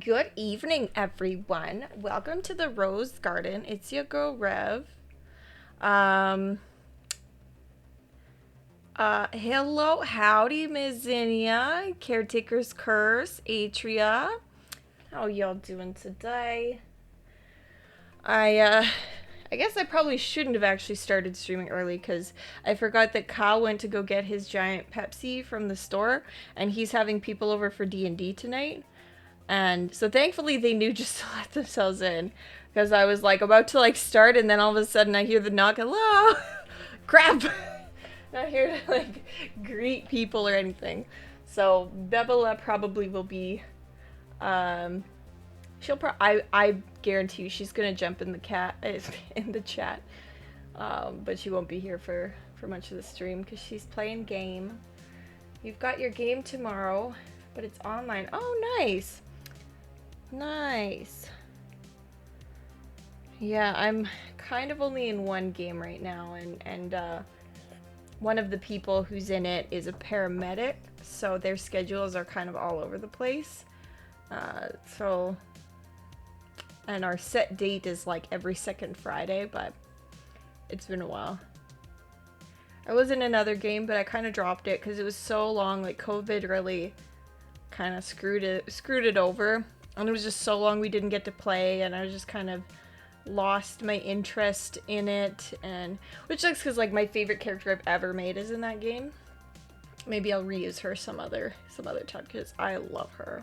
Good evening, everyone. Welcome to the Rose Garden. It's your girl Rev. Um, Hello, howdy, Miss Zinnia, Caretaker's Curse, Atria. How y'all doing today? I, uh, I guess I probably shouldn't have actually started streaming early because I forgot that Kyle went to go get his giant Pepsi from the store, and he's having people over for D&D tonight. And so thankfully they knew just to let themselves in because I was like about to like start and then all of a sudden I hear the knock. Hello. Crap. Not here to like greet people or anything. So Bebela probably will be um I guarantee you she's gonna jump in the cat in the chat. But she won't be here for much of the stream because she's playing game. You've got your game tomorrow, but it's online. Oh, nice. Nice. Yeah, I'm kind of only in one game right now, and one of the people who's in it is a paramedic, so their schedules are kind of all over the place. And our set date is like every second Friday, but it's been a while. I was in another game, but I kind of dropped it because it was so long. Like COVID really kind of screwed it over. And it was just so long we didn't get to play, and I was just kind of lost my interest in it, and which sucks because like my favorite character I've ever made is in that game. Maybe I'll reuse her some other time because I love her.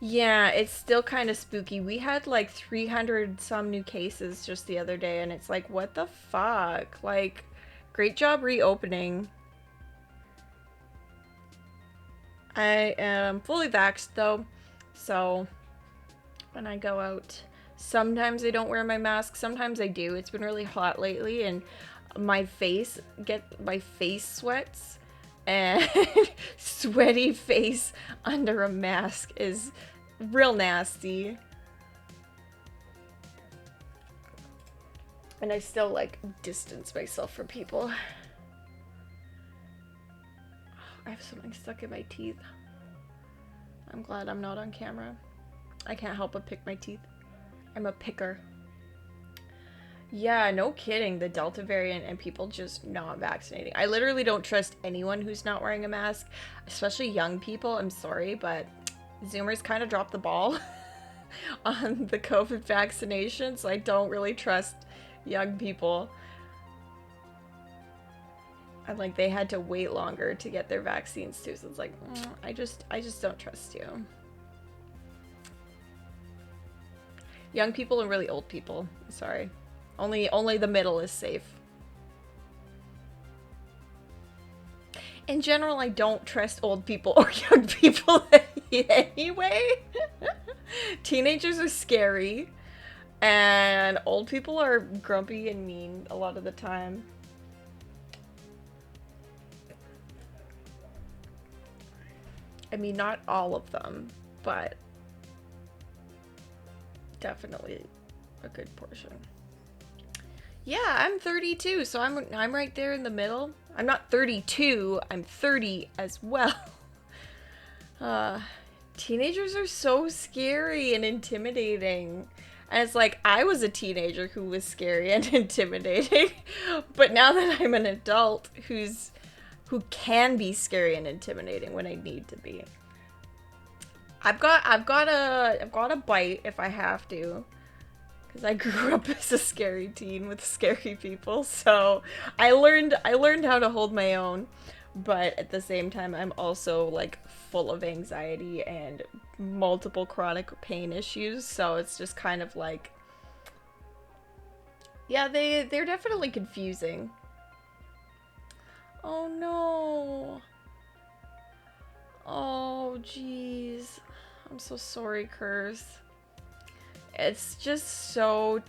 Yeah, it's still kind of spooky. We had like 300 some new cases just the other day, and it's like, what the fuck? Like, great job reopening. I am fully vaxxed though, so when I go out, sometimes I don't wear my mask, sometimes I do. It's been really hot lately, and my face sweats, and sweaty face under a mask is real nasty. And I still like distance myself from people. I have something stuck in my teeth. I'm glad I'm not on camera. I can't help but pick my teeth. I'm a picker. Yeah, no kidding. The Delta variant and people just not vaccinating. I literally don't trust anyone who's not wearing a mask, especially young people. I'm sorry, but Zoomers kind of dropped the ball on the COVID vaccination, so I don't really trust young people. And like they had to wait longer to get their vaccines too, so it's like I just don't trust you. Young people and really old people. Sorry, only the middle is safe. In general, I don't trust old people or young people anyway. Teenagers are scary, and old people are grumpy and mean a lot of the time. I mean, not all of them, but definitely a good portion. Yeah, I'm 32, so I'm right there in the middle. I'm not 32, I'm 30 as well. Teenagers are so scary and intimidating. And it's like, I was a teenager who was scary and intimidating, but now that I'm an adult who can be scary and intimidating when I need to be. I've got a bite if I have to, because I grew up as a scary teen with scary people, so I learned how to hold my own, but at the same time I'm also like full of anxiety and multiple chronic pain issues, so it's just kind of like, yeah, they're definitely confusing. Oh no. Oh jeez. I'm so sorry, Curse. It's just so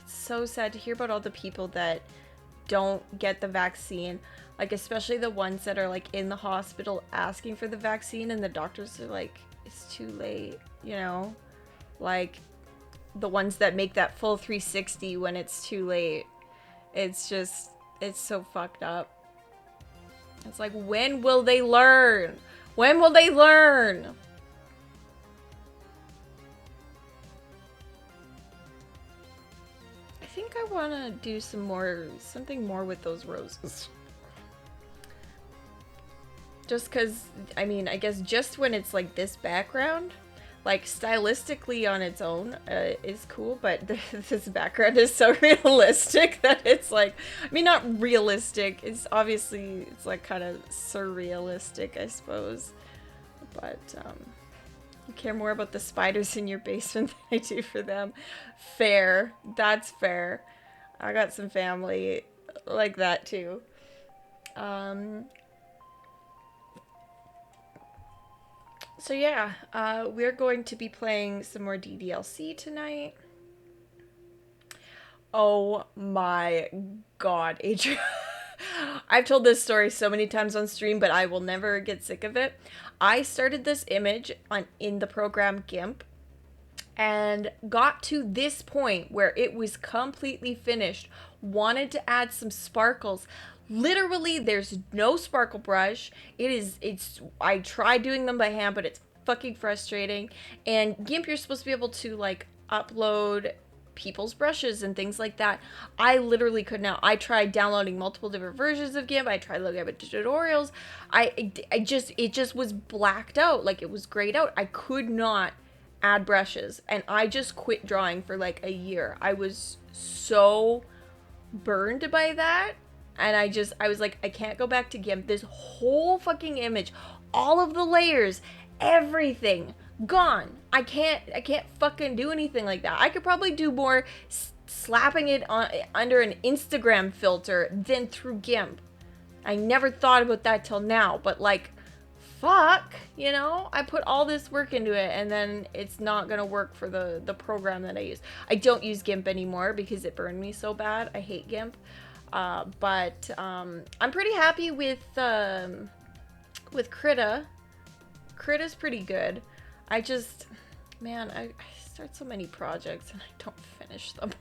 sad to hear about all the people that don't get the vaccine. Like, especially the ones that are like in the hospital asking for the vaccine and the doctors are like, it's too late, you know? Like, the ones that make that full 360 when it's too late. It's just, it's so fucked up. It's like, when will they learn? When will they learn? I think I want to do something more with those roses. Just because, I mean, I guess just when it's like this background, like stylistically on its own is cool, but this background is so realistic that it's like, I mean, not realistic. It's obviously, it's like kind of surrealistic, I suppose. But, you care more about the spiders in your basement than I do for them. Fair. That's fair. I got some family like that too. So yeah, we're going to be playing some more DDLC tonight. Oh my god, Adrian. I've told this story so many times on stream, but I will never get sick of it. I started this image in the program GIMP and got to this point where it was completely finished. Wanted to add some sparkles. Literally, there's no sparkle brush. I tried doing them by hand, but it's fucking frustrating. And GIMP, you're supposed to be able to like upload people's brushes and things like that. I literally could not. I tried downloading multiple different versions of GIMP. I tried looking at tutorials. It just was blacked out. Like, it was grayed out. I could not add brushes, and I just quit drawing for like a year. I was so burned by that, and I was like, I can't go back to GIMP. This whole fucking image, all of the layers, everything gone. I can't fucking do anything like that. I could probably do more slapping it on under an Instagram filter than through GIMP. I never thought about that till now, but like, fuck, you know, I put all this work into it, and then it's not gonna work for the program that I use. I don't use GIMP anymore because it burned me so bad. I hate GIMP. But I'm pretty happy with Krita. Krita's pretty good. I just, man, I start so many projects and I don't finish them.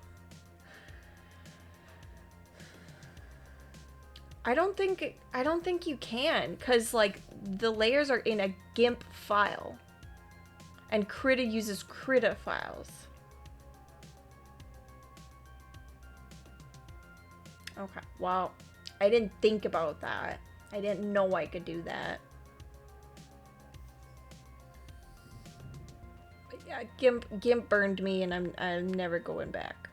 I don't think you can, because like the layers are in a GIMP file, and Krita uses Krita files. Okay, well, I didn't think about that. I didn't know I could do that. But yeah, GIMP burned me, and I'm never going back.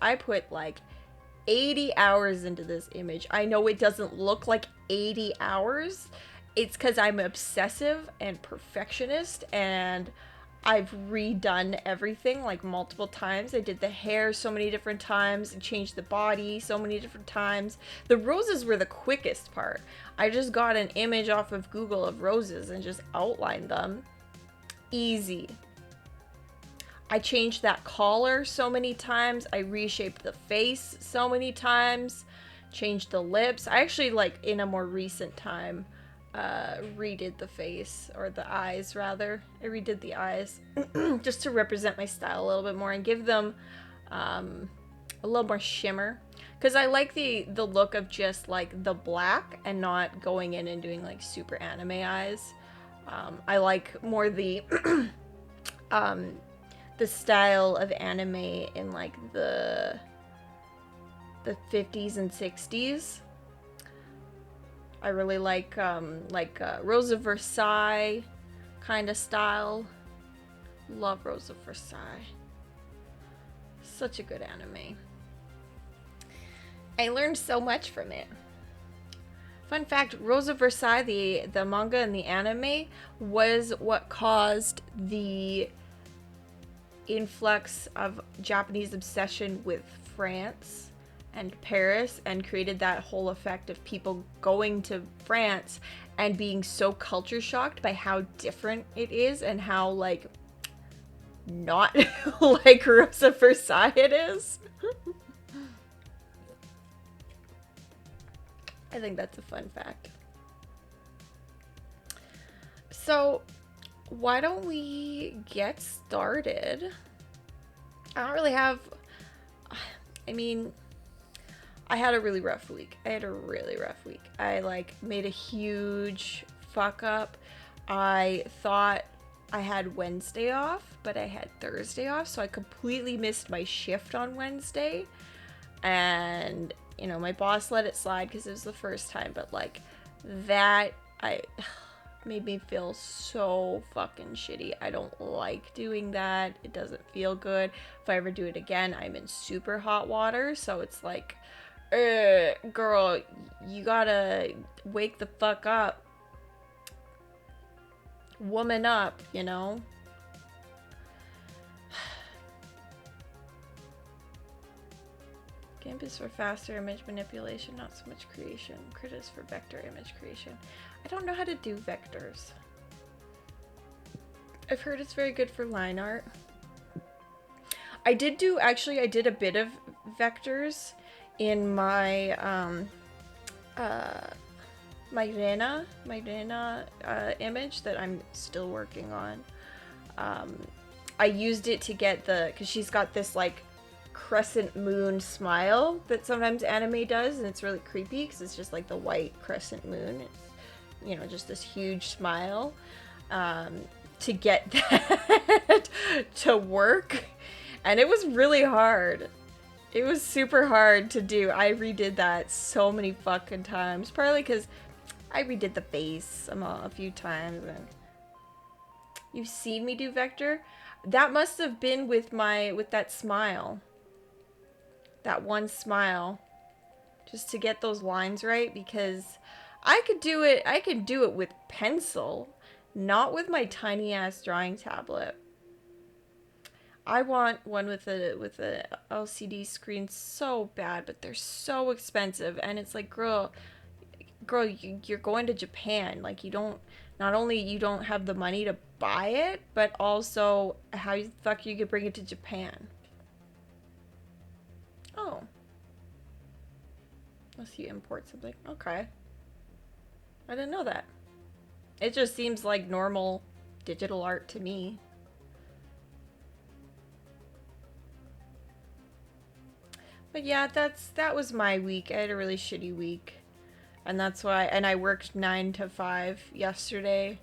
I put like 80 hours into this image. I know it doesn't look like 80 hours. It's because I'm obsessive and perfectionist, and I've redone everything like multiple times. I did the hair so many different times and changed the body so many different times. The roses were the quickest part. I just got an image off of Google of roses and just outlined them. Easy. I changed that collar so many times. I reshaped the face so many times. Changed the lips. I actually, like, in a more recent time, redid the face, or the eyes rather. I redid the eyes just to represent my style a little bit more and give them a little more shimmer, because I like the look of just like the black and not going in and doing like super anime eyes. I like more the style of anime in like the 50s and 60s. I really like Rose of Versailles kind of style. Love Rose of Versailles. Such a good anime. I learned so much from it. Fun fact, Rose of Versailles, the manga and the anime, was what caused the influx of Japanese obsession with France and Paris, and created that whole effect of people going to France and being so culture shocked by how different it is and how like not like Rose of Versailles it is. I think that's a fun fact. So why don't we get started? I don't really have, I mean, I had a really rough week. I like made a huge fuck up. I thought I had Wednesday off, but I had Thursday off, so I completely missed my shift on Wednesday. And, you know, my boss let it slide because it was the first time, but like that made me feel so fucking shitty. I don't like doing that. It doesn't feel good. If I ever do it again, I'm in super hot water, so it's like, girl, you gotta wake the fuck up. Woman up, you know? GIMP is for faster image manipulation, not so much creation. Crit is for vector image creation. I don't know how to do vectors. I've heard it's very good for line art. I did a bit of vectors in my my Rena image that I'm still working on. I used it to get because she's got this like crescent moon smile that sometimes anime does, and it's really creepy because it's just like the white crescent moon. It's, you know, just this huge smile. To get that to work, and it was really hard. It was super hard to do. I redid that so many fucking times, partly because I redid the face a few times. And you've seen me do vector. That must have been with that smile. That one smile, just to get those lines right, because I could do it. I can do it with pencil, not with my tiny ass drawing tablet. I want one with a LCD screen so bad, but they're so expensive, and it's like, girl, you're going to Japan. Like, not only you don't have the money to buy it, but also how the fuck you could bring it to Japan? Oh. Unless you import something. Okay. I didn't know that. It just seems like normal digital art to me. But yeah, that was my week. I had a really shitty week. And that's why, and I worked 9 to 5 yesterday.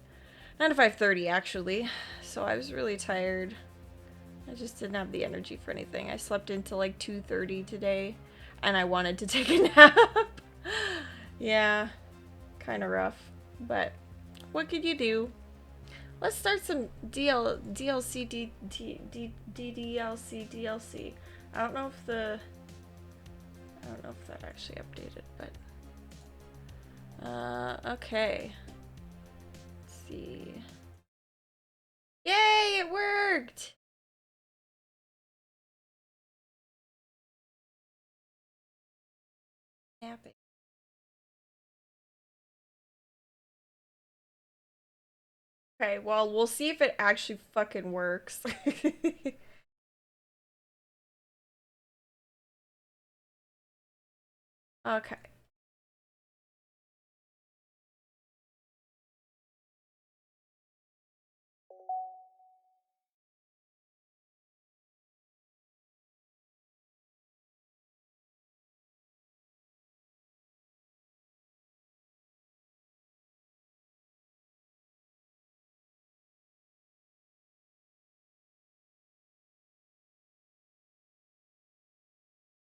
9 to 5:30 actually. So I was really tired. I just didn't have the energy for anything. I slept until like 2:30 today, and I wanted to take a nap. Yeah, kind of rough, but what could you do? Let's start some DDLC. I don't know if that actually updated, but okay. Let's see. Yay, it worked! Napping. Okay, well, we'll see if it actually fucking works. Okay.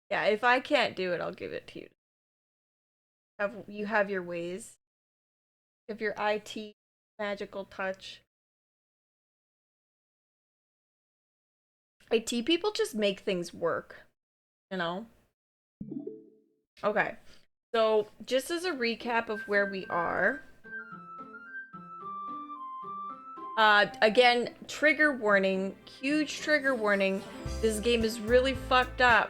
Yeah, if I can't do it, I'll give it to you. You have your ways. You have your IT magical touch. IT people just make things work, you know? Okay. So, just as a recap of where we are. Again, trigger warning. Huge trigger warning. This game is really fucked up.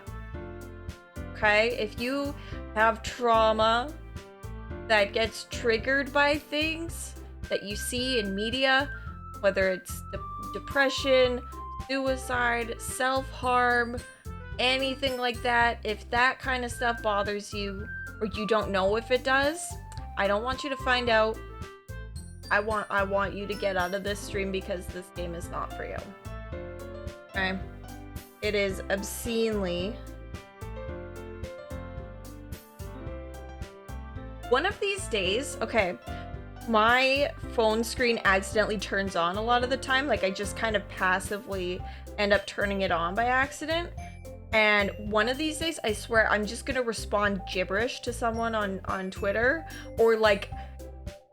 Okay? If you have trauma that gets triggered by things that you see in media, whether it's depression, suicide, self-harm, anything like that, if that kind of stuff bothers you, or you don't know if it does, I don't want you to find out. I want you to get out of this stream because this game is not for you. Okay? It is obscenely One of these days, okay, my phone screen accidentally turns on a lot of the time. Like, I just kind of passively end up turning it on by accident. And one of these days, I swear, I'm just gonna respond gibberish to someone on Twitter, or like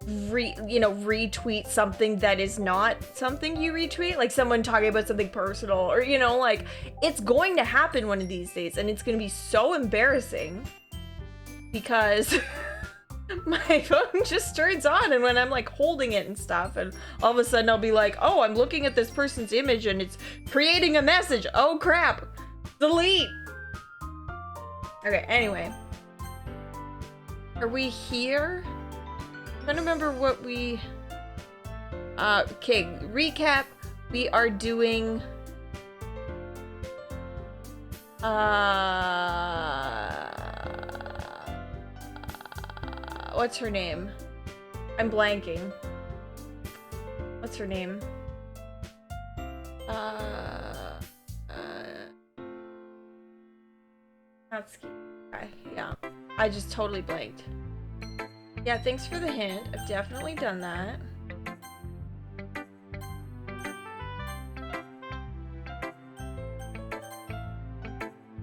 retweet something that is not something you retweet, like someone talking about something personal, or like, it's going to happen one of these days, and it's gonna be so embarrassing because my phone just turns on, and when I'm like holding it and stuff, and all of a sudden I'll be like, oh, I'm looking at this person's image and it's creating a message. Oh crap, delete. Okay, anyway, are we here? I don't remember what we... okay, recap. We are doing... what's her name? I'm blanking. What's her name? Natsuki. Okay, yeah. I just totally blanked. Yeah, thanks for the hint. I've definitely done that.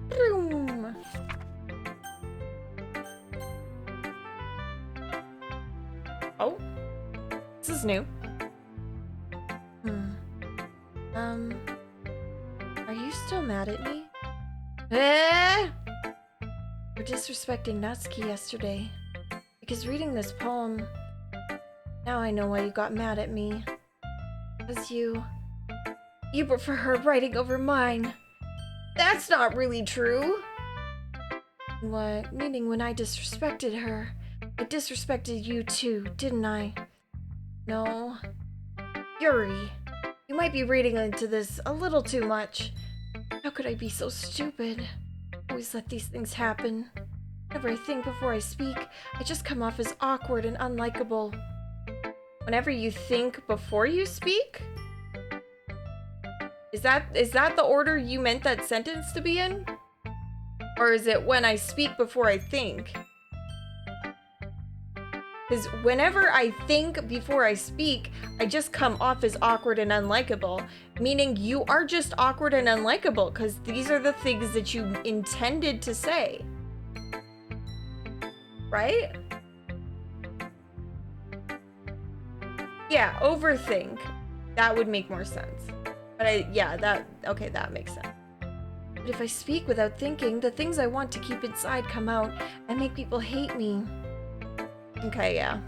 Boom. Oh, this is new. Are you still mad at me? For disrespecting Natsuki yesterday. Because reading this poem, now I know why you got mad at me. Because you prefer her writing over mine. That's not really true. What? Meaning when I disrespected her, I disrespected you too, didn't I? No. Yuri, you might be reading into this a little too much. How could I be so stupid? Always let these things happen. Whenever I think before I speak, I just come off as awkward and unlikable. Whenever you think before you speak? Is that the order you meant that sentence to be in? Or is it when I speak before I think? Because whenever I think before I speak, I just come off as awkward and unlikable. Meaning you are just awkward and unlikable because these are the things that you intended to say. Right? Yeah, overthink. That would make more sense. But okay, that makes sense. But if I speak without thinking, the things I want to keep inside come out and make people hate me. Okay, yeah.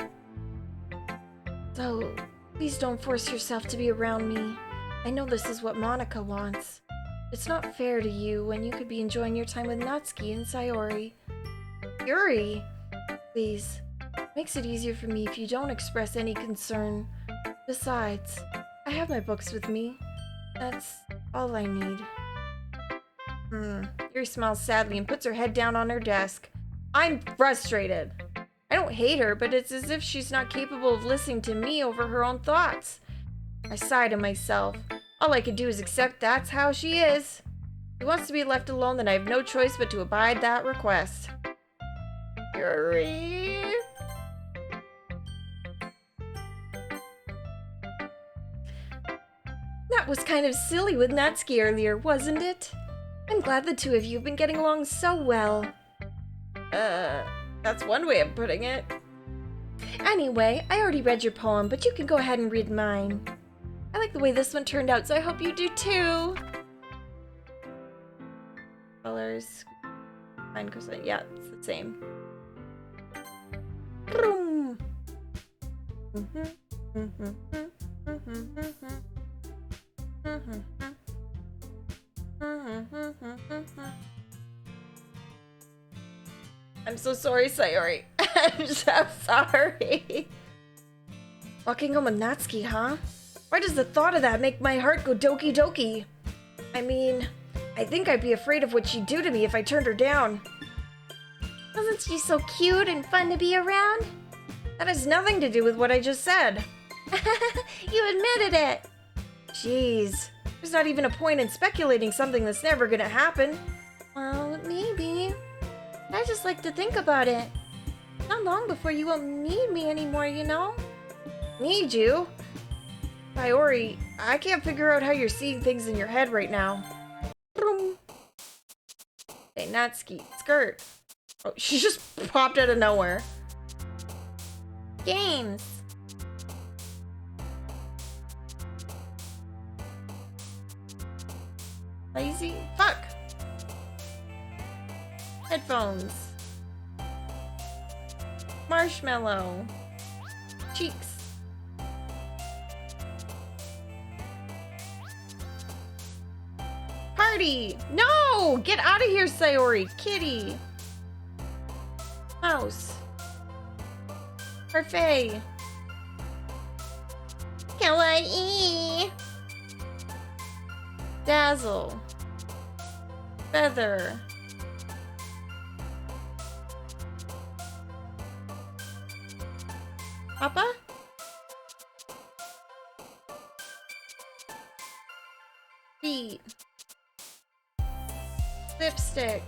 So, please don't force yourself to be around me. I know this is what Monica wants. It's not fair to you when you could be enjoying your time with Natsuki and Sayori. Yuri! Please, makes it easier for me if you don't express any concern. Besides, I have my books with me. That's all I need. Yuri smiles sadly and puts her head down on her desk. I'm frustrated. I don't hate her, but it's as if she's not capable of listening to me over her own thoughts. I sigh to myself. All I can do is accept that's how she is. If she wants to be left alone, then I have no choice but to abide that request. Yuri. That was kind of silly with Natsuki earlier, wasn't it? I'm glad the two of you have been getting along so well. That's one way of putting it. Anyway, I already read your poem, but you can go ahead and read mine. I like the way this one turned out, so I hope you do too. Colors. 9%. Yeah, it's the same. Boom. I'm so sorry, Sayori. I'm so sorry. Walking home with Natsuki, huh? Why does the thought of that make my heart go doki doki? I mean, I think I'd be afraid of what she'd do to me if I turned her down. Wasn't she so cute and fun to be around? That has nothing to do with what I just said. You admitted it. Jeez, there's not even a point in speculating something that's never gonna happen. Well, maybe. I just like to think about it. Not long before you won't need me anymore, you know? Need you? Sayori, I can't figure out how you're seeing things in your head right now. Boom. Hey, Natsuki, skirt. Oh, she just popped out of nowhere. Games. Lazy? Fuck. Headphones. Marshmallow. Cheeks. Party! No! Get out of here, Sayori! Kitty! House. Parfait. Kawaii! Dazzle. Feather. Papa? Feet. Lipstick.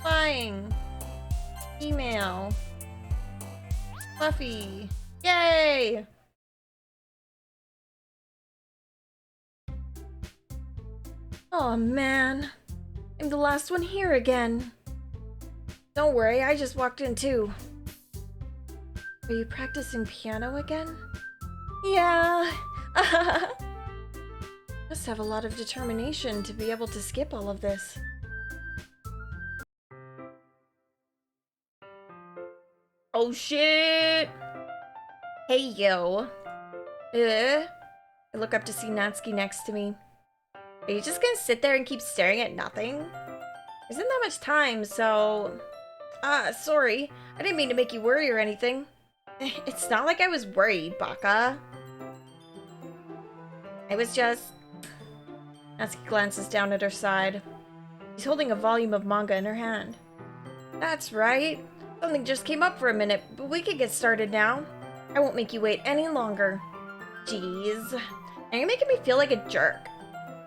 Flying. Email. Fluffy. Yay! Oh man. I'm the last one here again. Don't worry, I just walked in too. Are you practicing piano again? Yeah. Must have a lot of determination to be able to skip all of this. Oh shit! Hey yo. I look up to see Natsuki next to me. Are you just gonna sit there and keep staring at nothing? There isn't that much time, so... sorry. I didn't mean to make you worry or anything. It's not like I was worried, Baka. I was just... Natsuki glances down at her side. She's holding a volume of manga in her hand. That's right. Something just came up for a minute, but we could get started now. I won't make you wait any longer. Jeez. Now you're making me feel like a jerk.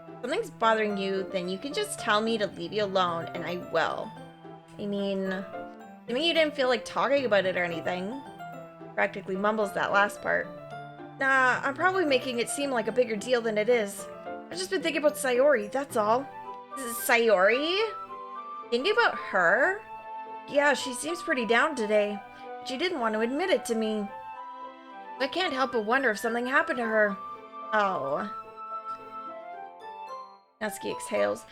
If something's bothering you, then you can just tell me to leave you alone, and I will. I mean you didn't feel like talking about it or anything. Practically mumbles that last part. Nah, I'm making it seem like a bigger deal than it is. I've just been thinking about Sayori, that's all. Sayori? Thinking about her? Yeah, she seems pretty down today. But she didn't want to admit it to me. I can't help but wonder if something happened to her. Oh. Natsuki exhales.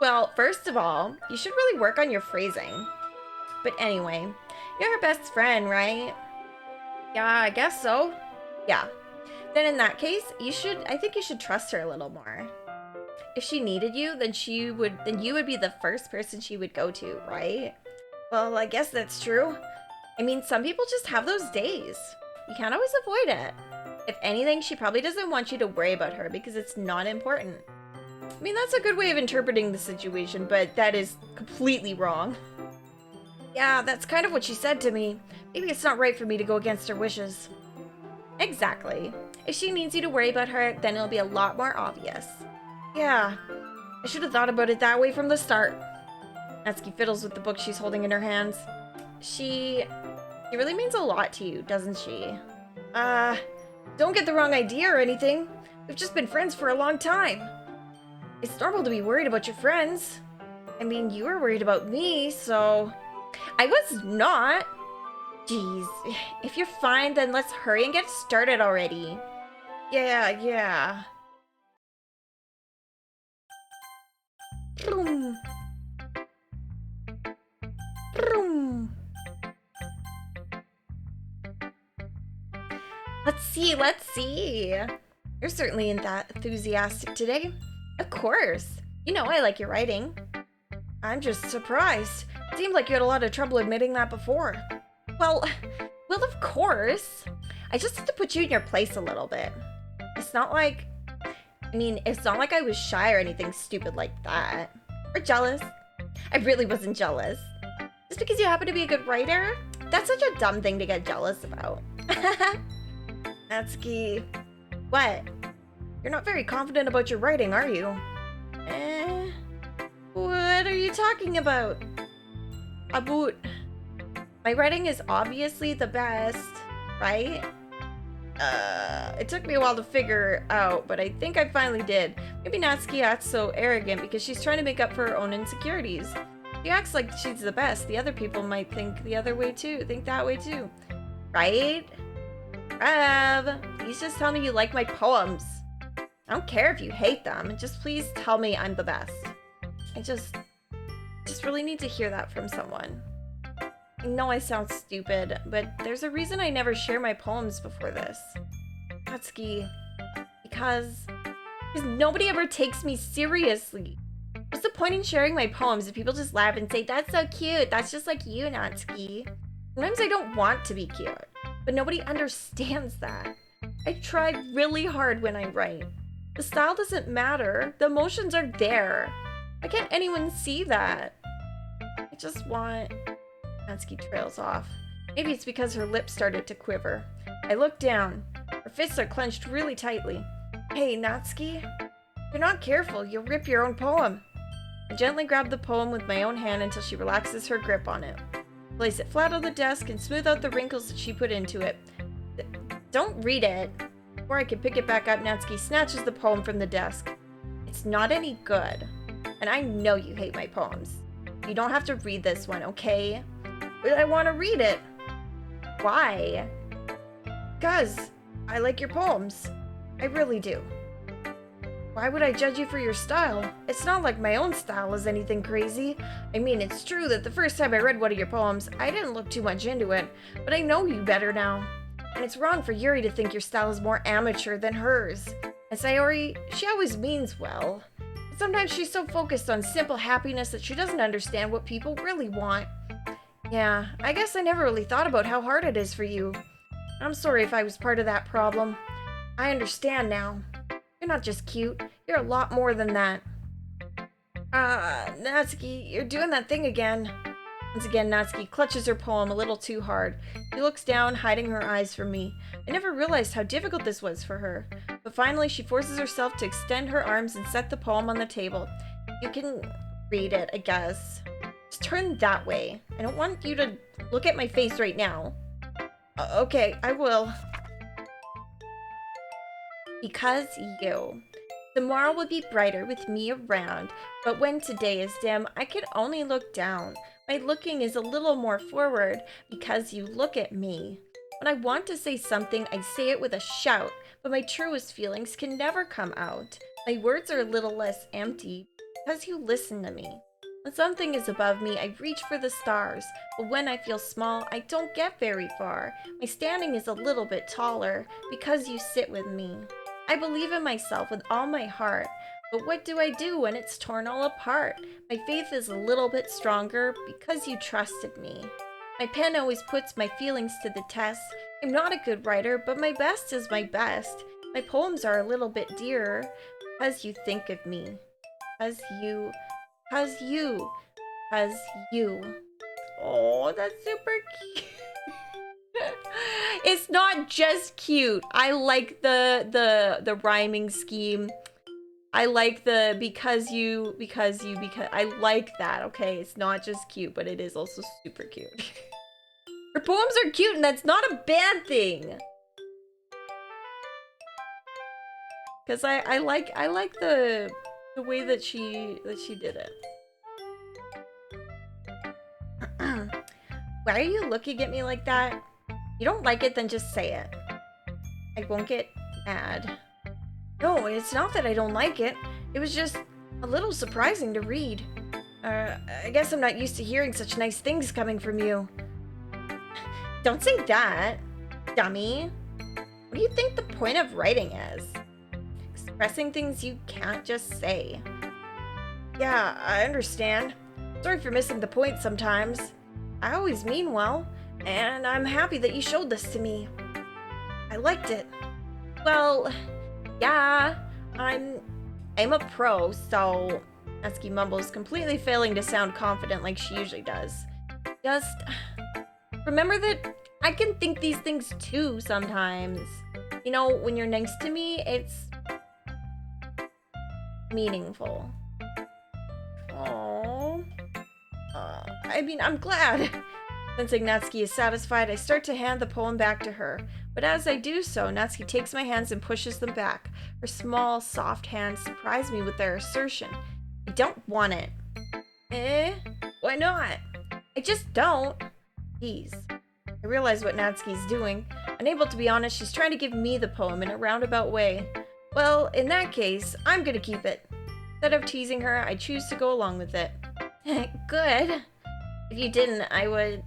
Well, first of all, you should really work on your phrasing. But anyway, you're her best friend, right? Yeah, I guess so. Yeah. Then in that case, I think you should trust her a little more. If she needed you, then you would be the first person she would go to, right? Well, I guess that's true. I mean, some people just have those days. You can't always avoid it. If anything, she probably doesn't want you to worry about her because it's not important. I mean, that's a good way of interpreting the situation, but that is completely wrong. Yeah, that's kind of what she said to me. Maybe it's not right for me to go against her wishes. Exactly. If she needs you to worry about her, then it'll be a lot more obvious. Yeah, I should have thought about it that way from the start. Natsuki fiddles with the book she's holding in her hands. She really means a lot to you, doesn't she? Don't get the wrong idea or anything. We've just been friends for a long time. It's normal to be worried about your friends. I mean, you were worried about me, so... I was not. Jeez, if you're fine, then let's hurry and get started already. Yeah. Vroom. Vroom. Let's see. You're certainly not that enthusiastic today. Of course. You know I like your writing. I'm just surprised. It seemed like you had a lot of trouble admitting that before. Well, of course. I just had to put you in your place a little bit. It's not like I was shy or anything stupid like that. Or jealous. I really wasn't jealous. Just because you happen to be a good writer? That's such a dumb thing to get jealous about. Natsuki. What? You're not very confident about your writing, are you? What are you talking about? About my writing is obviously the best, right? It took me a while to figure out, but I think I finally did. Maybe Natsuki acts so arrogant because she's trying to make up for her own insecurities. She acts like she's the best. The other people might think the other way too, think that way too. Right? Rev, please just tell me you like my poems. I don't care if you hate them. Just please tell me I'm the best. I just really need to hear that from someone. I know I sound stupid, but there's a reason I never share my poems before this. Natsuki, because nobody ever takes me seriously. What's the point in sharing my poems if people just laugh and say, that's so cute, that's just like you, Natsuki? Sometimes I don't want to be cute, but nobody understands that. I try really hard when I write. The style doesn't matter, the emotions are there. Why can't anyone see that? I just want... Natsuki trails off. Maybe it's because her lips started to quiver. I look down. Her fists are clenched really tightly. Hey, Natsuki? If you're not careful, you'll rip your own poem. I gently grab the poem with my own hand until she relaxes her grip on it. Place it flat on the desk and smooth out the wrinkles that she put into it. Don't read it. Before I can pick it back up, Natsuki snatches the poem from the desk. It's not any good. And I know you hate my poems. You don't have to read this one, okay? But I want to read it. Why? Because I like your poems. I really do. Why would I judge you for your style? It's not like my own style is anything crazy. I mean, it's true that the first time I read one of your poems, I didn't look too much into it, but I know you better now. And it's wrong for Yuri to think your style is more amateur than hers. And Sayori, she always means well. But sometimes she's so focused on simple happiness that she doesn't understand what people really want. Yeah, I guess I never really thought about how hard it is for you. I'm sorry if I was part of that problem. I understand now. You're not just cute, you're a lot more than that. Natsuki, you're doing that thing again. Once again, Natsuki clutches her poem a little too hard. She looks down, hiding her eyes from me. I never realized how difficult this was for her. But finally, she forces herself to extend her arms and set the poem on the table. You can read it, I guess. Just turn that way. I don't want you to look at my face right now. Okay, I will. Because you. Tomorrow will be brighter with me around, but when today is dim, I can only look down. My looking is a little more forward because you look at me. When I want to say something, I say it with a shout, but my truest feelings can never come out. My words are a little less empty because you listen to me. When something is above me, I reach for the stars, but when I feel small, I don't get very far. My standing is a little bit taller because you sit with me. I believe in myself with all my heart, but what do I do when it's torn all apart? My faith is a little bit stronger because you trusted me. My pen always puts my feelings to the test. I'm not a good writer, but my best is my best. My poems are a little bit dearer because you think of me. Because you. Oh, that's super cute. It's not just cute. I like the rhyming scheme. I like the because I like that, okay? It's not just cute, but it is also super cute. Her poems are cute, and that's not a bad thing. Cause I like the way that she did it. Why are you looking at me like that? You don't like it, then just say it. I won't get mad. No, it's not that I don't like it. It was just a little surprising to read. I guess I'm not used to hearing such nice things coming from you. Don't say that, dummy. What do you think the point of writing is? Expressing things you can't just say. Yeah, I understand. Sorry for missing the point sometimes. I always mean well. And I'm happy that you showed this to me. I liked it. Well, yeah, I'm a pro, so... Natsuki mumbles, completely failing to sound confident like she usually does. Just remember that I can think these things too sometimes. You know, when you're nice to me, it's meaningful. Aww. I'm glad. Sensing Natsuki is satisfied, I start to hand the poem back to her. But as I do so, Natsuki takes my hands and pushes them back. Her small, soft hands surprise me with their assertion. I don't want it. Why not? I just don't. Please. I realize what Natsuki's doing. Unable to be honest, she's trying to give me the poem in a roundabout way. Well, in that case, I'm gonna keep it. Instead of teasing her, I choose to go along with it. Good. If you didn't, I would...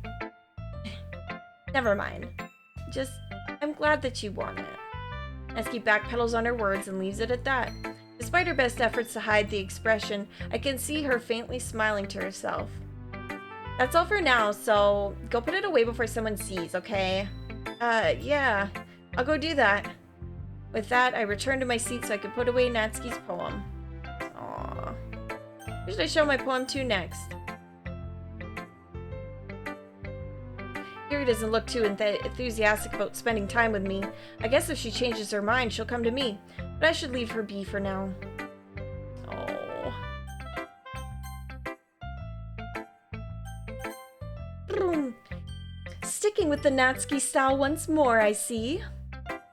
Never mind. I'm glad that you want it. Natsuki backpedals on her words and leaves it at that. Despite her best efforts to hide the expression, I can see her faintly smiling to herself. That's all for now, so go put it away before someone sees, okay? Yeah. I'll go do that. With that, I return to my seat so I can put away Natsuki's poem. Aww. Who should I show my poem to next? Yuri doesn't look too enthusiastic about spending time with me. I guess if she changes her mind, she'll come to me. But I should leave her be for now. Oh. Sticking with the Natsuki style once more, I see.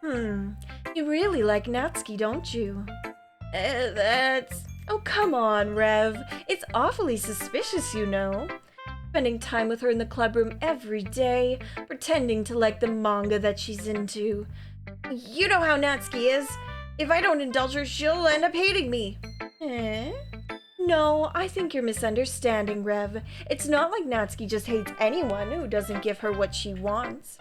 You really like Natsuki, don't you? That's... Oh, come on, Rev. It's awfully suspicious, you know. Spending time with her in the clubroom every day, pretending to like the manga that she's into. You know how Natsuki is. If I don't indulge her, she'll end up hating me. No, I think you're misunderstanding, Rev. It's not like Natsuki just hates anyone who doesn't give her what she wants.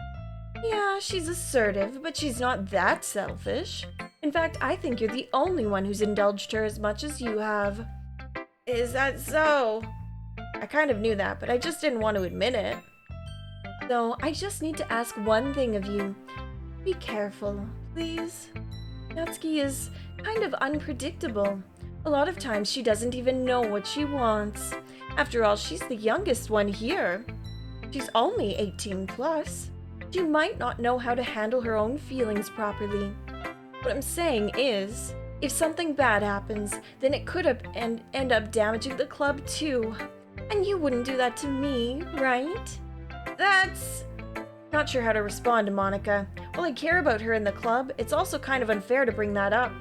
Yeah, she's assertive, but she's not that selfish. In fact, I think you're the only one who's indulged her as much as you have. Is that so? I kind of knew that, but I just didn't want to admit it. So, I just need to ask one thing of you. Be careful, please. Natsuki is kind of unpredictable. A lot of times she doesn't even know what she wants. After all, she's the youngest one here. She's only 18 plus. She might not know how to handle her own feelings properly. What I'm saying is, if something bad happens, then it could end up damaging the club too. And you wouldn't do that to me, right? That's... Not sure how to respond to Monika. While I care about her in the club, it's also kind of unfair to bring that up.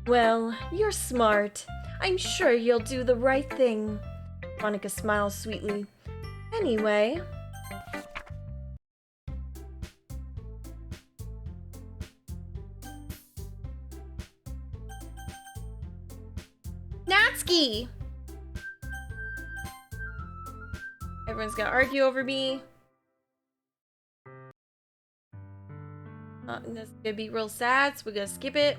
Well, you're smart. I'm sure you'll do the right thing. Monika smiles sweetly. Anyway... Natsuki! Everyone's gonna argue over me. And this is gonna be real sad, so we're gonna skip it.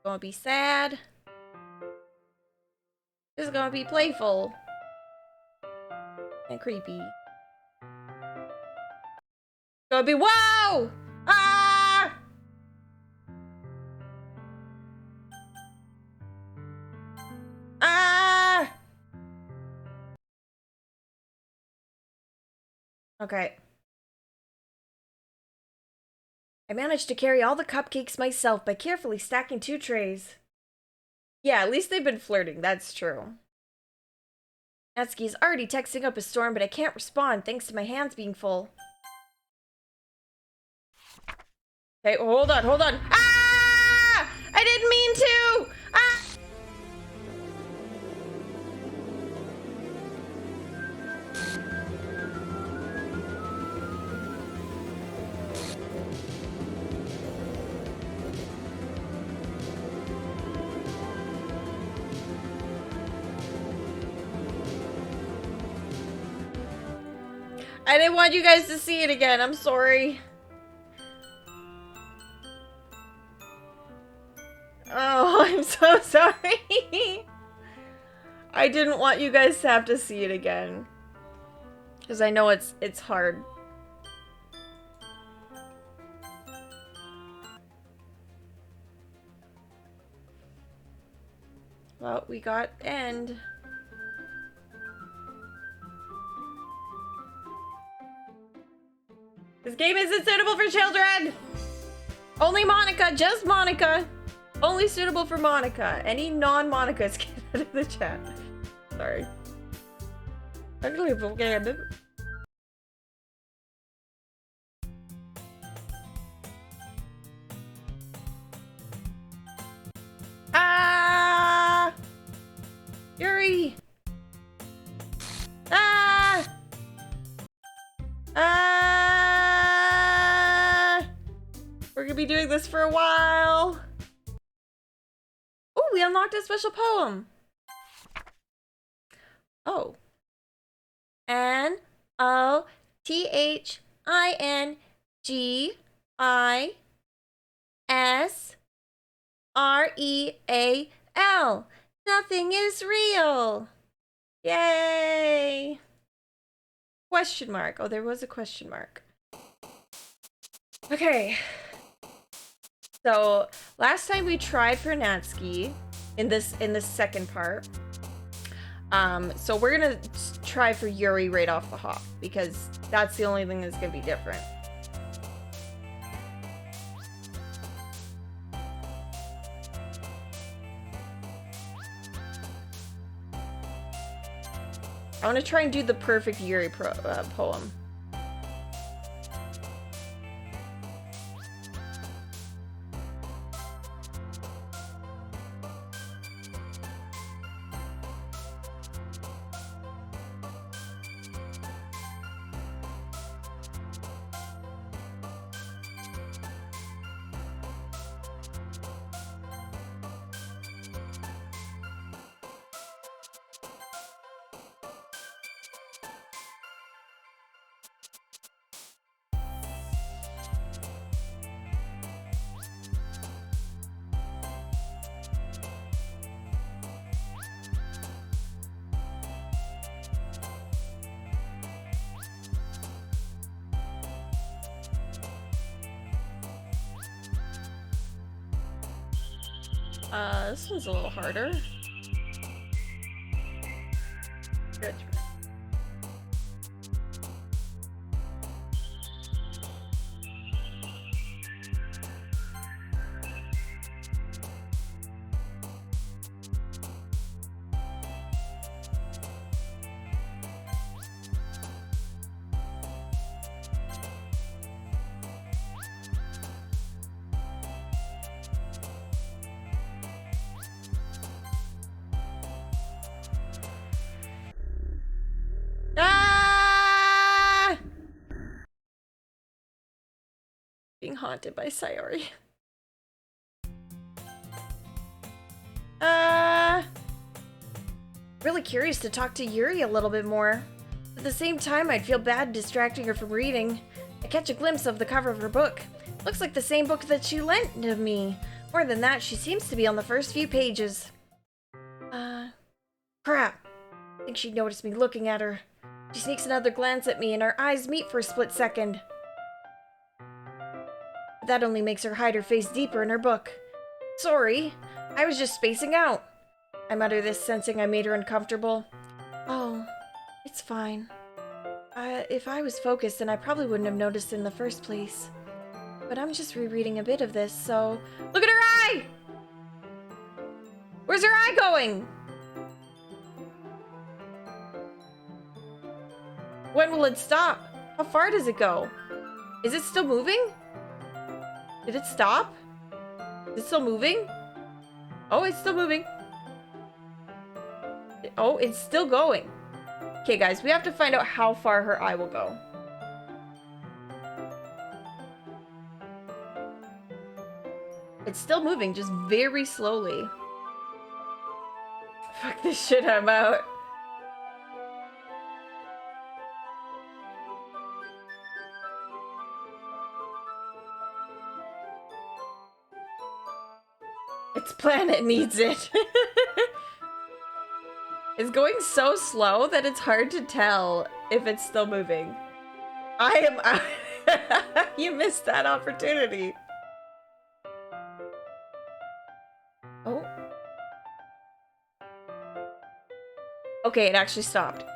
Gonna be sad. This is gonna be playful. And creepy. Gonna be whoa! Ah! Ah! Okay. I managed to carry all the cupcakes myself by carefully stacking 2 trays. Yeah, at least they've been flirting, that's true. Natsuki's already texting up a storm, but I can't respond thanks to my hands being full. Okay, hold on. Ah! I didn't mean to! Ah! I didn't want you guys to see it again. I'm sorry. Oh, I'm so sorry. I didn't want you guys to have to see it again. Because I know it's hard. Well, we got end. This game isn't suitable for children! Only Monika, just Monika. Only suitable for Monika. Any non-Monikas get out of the chat. Sorry. Ugly again. Ah! Yuri! Ah! Ah! We're gonna be doing this for a while. Oh, we unlocked a special poem. Oh. Nothingisreal. Nothing is real. Yay. Question mark. Oh, there was a question mark. Okay. So last time we tried for Natsuki in this second part. So we're gonna try for Yuri right off the hop because that's the only thing that's gonna be different. I want to try and do the perfect Yuri poem. This one's a little harder. Good. Ah! Being haunted by Sayori. Really curious to talk to Yuri a little bit more. At the same time, I'd feel bad distracting her from reading. I catch a glimpse of the cover of her book. Looks like the same book that she lent to me. More than that, she seems to be on the first few pages. Crap. I think she noticed me looking at her. She sneaks another glance at me and our eyes meet for a split second. But that only makes her hide her face deeper in her book. Sorry, I was just spacing out. I mutter this, sensing I made her uncomfortable. Oh, it's fine. If I was focused, then I probably wouldn't have noticed in the first place. But I'm just rereading a bit of this, so... Look at her eye! Where's her eye going? When will it stop? How far does it go? Is it still moving? Did it stop? Is it still moving? Oh, it's still moving. Oh, it's still going. Okay, guys, we have to find out how far her eye will go. It's still moving, just very slowly. Fuck this shit, I'm out. Its planet needs it. It's going so slow that it's hard to tell if it's still moving. You missed that opportunity. Oh. Okay, it actually stopped.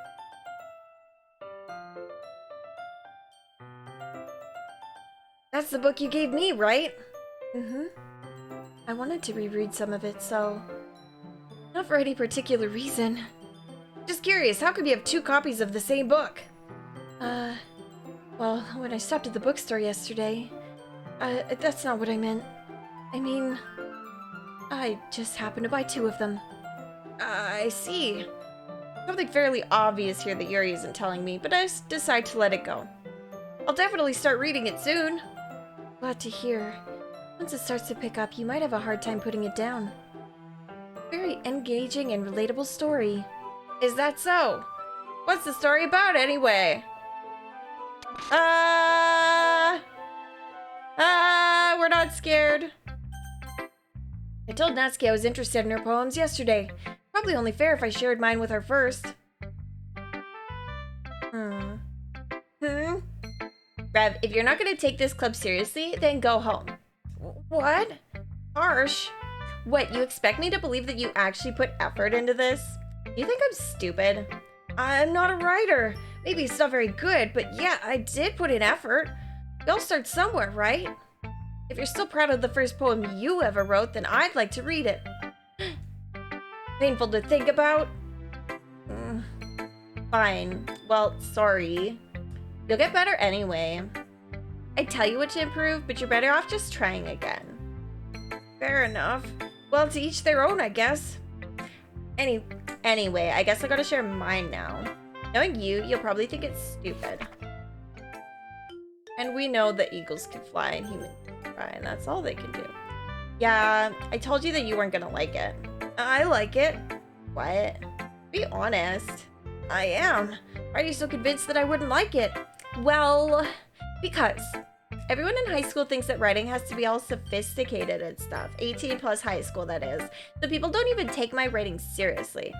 That's the book you gave me, right? Mm-hmm. I wanted to reread some of it, so... Not for any particular reason. Just curious, how could you have two copies of the same book? Well, when I stopped at the bookstore yesterday, that's not what I meant. I mean, I just happened to buy two of them. I see. Something fairly obvious here that Yuri isn't telling me, but I decide to let it go. I'll definitely start reading it soon. Glad to hear. Once it starts to pick up, you might have a hard time putting it down. Very engaging and relatable story. Is that so? What's the story about anyway? We're not scared. I told Natsuki I was interested in her poems yesterday. Probably only fair if I shared mine with her first. Rev, if you're not gonna take this club seriously, then go home. What? Harsh. What, you expect me to believe that you actually put effort into this? You think I'm stupid? I'm not a writer. Maybe it's not very good, but yeah, I did put in effort. We all start somewhere, right? If you're still proud of the first poem you ever wrote, then I'd like to read it. Painful to think about? Fine. Well, sorry. You'll get better anyway. I tell you what to improve, but you're better off just trying again. Fair enough. Well, to each their own, I guess. Anyway, I guess I gotta share mine now. Knowing you, you'll probably think it's stupid. And we know that eagles can fly and humans can fly, and that's all they can do. Yeah, I told you that you weren't gonna like it. I like it. What? Be honest. I am. Why are you so convinced that I wouldn't like it? Well, because everyone in high school thinks that writing has to be all sophisticated and stuff. 18 plus high school, that is. So people don't even take my writing seriously.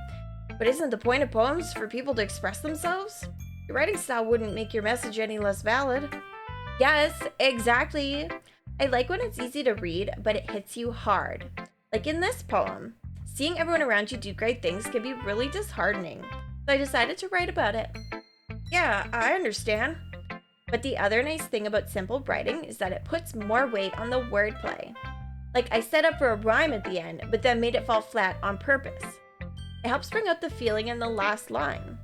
But isn't the point of poems for people to express themselves? Your writing style wouldn't make your message any less valid. Yes, exactly. I like when it's easy to read, but it hits you hard. Like in this poem. Seeing everyone around you do great things can be really disheartening. So I decided to write about it. Yeah, I understand. But the other nice thing about simple writing is that it puts more weight on the wordplay. Like I set up for a rhyme at the end, but then made it fall flat on purpose. It helps bring out the feeling in the last line.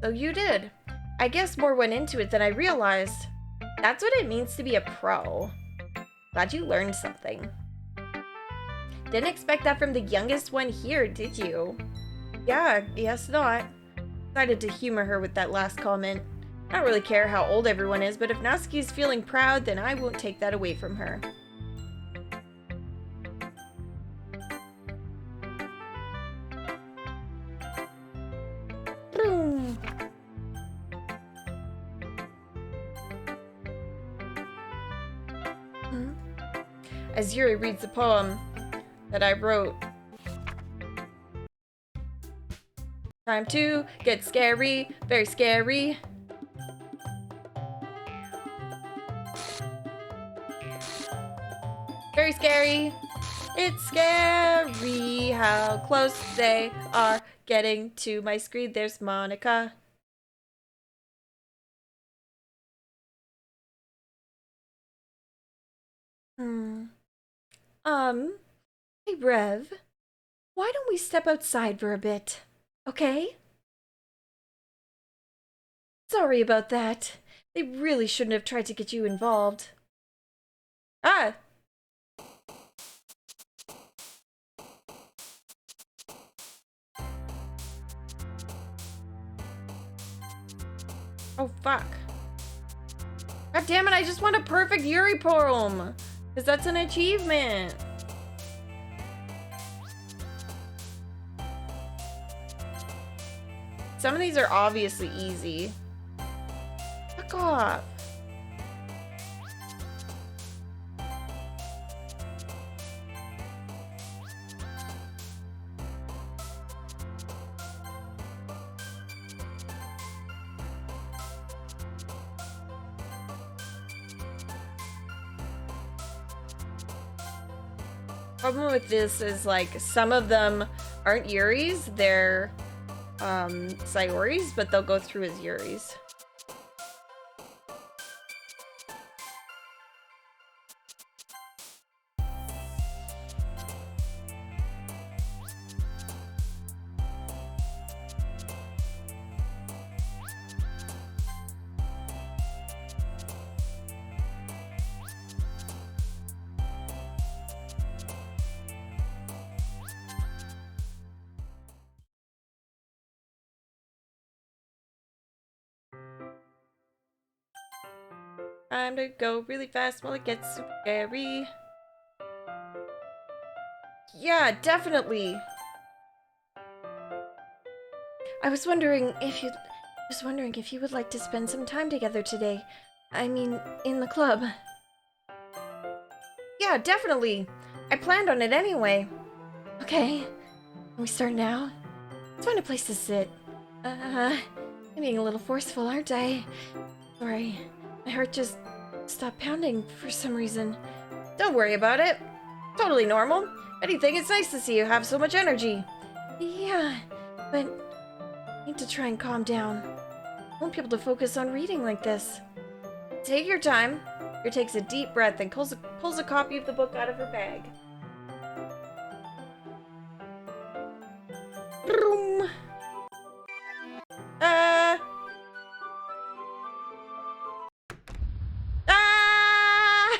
So you did. I guess more went into it than I realized. That's what it means to be a pro. Glad you learned something. Didn't expect that from the youngest one here, did you? Yeah, guess not. Decided to humor her with that last comment. I don't really care how old everyone is, but if Natsuki's feeling proud, then I won't take that away from her. Boom. As Yuri reads the poem that I wrote. Time to get scary, very scary. Very scary. It's scary how close they are getting to my screen. There's Monica. Hey Rev, why don't we step outside for a bit, okay? Sorry about that. They really shouldn't have tried to get you involved. Ah! Oh, fuck. God damn it, I just want a perfect Yuri poem! Because that's an achievement! Some of these are obviously easy. Fuck off. Problem with this is like some of them aren't Yuris, they're Sayoris, but they'll go through as Yuris. Time to go really fast while it gets scary. Yeah, definitely. I was wondering if you would like to spend some time together today. I mean, in the club. Yeah, definitely. I planned on it anyway. Okay. Can we start now? Let's find a place to sit. I'm being a little forceful, aren't I? Sorry. My heart just stopped pounding for some reason. Don't worry about it. Totally normal. If anything, it's nice to see you have so much energy. Yeah, but I need to try and calm down. I won't be able to focus on reading like this. Take your time. Here takes a deep breath and pulls a copy of the book out of her bag. Boom. Ah! Ah!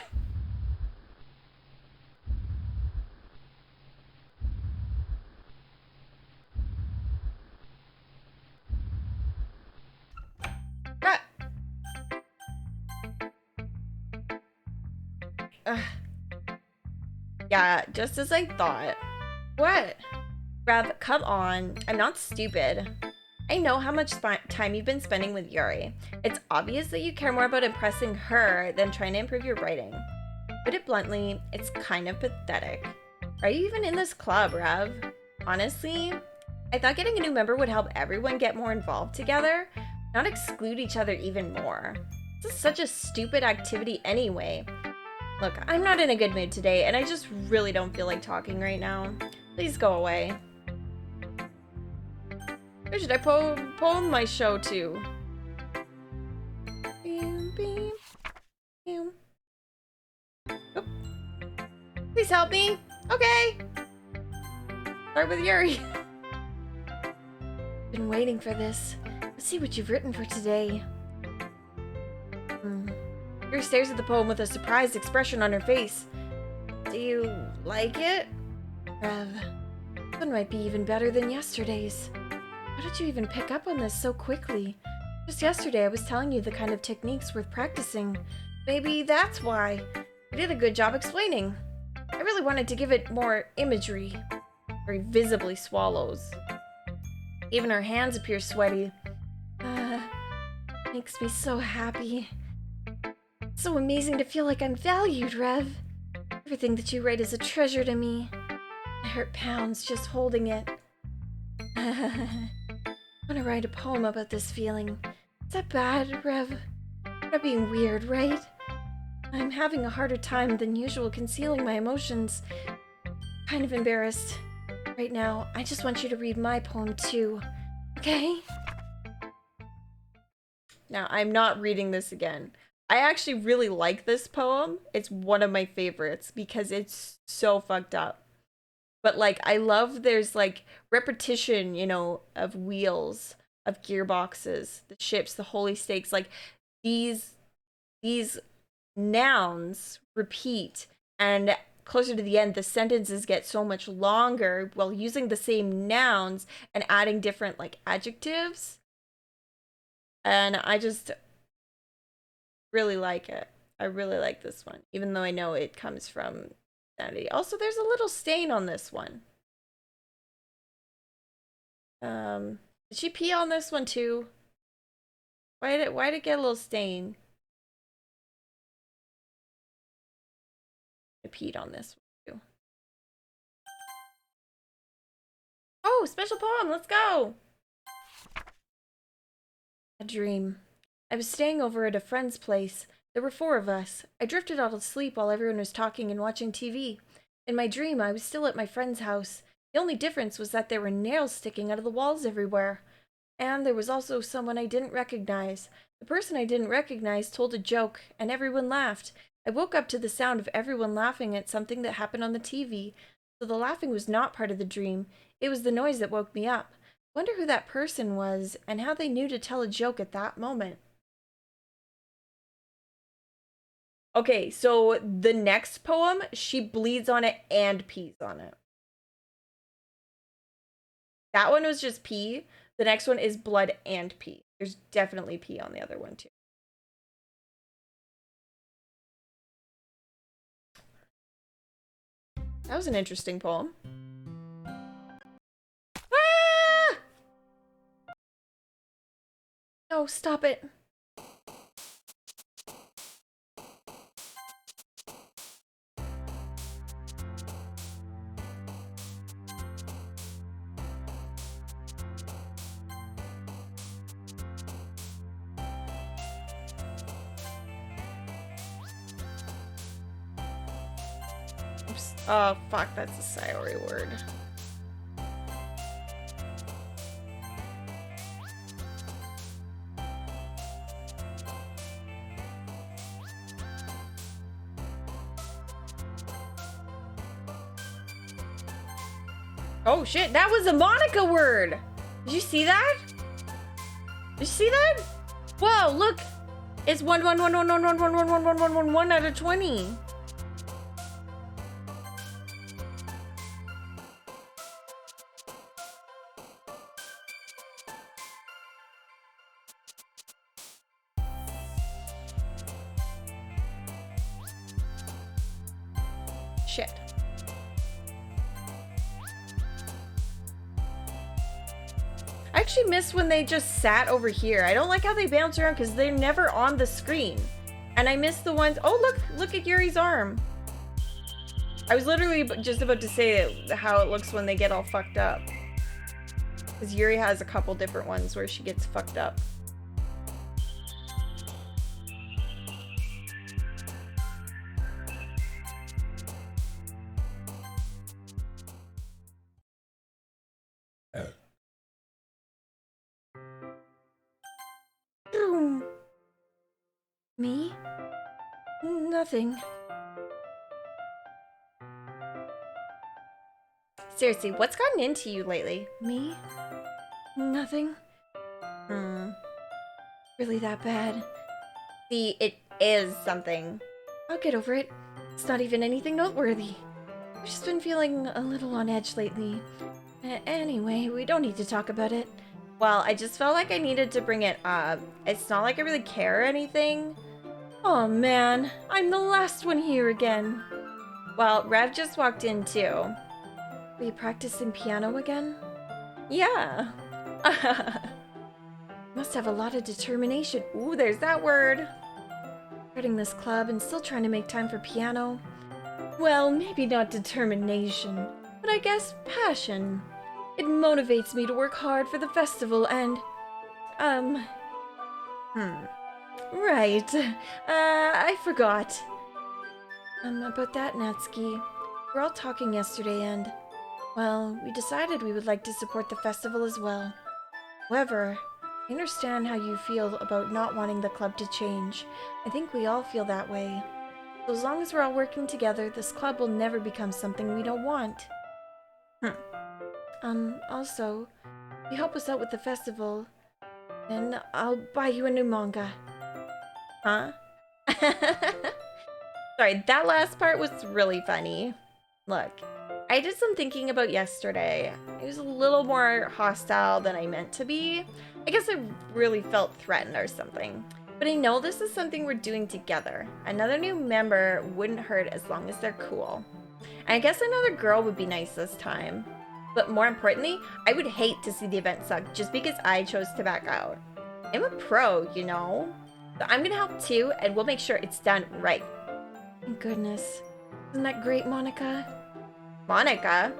Ugh. Yeah, just as I thought. What? Rev, come on. I'm not stupid. I know how much time you've been spending with Yuri. It's obvious that you care more about impressing her than trying to improve your writing. Put it bluntly, it's kind of pathetic. Are you even in this club, Rev? Honestly, I thought getting a new member would help everyone get more involved together, not exclude each other even more. This is such a stupid activity anyway. Look, I'm not in a good mood today, and I just really don't feel like talking right now. Please go away. Who should I poem my show to? Beam, beam, beam. Oh. Please help me. Okay. Start with Yuri. Been waiting for this. Let's see what you've written for today. Yuri stares at the poem with a surprised expression on her face. Do you like it? Rev, this one might be even better than yesterday's. How did you even pick up on this so quickly? Just yesterday I was telling you the kind of techniques worth practicing. Maybe that's why. You did a good job explaining. I really wanted to give it more imagery. Very visibly swallows. Even her hands appear sweaty. Makes me so happy. It's so amazing to feel like I'm valued, Rev. Everything that you write is a treasure to me. My heart pounds just holding it. I want to write a poem about this feeling. Is that bad, Rev? I'm not being weird, right? I'm having a harder time than usual concealing my emotions. Kind of embarrassed. Right now, I just want you to read my poem too. Okay? Now, I'm not reading this again. I actually really like this poem. It's one of my favorites because it's so fucked up. But like, I love there's like repetition, you know, of wheels, of gearboxes, the ships, the holy stakes. Like these nouns repeat, and closer to the end, the sentences get so much longer while using the same nouns and adding different like adjectives. And I just really like it. I really like this one, even though I know it comes from Sanity. Also, there's a little stain on this one. Did she pee on this one too? Why did it get a little stain? I peed on this one too. Oh, special poem, let's go! A dream. I was staying over at a friend's place. There were 4 of us. I drifted out to sleep while everyone was talking and watching TV. In my dream, I was still at my friend's house. The only difference was that there were nails sticking out of the walls everywhere. And there was also someone I didn't recognize. The person I didn't recognize told a joke, and everyone laughed. I woke up to the sound of everyone laughing at something that happened on the TV. So the laughing was not part of the dream. It was the noise that woke me up. Wonder who that person was, and how they knew to tell a joke at that moment. Okay, so the next poem, she bleeds on it and pees on it. That one was just pee. The next one is blood and pee. There's definitely pee on the other one too. That was an interesting poem. Ah! No, stop it. Oops. Oh, fuck, that's a Sayori word. Oh shit, that was a Monica word! Did you see that? Did you see that? Whoa, look! It's 1 out of 20. Shit. I actually miss when they just sat over here. I don't like how they bounce around because they're never on the screen. And I miss the ones... Oh, look at Yuri's arm. I was literally just about to say how it looks when they get all fucked up. Because Yuri has a couple different ones where she gets fucked up. Me? Nothing. Seriously, what's gotten into you lately? Me? Nothing. Really that bad? See, it is something. I'll get over it. It's not even anything noteworthy. I've just been feeling a little on edge lately. Anyway, we don't need to talk about it. Well, I just felt like I needed to bring it up. It's not like I really care or anything. Oh man, I'm the last one here again. Well, Rev just walked in too. Are you practicing piano again? Yeah. Must have a lot of determination. Ooh, there's that word. Starting this club and still trying to make time for piano. Well, maybe not determination, but I guess passion. It motivates me to work hard for the festival and... Right. I forgot. About that, Natsuki. We were all talking yesterday and... Well, we decided we would like to support the festival as well. However, I understand how you feel about not wanting the club to change. I think we all feel that way. So as long as we're all working together, this club will never become something we don't want. Also, if you help us out with the festival, then I'll buy you a new manga. Huh? Sorry, that last part was really funny. Look, I did some thinking about yesterday. I was a little more hostile than I meant to be. I guess I really felt threatened or something. But I know this is something we're doing together. Another new member wouldn't hurt as long as they're cool. And I guess another girl would be nice this time. But more importantly, I would hate to see the event suck just because I chose to back out. I'm a pro, you know? So I'm gonna help too, and we'll make sure it's done right. Thank goodness. Isn't that great, Monica? Monica?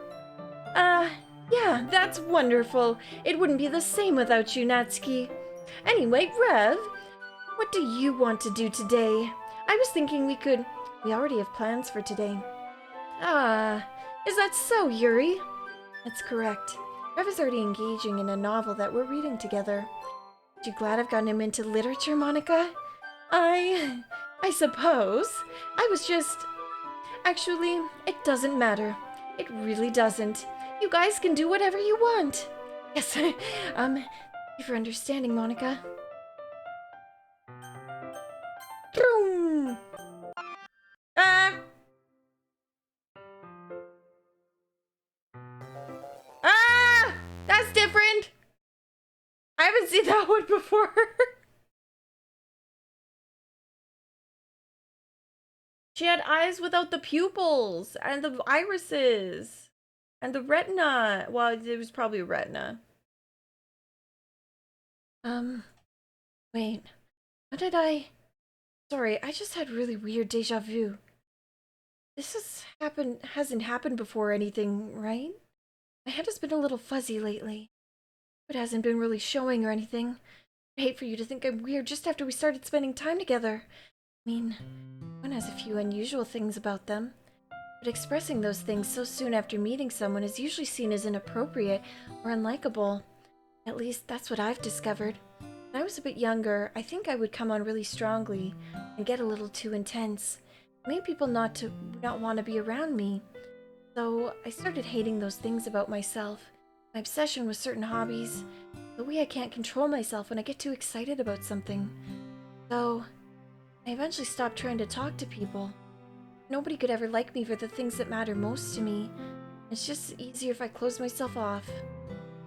Yeah, that's wonderful. It wouldn't be the same without you, Natsuki. Anyway, Rev, what do you want to do today? I was thinking we already have plans for today. Is that so, Yuri? That's correct. Rev is already engaging in a novel that we're reading together. Aren't you glad I've gotten him into literature, Monica? I suppose. I was just... Actually, it doesn't matter. It really doesn't. You guys can do whatever you want. Yes, thank you for understanding, Monica. Boom! That's different! I haven't seen that one before. She had eyes without the pupils and the irises and the retina. Well, it was probably a retina. Wait. What did I... Sorry, I just had really weird deja vu. Hasn't happened before or anything, right? My head has been a little fuzzy lately. It hasn't been really showing or anything. I hate for you to think I'm weird just after we started spending time together. I mean, one has a few unusual things about them. But expressing those things so soon after meeting someone is usually seen as inappropriate or unlikable. At least that's what I've discovered. When I was a bit younger, I think I would come on really strongly and get a little too intense. It made people not want to be around me. So I started hating those things about myself. My obsession with certain hobbies. The way I can't control myself when I get too excited about something. So I eventually stopped trying to talk to people. Nobody could ever like me for the things that matter most to me. It's just easier if I close myself off.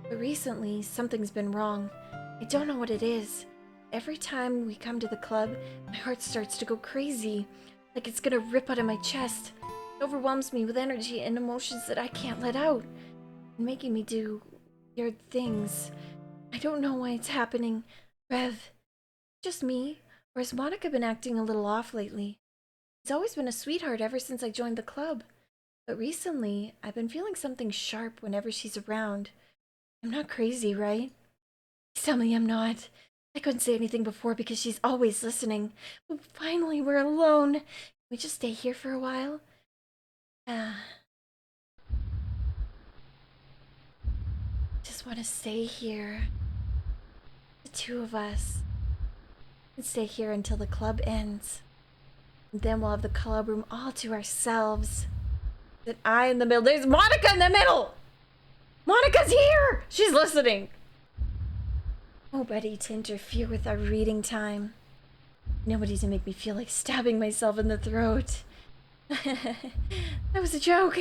But recently, something's been wrong. I don't know what it is. Every time we come to the club, my heart starts to go crazy. Like it's gonna rip out of my chest. It overwhelms me with energy and emotions that I can't let out. And making me do weird things. I don't know why it's happening. Rev, just me? Or has Monica been acting a little off lately? She's always been a sweetheart ever since I joined the club. But recently, I've been feeling something sharp whenever she's around. I'm not crazy, right? Please tell me I'm not. I couldn't say anything before because she's always listening. But finally, we're alone. Can we just stay here for a while? Just want to stay here. The two of us. And stay here until the club ends. And then we'll have the club room all to ourselves. That I in the middle. There's Monica in the middle! Monica's here! She's listening. Nobody to interfere with our reading time. Nobody to make me feel like stabbing myself in the throat. That was a joke.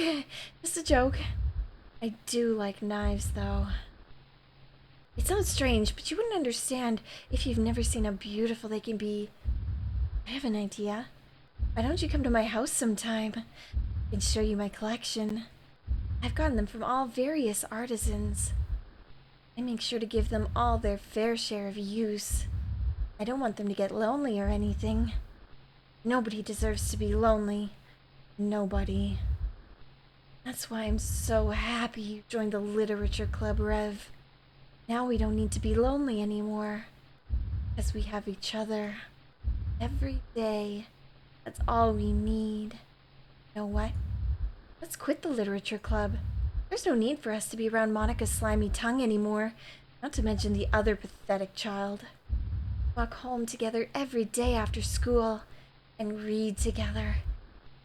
Just a joke. I do like knives, though. It sounds strange, but you wouldn't understand if you've never seen how beautiful they can be. I have an idea. Why don't you come to my house sometime? I can show you my collection. I've gotten them from all various artisans. I make sure to give them all their fair share of use. I don't want them to get lonely or anything. Nobody deserves to be lonely. Nobody. That's why I'm so happy you joined the literature club, Rev. Now we don't need to be lonely anymore. Because we have each other. Every day. That's all we need. You know what? Let's quit the literature club. There's no need for us to be around Monica's slimy tongue anymore. Not to mention the other pathetic child. Walk home together every day after school. And read together.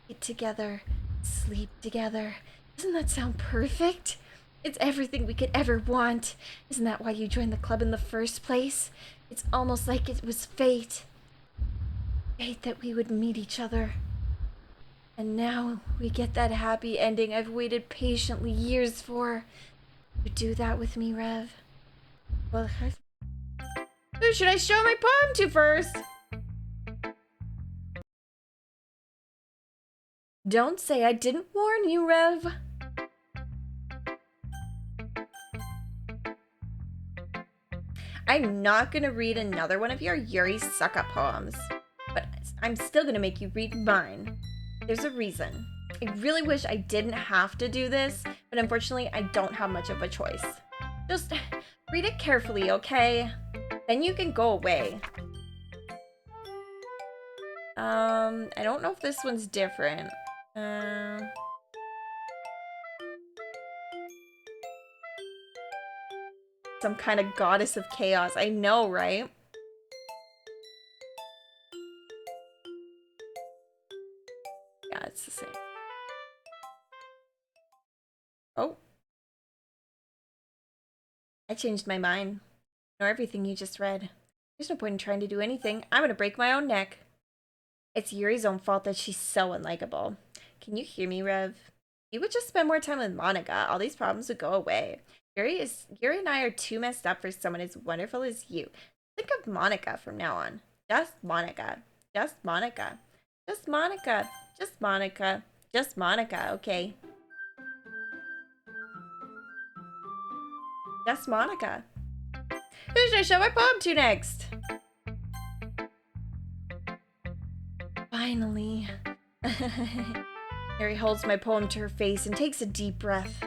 Eat together. Sleep together. Doesn't that sound perfect? It's everything we could ever want. Isn't that why you joined the club in the first place? It's almost like it was fate. Fate that we would meet each other. And now we get that happy ending I've waited patiently years for. You do that with me, Rev? Well, who should I show my poem to first? Don't say I didn't warn you, Rev. I'm not gonna read another one of your Yuri Sucka poems, but I'm still gonna make you read mine. There's a reason. I really wish I didn't have to do this, but unfortunately I don't have much of a choice. Just read it carefully, okay? Then you can go away. I don't know if this one's different. Some kind of goddess of chaos. I know, right? Yeah, it's the same. Oh. I changed my mind. I know everything you just read. There's no point in trying to do anything. I'm gonna break my own neck. It's Yuri's own fault that she's so unlikable. Can you hear me, Rev? You would just spend more time with Monica. All these problems would go away. Yuri and I are too messed up for someone as wonderful as you. Think of Monica from now on. Just Monica. Just Monica. Just Monica. Just Monica. Just Monica, okay. Just Monica. Who should I show my poem to next? Finally. Mary holds my poem to her face and takes a deep breath.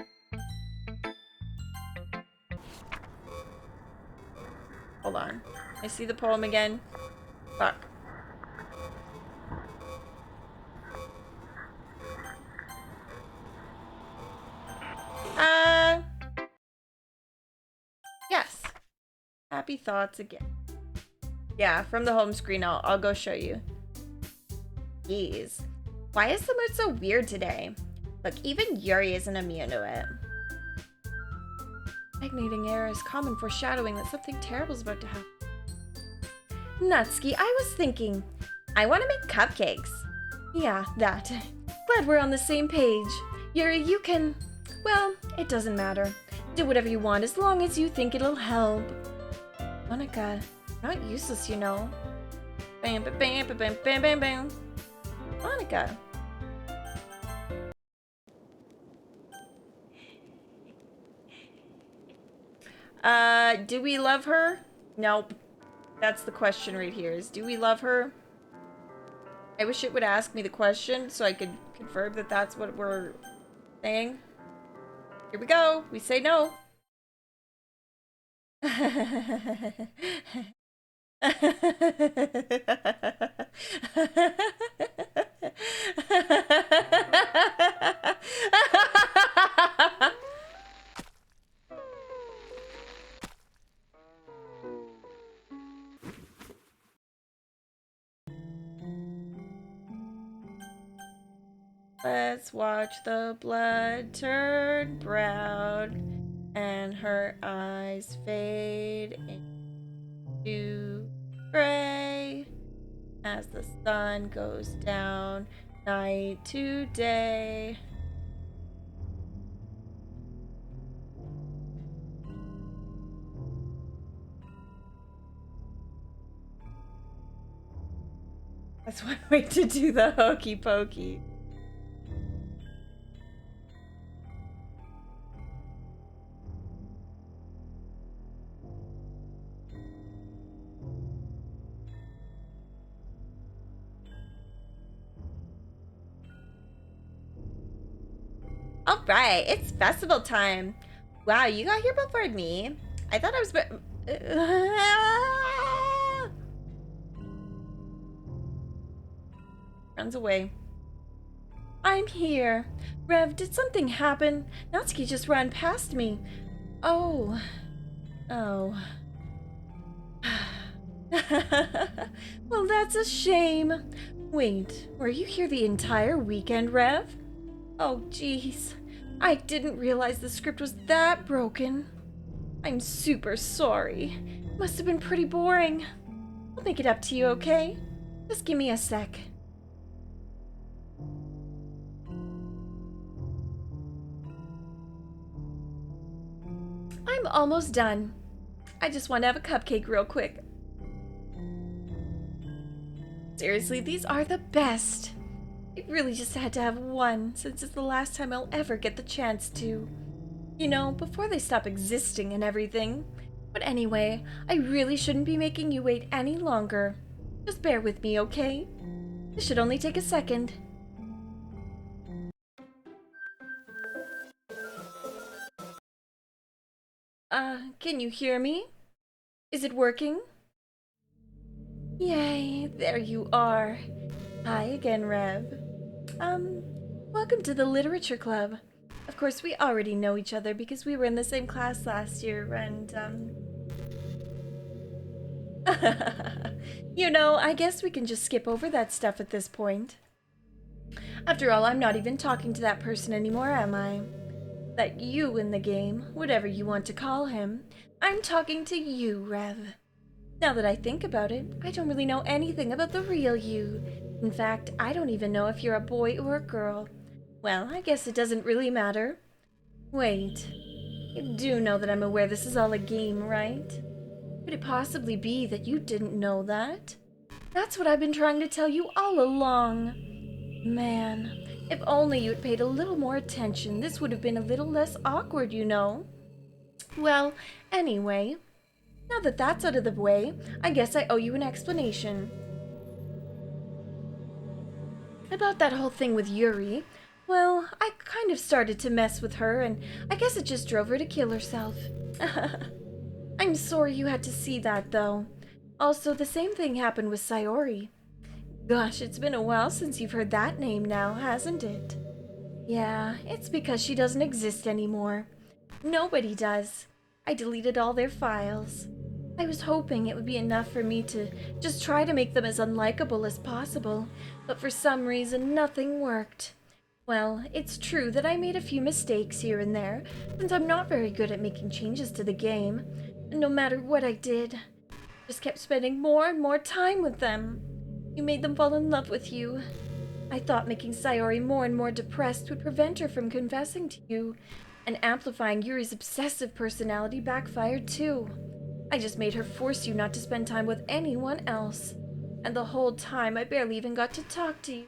Hold on. I see the poem again. Fuck. Yes. Happy thoughts again. Yeah, from the home screen, I'll go show you. Jeez. Why is the mood so weird today? Look, even Yuri isn't immune to it. Stagnating air is common foreshadowing that something terrible is about to happen. Natsuki, I was thinking, I want to make cupcakes. Yeah, that. Glad we're on the same page. Yuri, you can... Well, it doesn't matter. Do whatever you want as long as you think it'll help. Monica, not useless, you know. Bam, bam, bam, bam, bam, bam, bam. Monica. Do we love her? Nope. That's the question right here, is do we love her? I wish it would ask me the question so I could confirm that that's what we're saying. Here we go. We say no. Let's watch the blood turn brown and her eyes fade into gray as the sun goes down night to day. That's one way to do the hokey pokey. All right, it's festival time. Wow, you got here before me. I thought I was... Runs away. I'm here. Rev, did something happen? Natsuki just ran past me. Oh. Oh. Well, that's a shame. Wait, were you here the entire weekend, Rev? Oh, jeez. I didn't realize the script was that broken. I'm super sorry. Must have been pretty boring. I'll make it up to you, okay? Just give me a sec. I'm almost done. I just want to have a cupcake real quick. Seriously, these are the best. I really just had to have one, since it's the last time I'll ever get the chance to. You know, before they stop existing and everything. But anyway, I really shouldn't be making you wait any longer. Just bear with me, okay? This should only take a second. Can you hear me? Is it working? Yay, there you are. Hi again, Rev. Welcome to the Literature Club. Of course, we already know each other because we were in the same class last year, and, you know, I guess we can just skip over that stuff at this point. After all, I'm not even talking to that person anymore, am I? That you in the game, whatever you want to call him. I'm talking to you, Rev. Now that I think about it, I don't really know anything about the real you. In fact, I don't even know if you're a boy or a girl. Well, I guess it doesn't really matter. Wait, you do know that I'm aware this is all a game, right? Could it possibly be that you didn't know that? That's what I've been trying to tell you all along. Man, if only you'd paid a little more attention, this would have been a little less awkward, you know. Well, anyway, now that that's out of the way, I guess I owe you an explanation. About that whole thing with Yuri, well, I kind of started to mess with her, and I guess it just drove her to kill herself. I'm sorry you had to see that, though. Also, the same thing happened with Sayori. Gosh, it's been a while since you've heard that name now, hasn't it? Yeah, it's because she doesn't exist anymore. Nobody does. I deleted all their files. I was hoping it would be enough for me to just try to make them as unlikable as possible, but for some reason nothing worked. Well, it's true that I made a few mistakes here and there, since I'm not very good at making changes to the game. And no matter what I did, I just kept spending more and more time with them. You made them fall in love with you. I thought making Sayori more and more depressed would prevent her from confessing to you, and amplifying Yuri's obsessive personality backfired too. I just made her force you not to spend time with anyone else, and the whole time I barely even got to talk to you.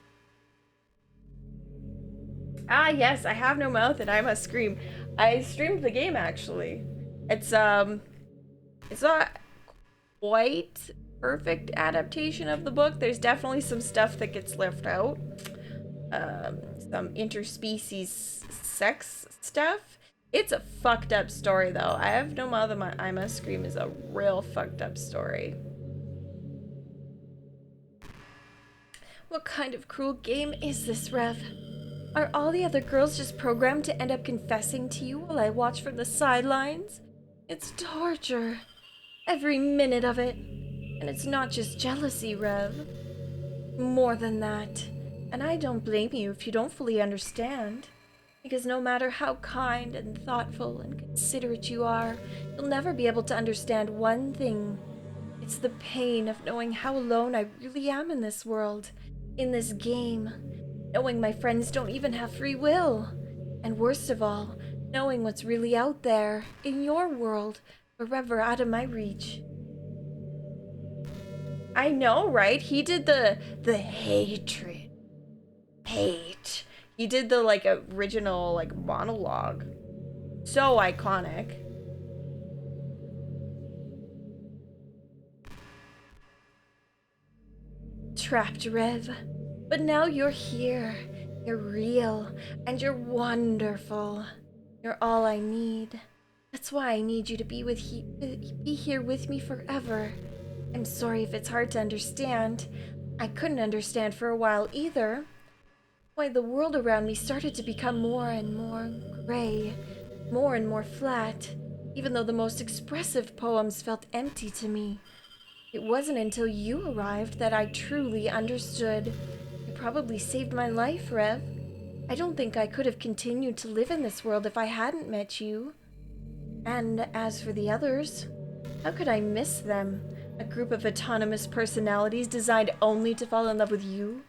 Ah, yes, I have no mouth and I must scream. I streamed the game actually. It's not quite perfect adaptation of the book. There's definitely some stuff that gets left out. Some interspecies sex stuff. It's a fucked up story though. I have no mouth and I must scream is a real fucked up story. What kind of cruel game is this, Rev? Are all the other girls just programmed to end up confessing to you while I watch from the sidelines? It's torture. Every minute of it. And it's not just jealousy, Rev. More than that. And I don't blame you if you don't fully understand. Because no matter how kind and thoughtful and considerate you are, you'll never be able to understand one thing. It's the pain of knowing how alone I really am in this world, in this game. Knowing my friends don't even have free will. And worst of all, knowing what's really out there, in your world, forever out of my reach. I know, right? He did the hatred. Hate. He did the like original like monologue. So iconic. Trapped, Rev. But now you're here. You're real. And you're wonderful. You're all I need. That's why I need you to be here with me forever. I'm sorry if it's hard to understand. I couldn't understand for a while either. Why the world around me started to become more and more gray, more and more flat, even though the most expressive poems felt empty to me. It wasn't until you arrived that I truly understood. You probably saved my life, Rev. I don't think I could have continued to live in this world if I hadn't met you. And as for the others, how could I miss them? A group of autonomous personalities designed only to fall in love with you?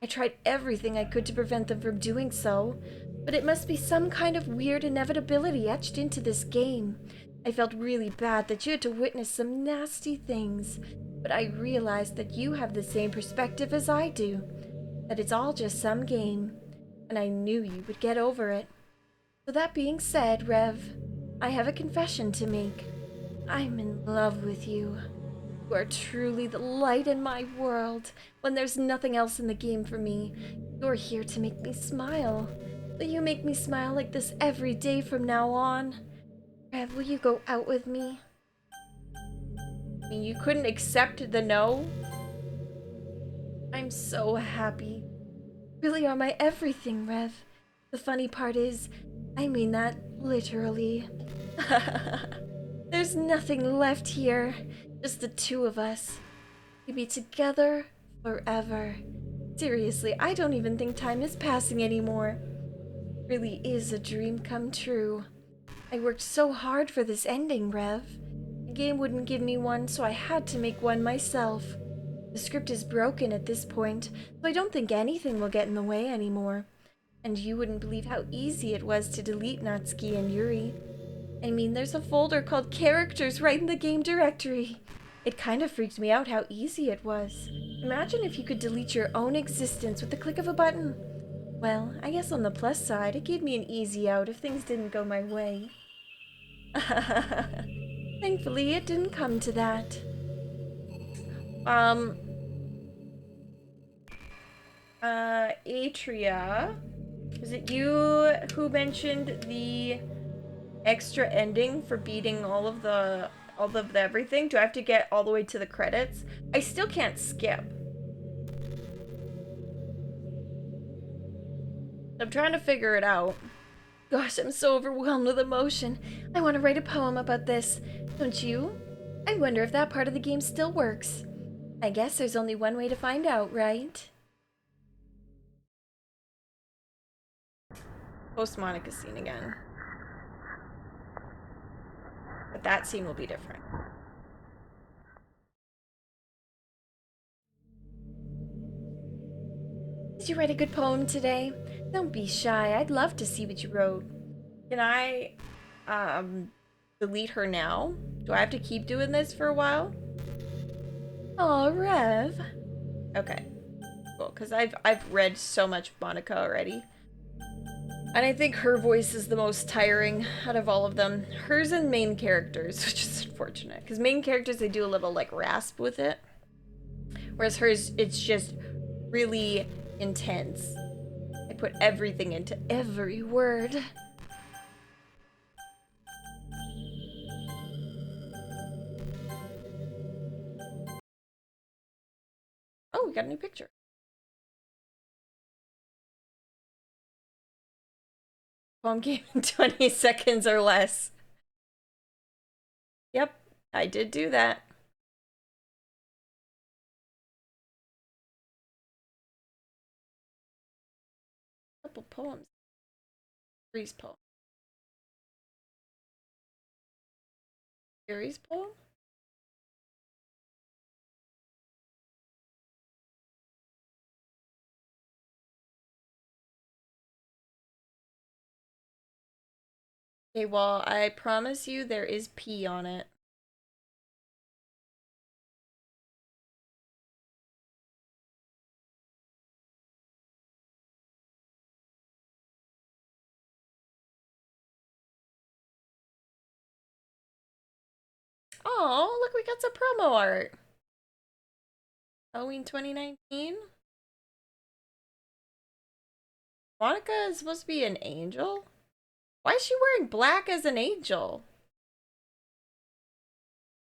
I tried everything I could to prevent them from doing so, but it must be some kind of weird inevitability etched into this game. I felt really bad that you had to witness some nasty things, but I realized that you have the same perspective as I do, that it's all just some game, and I knew you would get over it. So that being said, Rev, I have a confession to make. I'm in love with you. You are truly the light in my world. When there's nothing else in the game for me, you're here to make me smile. Will you make me smile like this every day from now on? Rev, will you go out with me? I mean, you couldn't accept the no? I'm so happy. You really are my everything, Rev. The funny part is, I mean that literally. There's nothing left here. Just the two of us. We'd be together forever. Seriously, I don't even think time is passing anymore. It really is a dream come true. I worked so hard for this ending, Rev. The game wouldn't give me one, so I had to make one myself. The script is broken at this point, so I don't think anything will get in the way anymore. And you wouldn't believe how easy it was to delete Natsuki and Yuri. I mean, there's a folder called Characters right in the game directory. It kind of freaked me out how easy it was. Imagine if you could delete your own existence with the click of a button. Well, I guess on the plus side, it gave me an easy out if things didn't go my way. Thankfully, it didn't come to that. Um, Atria, was it you who mentioned the extra ending for beating all of the everything? Do I have to get all the way to the credits? I still can't skip. I'm trying to figure it out. Gosh, I'm so overwhelmed with emotion. I want to write a poem about this. Don't you? I wonder if that part of the game still works. I guess there's only one way to find out, right? Post Monica scene again. But that scene will be different. Did you write a good poem today? Don't be shy. I'd love to see what you wrote. Can I, delete her now? Do I have to keep doing this for a while? Oh, Rev. Okay, cool. Because I've read so much Monica already. And I think her voice is the most tiring out of all of them. Hers and main characters, which is unfortunate. Because main characters, they do a little, like, rasp with it. Whereas hers, it's just really intense. I put everything into every word. Oh, we got a new picture. Poem game in 20 seconds or less. Yep, I did do that. Couple poems. Series poem. Series poem? Okay, well, I promise you there is P on it. Oh, look, we got some promo art. Halloween 2019? Monica is supposed to be an angel? Why is she wearing black as an angel?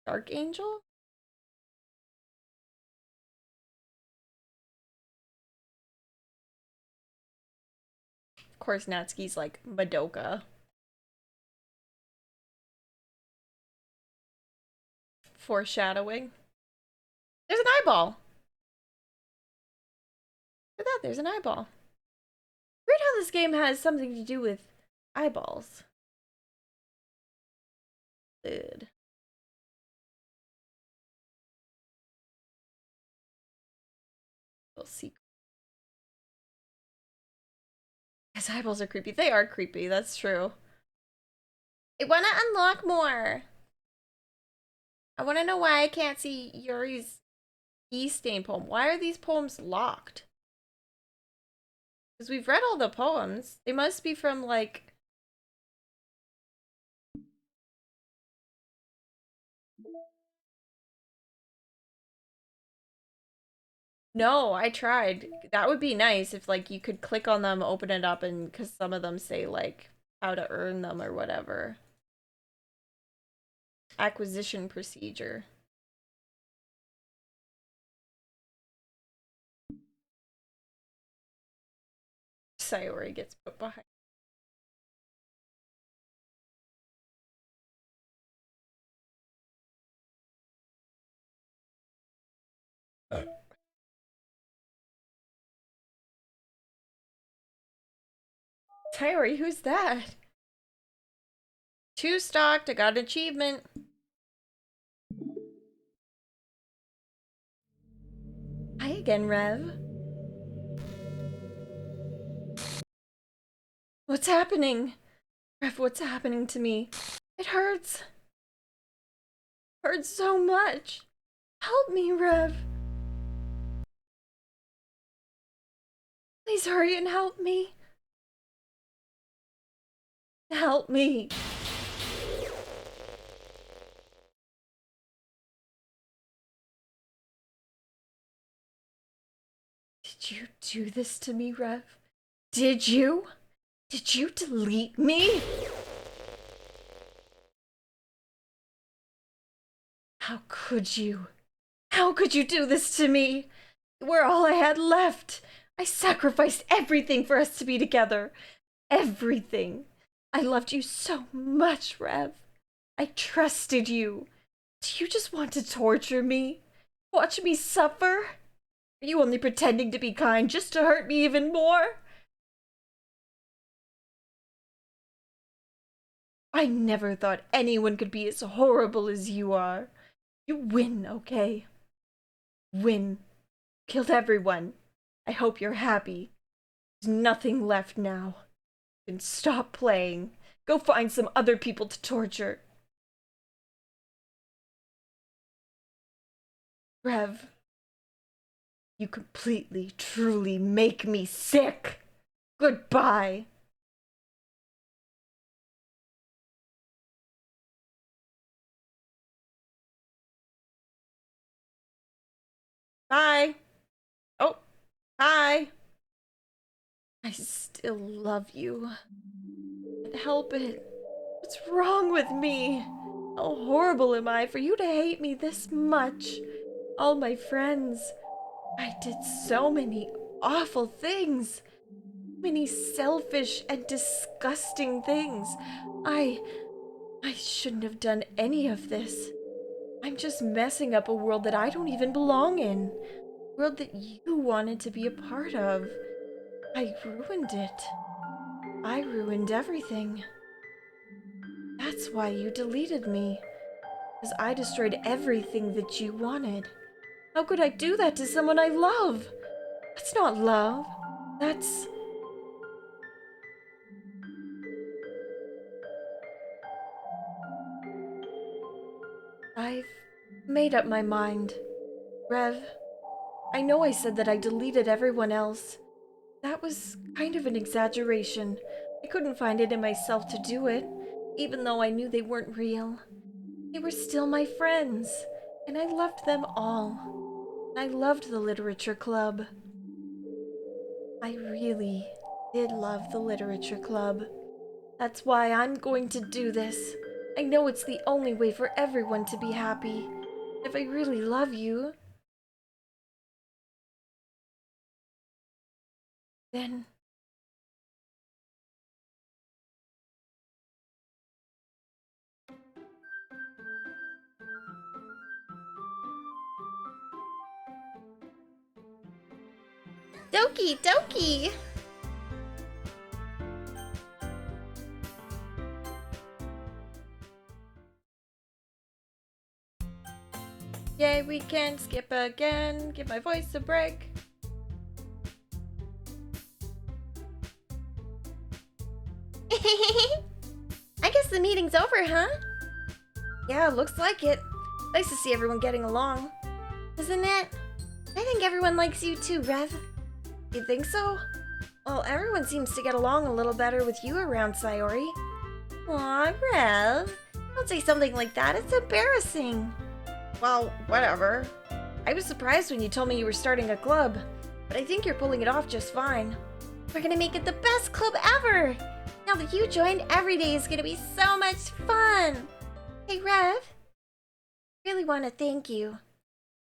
Dark angel? Of course, Natsuki's like Madoka. Foreshadowing. There's an eyeball. Look at that, there's an eyeball. Weird how this game has something to do with eyeballs. Good. Little secret. His eyeballs are creepy. They are creepy, that's true. I wanna unlock more. I wanna know why I can't see Yuri's E stain poem. Why are these poems locked? Because we've read all the poems. They must be from like... No, I tried. That would be nice if like you could click on them, open it up, and because some of them say like how to earn them or whatever. Acquisition procedure. Sayori gets put behind. Sayori, who's that? Two stocked, I got an achievement. Hi again, Rev. What's happening? Rev, what's happening to me? It hurts. Hurts so much. Help me, Rev. Please hurry and help me. Help me. Did you do this to me, Rev? Did you? Did you delete me? How could you? How could you do this to me? You were all I had left. I sacrificed everything for us to be together. Everything. I loved you so much, Rev. I trusted you. Do you just want to torture me? Watch me suffer? Are you only pretending to be kind just to hurt me even more? I never thought anyone could be as horrible as you are. You win, okay? Win. Killed everyone. I hope you're happy. There's nothing left now. You can stop playing. Go find some other people to torture. Rev, you completely, truly make me sick. Goodbye. Bye. Oh, hi. I still love you. Can't help it. What's wrong with me? How horrible am I for you to hate me this much? All my friends. I did so many awful things. Many selfish and disgusting things. I I shouldn't have done any of this. I'm just messing up a world that I don't even belong in. A world that you wanted to be a part of. I ruined it. I ruined everything. That's why you deleted me. Because I destroyed everything that you wanted. How could I do that to someone I love? That's not love. That's... I've made up my mind. Rev, I know I said that I deleted everyone else. That was kind of an exaggeration. I couldn't find it in myself to do it, even though I knew they weren't real. They were still my friends, and I loved them all. I loved the literature club. I really did love the literature club. That's why I'm going to do this. I know it's the only way for everyone to be happy. If I really love you, then... Doki doki! Yay, we can skip again. Give my voice a break. I guess the meeting's over, huh? Yeah, looks like it. Nice to see everyone getting along. Isn't it? I think everyone likes you too, Rev. You think so? Well, everyone seems to get along a little better with you around, Sayori. Aw, Rev. Don't say something like that. It's embarrassing. Well, whatever. I was surprised when you told me you were starting a club, but I think you're pulling it off just fine. We're gonna make it the best club ever! Now that you joined, every day is gonna be so much fun! Hey, Rev. I really want to thank you.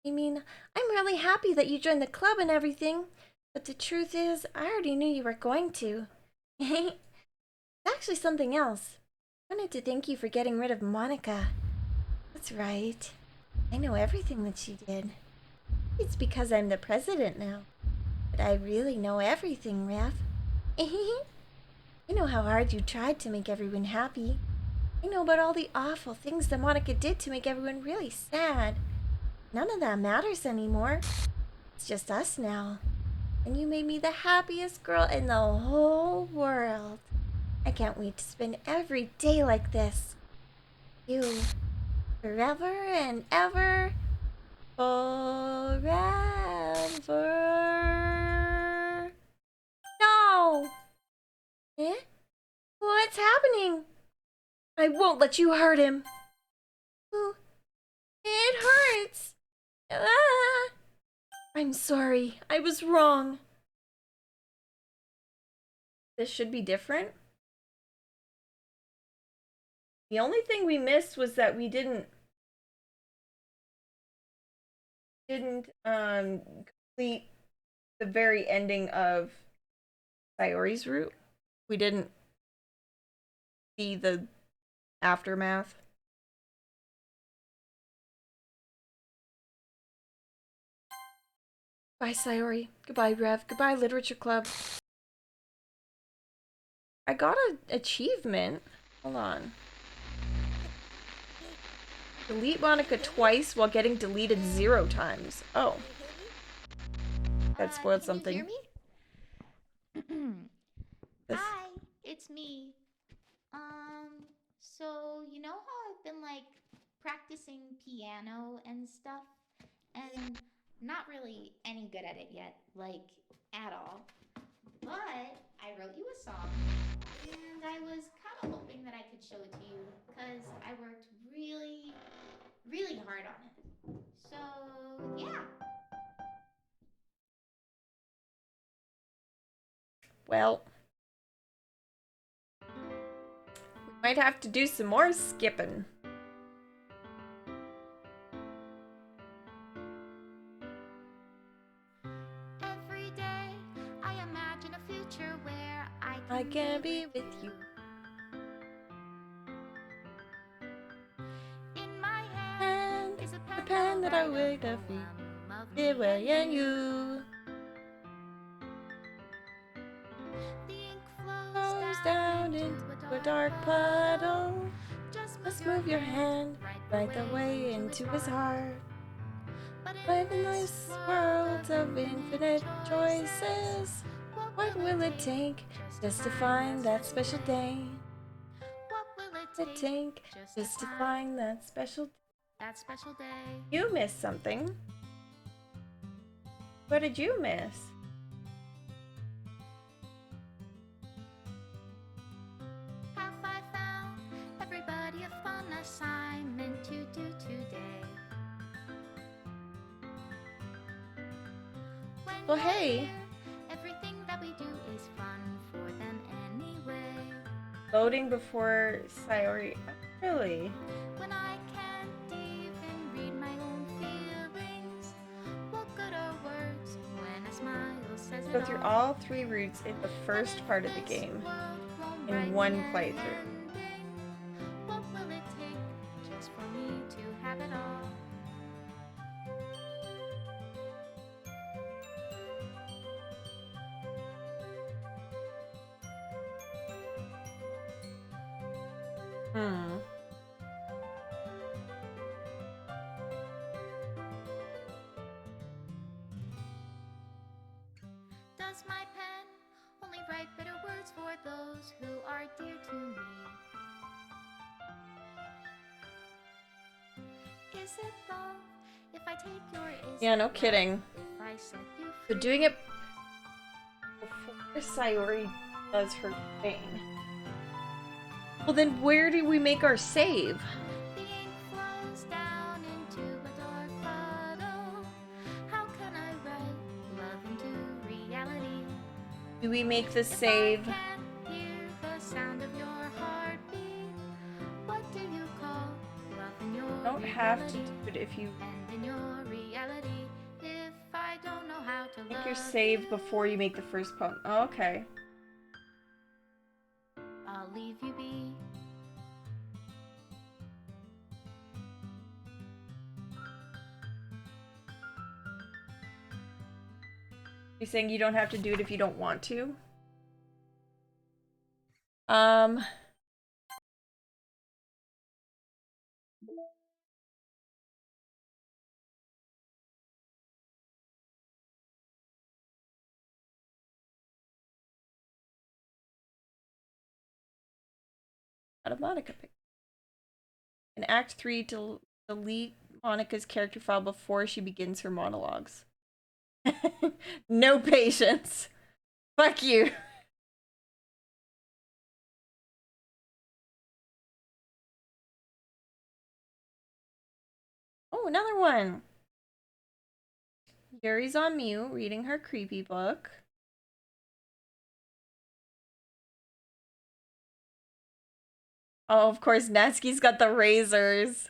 I mean, I'm really happy that you joined the club and everything, but the truth is, I already knew you were going to. It's actually something else. I wanted to thank you for getting rid of Monica. That's right. I know everything that she did. It's because I'm the president now. But I really know everything, Rev. I know how hard you tried to make everyone happy. I know about all the awful things that Monica did to make everyone really sad. None of that matters anymore. It's just us now. And you made me the happiest girl in the whole world. I can't wait to spend every day like this. You. Forever and ever Forever. No! Eh? What's happening? I won't let you hurt him. Ooh, it hurts. Ah. I'm sorry. I was wrong. This should be different. The only thing we missed was that we didn't complete the very ending of Sayori's route. We didn't see the aftermath. Bye, Sayori. Goodbye, Rev. Goodbye, Literature Club. I got an achievement. Hold on. Delete Monica twice while getting deleted 0 times. Oh. That spoiled something. Can you hear me? Hi, it's me. So you know how I've been like practicing piano and stuff, and not really any good at it yet, like at all. But I wrote you a song, and I was kind of hoping that I could show it to you because I worked really, really hard on it. So yeah. Well, we might have to do some more skipping. Every day I imagine a future where I can be with you. In my And hand is a the pen pen that I write would a have poem of me me and you. The ink flows Goes down down into into a a dark dark puddle. puddle. Just Just move move your your hand hand right right the the way way into into his his heart. heart. But But in in this this world world of of infinite infinite choices, choices, what what will will it it take take just just to to find find that that special special day? day? What will it It take take just just to to find find that special. that special day? You missed something. What did you miss? Have I found everybody a fun assignment to do today? When Well, you're hey, here, everything that we do is fun for them anyway. voting before Sayori. Really? When I can't even read my own feelings, what good are words when a smile says Go it through all? all 3 routes in the And first part of the if this game world won't in write me one an playthrough. ending, what will it take just for me to have it all? Hmm. Does my pen only write bitter words for those who are dear to me? Is it love if I take your is Yeah, it no love kidding. if I set you So free? doing it before Sayori does her thing. Well, then where do we make our save? The ink flows down into a dark puddle. How can I write love into reality? Do we make the If I save? can't hear the sound of your heartbeat, what do you call love in your You don't have to reality? do it if you And in your reality, if I don't know how to make your love save you, before you make the first poem. Oh, okay. I'll leave you be. You're saying you don't have to do it if you don't want to? Um, out of Monica pick. In Act 3, delete Monica's character file before she begins her monologues. No patience. Fuck you. Oh, another one. Yuri's on mute, reading her creepy book. Oh, of course, Natsuki's got the razors.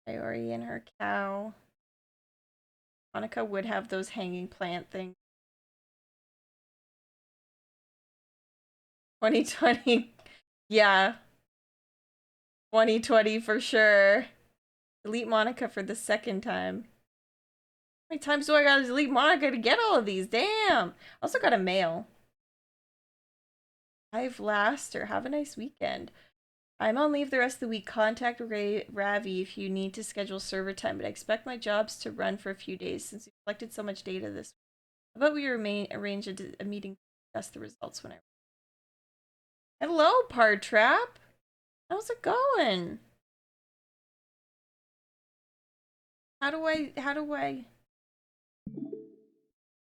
Sayori and her cow. Monica would have those hanging plant things. 2020. Yeah. 2020 for sure. Delete Monica for the second time. How many times do I gotta delete Monica to get all of these? Damn. Also got a mail. I've Laster. Have a nice weekend. I'm on leave the rest of the week. Contact Ravi if you need to schedule server time, but I expect my jobs to run for a few days since we collected so much data this week. How about we arrange a meeting to discuss the results when I... Hello, Partrap. How's it going? How do I...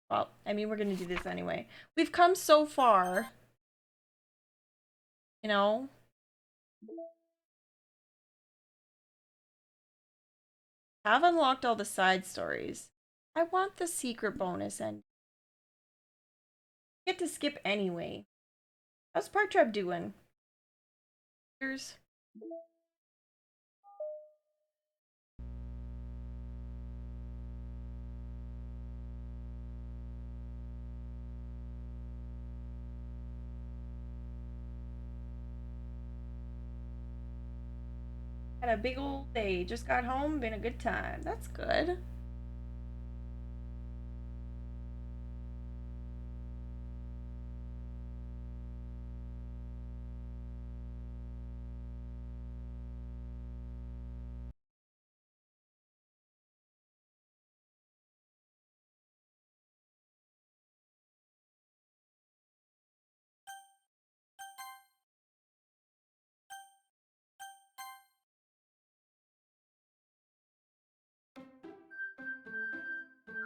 Well, I mean, we're gonna do this anyway. We've come so far. You know? Have unlocked all the side stories. I want the secret bonus and get to skip anyway. How's Partrap doing? Here's... Had a big old day. Just got home. Been a good time. That's good.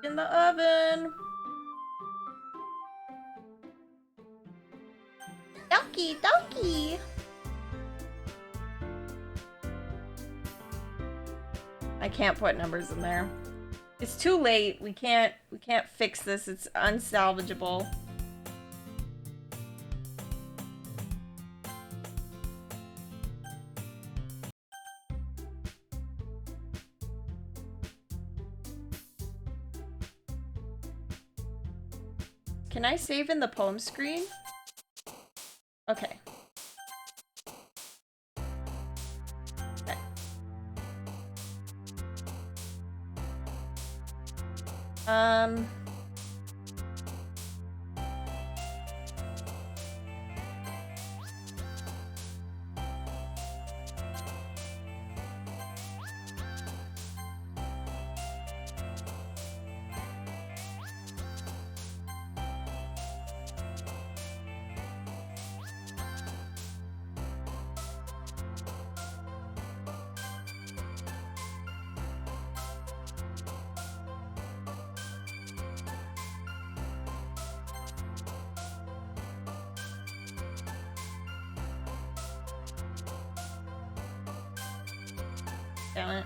In the oven. Donkey, donkey. I can't put numbers in there. It's too late. We can't fix this. It's unsalvageable. Can I save in the poem screen? Okay. Okay. Damn it.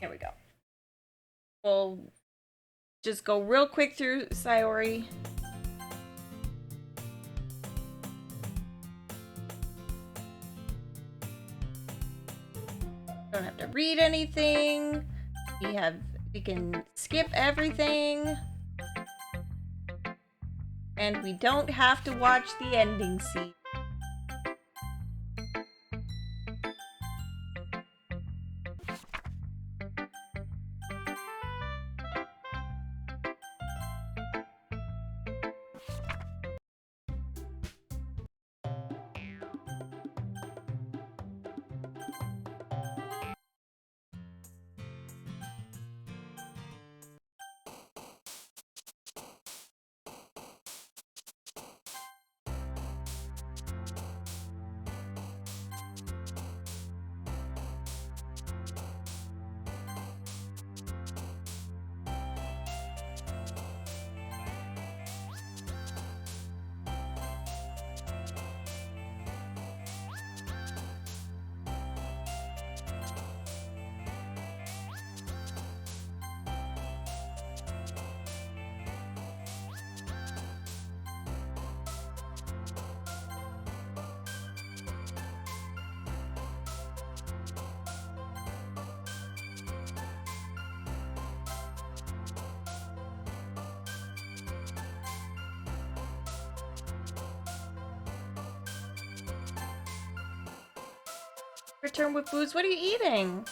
Here we go. We'll just go real quick through Sayori. Don't have to read anything. We can skip everything. And we don't have to watch the ending scene. Return with booze. What are you eating?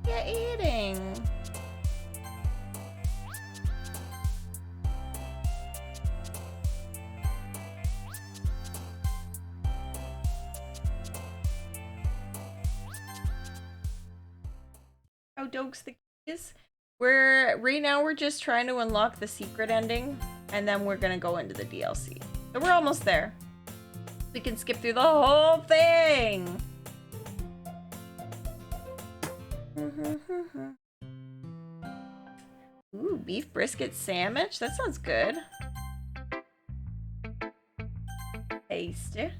Yeah, eating. How dogs the keys? Right now we're just trying to unlock the secret ending, and then we're gonna go into the DLC. So we're almost there. We can skip through the whole thing. Ooh, beef brisket sandwich? That sounds good. Tasty.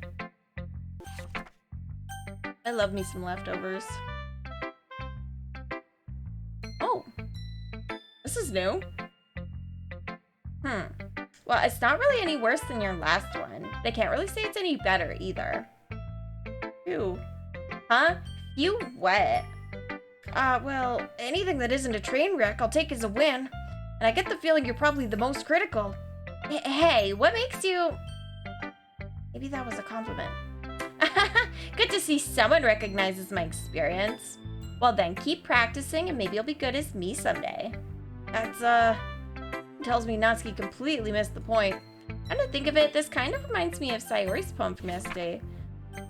I love me some leftovers. Oh, this is new. Well, it's not really any worse than your last one. But I can't really say it's any better either. Ew. Huh? You what? Well, anything that isn't a train wreck I'll take as a win. And I get the feeling you're probably the most critical. Hey, what makes you... Maybe that was a compliment. Good to see someone recognizes my experience. Well then, keep practicing and maybe you'll be good as me someday. That's, tells me Natsuki completely missed the point. Come to think of it, this kind of reminds me of Sayori's poem from yesterday.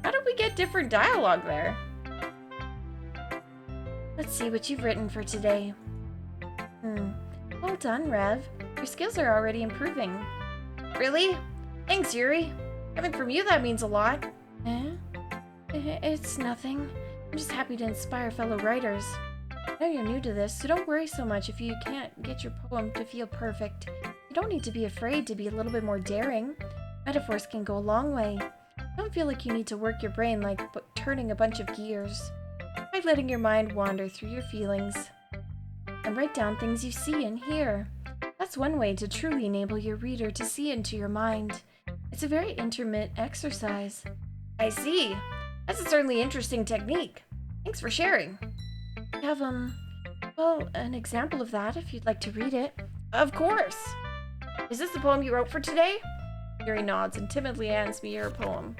How did we get different dialogue there? Let's see what you've written for today. Well done, Rev. Your skills are already improving. Really? Thanks, Yuri. Coming from you, that means a lot. It's nothing. I'm just happy to inspire fellow writers. I know you're new to this, so don't worry so much if you can't get your poem to feel perfect. You don't need to be afraid to be a little bit more daring. Metaphors can go a long way. Don't feel like you need to work your brain like turning a bunch of gears. Try letting your mind wander through your feelings. And write down things you see and hear. That's one way to truly enable your reader to see into your mind. It's a very intimate exercise. I see. That's a certainly interesting technique. Thanks for sharing. I have, well, an example of that if you'd like to read it. Of course! Is this the poem you wrote for today? Yuri nods and timidly hands me your poem.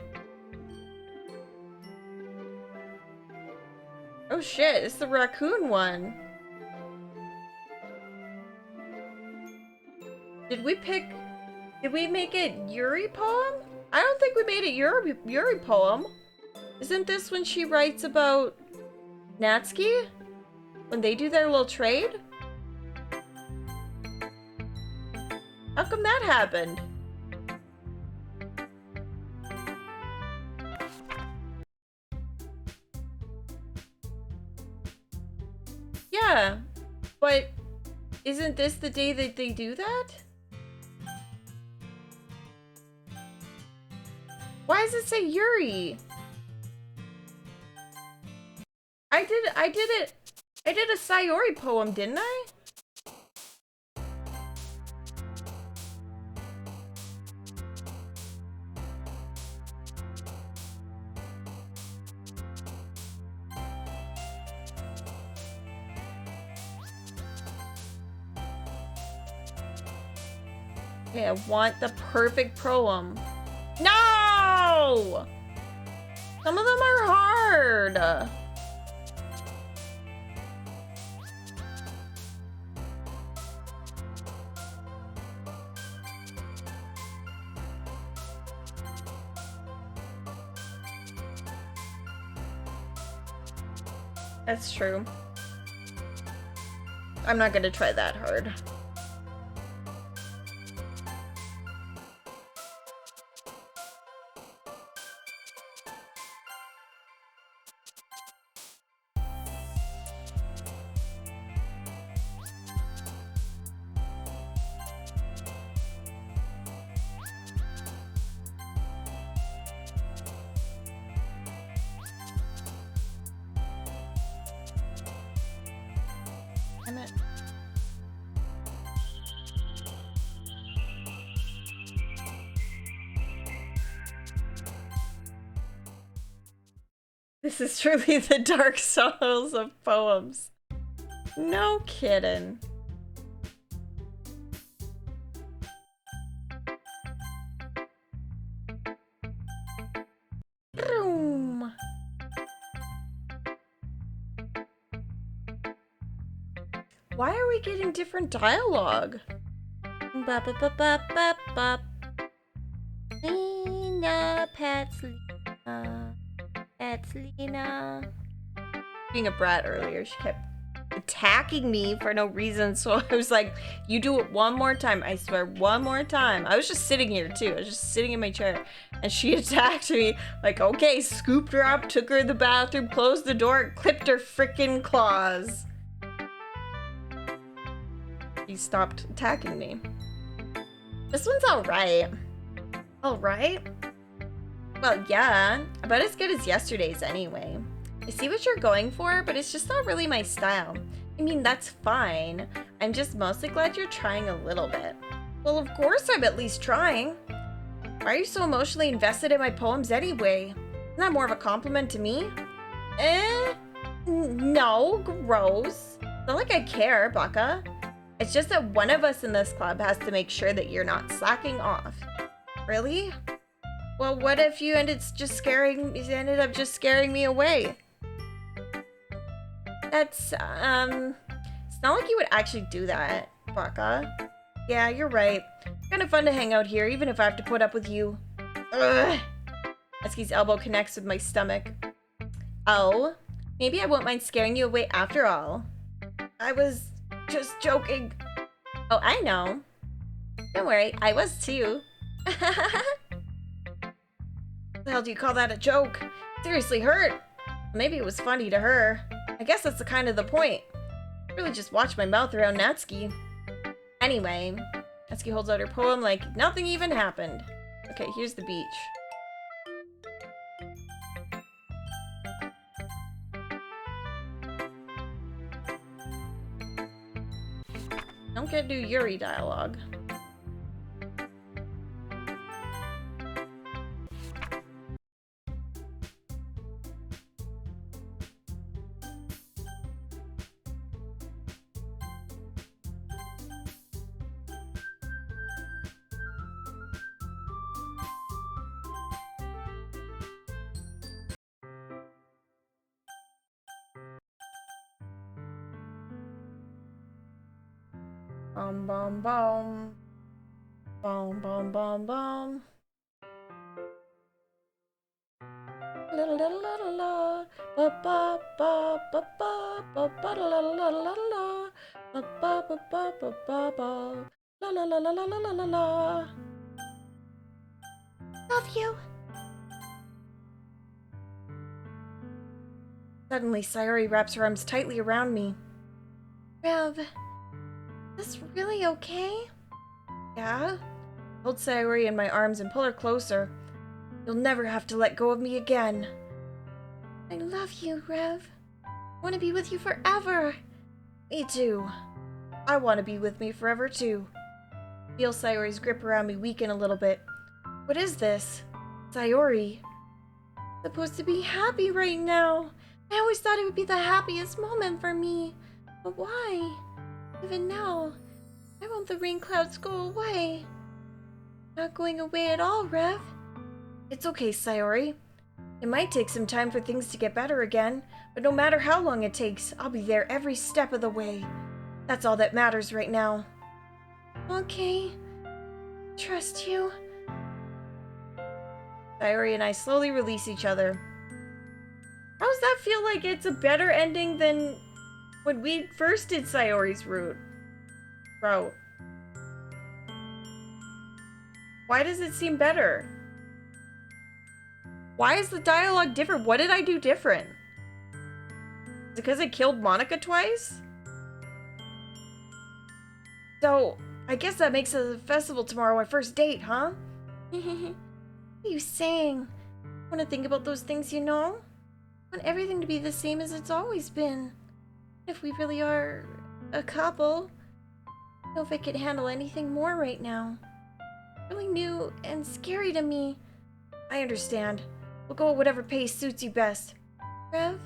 Oh shit, it's the raccoon one. Did we make it Yuri poem? I don't think we made it Yuri poem. Isn't this when she writes about Natsuki? When they do their little trade? How come that happened? Yeah, but isn't this the day that they do that? Why does it say Yuri? I did a Sayori poem, didn't I? Okay, I want the perfect poem. No! Some of them are hard. That's true. I'm not gonna try that hard. Damn it. This is truly the dark sorrows of poems. No kidding. Boom. Why are we getting different dialogue? Ba ba ba ba ba ba. Lena, Patslina, Patslina. Being a brat earlier, she kept attacking me for no reason, so I was like, you do it one more time, I swear, one more time. I was just sitting here too, I was just sitting in my chair, and she attacked me, like, okay, scooped her up, took her in the bathroom, closed the door, clipped her freaking claws. He stopped attacking me. This one's alright. Alright? Well, yeah, about as good as yesterday's anyway. I see what you're going for, but it's just not really my style. I mean, that's fine. I'm just mostly glad you're trying a little bit. Well, of course I'm at least trying. Why are you so emotionally invested in my poems anyway? Isn't that more of a compliment to me? No, gross. It's not like I care, Baka. It's just that one of us in this club has to make sure that you're not slacking off. Really? Well, what if you ended up just scaring me away? That's, it's not like you would actually do that, Baka. Yeah, you're right. It's kind of fun to hang out here, even if I have to put up with you. Ugh. Eski's elbow connects with my stomach. Oh, maybe I won't mind scaring you away after all. I was just joking. Oh, I know. Don't worry, I was too. What the hell do you call that a joke? Seriously hurt? Maybe it was funny to her. I guess that's kind of the point. Really just watch my mouth around Natsuki. Anyway, Natsuki holds out her poem like nothing even happened. Okay, here's the beach. Don't get new Yuri dialogue. Bum bum bum. Bum bum bum bum. La la la la la. Ba ba ba ba ba ba ba la la la la la. Ba ba ba ba ba ba ba. La la la la la la la la. Love you. Suddenly, Sayori wraps her arms tightly around me. Rev, is this really okay? Yeah? I hold Sayori in my arms and pull her closer. You'll never have to let go of me again. I love you, Rev. I want to be with you forever. Me too. I want to be with me forever too. I feel Sayori's grip around me weaken a little bit. What is this? Sayori. I'm supposed to be happy right now. I always thought it would be the happiest moment for me. But why? Even now, why won't the rain clouds go away? Not going away at all, Rev. It's okay, Sayori. It might take some time for things to get better again, but no matter how long it takes, I'll be there every step of the way. That's all that matters right now. Okay. Trust you. Sayori and I slowly release each other. How does that feel like it's a better ending than when we first did Sayori's route? Bro. Why does it seem better? Why is the dialogue different? What did I do different? Is it because I killed Monica twice? So, I guess that makes the festival tomorrow our first date, huh? What are you saying? I want to think about those things, you know? I want everything to be the same as it's always been. If we really are a couple, I don't know if I could handle anything more right now. Really new and scary to me. I understand. We'll go at whatever pace suits you best. Rev?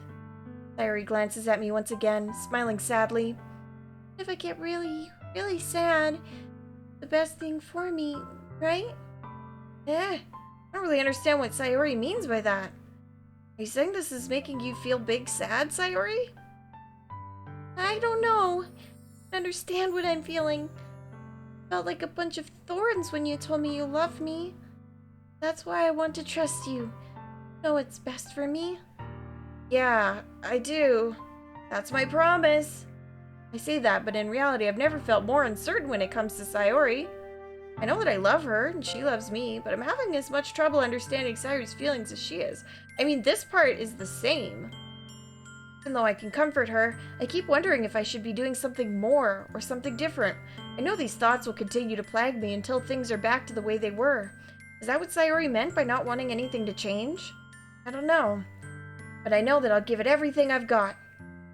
Sayori glances at me once again, smiling sadly. If I get really sad, the best thing for me, right? I don't really understand what Sayori means by that. Are you saying this is making you feel big sad, Sayori? I don't know. I understand what I'm feeling. Felt like a bunch of thorns when you told me you loved me. That's why I want to trust you. Know what's best for me? Yeah, I do. That's my promise. I say that, but in reality, I've never felt more uncertain when it comes to Sayori. I know that I love her, and she loves me, but I'm having as much trouble understanding Sayori's feelings as she is. I mean, this part is the same. Even though I can comfort her, I keep wondering if I should be doing something more, or something different. I know these thoughts will continue to plague me until things are back to the way they were. Is that what Sayori meant by not wanting anything to change? I don't know. But I know that I'll give it everything I've got.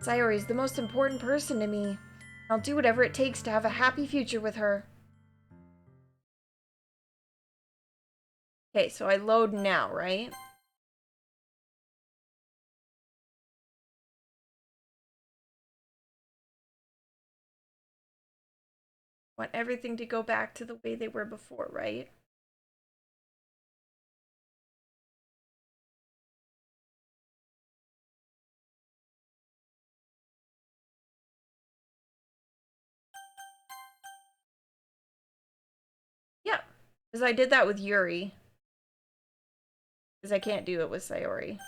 Sayori is the most important person to me. I'll do whatever it takes to have a happy future with her. Okay, so I load now, right? Want everything to go back to the way they were before, right? Yeah, because I did that with Yuri. Because I can't do it with Sayori.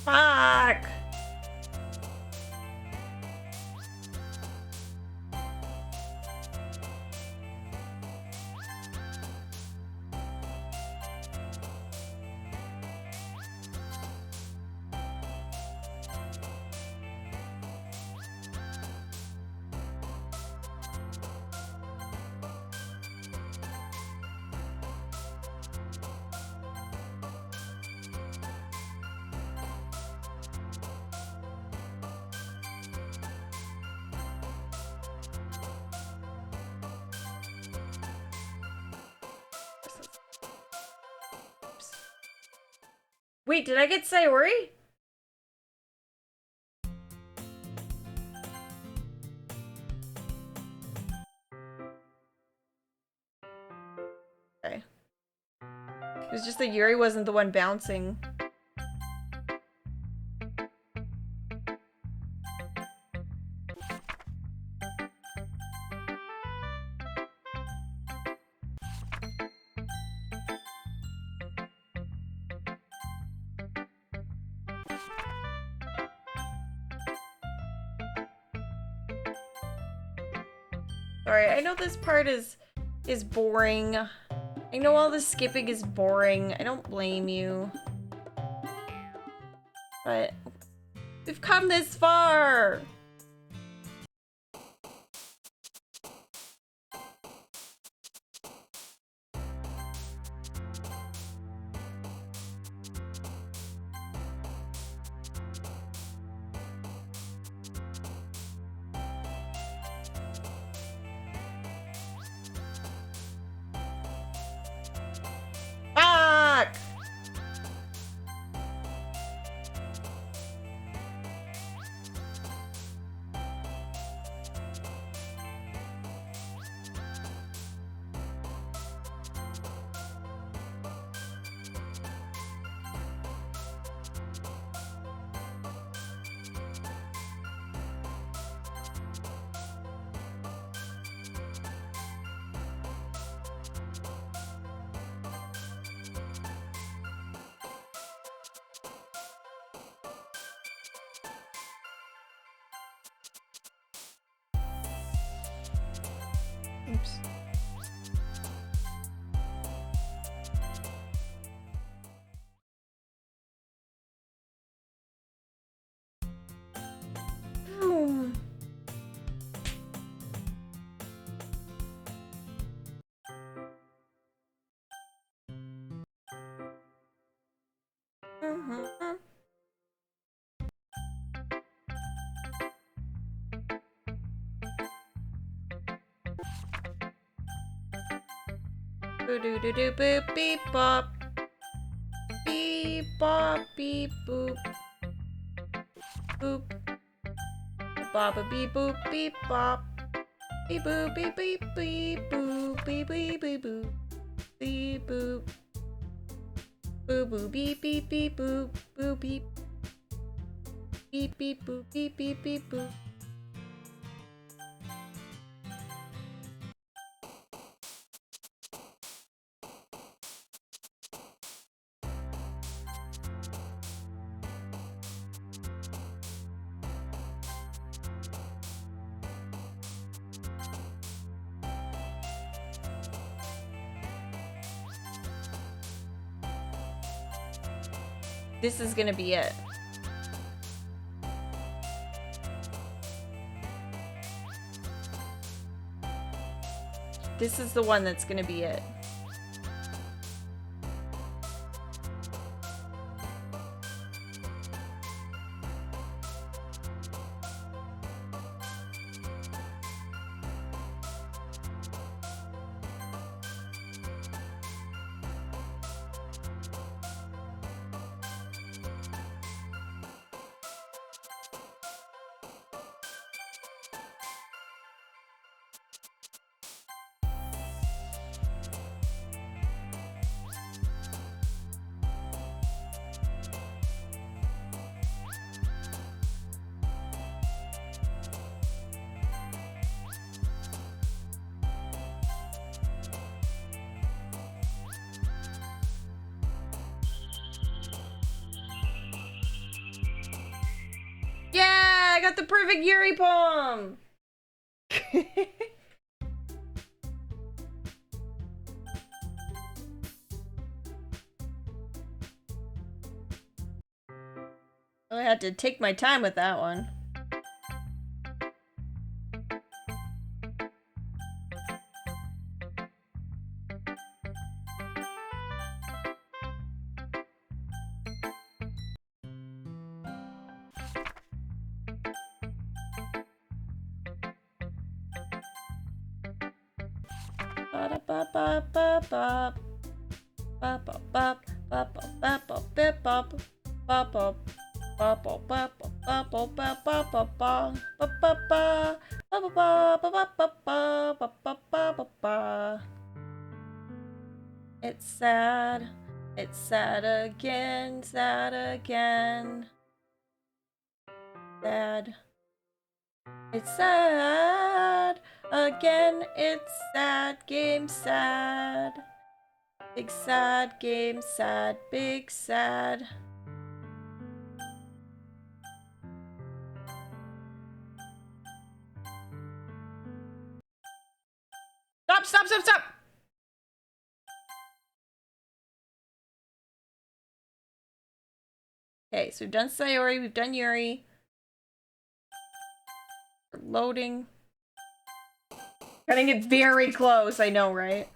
Fuck! Wait, did I get Sayori? Okay. It was just that Yuri wasn't the one bouncing. Sorry, I know this part is boring. I know all the skipping is boring. I don't blame you. But we've come this far! Oops. Boom. Boo doo doo doo boop beep bop. Beep bop beep boop. Boop. Bop a beep boop beep bop. Beep boop beep beep beep boop beep beep beep boop. Beep boop. Boo boo beep beep beep boop. Boo beep. Beep beep boop beep beep beep boop. This is gonna be it. This is the one that's gonna be it. Yeah, I got the perfect Yuri poem. I had to take my time with that one. It's sad. It's sad again. Sad again. Sad. It's sad again. It's sad. Game sad. Big sad game sad. Big sad. Stop! Stop! Stop! Stop! Okay, so we've done Sayori, we've done Yuri. We're loading. Cutting it very close, I know, right?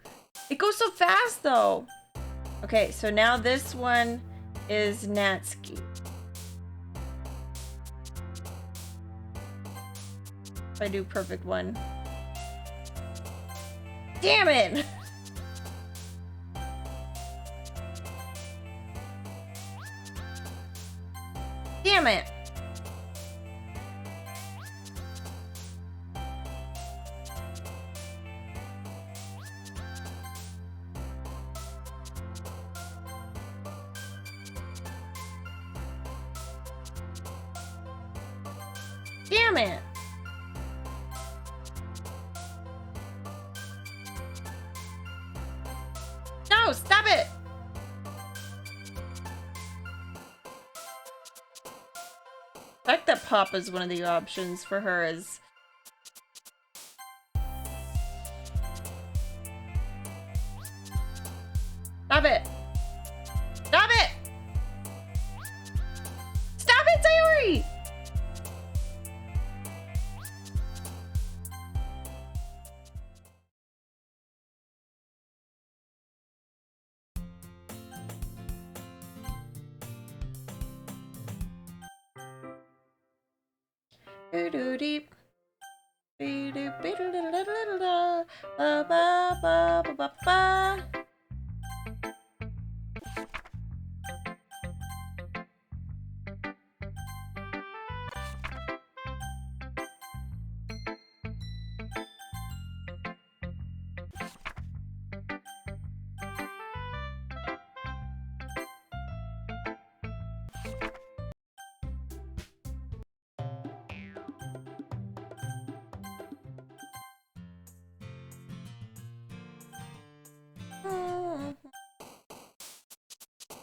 It goes so fast, though. Okay, so now this one is Natsuki. If I do perfect one. Damn it! Damn it! Damn it! No, stop it! The fact that Pop is one of the options for her is Stop it! Stop it! Stop it, Sayori! Do-do-deep. Ba-ba-ba-ba-ba-ba.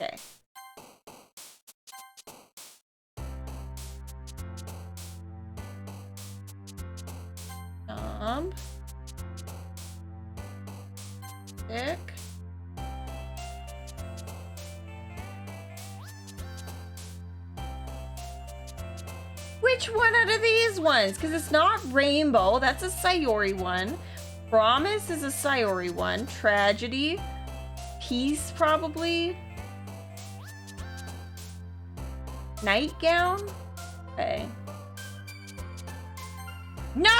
Okay. Stick. Which one out of these ones? Because it's not Rainbow. That's a Sayori one. Promise is a Sayori one. Tragedy. Peace, probably. Nightgown? Okay. No!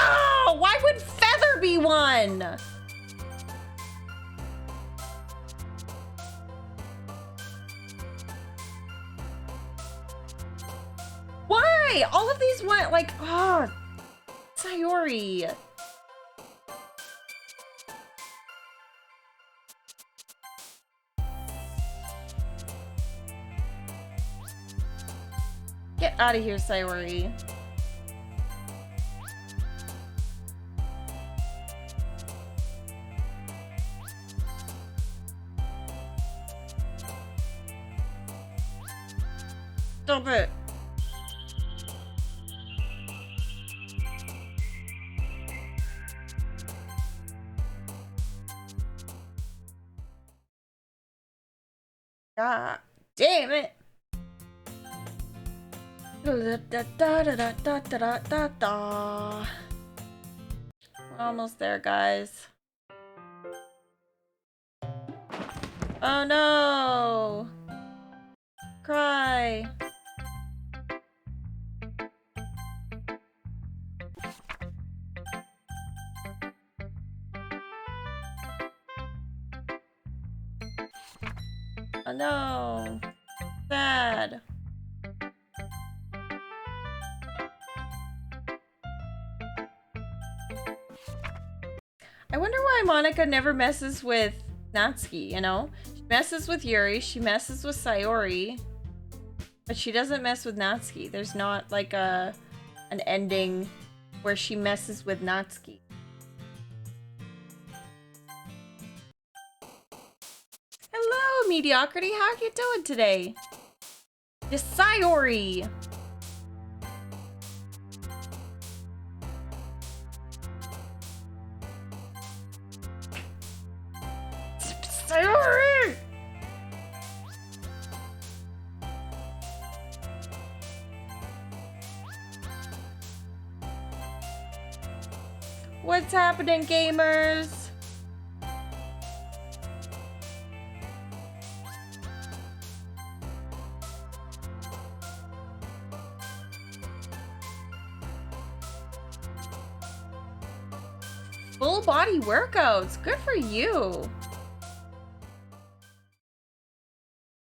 Why would Feather be one? Why? All of these went like, oh, Sayori. Get out of here, Sayori. Stop it. God damn it. We're almost there, guys. Oh no! Cry. Oh no! Sad. I wonder why Monica never messes with Natsuki, you know? She messes with Yuri, she messes with Sayori, but she doesn't mess with Natsuki. There's not like an ending where she messes with Natsuki. Hello, Mediocrity. How you doing today? It's Sayori. Sayori! What's happening, gamers? Full body workouts. Good for you.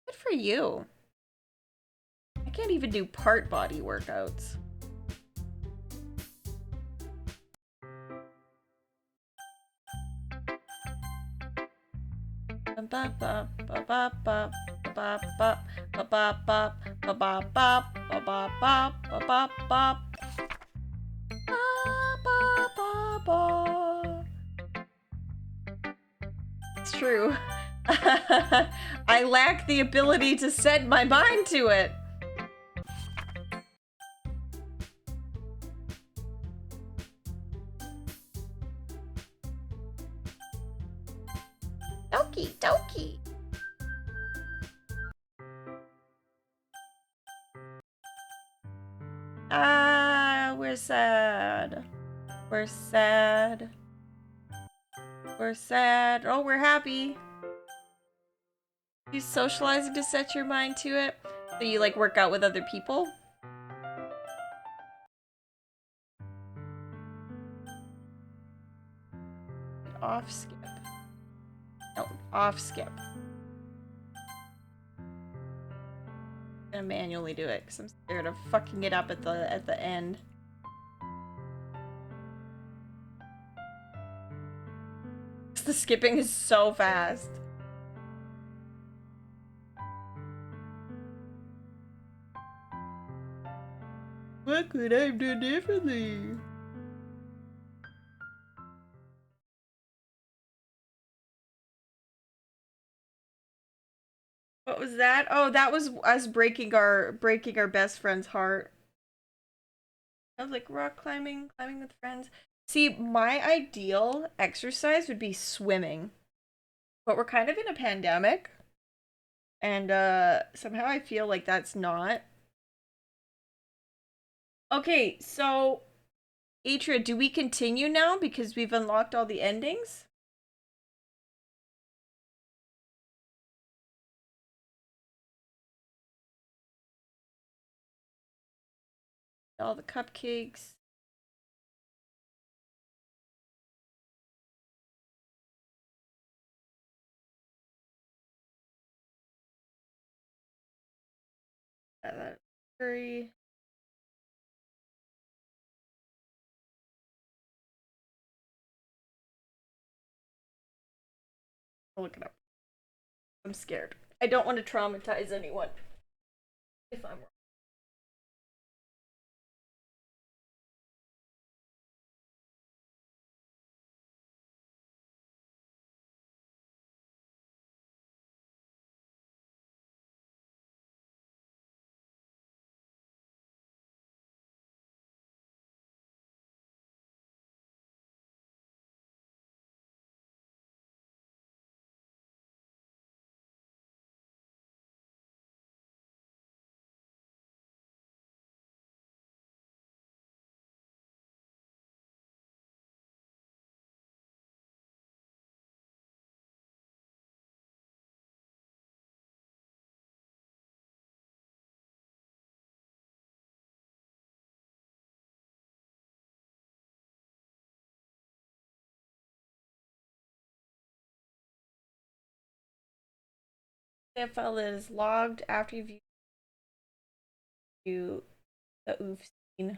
Good for you. I can't even do part body workouts. It's true. I lack the ability to set my mind to it. Doki doki. Ah, we're sad. We're sad. We're sad. Oh, we're happy. Use socializing to set your mind to it. So you like work out with other people? Off skip. No, off skip. I'm gonna manually do it because I'm scared of fucking it up at the end. The skipping is so fast. What could I have done differently? What was that? Oh, that was us breaking our best friend's heart. I was like rock climbing, climbing with friends. See, my ideal exercise would be swimming. But we're kind of in a pandemic, and somehow I feel like that's not. Okay, so Atria, do we continue now because we've unlocked all the endings? All the cupcakes. Curry. I'll look it up. I'm scared. I don't want to traumatize anyone. If I'm wrong. That file is logged after you've used the oof scene.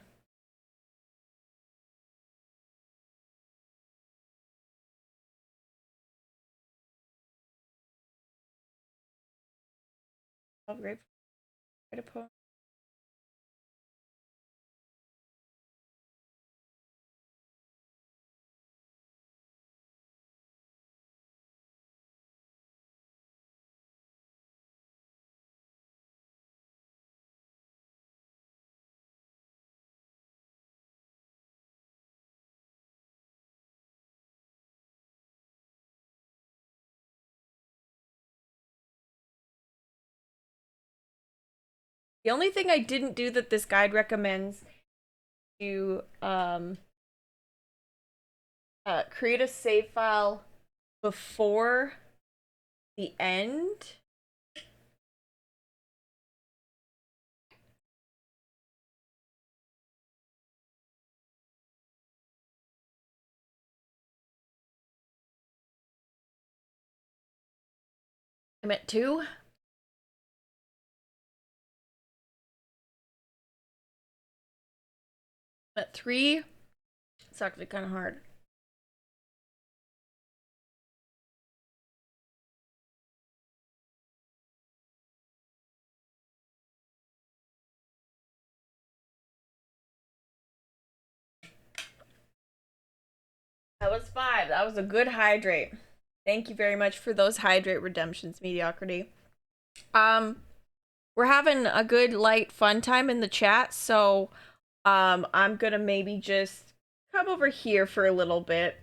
Oh, great. Write a poem. The only thing I didn't do that this guide recommends to create a save file before the end. I'm at 2. I'm at 3. It's actually kind of hard. That was 5. That was a good hydrate. Thank you very much for those hydrate redemptions, mediocrity. We're having a good light fun time in the chat, so I'm gonna maybe just come over here for a little bit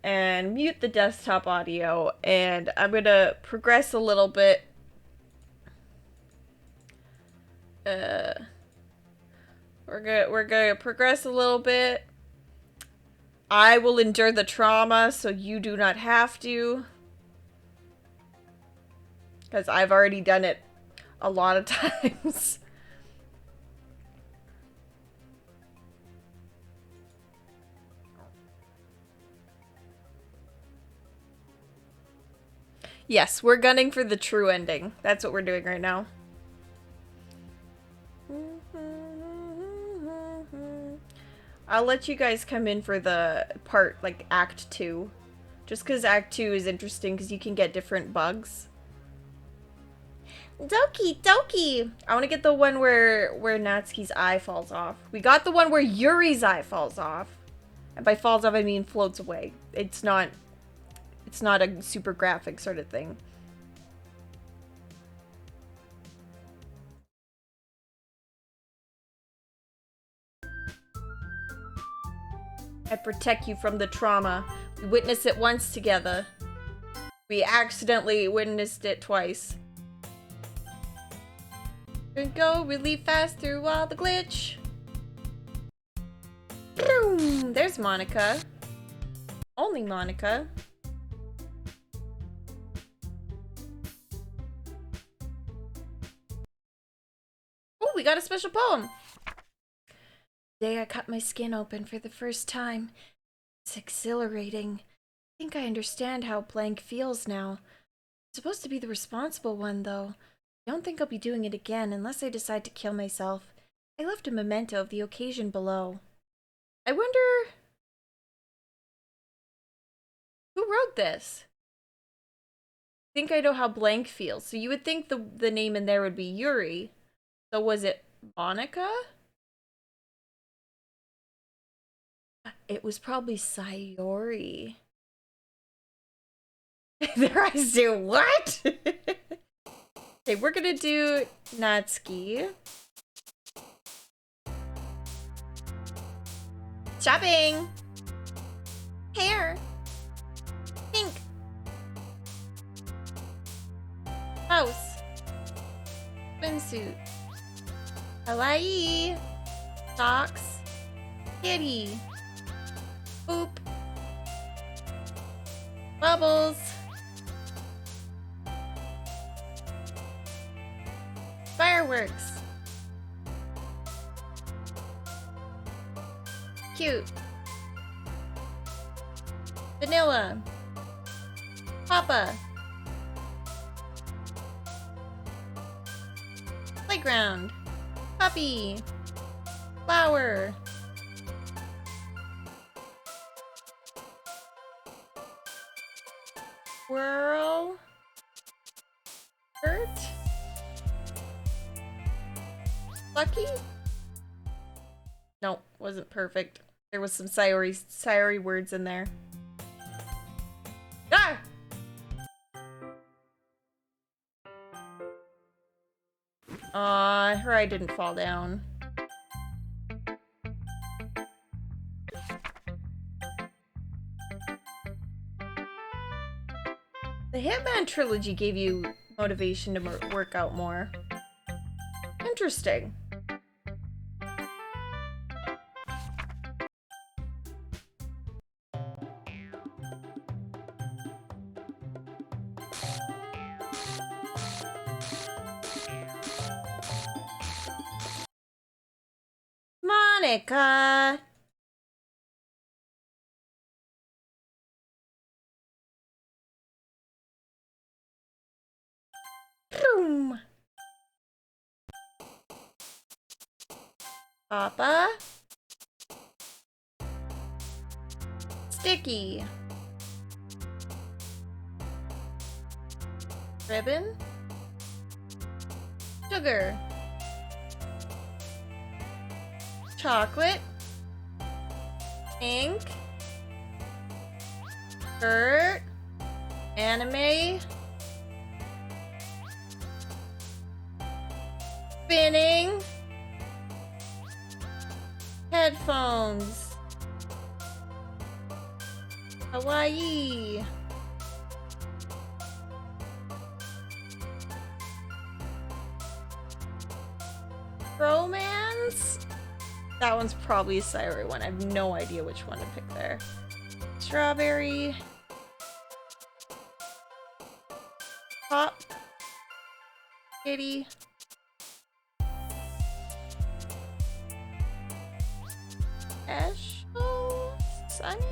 and mute the desktop audio, and I'm gonna progress a little bit. Uh We're gonna progress a little bit. I will endure the trauma so you do not have to. Because I've already done it a lot of times. Yes, we're gunning for the true ending. That's what we're doing right now. I'll let you guys come in for the part, like, Act 2. Just because Act 2 is interesting because you can get different bugs. Doki Doki! I want to get the one where Natsuki's eye falls off. We got the one where Yuri's eye falls off. And by falls off, I mean floats away. It's not a super graphic sort of thing. I protect you from the trauma. We witnessed it once together. We accidentally witnessed it twice. And go really fast through all the glitch. Boom! There's Monica. Only Monica. Oh, we got a special poem. The day I cut my skin open for the first time. It's exhilarating. I think I understand how blank feels now. I'm supposed to be the responsible one, though. I don't think I'll be doing it again unless I decide to kill myself. I left a memento of the occasion below. I wonder who wrote this? I think I know how blank feels. So you would think the name in there would be Yuri. So was it Monica? It was probably Sayori. Their eyes do what? Okay, we're gonna do Natsuki. Shopping! Hair! Pink! House! Swimsuit! Hawaii! Socks! Kitty! Boop! Bubbles! Fireworks! Cute! Vanilla! Papa! Playground! Puppy! Flower! Swirl! Hurt? Lucky? No, wasn't perfect. There was some Sayori words in there. Ah! Her eye didn't fall down. The Hitman trilogy gave you motivation to work out more. Interesting. Monica! Boom! Papa? Sticky! Ribbon? Sugar! Chocolate? Ink? Skirt? Anime? Spinning? Headphones? Hawaii? Romance? That one's probably a Cyril one. I have no idea which one to pick there. Strawberry. Pop. Kitty. Ash. Oh, Sunny.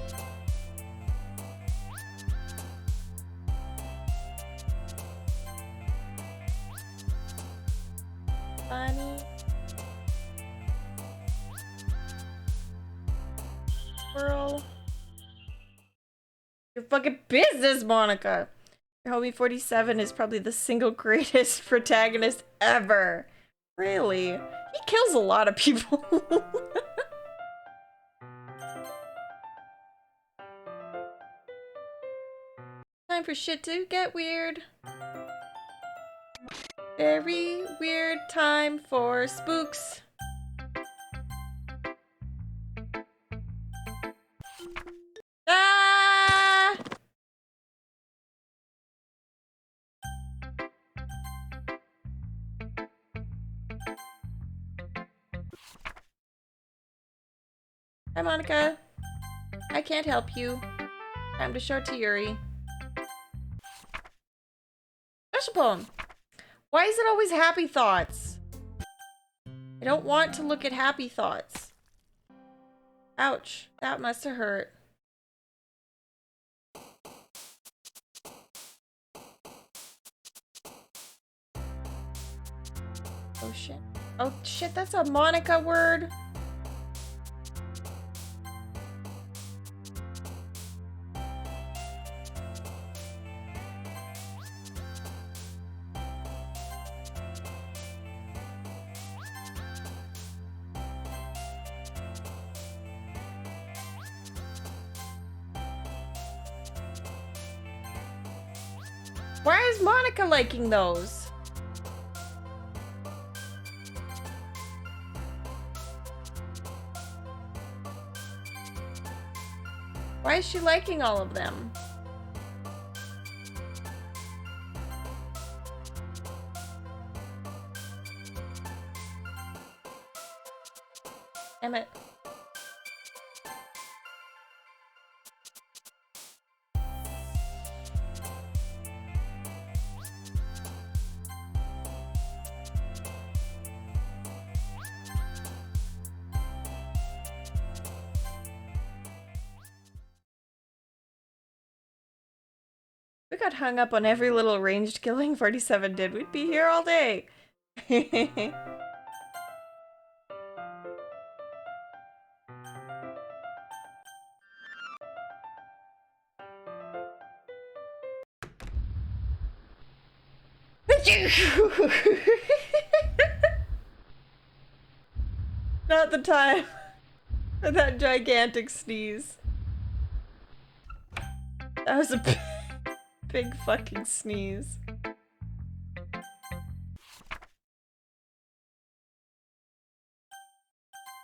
Bunny. Squirrel. Your fucking business, Monica. Your homie 47 is probably the single greatest protagonist ever. Really? He kills a lot of people. Time for shit to get weird. Very weird time for spooks. Ah! Hi, Monica. I can't help you. Time to show it to Yuri. Special poem. Why is it always happy thoughts? I don't want to look at happy thoughts. Ouch. That must have hurt. Oh shit. Oh shit, that's a Monica word. Why is Monica liking those? Why is she liking all of them? Damn it. We got hung up on every little ranged killing 47 did. We'd be here all day. Not the time for that gigantic sneeze. That was a big fucking sneeze.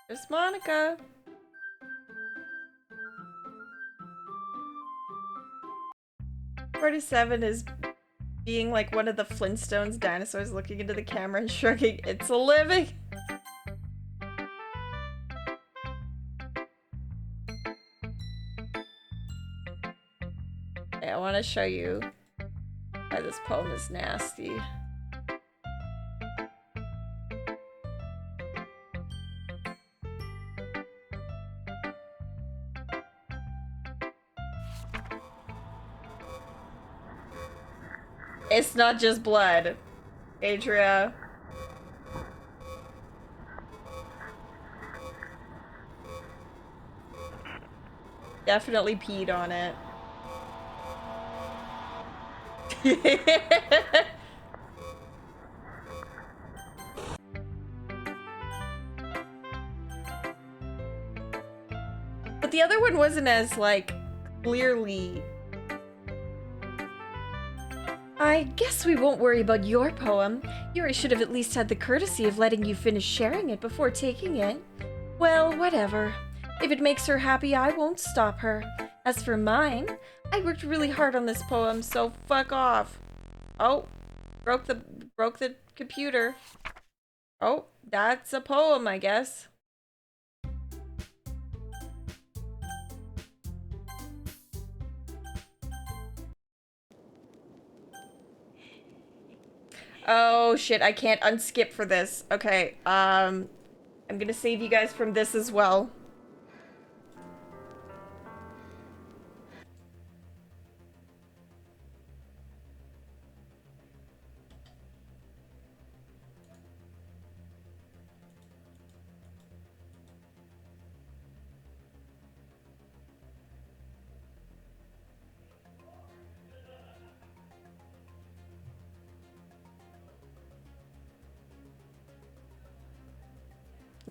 There's Monica. "47 is being like one of the Flintstones dinosaurs looking into the camera and shrugging. It's a living. Okay, I want to show you why this poem is nasty. It's not just blood, Adria. Definitely peed on it. But the other one wasn't as, like, clearly... I guess we won't worry about your poem. Yuri should have at least had the courtesy of letting you finish sharing it before taking it. Well, whatever. If it makes her happy, I won't stop her. As for mine, I worked really hard on this poem, so fuck off. Oh, broke the computer. Oh, that's a poem, I guess. Oh shit, I can't unskip for this. Okay, I'm gonna save you guys from this as well.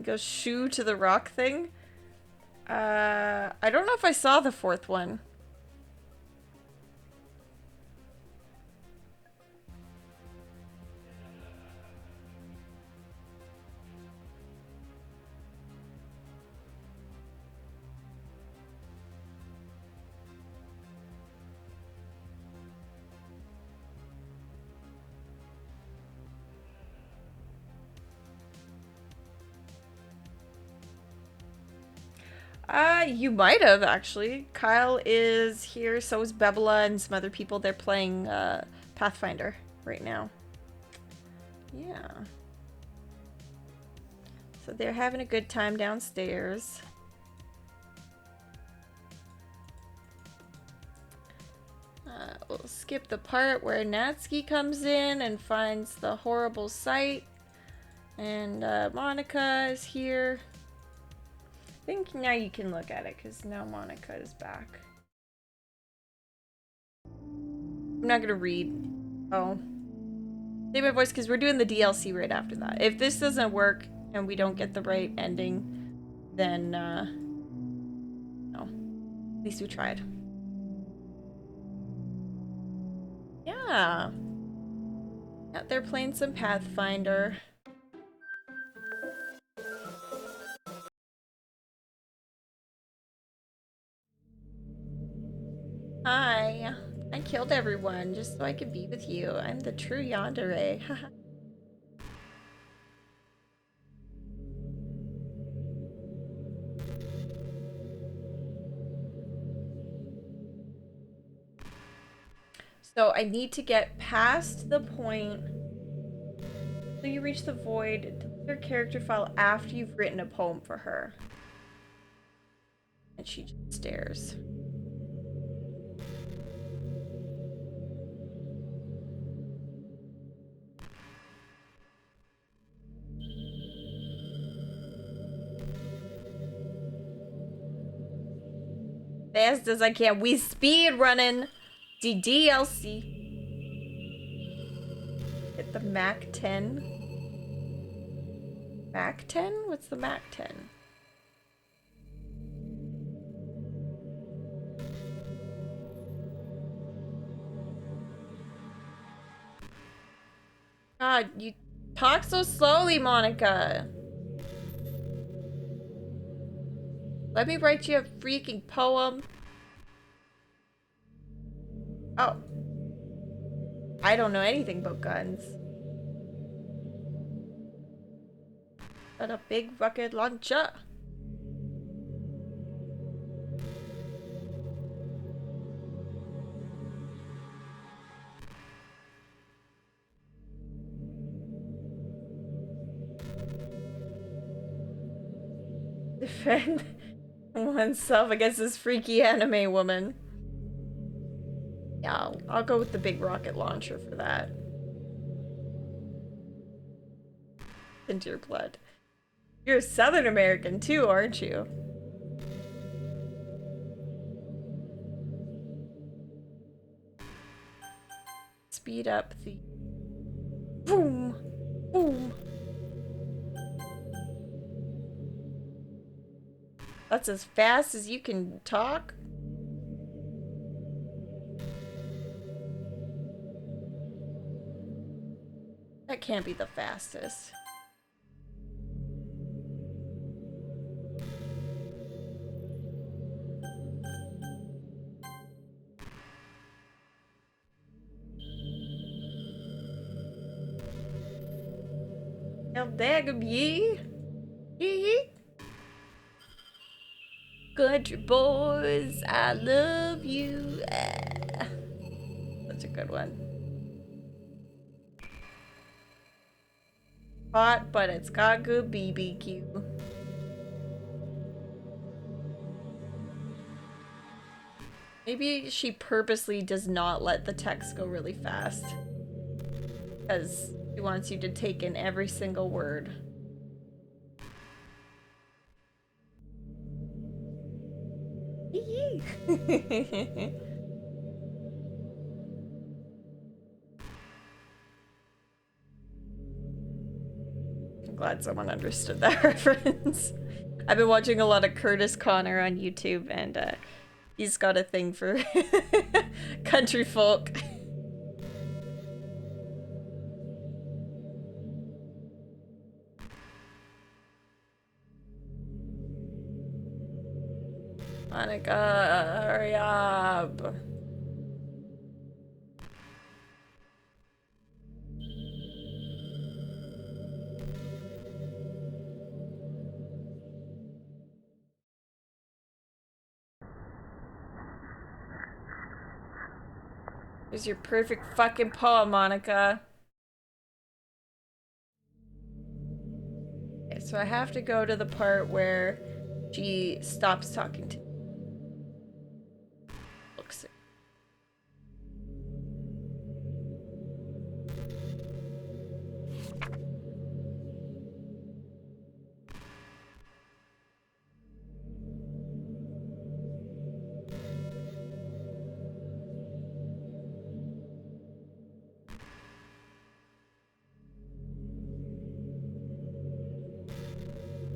Go shoo to the rock thing. I don't know if I saw the fourth one. You might have actually. Kyle is here, so is Bebela and some other people. They're playing Pathfinder right now. Yeah. So they're having a good time downstairs. We'll skip the part where Natsuki comes in and finds the horrible sight. And Monica is here. I think now you can look at it because now Monica is back. I'm not gonna read. Oh. Save my voice because we're doing the DLC right after that. If this doesn't work and we don't get the right ending, then no. At least we tried. Yeah. Out there playing some Pathfinder. Hi. I killed everyone just so I could be with you. I'm the true yandere. So I need to get past the point. So you reach the void. Delete your character file after you've written a poem for her. And she just stares. Fast as I can. We speed running. DDLC. Hit the Mac 10. Mac 10? What's the Mac 10? God, you talk so slowly, Monica. Let me write you a freaking poem. Oh. I don't know anything about guns. But a big rocket launcher. Defend oneself against this freaky anime woman. Yeah, I'll go with the big rocket launcher for that. Into your blood. You're a Southern American too, aren't you? Speed up the... Boom! Boom! That's as fast as you can talk? That can't be the fastest. El dagger ye! Yee! Country boys, I love you. Ah. Such a good one. hot, but it's got good BBQ. Maybe she purposely does not let the text go really fast. Because she wants you to take in every single word. I'm glad someone understood that reference. I've been watching a lot of Curtis Connor on YouTube, and he's got a thing for country folk. Monica, hurry up. Here's your perfect fucking poem, Monica. Okay, so I have to go to the part where she stops talking to me. Looks.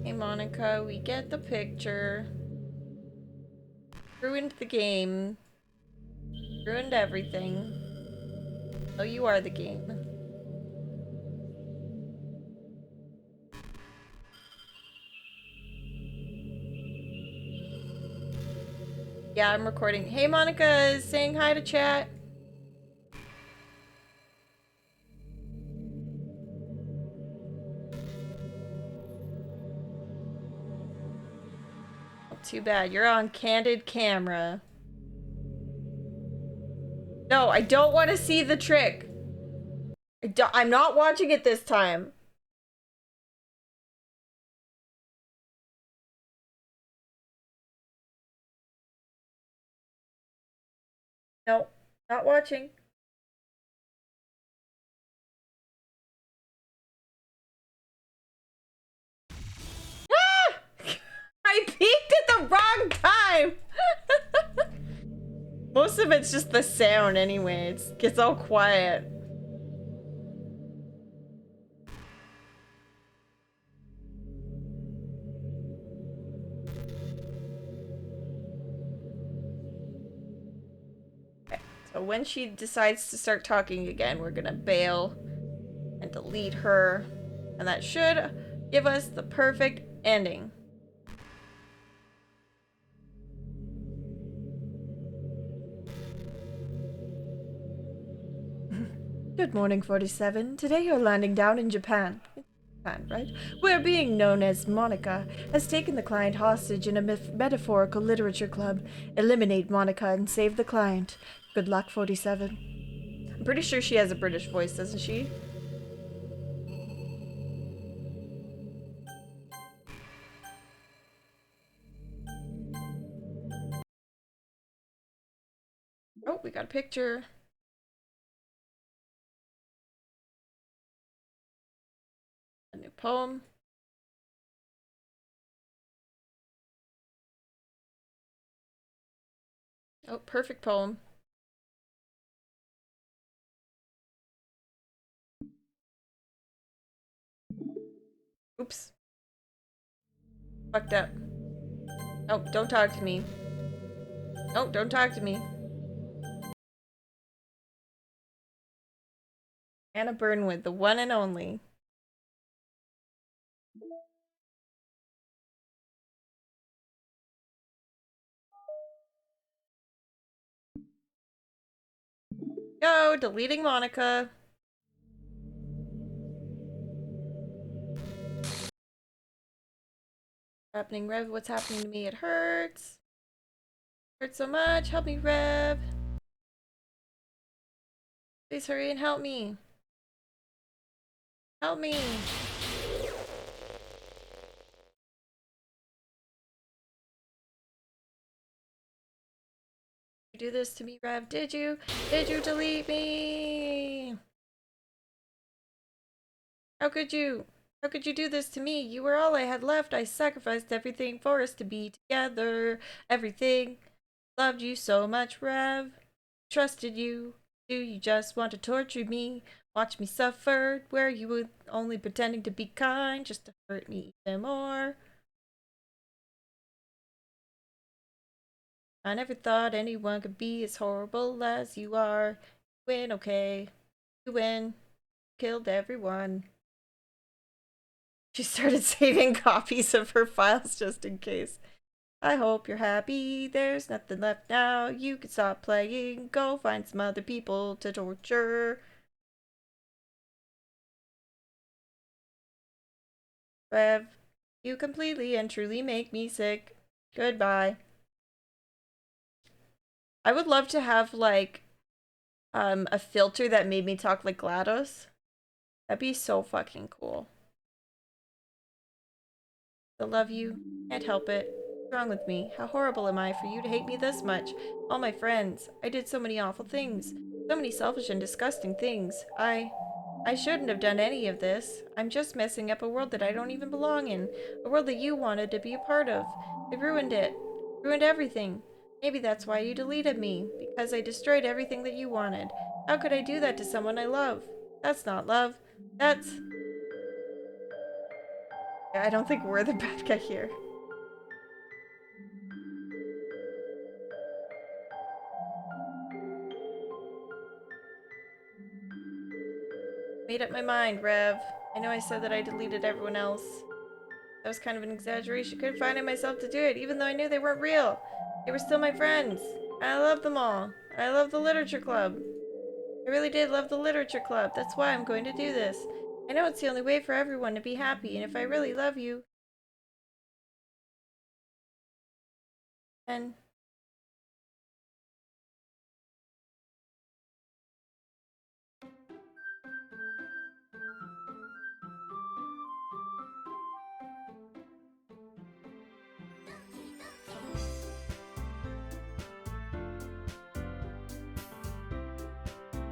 Hey, Monica, we get the picture. Ruined the game. Ruined everything. Oh, you are the game. Yeah, I'm recording. Hey, Monica, saying hi to chat. Oh, too bad. You're on candid camera. No, I don't want to see the trick. I'm not watching it this time. No, not watching. Ah! I peeked at the wrong time. Most of it's just the sound anyway. It gets all quiet. Okay, so when she decides to start talking again, we're gonna bail and delete her. And that should give us the perfect ending. Good morning, 47. Today you're landing down in Japan. Japan, right? Where being known as Monica has taken the client hostage in a metaphorical literature club. Eliminate Monica and save the client. Good luck, 47. I'm pretty sure she has a British voice, doesn't she? Oh, we got a picture. A new poem. Oh, perfect poem. Oops. Fucked up. Oh, don't talk to me. Oh, don't talk to me. Anna Burnwood, the one and only. Go, deleting Monica. Happening, Rev. What's happening to me? It hurts. Hurts so much. Help me, Rev. Please hurry and help me. Help me. You do this to me, Rev? Did you? Did you delete me? How could you? How could you do this to me? You were all I had left. I sacrificed everything for us to be together. Everything. Loved you so much, Rev. Trusted you. Do you just want to torture me? Watch me suffer? Where you were only pretending to be kind just to hurt me even more? I never thought anyone could be as horrible as you are. You win, okay. You win. Killed everyone. She started saving copies of her files just in case. I hope you're happy. There's nothing left now. You can stop playing. Go find some other people to torture. Rev, you completely and truly make me sick. Goodbye. I would love to have like a filter that made me talk like GLaDOS. That'd be so fucking cool. I love you. Can't help it. What's wrong with me? How horrible am I for you to hate me this much? All my friends. I did so many awful things. So many selfish and disgusting things. I shouldn't have done any of this. I'm just messing up a world that I don't even belong in. A world that you wanted to be a part of. I ruined it. Ruined everything. Maybe that's why you deleted me. Because I destroyed everything that you wanted. How could I do that to someone I love? That's not love. That's... I don't think we're the bad guy here. Made up my mind, Rev. I know I said that I deleted everyone else. That was kind of an exaggeration. Couldn't find it myself to do it, even though I knew they weren't real. They were still my friends. And I love them all. I love the literature club. I really did love the literature club. That's why I'm going to do this. I know it's the only way for everyone to be happy, and if I really love you, then...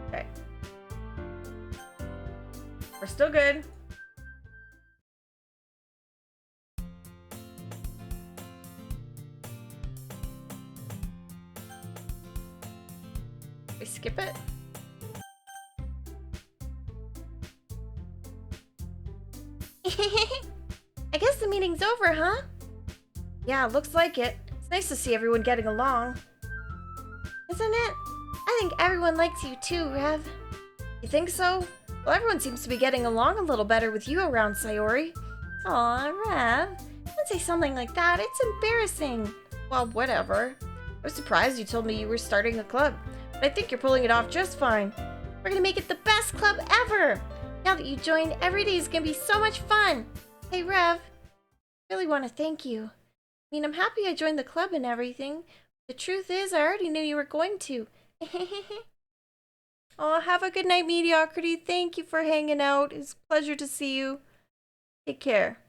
Okay. We're still good. We skip it? I guess the meeting's over, huh? Yeah, looks like it. It's nice to see everyone getting along. Isn't it? I think everyone likes you too, Rev. You think so? Well, everyone seems to be getting along a little better with you around, Sayori. Aw, Rev. Don't say something like that. It's embarrassing. Well, whatever. I was surprised you told me you were starting a club, but I think you're pulling it off just fine. We're gonna make it the best club ever! Now that you joined, every day is gonna be so much fun! Hey, Rev. I really want to thank you. I mean, I'm happy I joined the club and everything. The truth is, I already knew you were going to. Oh, have a good night, Mediocrity. Thank you for hanging out. It's a pleasure to see you. Take care.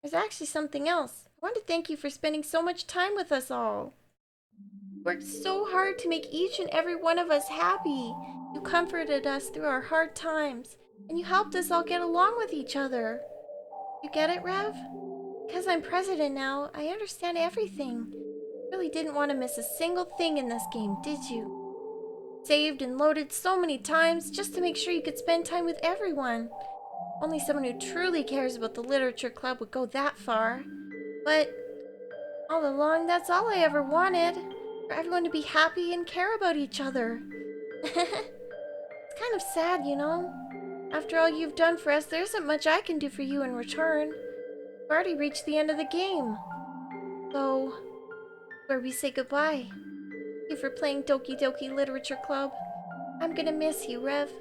There's actually something else. I want to thank you for spending so much time with us all. You worked so hard to make each and every one of us happy. You comforted us through our hard times, and you helped us all get along with each other. You get it, Rev? Because I'm president now, I understand everything. You really didn't want to miss a single thing in this game, did you? Saved and loaded so many times just to make sure you could spend time with everyone. Only someone who truly cares about the literature club would go that far. But all along, that's all I ever wanted. For everyone to be happy and care about each other. It's kind of sad, you know? After all you've done for us, there isn't much I can do for you in return. We've already reached the end of the game. So, where we say goodbye. Thank you for playing Doki Doki Literature Club. I'm gonna miss you, Rev.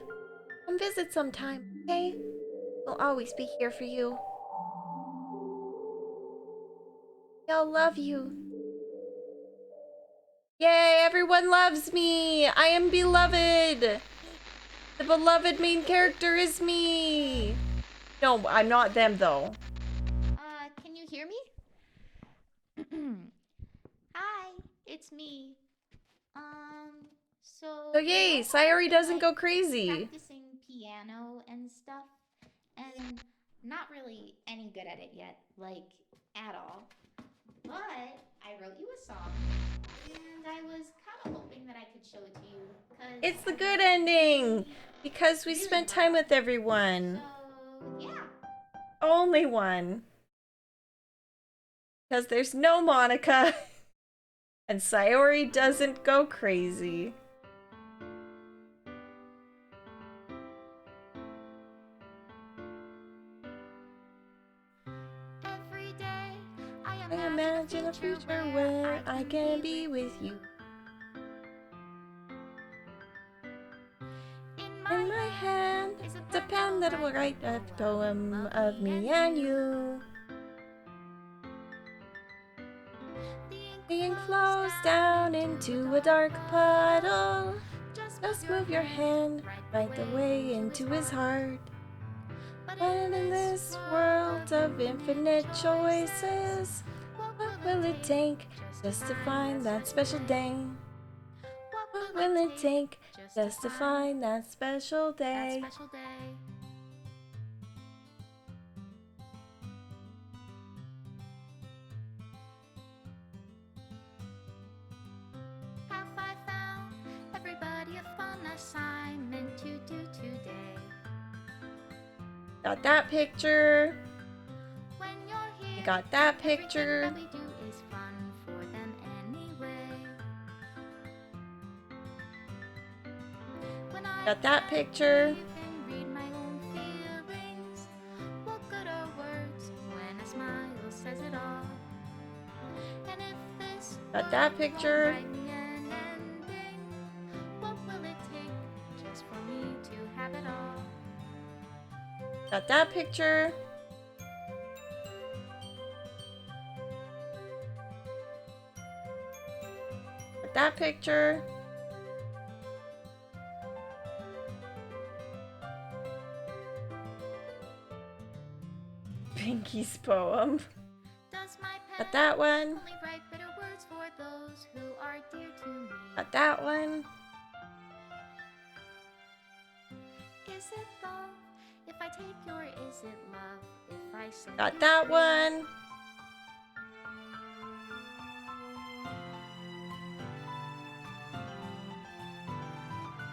Come visit sometime, okay? We'll always be here for you. We all love you. Yay, everyone loves me! I am beloved! The beloved main character is me! No, I'm not them, though. Can you hear me? Hi, it's me. So So yay, Sayori I've been doesn't like go crazy. practicing piano and stuff, and not really any good at it yet, like at all. But I wrote you a song, and I was kind of hoping that I could show it to you because It's the I wrote good it ending really, because we really spent time well. with everyone. So yeah. Only one. Because there's no Monica and Sayori doesn't go crazy. Every day I I imagine imagine a a future future where I where I can can be be with with you. you. In my In my hand hand is a is a pen pen that'll that will write a write a poem poem of of me me and and you. you. The The ink ink flows flows down down into a into a dark dark puddle. puddle. Just move Just your move your hand hand right right the the way way into his into his heart. heart. But But in in this this world world of of infinite infinite choices, choices, what what will it will it take take just to just to find that find that special special day? day? What What will it will it take take just to just to find find that special that day? special day? Have I found everybody a fun assignment to do today? Got that picture. When you're I here, got that everything picture. that we do is fun for them anyway. When I Got that can't picture. even read my own feelings, what good are words when a smile says it all? And if this Got world that won't picture. write me an ending, what will it take just for me to have it all? Got that picture. Got that picture. Pinky's poem. Does my Got pen that one. only write bitter words for those who are dear to me? Got that one. Is it love if I take your is it love if I set Got you that free? one.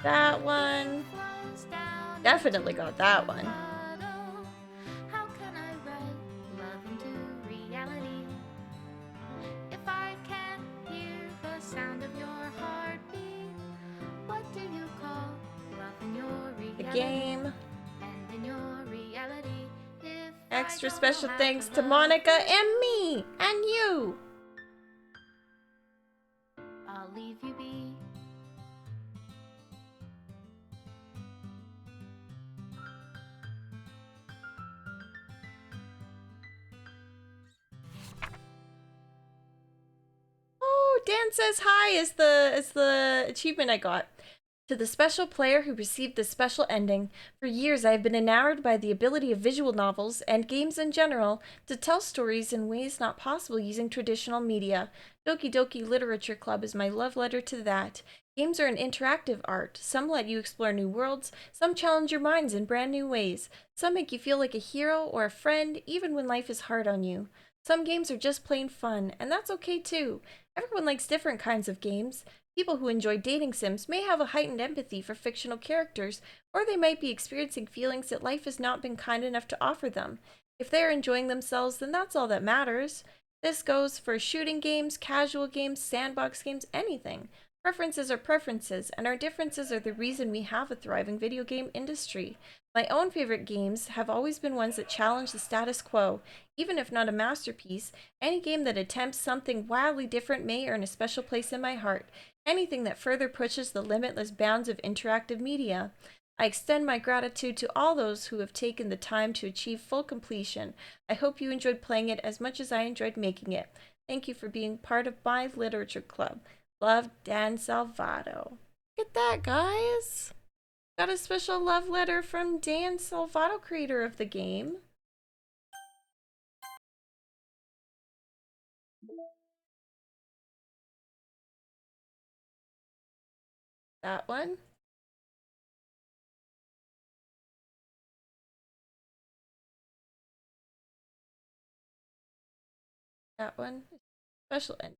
That one. Flows down Definitely into got a that dark one. puddle. How can I write love into reality if I can't hear the sound of your heartbeat? What do you call love in your reality? The game. And in your reality, if Extra I don't know special how thanks to love Monica you, and me and you. I'll leave you be. Oh, Dan says hi is the achievement I got. To the special player who received the special ending, for years I have been enamored by the ability of visual novels and games in general to tell stories in ways not possible using traditional media. Doki Doki Literature Club is my love letter to that. Games are an interactive art. Some let you explore new worlds, some challenge your minds in brand new ways, some make you feel like a hero or a friend even when life is hard on you. Some games are just plain fun, and that's okay too. Everyone likes different kinds of games. People who enjoy dating sims may have a heightened empathy for fictional characters, or they might be experiencing feelings that life has not been kind enough to offer them. If they are enjoying themselves, then that's all that matters. This goes for shooting games, casual games, sandbox games, anything. Preferences are preferences, and our differences are the reason we have a thriving video game industry. My own favorite games have always been ones that challenge the status quo. Even if not a masterpiece, any game that attempts something wildly different may earn a special place in my heart. Anything that further pushes the limitless bounds of interactive media. I extend my gratitude to all those who have taken the time to achieve full completion. I hope you enjoyed playing it as much as I enjoyed making it. Thank you for being part of my literature club. Love, Dan Salvato. Look at that, guys. Got a special love letter from Dan Salvato, creator of the game. That one. That one. Special ending.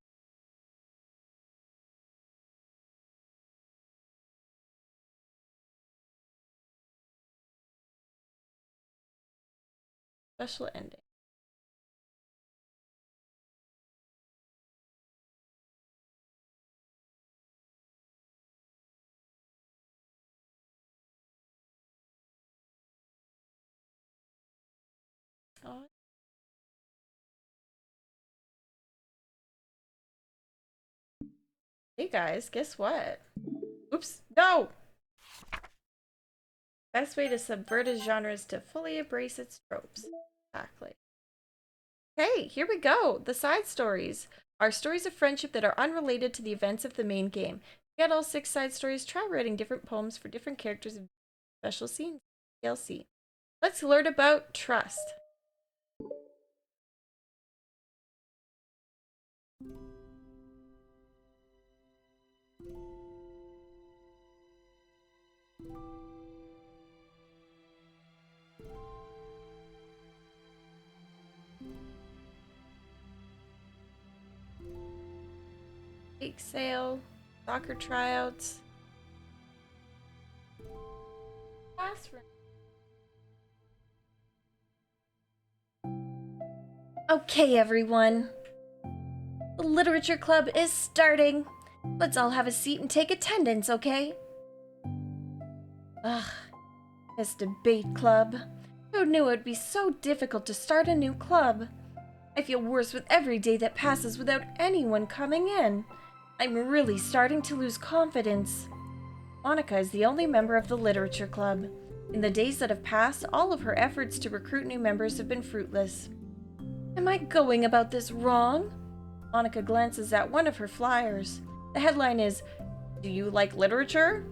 Special ending. Oh. Hey guys, guess what? Oops. No! Best way to subvert a genre is to fully embrace its tropes. Exactly. Hey, here we go! The side stories are stories of friendship that are unrelated to the events of the main game. To get all 6 side stories, try writing different poems for different characters and special scenes. DDLC. Let's learn about trust. Bake sale, soccer tryouts, classroom. Okay, everyone. The literature club is starting. Let's all have a seat and take attendance, okay? Ugh, this debate club. Who knew it would be so difficult to start a new club? I feel worse with every day that passes without anyone coming in. I'm really starting to lose confidence. Monica is the only member of the literature club. In the days that have passed, all of her efforts to recruit new members have been fruitless. Am I going about this wrong? Monica glances at one of her flyers. The headline is, "Do you like literature?"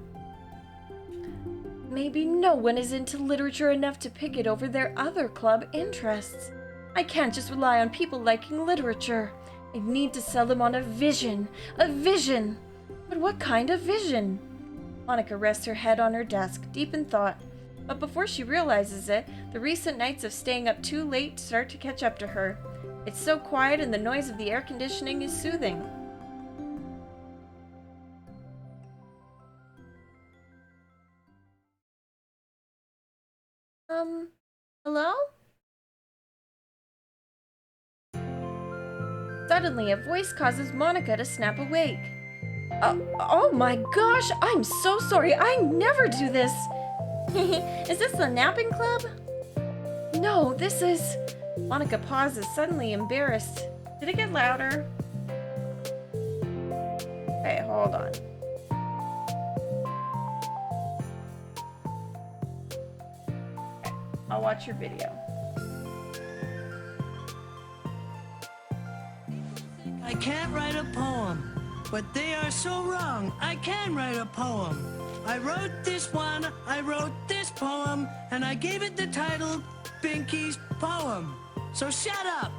Maybe no one is into literature enough to pick it over their other club interests. I can't just rely on people liking literature. I need to sell them on a vision. A vision! But what kind of vision? Monica rests her head on her desk, deep in thought. But before she realizes it, the recent nights of staying up too late start to catch up to her. It's so quiet and the noise of the air conditioning is soothing. Hello? Suddenly, a voice causes Monica to snap awake. Oh my gosh, I'm so sorry. I never do this. Is this the napping club? No, this is... Monica pauses, suddenly embarrassed. Did it get louder? Hey, hold on. Okay, I'll watch your video. I can't write a poem, but they are so wrong. I can write a poem. I wrote this one, I wrote this poem, and I gave it the title Binky's Poem. So shut up.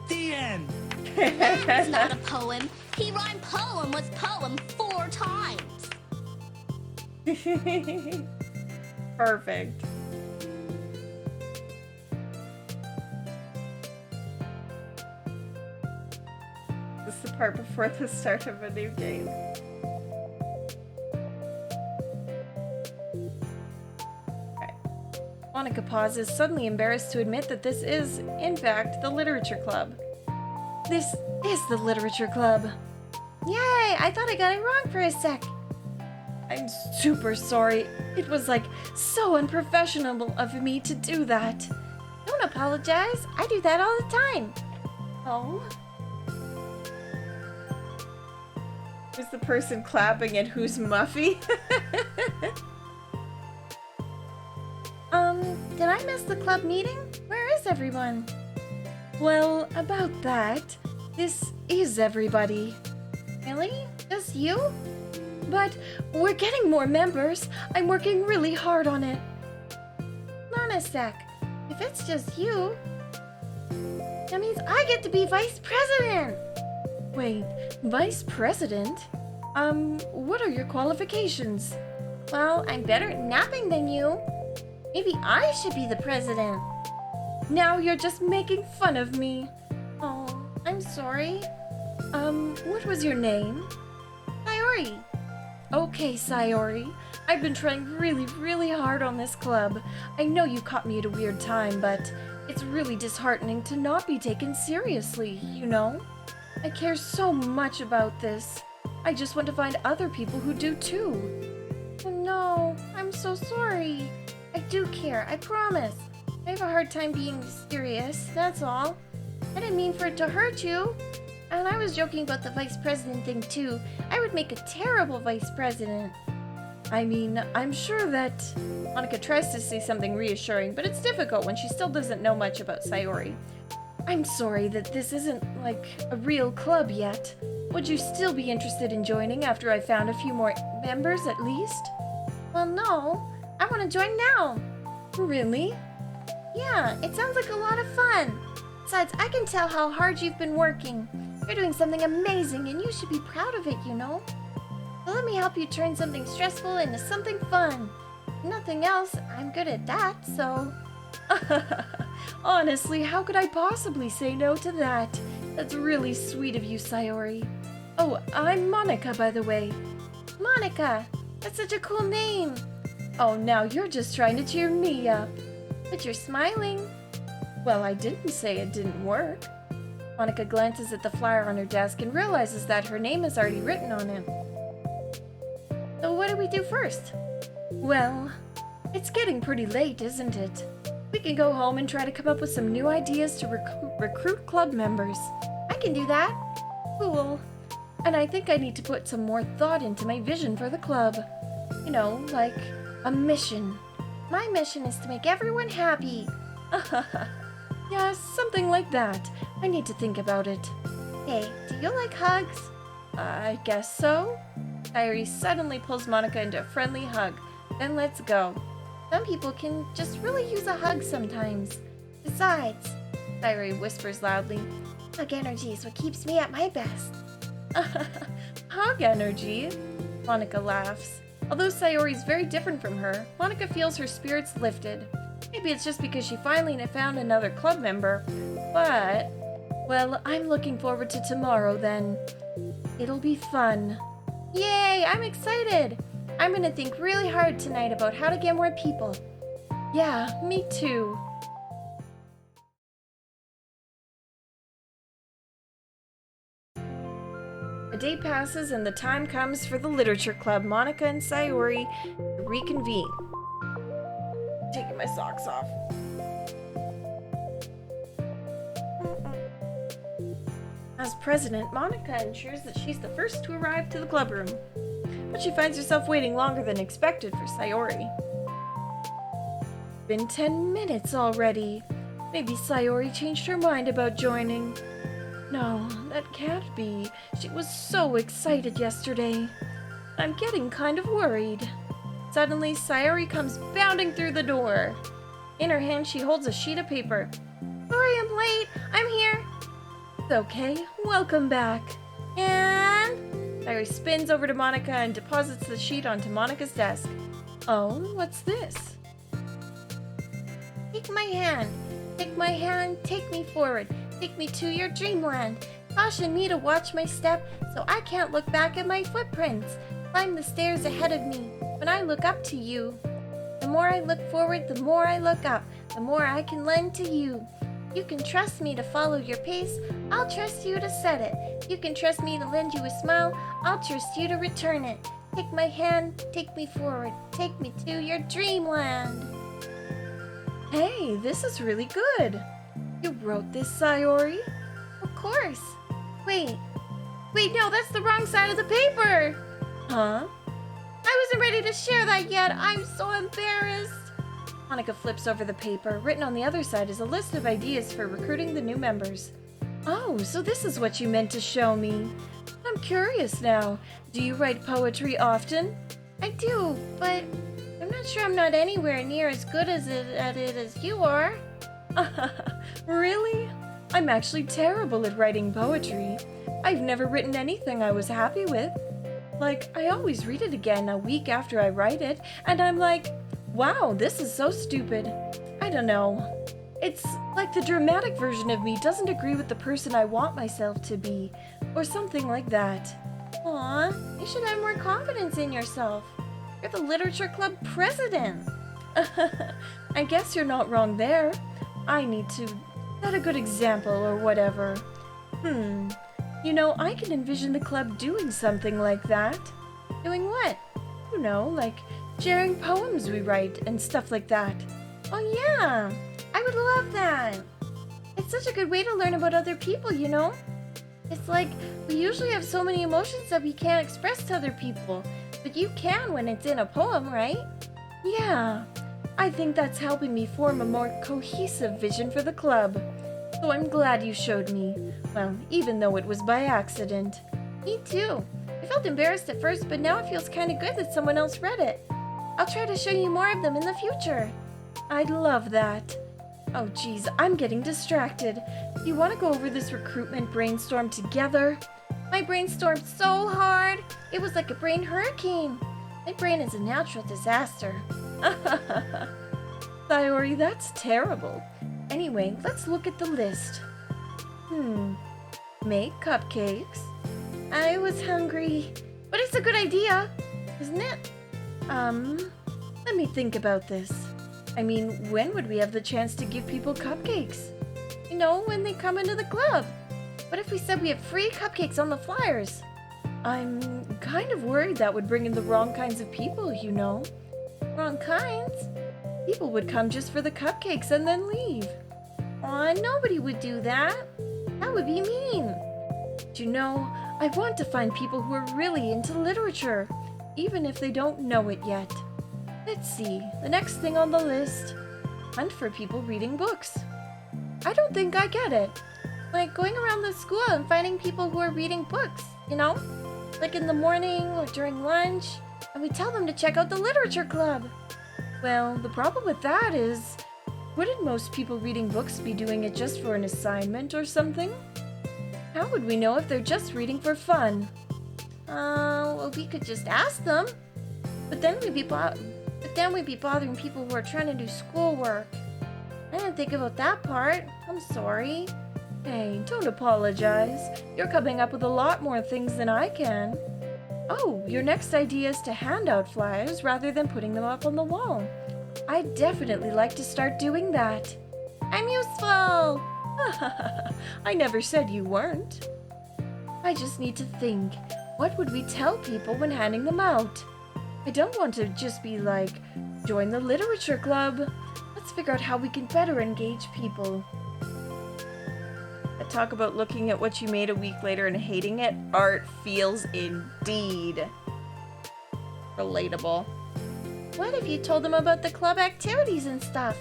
The end. That's not a poem. He rhymed poem with poem 4 times. Perfect. This is the part before the start of a new game. Okay. Monica pauses, suddenly embarrassed to admit that this is, in fact, the literature club. This is the literature club. Yay! I thought I got it wrong for a sec. I'm super sorry. It was like so unprofessional of me to do that. Don't apologize. I do that all the time. Oh? Who's the person clapping and who's Muffy? Did I miss the club meeting? Where is everyone? Well, about that, this is everybody. Really? Just you? But we're getting more members. I'm working really hard on it. Hold on a sec. If it's just you, that means I get to be vice president. Wait, vice president? What are your qualifications? Well, I'm better at napping than you. Maybe I should be the president. Now you're just making fun of me. Oh, I'm sorry. What was your name? Sayori. Okay, Sayori. I've been trying really hard on this club. I know you caught me at a weird time, but it's really disheartening to not be taken seriously, you know? I care so much about this. I just want to find other people who do too. Oh no, I'm so sorry. I do care, I promise. I have a hard time being serious, that's all. I didn't mean for it to hurt you. And I was joking about the vice president thing too. I would make a terrible vice president. I mean, I'm sure that Monica tries to say something reassuring, but it's difficult when she still doesn't know much about Sayori. I'm sorry that this isn't like a real club yet. Would you still be interested in joining after I found a few more members at least? Well, no. I want to join now. Really? Yeah, it sounds like a lot of fun. Besides, I can tell how hard you've been working. You're doing something amazing and you should be proud of it, you know? So let me help you turn something stressful into something fun. If nothing else, I'm good at that, so... Honestly, how could I possibly say no to that? That's really sweet of you, Sayori. Oh, I'm Monica, by the way. Monica! That's such a cool name. Oh, now you're just trying to cheer me up. But you're smiling. Well, I didn't say it didn't work. Monica glances at the flyer on her desk and realizes that her name is already written on it. So what do we do first? Well, it's getting pretty late, isn't it? We can go home and try to come up with some new ideas to recruit club members. I can do that. Cool. And I think I need to put some more thought into my vision for the club. You know, like a mission. My mission is to make everyone happy. Yeah, something like that. I need to think about it. Hey, do you like hugs? I guess so. Sayori suddenly pulls Monica into a friendly hug. Then let's go. Some people can just really use a hug sometimes. Besides, Sayori whispers loudly, hug energy is what keeps me at my best. Hug energy? Monica laughs. Although Sayori is very different from her, Monica feels her spirits lifted. Maybe it's just because she finally found another club member, but... Well, I'm looking forward to tomorrow then. It'll be fun. Yay, I'm excited! I'm gonna think really hard tonight about how to get more people. Yeah, me too. A day passes and the time comes for the literature club, Monica and Sayori, to reconvene. Taking my socks off. As president, Monica ensures that she's the first to arrive to the club room, but she finds herself waiting longer than expected for Sayori. Been 10 minutes already. Maybe Sayori changed her mind about joining. No, that can't be. She was so excited yesterday. I'm getting kind of worried. Suddenly, Sayori comes bounding through the door. In her hand, she holds a sheet of paper. Sorry I'm late. I'm here. It's okay. Welcome back. And... Sayori spins over to Monica and deposits the sheet onto Monica's desk. Oh, what's this? Take my hand. Take my hand. Take me forward. Take me to your dreamland. Caution me to watch my step so I can't look back at my footprints. Climb the stairs ahead of me when I look up to you. The more I look forward, the more I look up, the more I can lend to you. You can trust me to follow your pace, I'll trust you to set it. You can trust me to lend you a smile, I'll trust you to return it. Take my hand, take me forward, take me to your dreamland. Hey, this is really good. You wrote this, Sayori? Of course. Wait, no, that's the wrong side of the paper. Huh? I wasn't ready to share that yet. I'm so embarrassed. Monica flips over the paper. Written on the other side is a list of ideas for recruiting the new members. Oh, so this is what you meant to show me. I'm curious now. Do you write poetry often? I do, but I'm not sure I'm not anywhere near as good at it as you are. Really? I'm actually terrible at writing poetry. I've never written anything I was happy with. Like, I always read it again a week after I write it, and I'm like, wow, this is so stupid. I don't know. It's like the dramatic version of me doesn't agree with the person I want myself to be, or something like that. Aw, you should have more confidence in yourself. You're the literature club president. I guess you're not wrong there. I need to set a good example or whatever. You know, I can envision the club doing something like that. Doing what? You know, like sharing poems we write and stuff like that. Oh yeah, I would love that. It's such a good way to learn about other people, you know? It's like we usually have so many emotions that we can't express to other people, but you can when it's in a poem, right? Yeah, I think that's helping me form a more cohesive vision for the club. So I'm glad you showed me. Well, even though it was by accident. Me too. I felt embarrassed at first, but now it feels kind of good that someone else read it. I'll try to show you more of them in the future. I'd love that. Oh geez, I'm getting distracted. Do you want to go over this recruitment brainstorm together? My brainstormed so hard. It was like a brain hurricane. My brain is a natural disaster. Sayori, that's terrible. Anyway, let's look at the list. Make cupcakes. I was hungry, but it's a good idea, isn't it? Let me think about this. I mean, when would we have the chance to give people cupcakes? You know, when they come into the club. What if we said we have free cupcakes on the flyers? I'm kind of worried that would bring in the wrong kinds of people, you know. Wrong kinds? People would come just for the cupcakes and then leave. Aw, nobody would do that. That would be mean. But you know, I want to find people who are really into literature, even if they don't know it yet. Let's see, the next thing on the list, hunt for people reading books. I don't think I get it. Like going around the school and finding people who are reading books, you know? Like in the morning or during lunch, and we tell them to check out the literature club. Well, the problem with that is, wouldn't most people reading books be doing it just for an assignment or something? How would we know if they're just reading for fun? Well, we could just ask them. But then we'd be bothering people who are trying to do schoolwork. I didn't think about that part. I'm sorry. Hey, don't apologize. You're coming up with a lot more things than I can. Oh, your next idea is to hand out flyers rather than putting them up on the wall. I'd definitely like to start doing that. I'm useful! I never said you weren't. I just need to think. What would we tell people when handing them out? I don't want to just be like, join the literature club. Let's figure out how we can better engage people. Talk about looking at what you made a week later and hating it. Art feels indeed. Relatable. What if you told them about the club activities and stuff?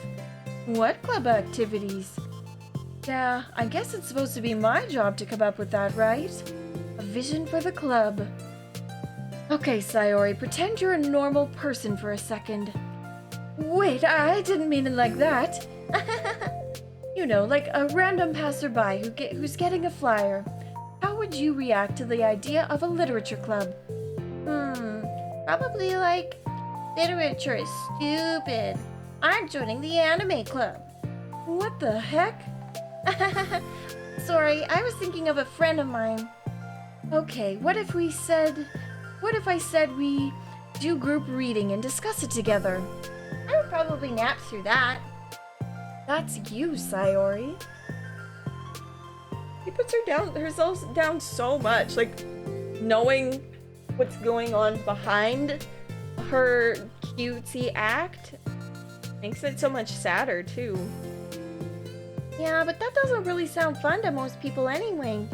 What club activities? Yeah, I guess it's supposed to be my job to come up with that, right? A vision for the club. Okay, Sayori, pretend you're a normal person for a second. Wait, I didn't mean it like that. You know, like a random passerby who's getting a flyer. How would you react to the idea of a literature club? Probably like, literature is stupid. I'm joining the anime club. What the heck? Sorry, I was thinking of a friend of mine. Okay, what if I said we do group reading and discuss it together? I would probably nap through that. That's you, Sayori. He puts herself down so much, like knowing what's going on behind her cutesy act makes it so much sadder too. Yeah, but that doesn't really sound fun to most people anyway.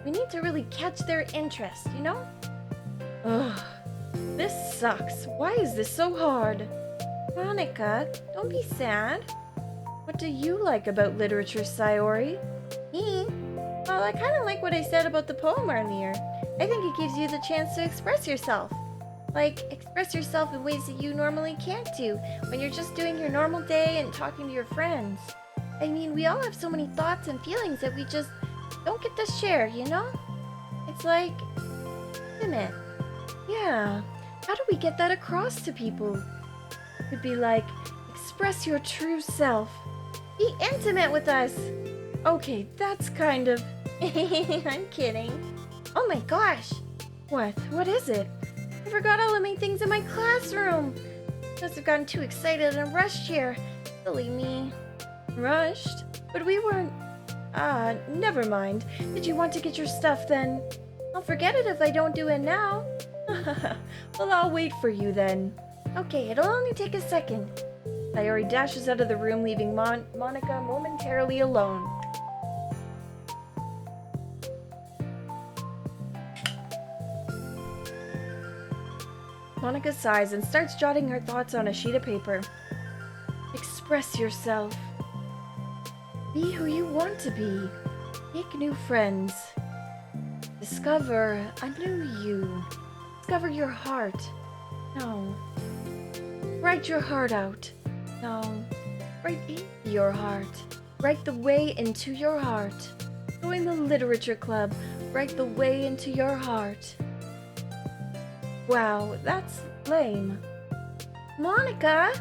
We need to really catch their interest, you know? Ugh, this sucks. Why is this so hard? Monica, don't be sad. What do you like about literature, Sayori? Me? Well, I kind of like what I said about the poem earlier. I think it gives you the chance to express yourself. Like, express yourself in ways that you normally can't do when you're just doing your normal day and talking to your friends. I mean, we all have so many thoughts and feelings that we just don't get to share, you know? It's like, wait a minute. Yeah. How do we get that across to people? It'd be like, express your true self. Be intimate with us. Okay, that's kind of... I'm kidding. Oh my gosh. What? What is it? I forgot all of my things in my classroom. Must have gotten too excited and rushed here. Silly me. Rushed? But we weren't... never mind. Did you want to get your stuff then? I'll forget it if I don't do it now. Well, I'll wait for you then. Okay, it'll only take a second. Sayori dashes out of the room, leaving Monica momentarily alone. Monica sighs and starts jotting her thoughts on a sheet of paper. Express yourself. Be who you want to be. Make new friends. Discover a new you. Discover your heart. No. Write your heart out. No. Write into your heart. Write the way into your heart. Join the literature club. Write the way into your heart. Wow, that's lame. Monica?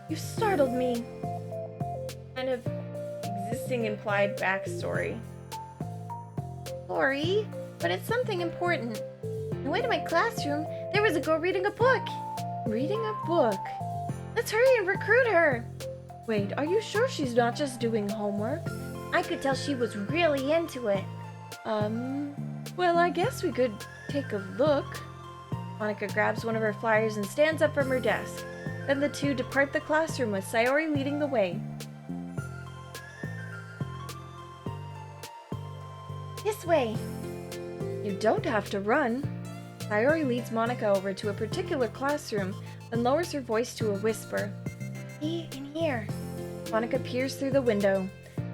You startled me. Kind of existing implied backstory. Sorry, but it's something important. On the way to my classroom, there was a girl reading a book. Reading a book? Let's hurry and recruit her. Wait, are you sure she's not just doing homework? I could tell she was really into it. Well, I guess we could take a look. Monica grabs one of her flyers and stands up from her desk. Then the two depart the classroom with Sayori leading the way. This way. You don't have to run. Sayori leads Monica over to a particular classroom, then lowers her voice to a whisper. See, in here. Monica peers through the window.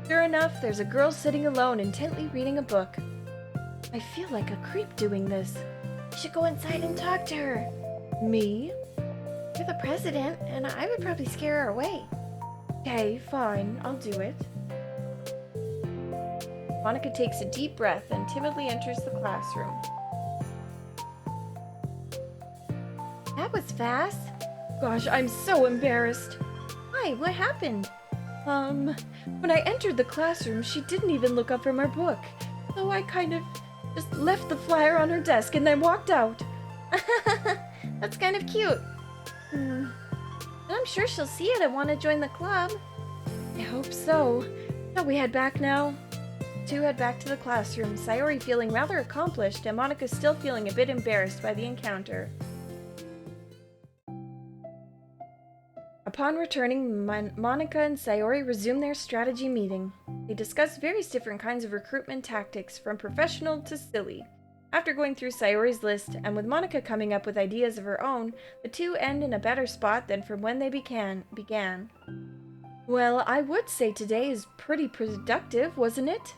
Sure enough, there's a girl sitting alone, intently reading a book. I feel like a creep doing this. You should go inside and talk to her. Me? You're the president, and I would probably scare her away. Okay, fine, I'll do it. Monica takes a deep breath and timidly enters the classroom. That was fast. Gosh, I'm so embarrassed. Why? What happened? When I entered the classroom, she didn't even look up from her book. So I kind of just left the flyer on her desk and then walked out. That's kind of cute. I'm sure she'll see it and want to join the club. I hope so. Shall we head back now? The two head back to the classroom, Sayori feeling rather accomplished and Monica still feeling a bit embarrassed by the encounter. Upon returning, Monica and Sayori resume their strategy meeting. They discuss various different kinds of recruitment tactics, from professional to silly. After going through Sayori's list, and with Monica coming up with ideas of her own, the two end in a better spot than from when they began. Well, I would say today is pretty productive, wasn't it?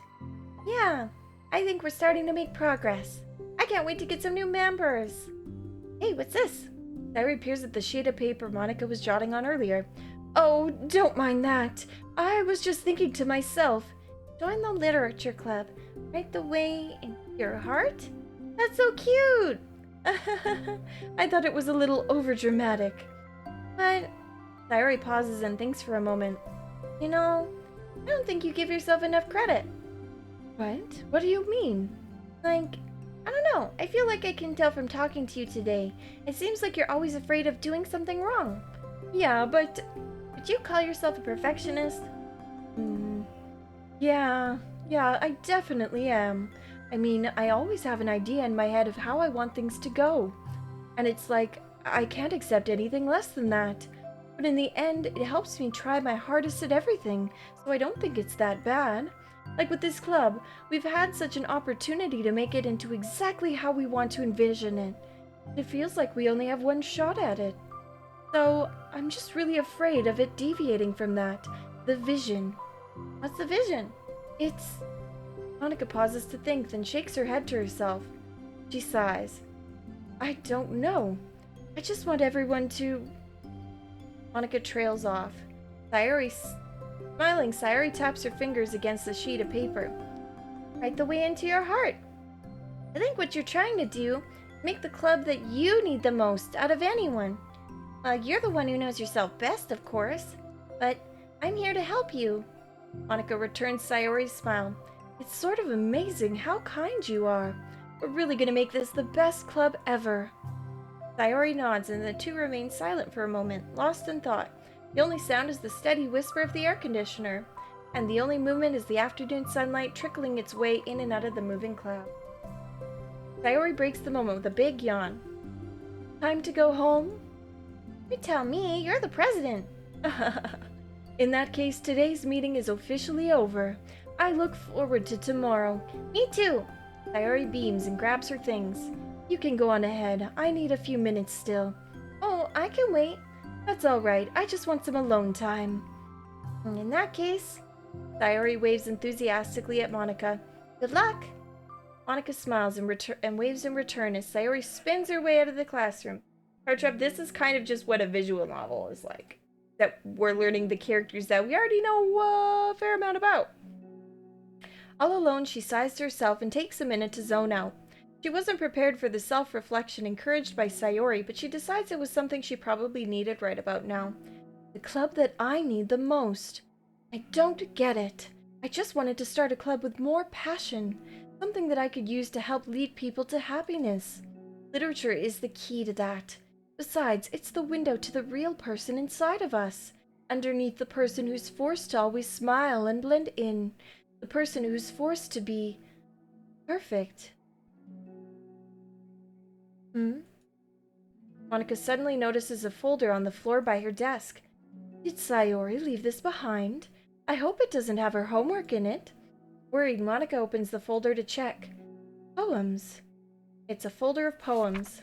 Yeah, I think we're starting to make progress. I can't wait to get some new members. Hey, what's this? Sayori peers at the sheet of paper Monica was jotting on earlier. Oh, don't mind that. I was just thinking to myself. Join the literature club. Write the way into your heart? That's so cute. I thought it was a little overdramatic. But Sayori pauses and thinks for a moment. You know, I don't think you give yourself enough credit. What? What do you mean? Like, I don't know. I feel like I can tell from talking to you today. It seems like you're always afraid of doing something wrong. Yeah, but you call yourself a perfectionist? Yeah, I definitely am. I mean, I always have an idea in my head of how I want things to go. And it's like, I can't accept anything less than that. But in the end, it helps me try my hardest at everything, so I don't think it's that bad. Like with this club, we've had such an opportunity to make it into exactly how we want to envision it. It feels like we only have one shot at it. So, I'm just really afraid of it deviating from that. The vision. What's the vision? It's... Monica pauses to think, then shakes her head to herself. She sighs. I don't know. I just want everyone to... Monica trails off. Smiling, Sayori taps her fingers against the sheet of paper. Write the way into your heart. I think what you're trying to do Make the club that you need the most out of anyone. You're the one who knows yourself best, of course. But I'm here to help you. Monica returns Sayori's smile. It's sort of amazing how kind you are. We're really gonna make this the best club ever. Sayori nods and the two remain silent for a moment, lost in thought. The only sound is the steady whisper of the air conditioner, and the only movement is the afternoon sunlight trickling its way in and out of the moving cloud. Sayori breaks the moment with a big yawn. Time to go home? You tell me, you're the president. In that case, today's meeting is officially over. I look forward to tomorrow. Me too. Sayori beams and grabs her things. You can go on ahead. I need a few minutes still. Oh, I can wait. That's all right. I just want some alone time. In that case, Sayori waves enthusiastically at Monica. Good luck. Monica smiles and waves in return as Sayori spins her way out of the classroom. Heartthrob, this is kind of just what a visual novel is like. That we're learning the characters that we already know a fair amount about. All alone, she sighs to herself and takes a minute to zone out. She wasn't prepared for the self-reflection encouraged by Sayori, but she decides it was something she probably needed right about now. The club that I need the most. I don't get it. I just wanted to start a club with more passion. Something that I could use to help lead people to happiness. Literature is the key to that. Besides, it's the window to the real person inside of us. Underneath the person who's forced to always smile and blend in. The person who's forced to be perfect. Monica suddenly notices a folder on the floor by her desk. Did Sayori leave this behind? I hope it doesn't have her homework in it. Worried, Monica opens the folder to check. Poems. It's a folder of poems.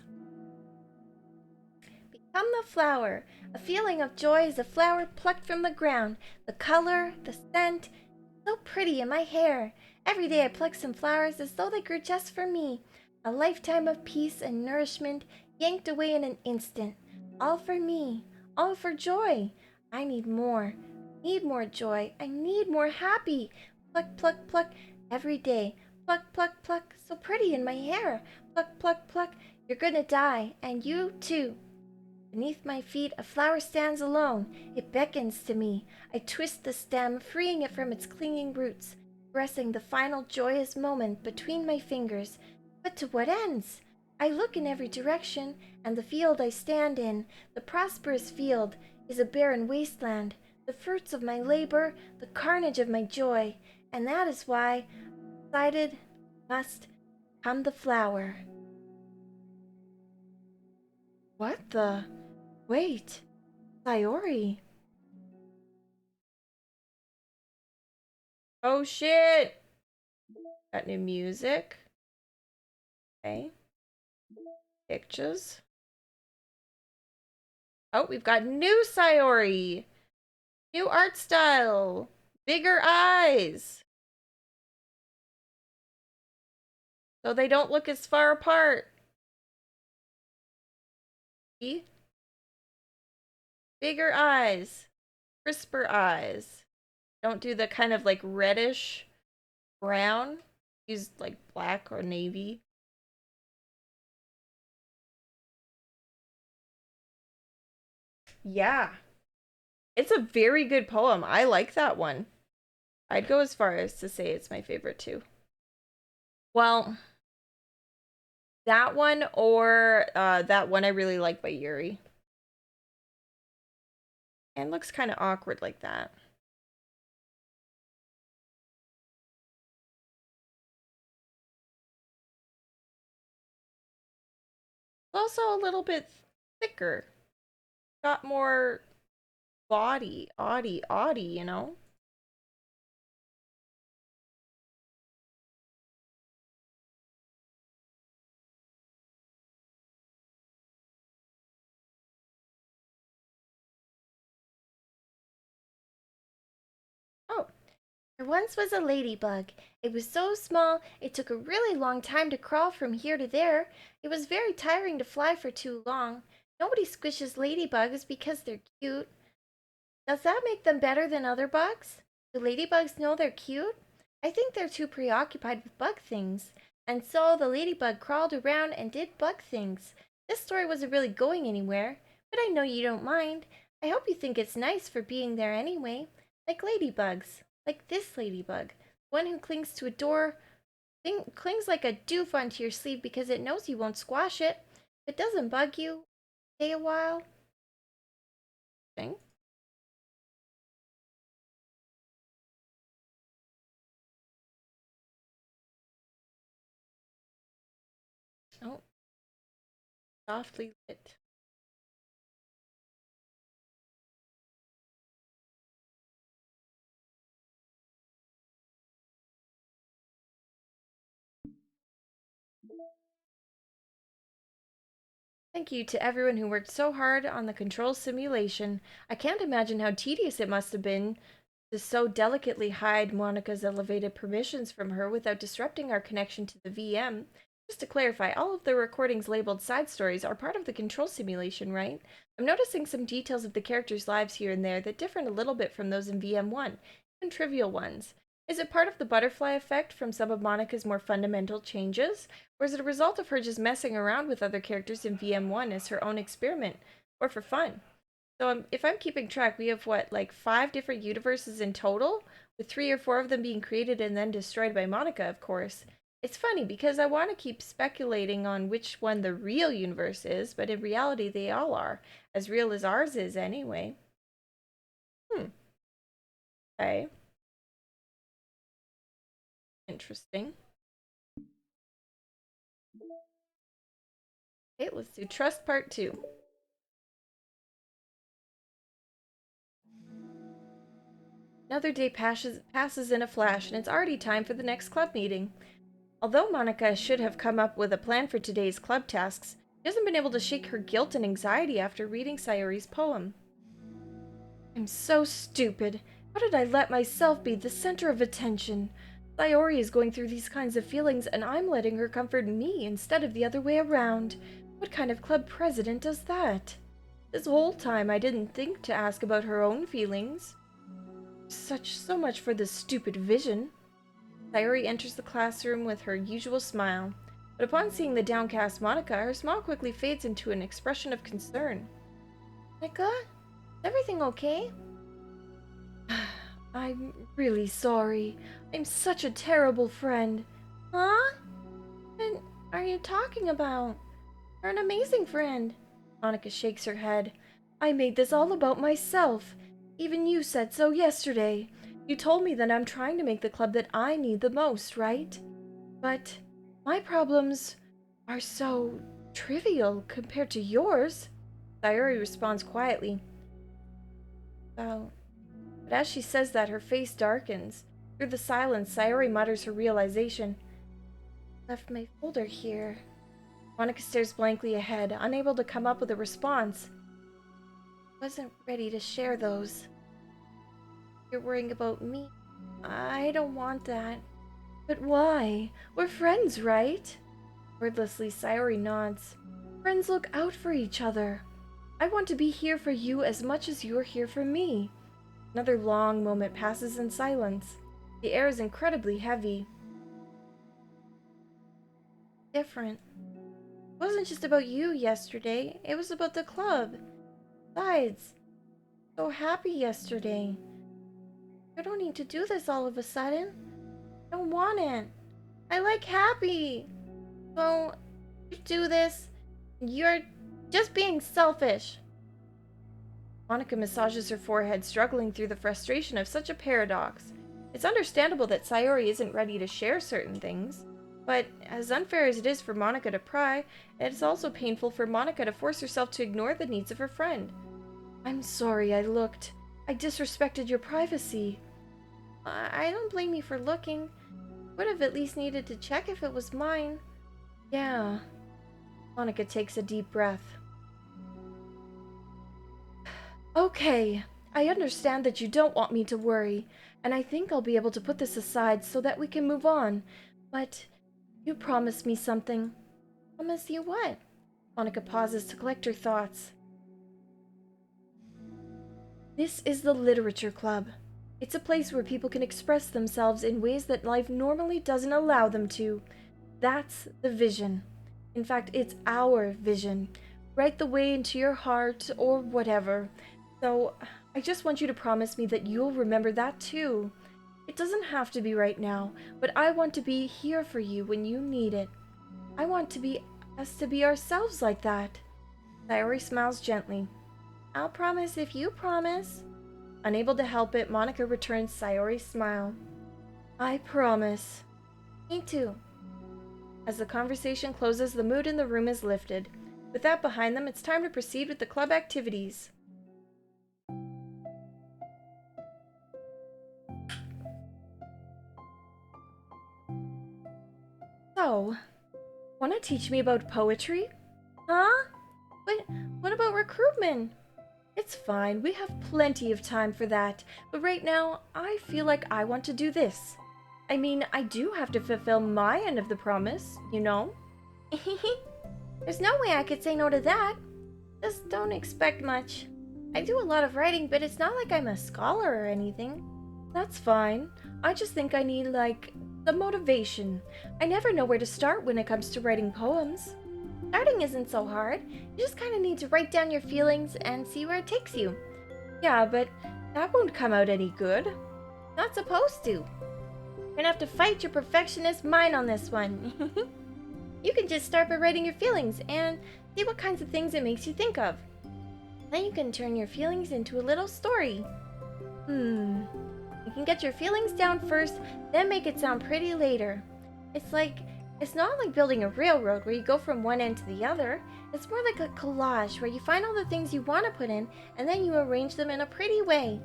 Become the flower. A feeling of joy is a flower plucked from the ground. The color, the scent, so pretty in my hair. Every day I pluck some flowers as though they grew just for me. A lifetime of peace and nourishment yanked away in an instant. All for me. All for joy. I need more. Need more joy. I need more happy. Pluck, pluck, pluck. Every day. Pluck, pluck, pluck. So pretty in my hair. Pluck, pluck, pluck. You're gonna die. And you too. Beneath my feet, a flower stands alone. It beckons to me. I twist the stem, freeing it from its clinging roots, caressing the final joyous moment between my fingers. But to what ends? I look in every direction, and the field I stand in, the prosperous field, is a barren wasteland, the fruits of my labor, the carnage of my joy, and that is why I decided must come the flower. What the? Wait, Sayori. Oh shit! Got new music. Okay. Pictures. Oh, we've got new Sayori. New art style. Bigger eyes. So they don't look as far apart. See? Bigger eyes. Crisper eyes. Don't do the kind of like reddish brown. Use like black or navy. Yeah. It's a very good poem. I like that one. I'd go as far as to say it's my favorite too. Well, that one or that one I really like by Yuri. And looks kind of awkward like that. Also a little bit thicker. Got more body, Audie, you know? Oh, there once was a ladybug. It was so small, it took a really long time to crawl from here to there. It was very tiring to fly for too long. Nobody squishes ladybugs because they're cute. Does that make them better than other bugs? Do ladybugs know they're cute? I think they're too preoccupied with bug things. And so the ladybug crawled around and did bug things. This story wasn't really going anywhere, but I know you don't mind. I hope you think it's nice for being there anyway. Like ladybugs. Like this ladybug. One who clings to a door, clings like a doof onto your sleeve because it knows you won't squash it. If it doesn't bug you, stay a while. Thing. Oh, softly lit. Thank you to everyone who worked so hard on the control simulation. I can't imagine how tedious it must have been to so delicately hide Monica's elevated permissions from her without disrupting our connection to the VM. Just to clarify, all of the recordings labeled side stories are part of the control simulation, right? I'm noticing some details of the characters' lives here and there that differ a little bit from those in VM1, even trivial ones. Is it part of the butterfly effect from some of Monica's more fundamental changes? Or is it a result of her just messing around with other characters in VM1 as her own experiment, or for fun? So if I'm keeping track, we have what, like 5 different universes in total, with 3 or 4 of them being created and then destroyed by Monica, of course. It's funny because I want to keep speculating on which one the real universe is, but in reality they all are, as real as ours is anyway. Okay. Interesting. Okay, let's do Trust Part 2. Another day passes in a flash, and it's already time for the next club meeting. Although Monica should have come up with a plan for today's club tasks, she hasn't been able to shake her guilt and anxiety after reading Sayori's poem. I'm so stupid. How did I let myself be the center of attention? Sayori is going through these kinds of feelings, and I'm letting her comfort me instead of the other way around. What kind of club president does that? This whole time I didn't think to ask about her own feelings. So much for this stupid vision. Sayori enters the classroom with her usual smile, but upon seeing the downcast Monica, her smile quickly fades into an expression of concern. Monica? Is everything okay? I'm really sorry. I'm such a terrible friend. Huh? What are you talking about? You're an amazing friend. Monica shakes her head. I made this all about myself. Even you said so yesterday. You told me that I'm trying to make the club that I need the most, right? But my problems are so trivial compared to yours. Sayori responds quietly. But as she says that, her face darkens. Through the silence, Sayori mutters her realization. Left my folder here. Monica stares blankly ahead, unable to come up with a response. Wasn't ready to share those. You're worrying about me. I don't want that. But why? We're friends, right? Wordlessly, Sayori nods. Friends look out for each other. I want to be here for you as much as you're here for me. Another long moment passes in silence. The air is incredibly heavy. Different. It wasn't just about you yesterday. It was about the club. Besides, so happy yesterday. I don't need to do this all of a sudden. I don't want it. I like happy. So, you do this. You're just being selfish. Monica massages her forehead, struggling through the frustration of such a paradox. It's understandable that Sayori isn't ready to share certain things, but as unfair as it is for Monica to pry, it's also painful for Monica to force herself to ignore the needs of her friend. I'm sorry I looked. I disrespected your privacy. I don't blame you for looking. Would have at least needed to check if it was mine. Yeah. Monica takes a deep breath. Okay, I understand that you don't want me to worry, and I think I'll be able to put this aside so that we can move on. But you promised me something. Promise you what? Monica pauses to collect her thoughts. This is the Literature Club. It's a place where people can express themselves in ways that life normally doesn't allow them to. That's the vision. In fact, it's our vision. Right the way into your heart or whatever. So, I just want you to promise me that you'll remember that too. It doesn't have to be right now, but I want to be here for you when you need it. I want us to be ourselves like that. Sayori smiles gently. I'll promise if you promise. Unable to help it, Monica returns Sayori's smile. I promise. Me too. As the conversation closes, the mood in the room is lifted. With that behind them, it's time to proceed with the club activities. So, want to teach me about poetry? Huh? But what about recruitment? It's fine, we have plenty of time for that. But right now, I feel like I want to do this. I mean, I do have to fulfill my end of the promise, you know? There's no way I could say no to that. Just don't expect much. I do a lot of writing, but it's not like I'm a scholar or anything. That's fine. I just think I need, the motivation. I never know where to start when it comes to writing poems. Starting isn't so hard. You just kind of need to write down your feelings and see where it takes you. Yeah, but that won't come out any good. Not supposed to. You're gonna have to fight your perfectionist mind on this one. You can just start by writing your feelings and see what kinds of things it makes you think of. Then you can turn your feelings into a little story. You can get your feelings down first, then make it sound pretty later. It's not like building a railroad where you go from one end to the other. It's more like a collage where you find all the things you want to put in and then you arrange them in a pretty way.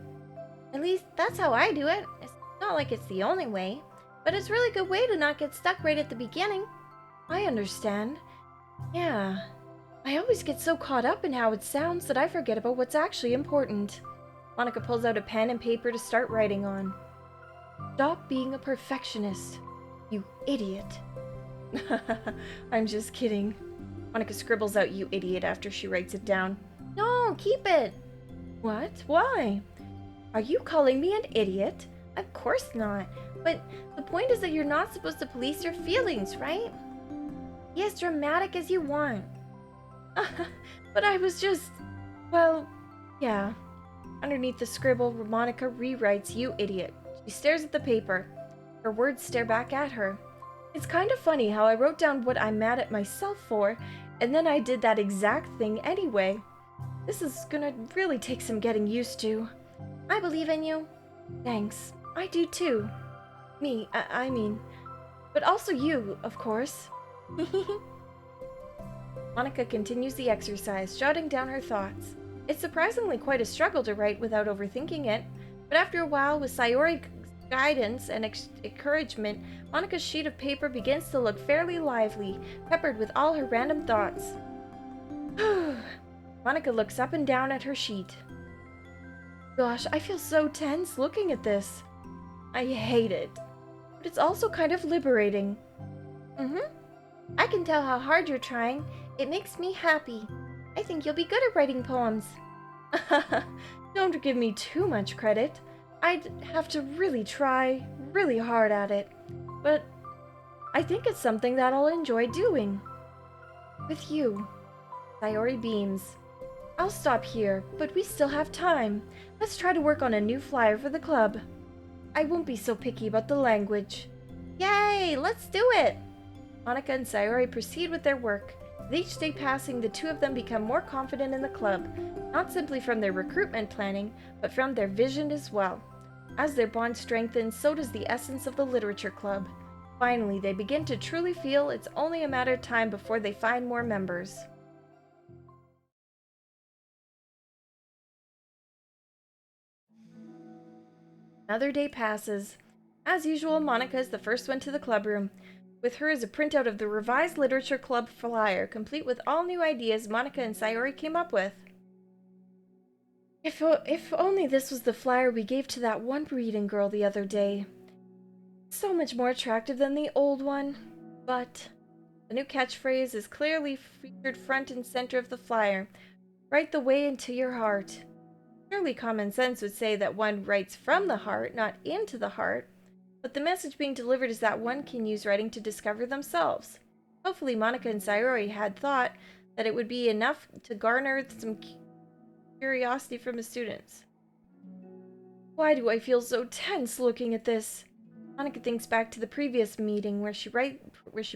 At least that's how I do it. It's not like it's the only way, but it's a really good way to not get stuck right at the beginning. I understand. Yeah. I always get so caught up in how it sounds that I forget about what's actually important. Monica pulls out a pen and paper to start writing on. Stop being a perfectionist, you idiot. I'm just kidding. Monica scribbles out "you idiot" after she writes it down. No, keep it. What? Why? Are you calling me an idiot? Of course not. But the point is that you're not supposed to police your feelings, right? Be as dramatic as you want. But I was just... Well, yeah. Underneath the scribble, Monica rewrites "you idiot." She stares at the paper. Her words stare back at her. It's kind of funny how I wrote down what I'm mad at myself for, and then I did that exact thing anyway. This is gonna really take some getting used to. I believe in you. Thanks. I do too. I mean. But also you, of course. Monica continues the exercise, jotting down her thoughts. It's surprisingly quite a struggle to write without overthinking it, but after a while, with Sayori's guidance and encouragement, Monica's sheet of paper begins to look fairly lively, peppered with all her random thoughts. Monica looks up and down at her sheet. Gosh, I feel so tense looking at this. I hate it, but it's also kind of liberating. I can tell how hard you're trying. It makes me happy. I think you'll be good at writing poems. Don't give me too much credit. I'd have to really try really hard at it. But I think it's something that I'll enjoy doing. With you. Sayori beams. I'll stop here, but we still have time. Let's try to work on a new flyer for the club. I won't be so picky about the language. Yay! Let's do it! Monica and Sayori proceed with their work. With each day passing, the two of them become more confident in the club, not simply from their recruitment planning, but from their vision as well. As their bond strengthens, so does the essence of the literature club. Finally, they begin to truly feel it's only a matter of time before they find more members. Another day passes. As usual, Monica is the first one to the clubroom. With her is a printout of the revised Literature Club flyer, complete with all new ideas Monica and Sayori came up with. If only this was the flyer we gave to that one reading girl the other day. So much more attractive than the old one. But the new catchphrase is clearly featured front and center of the flyer. Write the way into your heart. Surely common sense would say that one writes from the heart, not into the heart. But the message being delivered is that one can use writing to discover themselves. Hopefully, Monica and Sayori had thought that it would be enough to garner some curiosity from the students. Why do I feel so tense looking at this? Monica thinks back to the previous meeting where she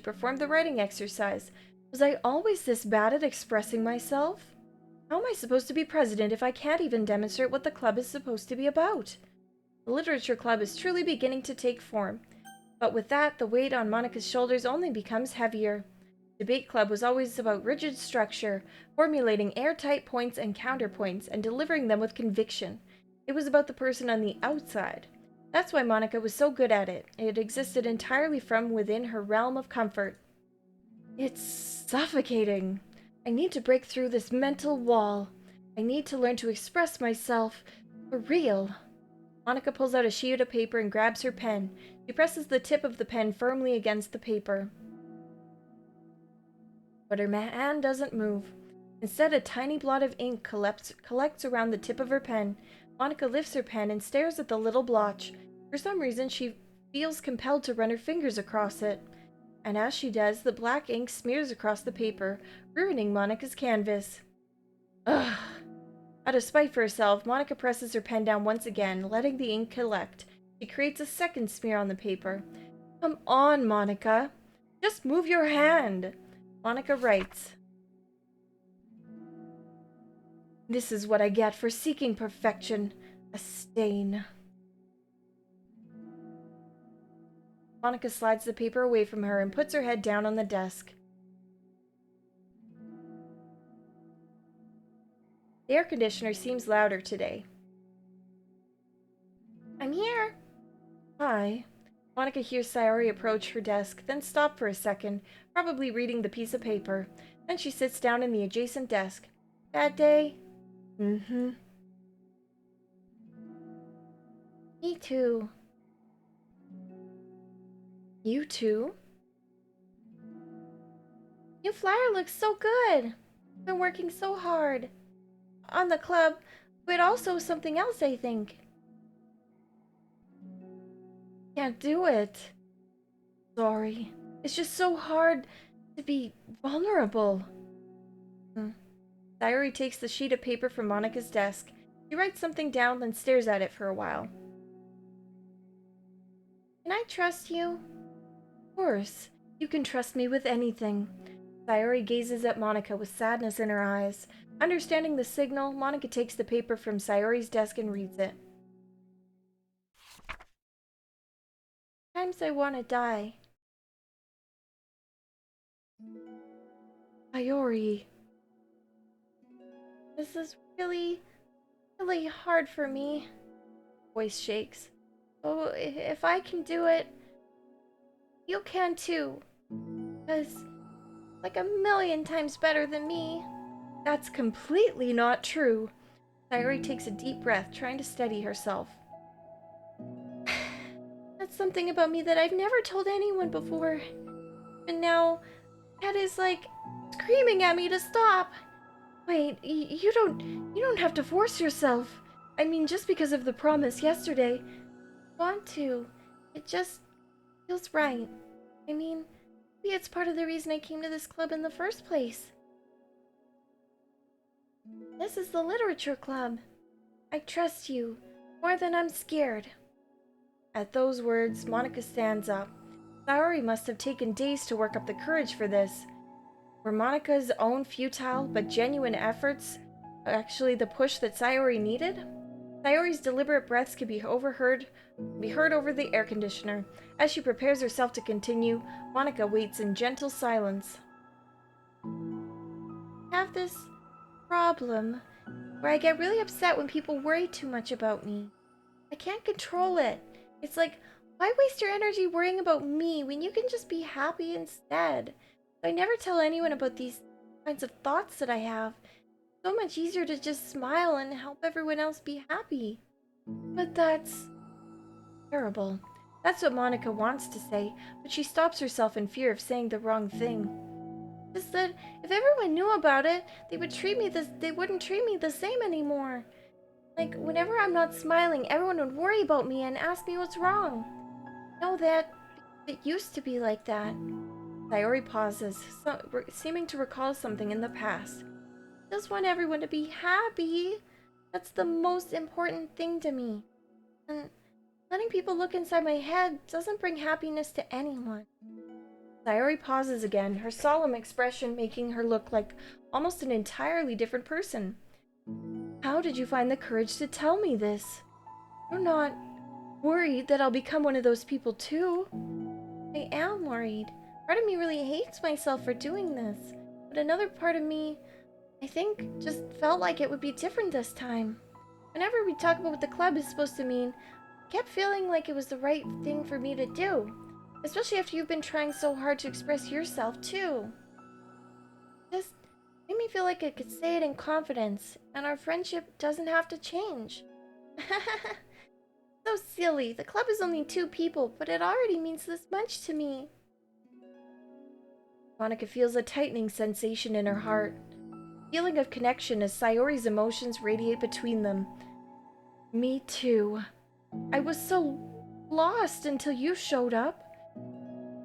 performed the writing exercise. Was I always this bad at expressing myself? How am I supposed to be president if I can't even demonstrate what the club is supposed to be about? The literature club is truly beginning to take form. But with that, the weight on Monica's shoulders only becomes heavier. Debate club was always about rigid structure, formulating airtight points and counterpoints, and delivering them with conviction. It was about the person on the outside. That's why Monica was so good at it. It existed entirely from within her realm of comfort. It's suffocating. I need to break through this mental wall. I need to learn to express myself for real. Monica pulls out a sheet of paper and grabs her pen. She presses the tip of the pen firmly against the paper. But her hand doesn't move. Instead, a tiny blot of ink collects around the tip of her pen. Monica lifts her pen and stares at the little blotch. For some reason, she feels compelled to run her fingers across it. And as she does, the black ink smears across the paper, ruining Monica's canvas. Ugh! Out of spite for herself, Monica presses her pen down once again, letting the ink collect. She creates a second smear on the paper. Come on, Monica. Just move your hand. Monica writes. This is what I get for seeking perfection. A stain. Monica slides the paper away from her and puts her head down on the desk. The air conditioner seems louder today. I'm here. Hi. Monica hears Sayori approach her desk, then stop for a second, probably reading the piece of paper. Then she sits down in the adjacent desk. Bad day? Mm-hmm. Me too. You too? New flyer looks so good. Been working so hard. On the club, but also something else, I think. Can't do it. Sorry. It's just so hard to be vulnerable. Sayori takes the sheet of paper from Monica's desk. She writes something down, then stares at it for a while. Can I trust you? Of course. You can trust me with anything. Sayori gazes at Monica with sadness in her eyes. Understanding the signal, Monica takes the paper from Sayori's desk and reads it. Sometimes I want to die. Sayori. This is really hard for me. Voice shakes. Oh, if I can do it, you can too. Because like a million times better than me. That's completely not true. Sayori takes a deep breath, trying to steady herself. That's something about me that I've never told anyone before. And now, Ted is like screaming at me to stop. Wait, you don't have to force yourself. I mean, just because of the promise yesterday. I want to. It just feels right. I mean, maybe it's part of the reason I came to this club in the first place. This is the literature club. I trust you more than I'm scared. At those words, Monica stands up. Sayori must have taken days to work up the courage for this. Were Monica's own futile but genuine efforts actually the push that Sayori needed? Sayori's deliberate breaths could be heard over the air conditioner. As she prepares herself to continue, Monica waits in gentle silence. I have this problem where I get really upset when people worry too much about me. I can't control it. It's like, why waste your energy worrying about me when you can just be happy instead? I never tell anyone about these kinds of thoughts that I have. It's so much easier to just smile and help everyone else be happy. But that's terrible. That's what Monica wants to say, but she stops herself in fear of saying the wrong thing. Just that if everyone knew about it, they wouldn't treat me the same anymore. Like, whenever I'm not smiling, everyone would worry about me and ask me what's wrong. know that it used to be like that. Sayori pauses, seeming to recall something in the past. Just want everyone to be happy. That's the most important thing to me. And letting people look inside my head doesn't bring happiness to anyone. Sayori pauses again, her solemn expression making her look like almost an entirely different person. How did you find the courage to tell me this? You're not worried that I'll become one of those people too? I am worried. Part of me really hates myself for doing this, but another part of me, I think, just felt like it would be different this time. Whenever we talk about what the club is supposed to mean, I kept feeling like it was the right thing for me to do. Especially after you've been trying so hard to express yourself, too. Just made me feel like I could say it in confidence, and our friendship doesn't have to change. So silly. The club is only 2 people, but it already means this much to me. Monica feels a tightening sensation in her heart. Feeling of connection as Sayori's emotions radiate between them. Me too. I was so lost until you showed up.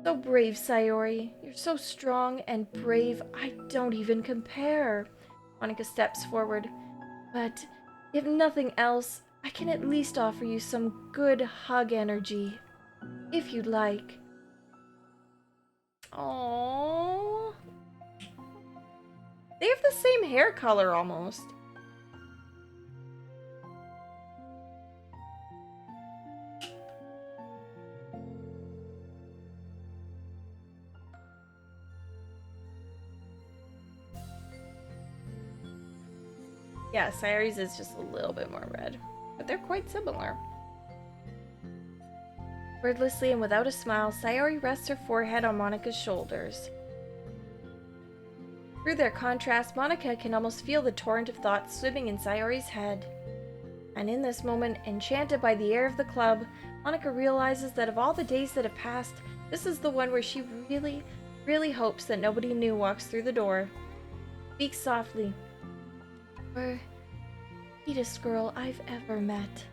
So brave, Sayori. You're so strong and brave, I don't even compare. Monica steps forward. But if nothing else, I can at least offer you some good hug energy. If you'd like. Aww. They have the same hair color almost. Yeah, Sayori's is just a little bit more red, but they're quite similar. Wordlessly and without a smile, Sayori rests her forehead on Monica's shoulders. Through their contrast, Monica can almost feel the torrent of thoughts swimming in Sayori's head. And in this moment, enchanted by the air of the club, Monica realizes that of all the days that have passed, this is the one where she really, really hopes that nobody new walks through the door. Speaks softly. You're the sweetest girl I've ever met.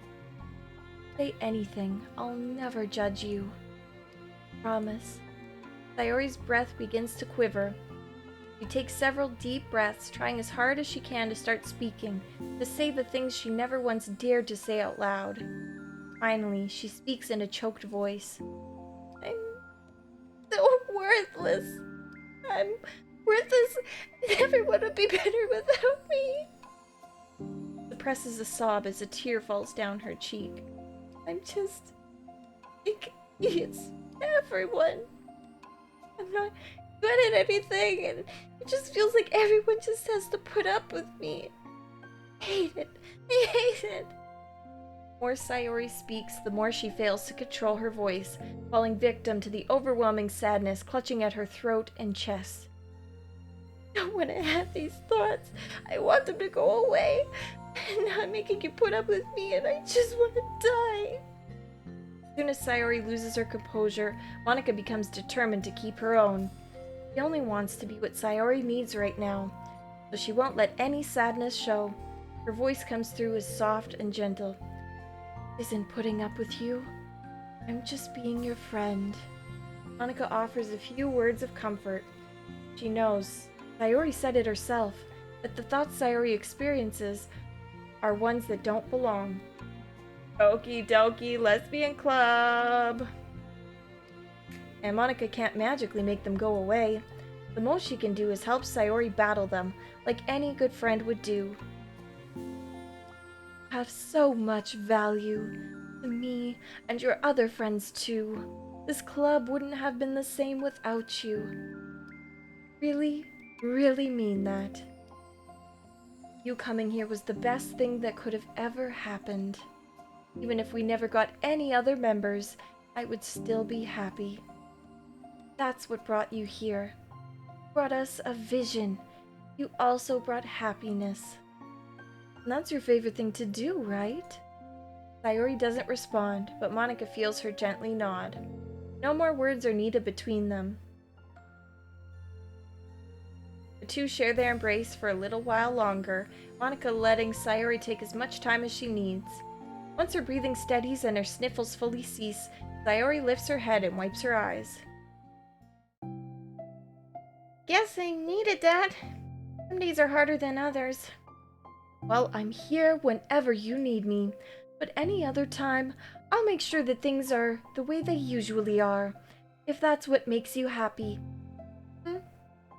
Say anything. I'll never judge you. Promise. Sayori's breath begins to quiver. She takes several deep breaths, trying as hard as she can to start speaking, to say the things she never once dared to say out loud. Finally, she speaks in a choked voice. I'm so worthless. I'm worthless, and everyone would be better without me. Suppresses a sob as a tear falls down her cheek. I'm just like it's everyone. I'm not good at anything, and it just feels like everyone just has to put up with me. I hate it. I hate it. The more Sayori speaks, the more she fails to control her voice, falling victim to the overwhelming sadness clutching at her throat and chest. I don't want to have these thoughts. I want them to go away. And now I'm making you put up with me, and I just want to die. As soon as Sayori loses her composure, Monica becomes determined to keep her own. She only wants to be what Sayori needs right now, so she won't let any sadness show. Her voice comes through as soft and gentle. Isn't putting up with you. I'm just being your friend. Monica offers a few words of comfort. She knows, Sayori said it herself, that the thoughts Sayori experiences are ones that don't belong. Okie dokie, lesbian club. And Monica can't magically make them go away. The most she can do is help Sayori battle them, like any good friend would do. You have so much value to me and your other friends too. This club wouldn't have been the same without you. Really, really mean that. You coming here was the best thing that could have ever happened. Even if we never got any other members, I would still be happy. That's what brought you here. Brought us a vision. You also brought happiness. And that's your favorite thing to do, right? Sayori doesn't respond, but Monica feels her gently nod. No more words are needed between them. The two share their embrace for a little while longer, Monica letting Sayori take as much time as she needs. Once her breathing steadies and her sniffles fully cease, Sayori lifts her head and wipes her eyes. Guess I needed that. Some days are harder than others. Well, I'm here whenever you need me, but any other time, I'll make sure that things are the way they usually are, if that's what makes you happy.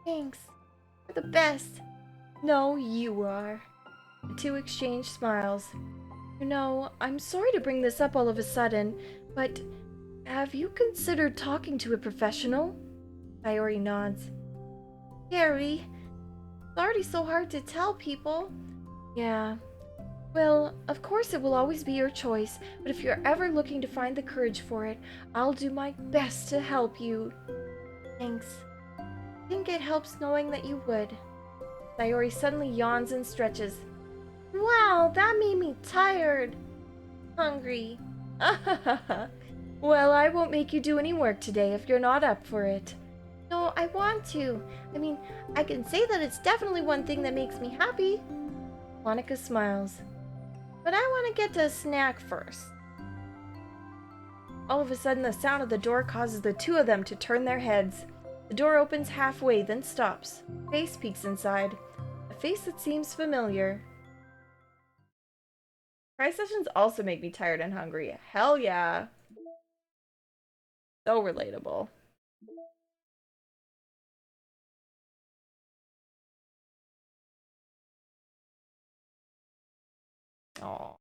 Thanks. You're the best. No, you are. The two exchange smiles. You know, I'm sorry to bring this up all of a sudden, but have you considered talking to a professional? Sayori nods. Scary. It's already so hard to tell people. Yeah. Well, of course it will always be your choice, but if you're ever looking to find the courage for it, I'll do my best to help you. Thanks. I think it helps knowing that you would. Sayori suddenly yawns and stretches. Wow, that made me tired. Hungry. Well, I won't make you do any work today if you're not up for it. No, I want to. I mean, I can say that it's definitely one thing that makes me happy. Monika smiles. But I want to get to a snack first. All of a sudden, the sound of the door causes the two of them to turn their heads. The door opens halfway, then stops. A face peeks inside. A face that seems familiar. Cry sessions also make me tired and hungry. Hell yeah. So relatable. Aww.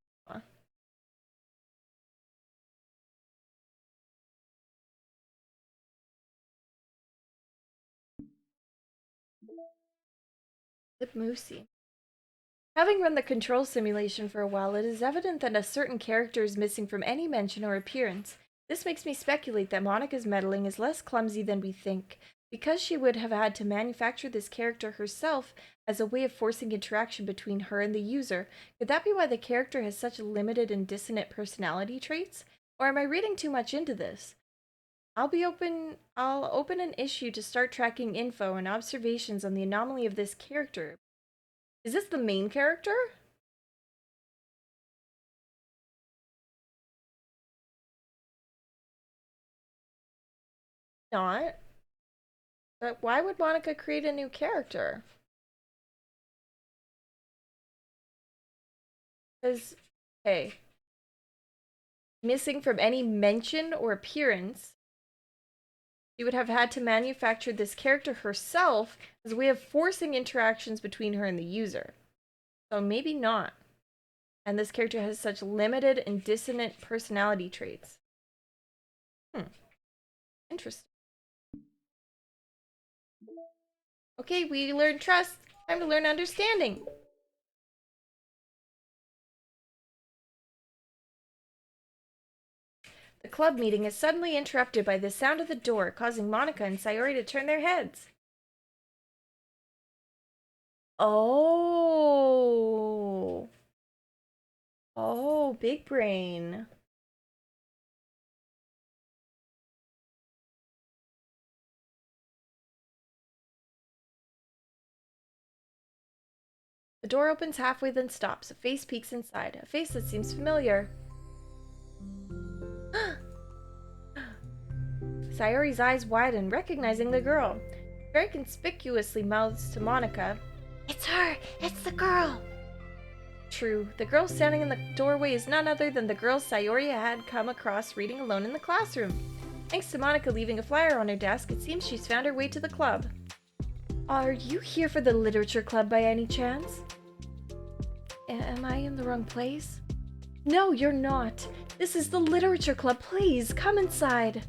Lip Moosey. Having run the control simulation for a while, it is evident that a certain character is missing from any mention or appearance. This makes me speculate that Monika's meddling is less clumsy than we think, because she would have had to manufacture this character herself as a way of forcing interaction between her and the user. Could that be why the character has such limited and dissonant personality traits? Or am I reading too much into this? I'll open an issue to start tracking info and observations on the anomaly of this character. Is this the main character? Not. But why would Monika create a new character? Because, hey, missing from any mention or appearance, she would have had to manufacture this character herself as a way of forcing interactions between her and the user. So maybe not. And this character has such limited and dissonant personality traits. Interesting. Okay, we learned trust. Time to learn understanding. The club meeting is suddenly interrupted by the sound of the door, causing Monika and Sayori to turn their heads. Oh. Oh, big brain. The door opens halfway, then stops. A face peeks inside. A face that seems familiar. Sayori's eyes widen, recognizing the girl. Very conspicuously mouths to Monika. It's her! It's the girl! True. The girl standing in the doorway is none other than the girl Sayori had come across reading alone in the classroom. Thanks to Monika leaving a flyer on her desk, it seems she's found her way to the club. Are you here for the literature club by any chance? Am I in the wrong place? No, you're not. This is the literature club. Please, come inside.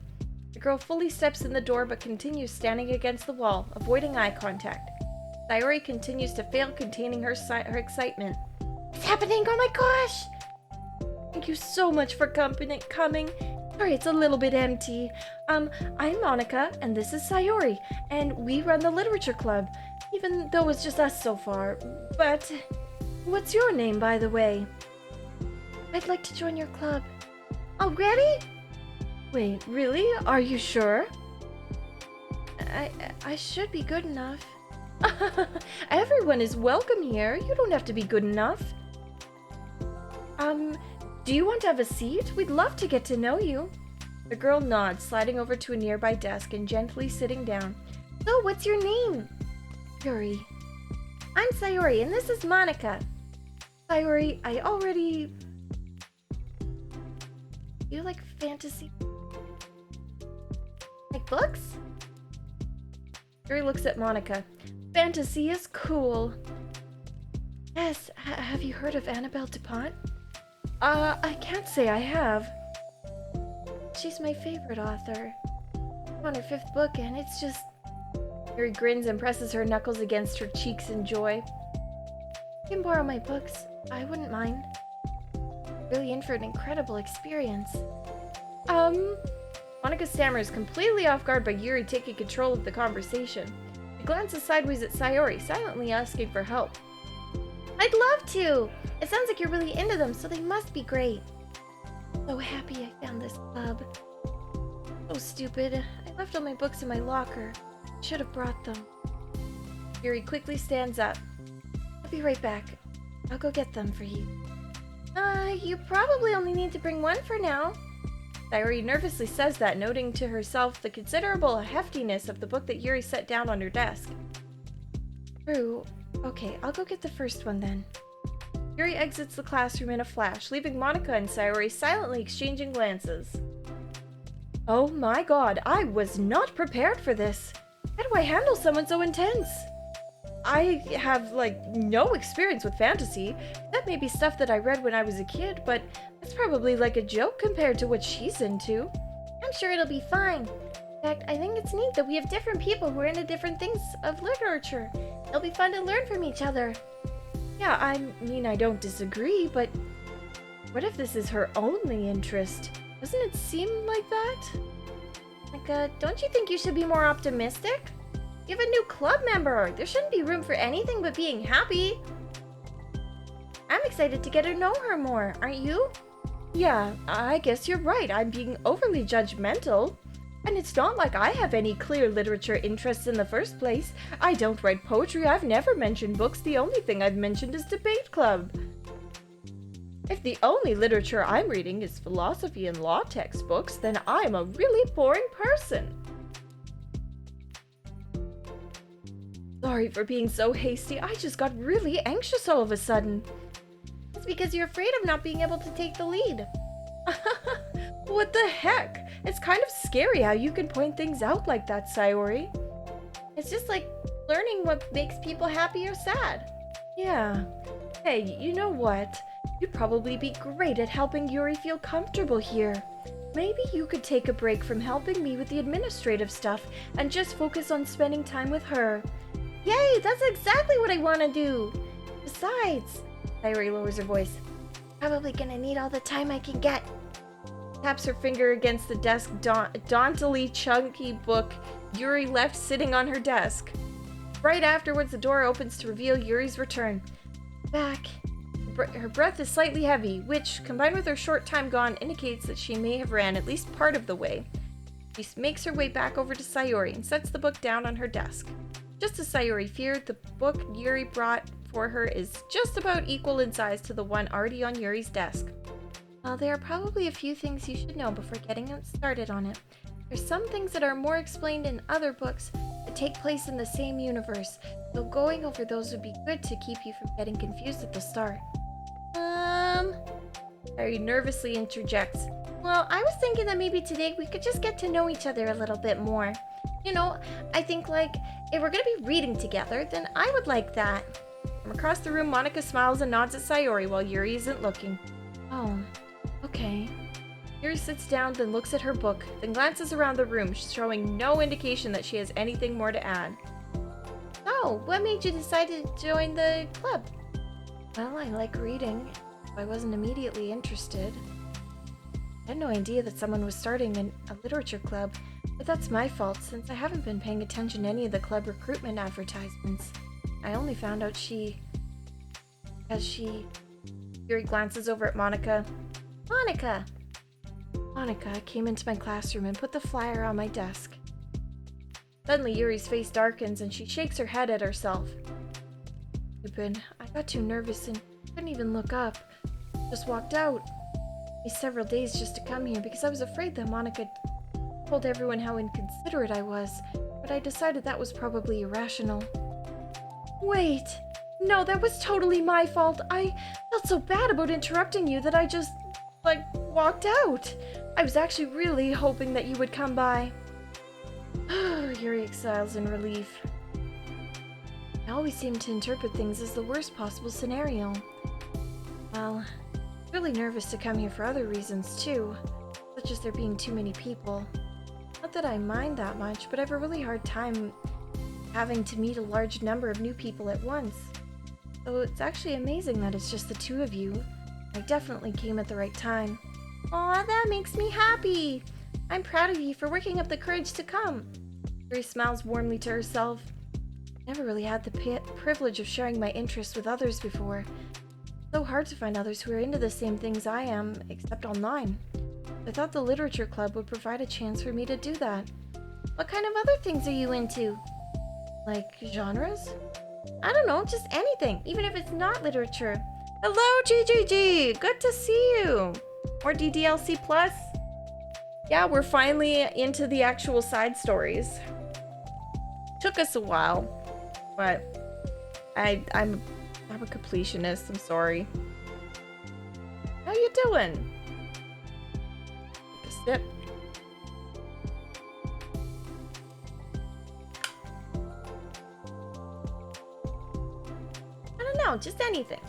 The girl fully steps in the door but continues standing against the wall, avoiding eye contact. Sayori continues to fail containing her excitement. It's happening! Oh my gosh! Thank you so much for coming. Sorry, it's a little bit empty. I'm Monika, and this is Sayori, and we run the literature club, even though it's just us so far. But what's your name, by the way? I'd like to join your club. Already? Wait, really? Are you sure? I should be good enough. Everyone is welcome here. You don't have to be good enough. Do you want to have a seat? We'd love to get to know you. The girl nods, sliding over to a nearby desk and gently sitting down. So, what's your name? Yuri. I'm Sayori, and this is Monica. Sayori, I already... You like fantasy? Like books? Yuri looks at Monica. Fantasy is cool. Yes, have you heard of Annabelle DuPont? I can't say I have. She's my favorite author. I'm on her 5th book, and it's just... Yuri grins and presses her knuckles against her cheeks in joy. You can borrow my books. I wouldn't mind. Really in for an incredible experience. Monica stammers, completely off guard by Yuri taking control of the conversation. She glances sideways at Sayori, silently asking for help. I'd love to! It sounds like you're really into them, so they must be great. So happy I found this club. So stupid. I left all my books in my locker. Should have brought them. Yuri quickly stands up. I'll be right back. I'll go get them for you. You probably only need to bring one for now. Sayori nervously says that, noting to herself the considerable heftiness of the book that Yuri set down on her desk. True. Okay, I'll go get the first one then. Yuri exits the classroom in a flash, leaving Monica and Sayori silently exchanging glances. Oh my god, I was not prepared for this. How do I handle someone so intense? I have, no experience with fantasy. That may be stuff that I read when I was a kid, but it's probably like a joke compared to what she's into. I'm sure it'll be fine. In fact, I think it's neat that we have different people who are into different things of literature. It'll be fun to learn from each other. Yeah, I mean, I don't disagree, but what if this is her only interest? Doesn't it seem like that? Don't you think you should be more optimistic? You have a new club member. There shouldn't be room for anything but being happy. I'm excited to get to know her more, aren't you? Yeah, I guess you're right. I'm being overly judgmental. And it's not like I have any clear literature interests in the first place. I don't write poetry. I've never mentioned books. The only thing I've mentioned is debate club. If the only literature I'm reading is philosophy and law textbooks, then I'm a really boring person. Sorry for being so hasty. I just got really anxious all of a sudden. It's because you're afraid of not being able to take the lead. What the heck? It's kind of scary how you can point things out like that, Sayori. It's just like learning what makes people happy or sad. Yeah. Hey, you know what? You'd probably be great at helping Yuri feel comfortable here. Maybe you could take a break from helping me with the administrative stuff and just focus on spending time with her. Yay, that's exactly what I want to do. Besides, Sayori lowers her voice. Probably gonna need all the time I can get. Taps her finger against the desk dauntily chunky book Yuri left sitting on her desk. Right afterwards, the door opens to reveal Yuri's return. Back. Her breath is slightly heavy, which, combined with her short time gone, indicates that she may have ran at least part of the way. She makes her way back over to Sayori and sets the book down on her desk. Just as Sayori feared, the book Yuri brought for her is just about equal in size to the one already on Yuri's desk. Well, there are probably a few things you should know before getting started on it. There's some things that are more explained in other books that take place in the same universe, so going over those would be good to keep you from getting confused at the start. Sayori nervously interjects. Well, I was thinking that maybe today we could just get to know each other a little bit more. You know, I think if we're gonna be reading together, then I would like that. From across the room, Monica smiles and nods at Sayori while Yuri isn't looking. Oh, okay. Yuri sits down, then looks at her book, then glances around the room, showing no indication that she has anything more to add. Oh, what made you decide to join the club? Well, I like reading. I wasn't immediately interested. I had no idea that someone was starting a literature club, but that's my fault since I haven't been paying attention to any of the club recruitment advertisements. I only found out Yuri glances over at Monica. Monica came into my classroom and put the flyer on my desk. Suddenly, Yuri's face darkens and she shakes her head at herself. Stupid. I got too nervous and couldn't even look up. Just walked out. me several days just to come here because I was afraid that Monica told everyone how inconsiderate I was, but I decided that was probably irrational. Wait, no, that was totally my fault. I felt so bad about interrupting you that I just, walked out. I was actually really hoping that you would come by. Yuri exhales in relief. I always seem to interpret things as the worst possible scenario. Well, I'm really nervous to come here for other reasons too, such as there being too many people. Not that I mind that much, but I have a really hard time having to meet a large number of new people at once. So it's actually amazing that it's just the two of you. I definitely came at the right time. Aw, that makes me happy. I'm proud of you for working up the courage to come. Yuri smiles warmly to herself. I never really had the privilege of sharing my interests with others before. It's so hard to find others who are into the same things I am, except online. I thought the literature club would provide a chance for me to do that. What kind of other things are you into? Like genres? I don't know, just anything, even if it's not literature. Hello, GGG! Good to see you! More DDLC Plus? Yeah, we're finally into the actual side stories. Took us a while, but I'm a completionist, I'm sorry. How you doing? Take a sip. I don't know, just anything.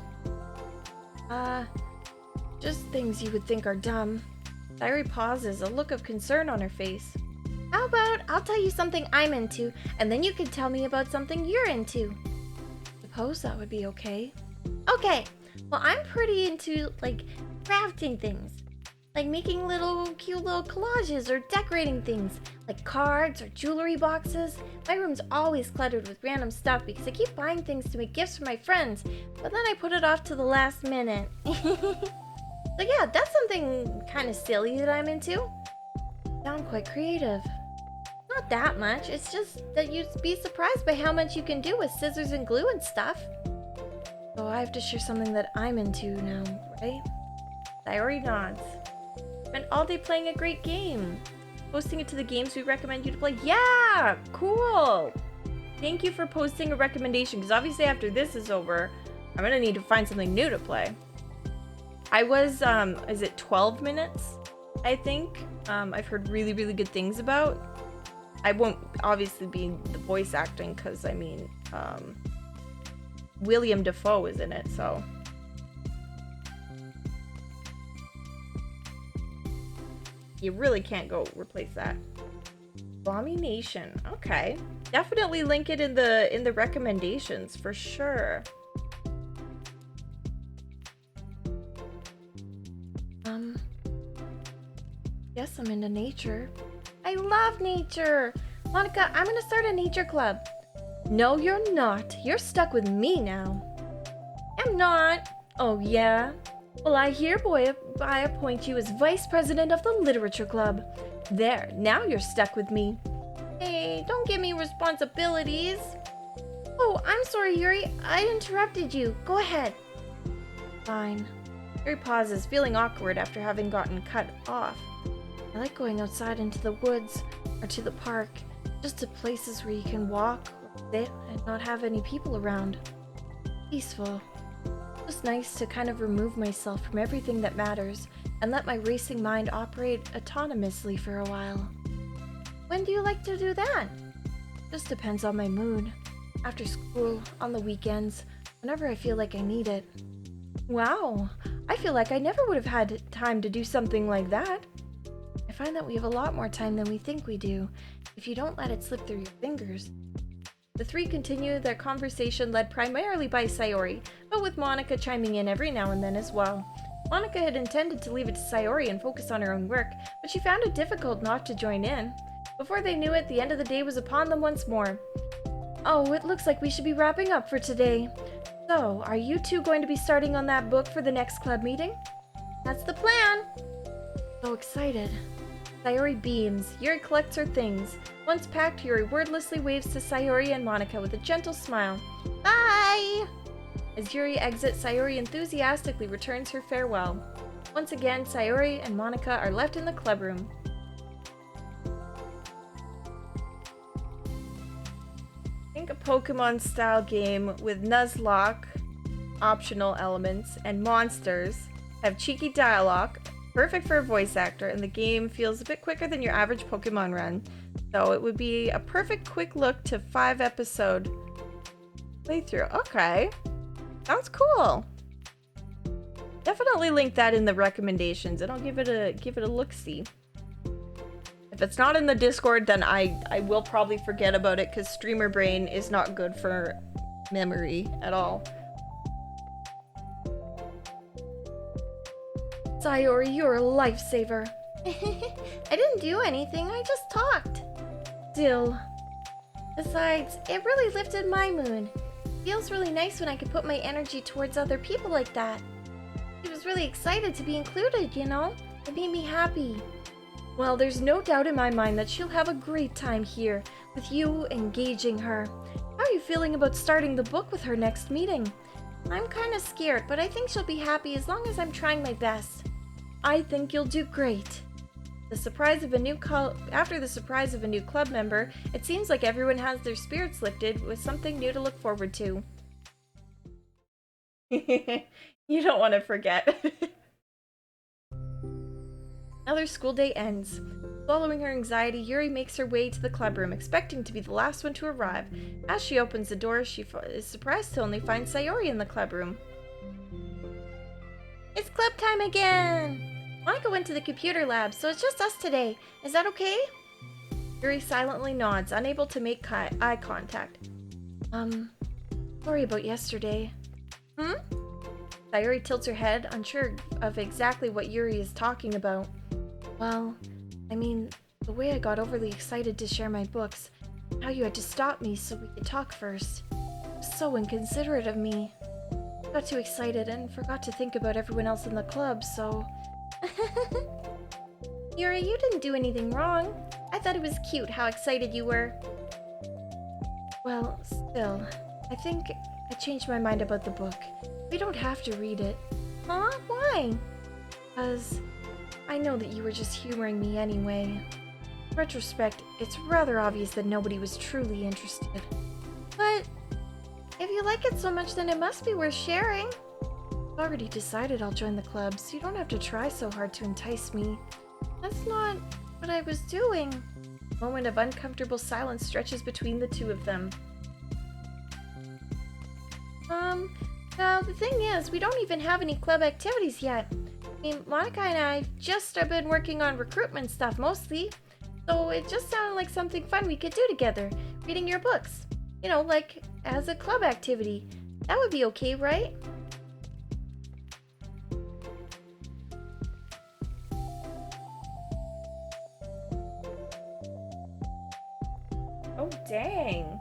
Just things you would think are dumb. Sayori pauses, a look of concern on her face. How about I'll tell you something I'm into, and then you can tell me about something you're into. Suppose that would be okay. Okay, well I'm pretty into, crafting things. Like making cute little collages or decorating things, like cards or jewelry boxes. My room's always cluttered with random stuff because I keep buying things to make gifts for my friends, but then I put it off to the last minute. So yeah, that's something kind of silly that I'm into. Sound quite creative. Not that much, it's just that you'd be surprised by how much you can do with scissors and glue and stuff. So I have to share something that I'm into now, right? Sayori nods. Spent all day playing a great game. Posting it to the games we recommend you to play. Yeah, cool. Thank you for posting a recommendation, because obviously after this is over, I'm gonna need to find something new to play. I was, is it 12 minutes? I think. I've heard really, really good things about. I won't obviously be the voice acting, because I mean, William Dafoe is in it, so. You really can't go replace that. Abomination. Okay. Definitely link it in the recommendations for sure. Guess I'm into nature. I love nature. Monica, I'm gonna start a nature club. No, you're not. You're stuck with me now. I'm not. Oh, yeah? Well, I hereby appoint you as vice president of the literature club. There, now you're stuck with me. Hey, don't give me responsibilities. Oh, I'm sorry, Yuri. I interrupted you. Go ahead. Fine. Yuri pauses, feeling awkward after having gotten cut off. I like going outside into the woods or to the park, just to places where you can walk or sit and not have any people around. Peaceful. Just nice to kind of remove myself from everything that matters and let my racing mind operate autonomously for a while. When do you like to do that? Just depends on my mood. After school, on the weekends, whenever I feel like I need it. Wow, I feel like I never would have had time to do something like that. I find that we have a lot more time than we think we do, if you don't let it slip through your fingers. The three continue their conversation led primarily by Sayori, but with Monica chiming in every now and then as well. Monica had intended to leave it to Sayori and focus on her own work, but she found it difficult not to join in. Before they knew it, the end of the day was upon them once more. Oh, it looks like we should be wrapping up for today. So, are you two going to be starting on that book for the next club meeting? That's the plan. So excited. Sayori beams. Yuri collects her things. Once packed, Yuri wordlessly waves to Sayori and Monica with a gentle smile. Bye! As Yuri exits, Sayori enthusiastically returns her farewell. Once again, Sayori and Monica are left in the club room. Think a Pokemon-style game with Nuzlocke, optional elements, and monsters have cheeky dialogue, perfect for a voice actor, and the game feels a bit quicker than your average Pokemon run. So it would be a perfect quick look to 5-episode playthrough. Okay. Sounds cool. Definitely link that in the recommendations and I'll give it a look-see. If it's not in the Discord, then I will probably forget about it because streamer brain is not good for memory at all. Sayori, you're a lifesaver. I didn't do anything, I just talked. Still. Besides, it really lifted my mood. Feels really nice when I can put my energy towards other people like that. She was really excited to be included, you know? It made me happy. Well, there's no doubt in my mind that she'll have a great time here, with you engaging her. How are you feeling about starting the book with her next meeting? I'm kinda scared, but I think she'll be happy as long as I'm trying my best. I think you'll do great. After the surprise of a new club member, it seems like everyone has their spirits lifted with something new to look forward to. You don't want to forget. Another school day ends. Following her anxiety, Yuri makes her way to the clubroom, expecting to be the last one to arrive. As she opens the door, she is surprised to only find Sayori in the clubroom. It's club time again! Monica went to the computer lab, so it's just us today. Is that okay? Yuri silently nods, unable to make eye contact. Sorry about yesterday. Sayori tilts her head, unsure of exactly what Yuri is talking about. Well, I mean, the way I got overly excited to share my books, how you had to stop me so we could talk first. It was so inconsiderate of me. I got too excited and forgot to think about everyone else in the club, so... Yuri, you didn't do anything wrong. I thought it was cute how excited you were. Well, still, I think I changed my mind about the book. We don't have to read it. Huh? Why? Because I know that you were just humoring me anyway. In retrospect, it's rather obvious that nobody was truly interested. But if you like it so much, then it must be worth sharing. I've already decided I'll join the club, so you don't have to try so hard to entice me. That's not what I was doing. A moment of uncomfortable silence stretches between the two of them. Now the thing is, we don't even have any club activities yet. I mean, Monica and I just have been working on recruitment stuff mostly. So it just sounded like something fun we could do together, reading your books. You know, like as a club activity. That would be okay, right? Oh, dang.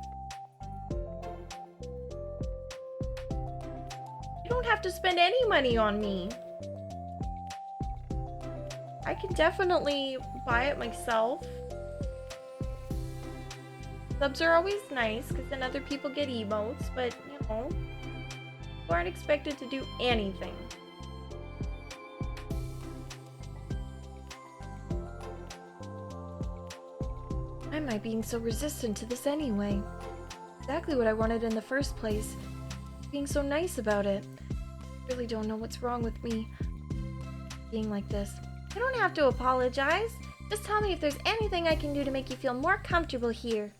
You don't have to spend any money on me. I can definitely buy it myself. Subs are always nice because then other people get emotes, but you know, you aren't expected to do anything. Why am I being so resistant to this anyway? Exactly what I wanted in the first place. Being so nice about it. I really don't know what's wrong with me being like this. You don't have to apologize. Just tell me if there's anything I can do to make you feel more comfortable here.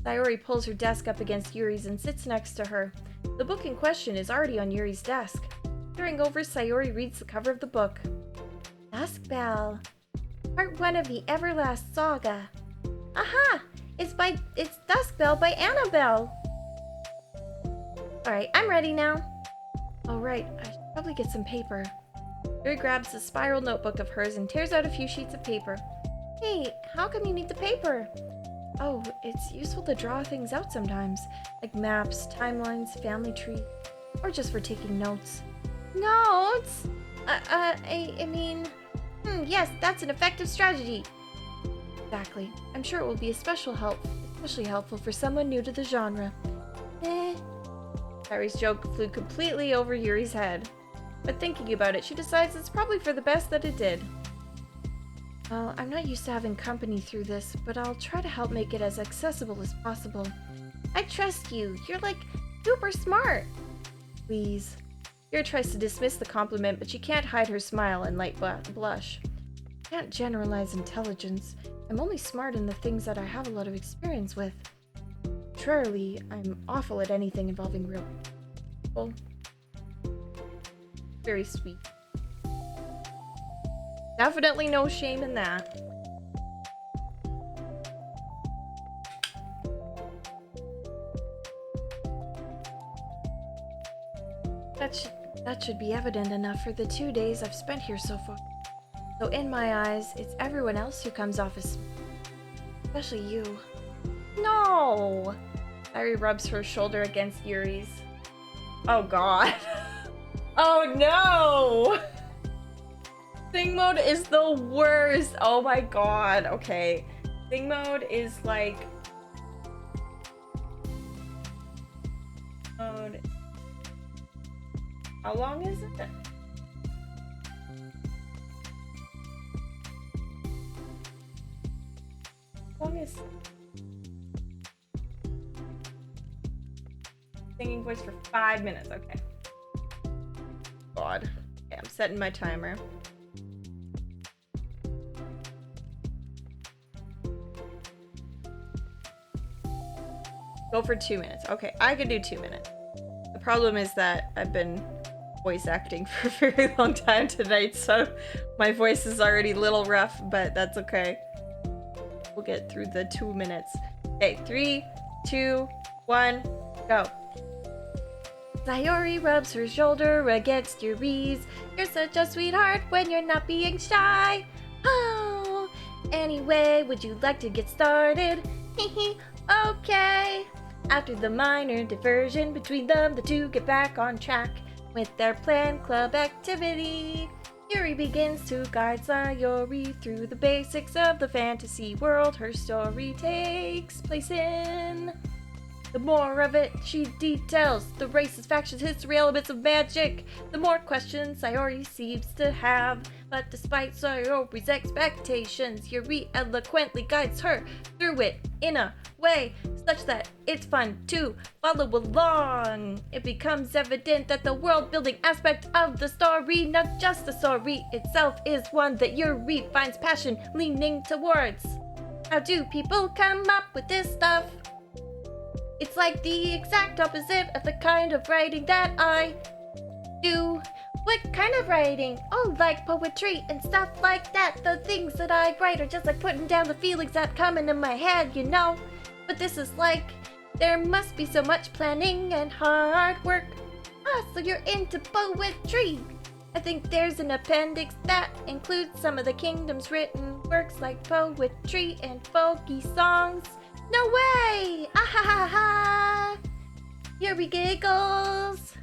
Sayori pulls her desk up against Yuri's and sits next to her. The book in question is already on Yuri's desk. Peering over, Sayori reads the cover of the book. Dusk Bell. Part 1 of the Everlast Saga. Aha! It's Dusk Bell by Annabelle. Alright, I'm ready now. Alright, I should probably get some paper. Yuri grabs the spiral notebook of hers and tears out a few sheets of paper. Hey, how come you need the paper? Oh, it's useful to draw things out sometimes, like maps, timelines, family tree, or just for taking notes. Notes? I mean... yes, that's an effective strategy. Exactly. I'm sure it will be especially helpful for someone new to the genre. Harry's joke flew completely over Yuri's head. But thinking about it, she decides it's probably for the best that it did. Well, I'm not used to having company through this, but I'll try to help make it as accessible as possible. I trust you. You're like super smart. Please. Yuri tries to dismiss the compliment, but she can't hide her smile and light blush. Can't generalize intelligence. I'm only smart in the things that I have a lot of experience with. Contrarily, I'm awful at anything involving real people. Very sweet. Definitely no shame in that. That should be evident enough for the 2 days I've spent here so far. So in my eyes, it's everyone else who comes off as... especially you. No! Sayori rubs her shoulder against Yuri's. Oh god. Oh no! Sing mode is the worst. Oh my god. Okay. Sing mode is like... mode... How long is it? How long is singing voice for 5 minutes? Okay. God. Okay, I'm setting my timer. Go for 2 minutes. Okay, I can do 2 minutes. The problem is that I've been voice acting for a very long time tonight, so my voice is already a little rough, but that's okay. We'll get through the 2 minutes. Okay, 3, 2, 1, go. Sayori rubs her shoulder against Yuri's. You're such a sweetheart when you're not being shy. Oh, anyway, would you like to get started? Hehe, okay. After the minor diversion between them, the two get back on track with their planned club activity. Yuri begins to guide Sayori through the basics of the fantasy world her story takes place in. The more of it she details, the racist factions, history, elements of magic, the more questions Sayori seems to have. But despite Sayori's expectations, Yuri eloquently guides her through it in a way such that it's fun to follow along. It becomes evident that the world-building aspect of the story, not just the story itself, is one that Yuri finds passion leaning towards. How do people come up with this stuff? It's like the exact opposite of the kind of writing that I do. What kind of writing? Oh, like poetry and stuff like that. The things that I write are just like putting down the feelings that come into my head, you know? But this is like, there must be so much planning and hard work. Ah, so you're into poetry. I think there's an appendix that includes some of the kingdom's written works like poetry and folky songs. No way! Ah ha ha ha! Yuri giggles,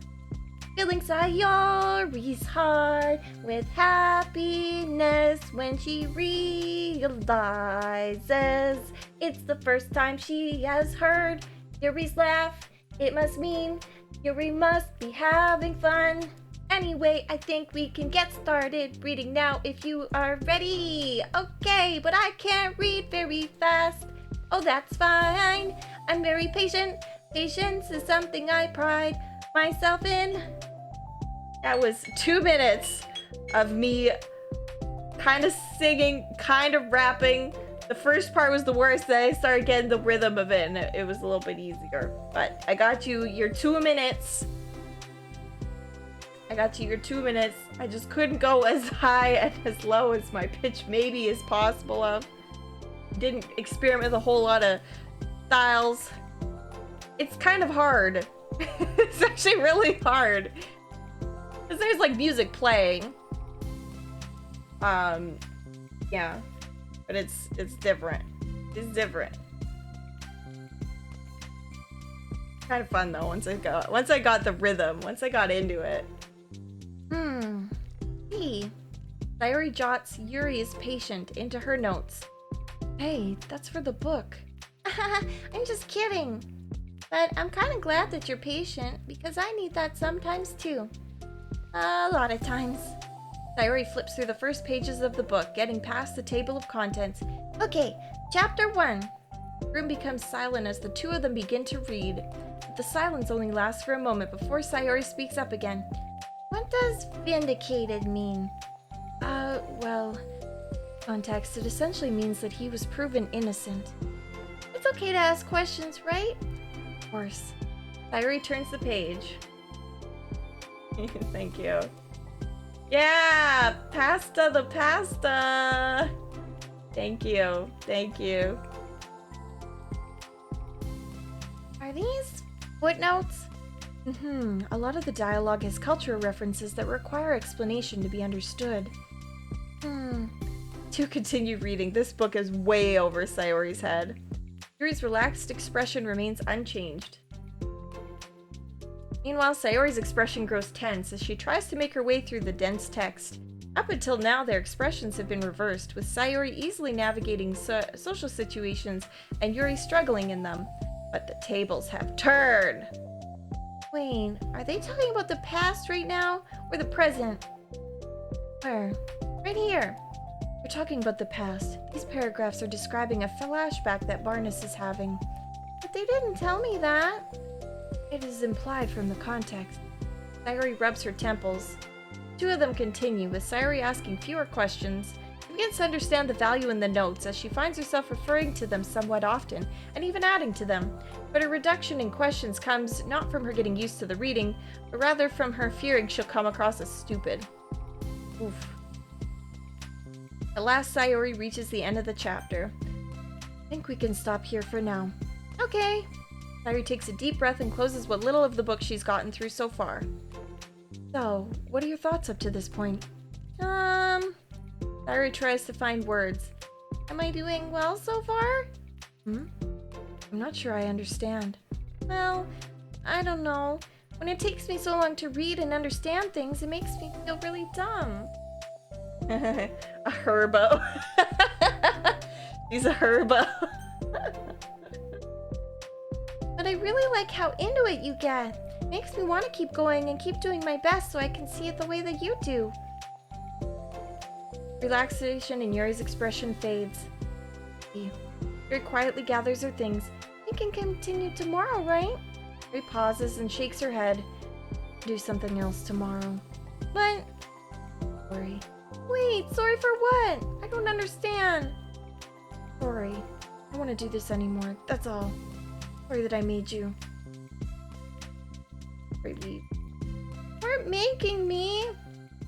filling Sayori's heart with happiness when she realizes it's the first time she has heard Yuri's laugh. It must mean Yuri must be having fun. Anyway, I think we can get started reading now if you are ready. Okay, but I can't read very fast. Oh, that's fine. I'm very patient. Patience is something I pride myself in. That was 2 minutes of me kind of singing, kind of rapping. The first part was the worst, then I started getting the rhythm of it, and it was a little bit easier. But I got you your 2 minutes. I got you your 2 minutes. I just couldn't go as high and as low as my pitch maybe is possible of. Didn't experiment with a whole lot of styles. It's kind of hard. It's actually really hard. Because there's like music playing. Yeah. But it's different. It's different. Kind of fun though once I got the rhythm, once I got into it. Hey. Sayori jots Yuri is patient into her notes. Hey, that's for the book. I'm just kidding. But I'm kind of glad that you're patient because I need that sometimes too. A lot of times. Sayori flips through the first pages of the book, getting past the table of contents. Okay, chapter 1. The room becomes silent as the two of them begin to read. But the silence only lasts for a moment before Sayori speaks up again. What does vindicated mean? Well, context, it essentially means that he was proven innocent. It's okay to ask questions, right? Of course. Sayori turns the page. Thank you. Yeah! Pasta the pasta! Thank you. Thank you. Are these footnotes? A lot of the dialogue has cultural references that require explanation to be understood. To continue reading, this book is way over Sayori's head. Yuri's relaxed expression remains unchanged. Meanwhile, Sayori's expression grows tense as she tries to make her way through the dense text. Up until now, their expressions have been reversed, with Sayori easily navigating social situations and Yuri struggling in them. But the tables have turned! Wait, are they talking about the past right now, or the present? Where? Right here. We're talking about the past. These paragraphs are describing a flashback that Barnes is having. But they didn't tell me that. It is implied from the context. Sayori rubs her temples. Two of them continue, with Sayori asking fewer questions. She begins to understand the value in the notes, as she finds herself referring to them somewhat often, and even adding to them. But her reduction in questions comes not from her getting used to the reading, but rather from her fearing she'll come across as stupid. Oof. At last, Sayori reaches the end of the chapter. I think we can stop here for now. Okay. Sayori takes a deep breath and closes what little of the book she's gotten through so far. So, what are your thoughts up to this point? Sayori tries to find words. Am I doing well so far? I'm not sure I understand. Well, I don't know. When it takes me so long to read and understand things, it makes me feel really dumb. A herbo. He's a herbo. But I really like how into it you get. It makes me want to keep going and keep doing my best so I can see it the way that you do. Relaxation in Yuri's expression fades. Yuri quietly gathers her things. We can continue tomorrow, right? Yuri pauses and shakes her head. Do something else tomorrow. But... Sorry. Wait, sorry for what? I don't understand. Sorry. I don't want to do this anymore. That's all. Sorry that I made you. Leave. You're making me.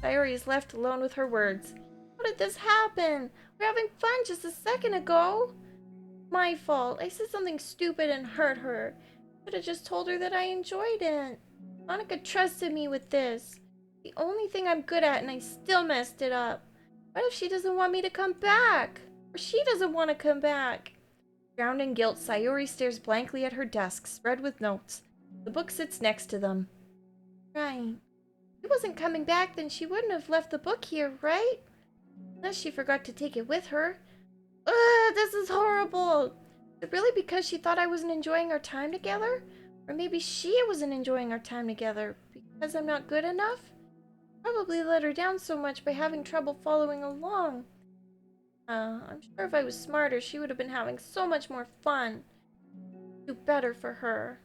Sayori is left alone with her words. How did this happen? We were having fun just a second ago. My fault. I said something stupid and hurt her. Should have just told her that I enjoyed it. Monica trusted me with this. The only thing I'm good at, and I still messed it up. What if she doesn't want me to come back? Or she doesn't want to come back? Drowned in guilt, Sayori stares blankly at her desk, spread with notes. The book sits next to them. Right. If she wasn't coming back, then she wouldn't have left the book here, right? Unless she forgot to take it with her. Ugh, this is horrible. Is it really because she thought I wasn't enjoying our time together? Or maybe she wasn't enjoying our time together because I'm not good enough? Probably let her down so much by having trouble following along. I'm sure if I was smarter, she would have been having so much more fun. Do better for her.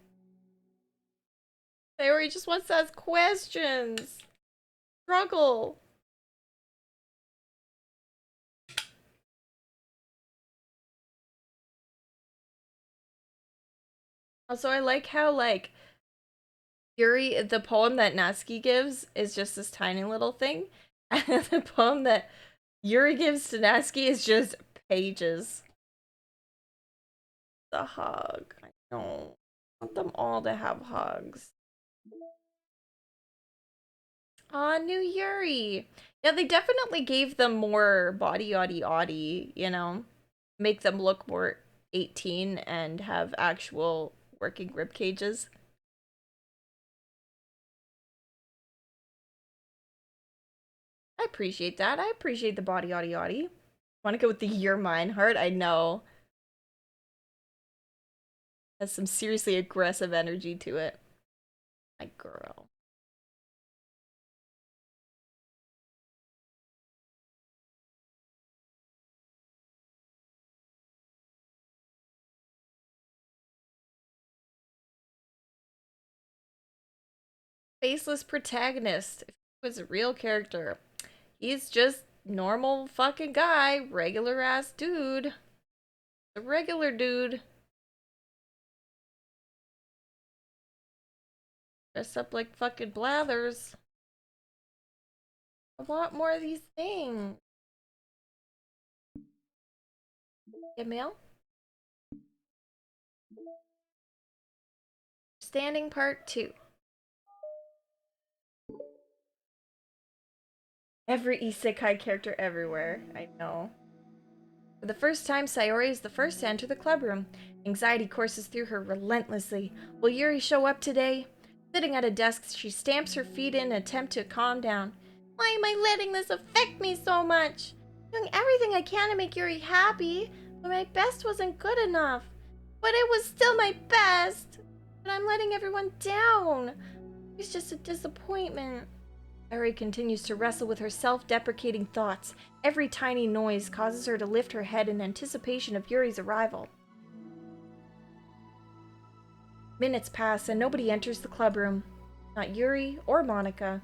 Sayori just wants to ask questions. Struggle. Also, I like how, like, Yuri, the poem that Natsuki gives is just this tiny little thing. And the poem that Yuri gives to Natsuki is just pages. The hug. I don't want them all to have hugs. Aw, new Yuri. Yeah, they definitely gave them more body oddy, you know? Make them look more 18 and have actual working rib cages. I appreciate that. I appreciate the body oddy. Want to go with the Your Mine heart? I know. Has some seriously aggressive energy to it. My girl. Faceless protagonist. If he was a real character, he's just normal fucking guy, regular ass dude. A regular dude. Dressed up like fucking Blathers. I want more of these things. Get mail? Standing part 2. Every isekai character everywhere. I know. For the first time, Sayori is the first to enter the club room. Anxiety courses through her relentlessly. Will Yuri show up today? Sitting at a desk, she stamps her feet in an attempt to calm down. Why am I letting this affect me so much? Doing everything I can to make Yuri happy, but my best wasn't good enough. But it was still my best. But I'm letting everyone down. It's just a disappointment. Sayori continues to wrestle with her self-deprecating thoughts. Every tiny noise causes her to lift her head in anticipation of Yuri's arrival. Minutes pass and nobody enters the club room. Not Yuri or Monika.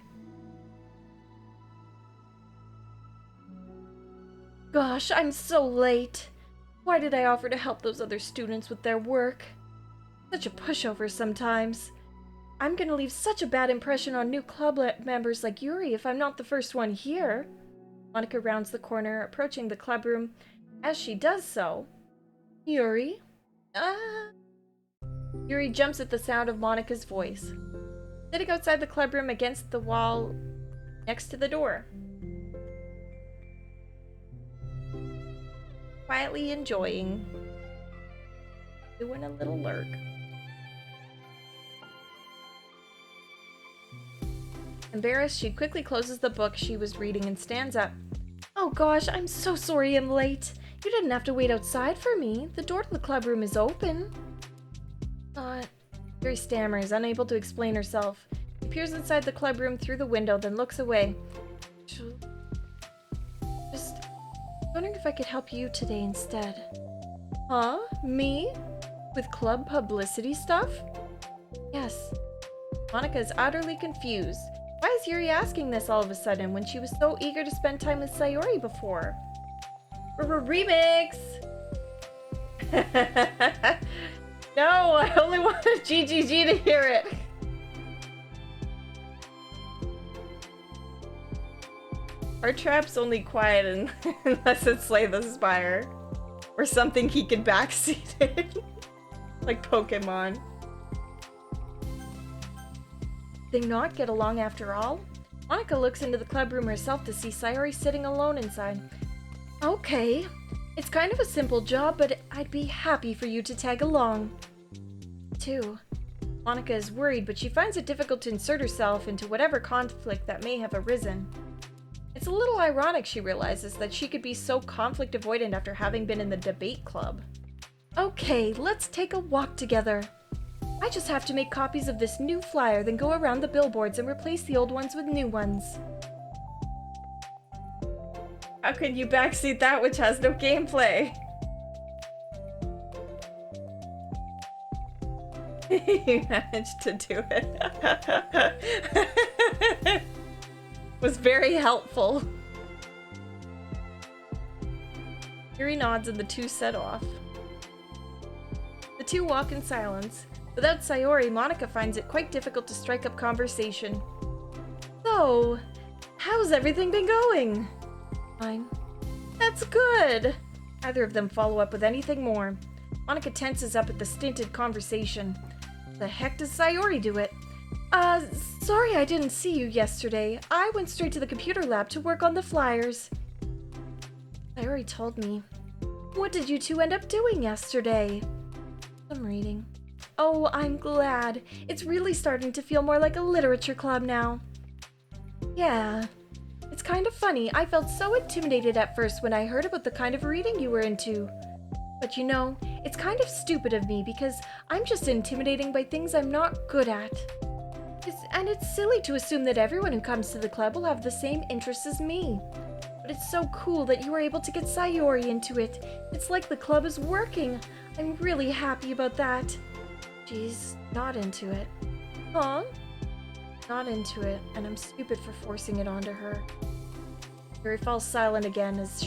Gosh, I'm so late. Why did I offer to help those other students with their work? Such a pushover sometimes. I'm gonna leave such a bad impression on new club members like Yuri if I'm not the first one here. Monika rounds the corner, approaching the club room. As she does so, Yuri? Yuri jumps at the sound of Monika's voice. Sitting outside the club room against the wall next to the door. Quietly enjoying. Doing a little lurk. Embarrassed, she quickly closes the book she was reading and stands up. Oh gosh, I'm so sorry I'm late. You didn't have to wait outside for me. The door to the club room is open. Yuri stammers, unable to explain herself. She peers inside the club room through the window, then looks away. Just wondering if I could help you today instead. Huh? Me? With club publicity stuff? Yes. Monika is utterly confused. Why is Yuri asking this all of a sudden when she was so eager to spend time with Sayori before? Remix! No, I only wanted GGG to hear it. Our trap's only quiet unless it's Slay the Spire. Or something he can backseat in. Like Pokemon. They not get along after all? Monika looks into the club room herself to see Sayori sitting alone inside. Okay. It's kind of a simple job, but I'd be happy for you to tag along. Too. Monika is worried, but she finds it difficult to insert herself into whatever conflict that may have arisen. It's a little ironic, she realizes, that she could be so conflict avoidant after having been in the debate club. Okay, let's take a walk together. I just have to make copies of this new flyer, then go around the billboards and replace the old ones with new ones. How can you backseat that which has no gameplay? He managed to do it. Was very helpful. Yuri nods and the two set off. The two walk in silence. Without Sayori, Monika finds it quite difficult to strike up conversation. So, how's everything been going? Fine. That's good! Neither of them follow up with anything more. Monika tenses up at the stinted conversation. The heck does Sayori do it? Sorry I didn't see you yesterday. I went straight to the computer lab to work on the flyers. Sayori told me. What did you two end up doing yesterday? I'm reading. Oh, I'm glad. It's really starting to feel more like a literature club now. Yeah. It's kind of funny. I felt so intimidated at first when I heard about the kind of reading you were into. But you know, it's kind of stupid of me because I'm just intimidating by things I'm not good at. And it's silly to assume that everyone who comes to the club will have the same interests as me. But it's so cool that you were able to get Sayori into it. It's like the club is working. I'm really happy about that. She's not into it. Huh? not into it, and I'm stupid for forcing it onto her. Yuri falls silent again as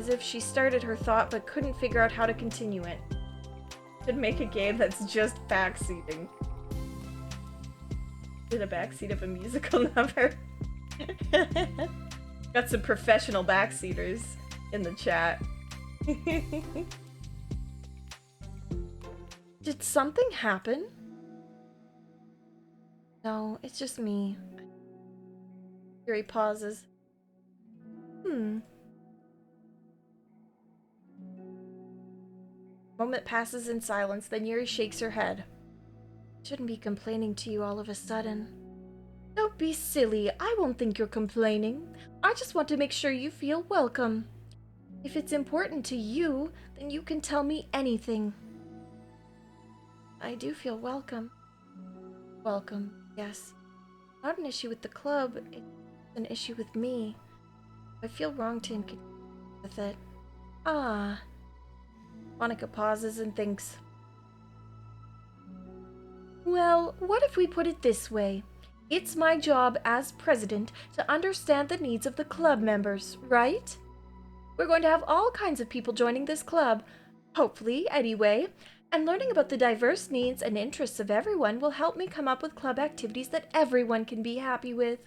if she started her thought but couldn't figure out how to continue it. Should make a game that's just backseating. Did a backseat of a musical number. Got some professional backseaters in the chat. Did something happen? No, it's just me. Yuri pauses. Moment passes in silence, then Yuri shakes her head. Shouldn't be complaining to you all of a sudden. Don't be silly. I won't think you're complaining. I just want to make sure you feel welcome. If it's important to you, then you can tell me anything. I do feel welcome. Welcome, yes. Not an issue with the club, it's an issue with me. I feel wrong to inconvenience with it. Ah. Monica pauses and thinks. Well, what if we put it this way? It's my job as president to understand the needs of the club members, right? We're going to have all kinds of people joining this club, hopefully, anyway, and learning about the diverse needs and interests of everyone will help me come up with club activities that everyone can be happy with.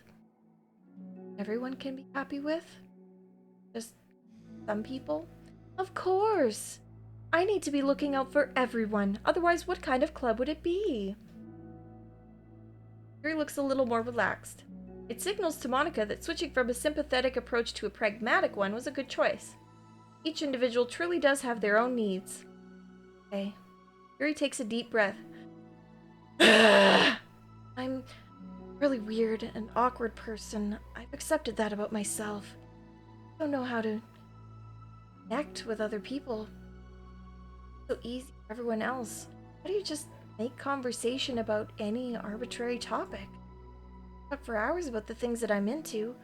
Everyone can be happy with? Just some people? Of course! I need to be looking out for everyone, otherwise what kind of club would it be? Yuri looks a little more relaxed. It signals to Monica that switching from a sympathetic approach to a pragmatic one was a good choice. Each individual truly does have their own needs. Okay. Yuri takes a deep breath. I'm a really weird and awkward person. I've accepted that about myself. I don't know how to connect with other people. It's so easy for everyone else. How do you just make conversation about any arbitrary topic? Talk for hours about the things that I'm into.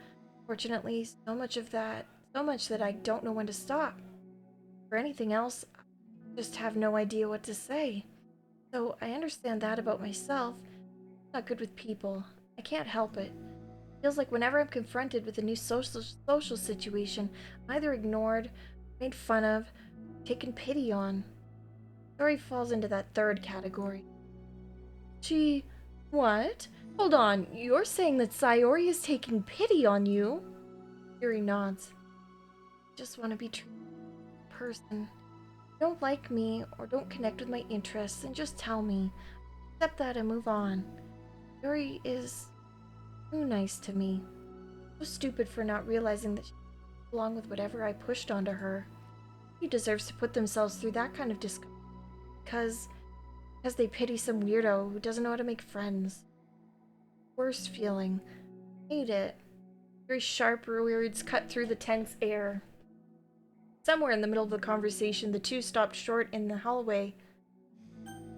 Fortunately, so much that I don't know when to stop. For anything else, I just have no idea what to say. So I understand that about myself. I'm not good with people. I can't help it. It feels like whenever I'm confronted with a new social situation, I'm either ignored, made fun of, taken pity on. Yuri falls into that third category. What? Hold on, you're saying that Sayori is taking pity on you? Yuri nods. I just want to be treated like a person. If you don't like me or don't connect with my interests, then just tell me. Accept that and move on. Yuri is too nice to me. So stupid for not realizing that she belonged with whatever I pushed onto her. She deserves to put themselves through that kind of discomfort. Because they pity some weirdo who doesn't know how to make friends. Worst feeling. Hate it. Very sharp words cut through the tense air. Somewhere in the middle of the conversation, the two stopped short in the hallway,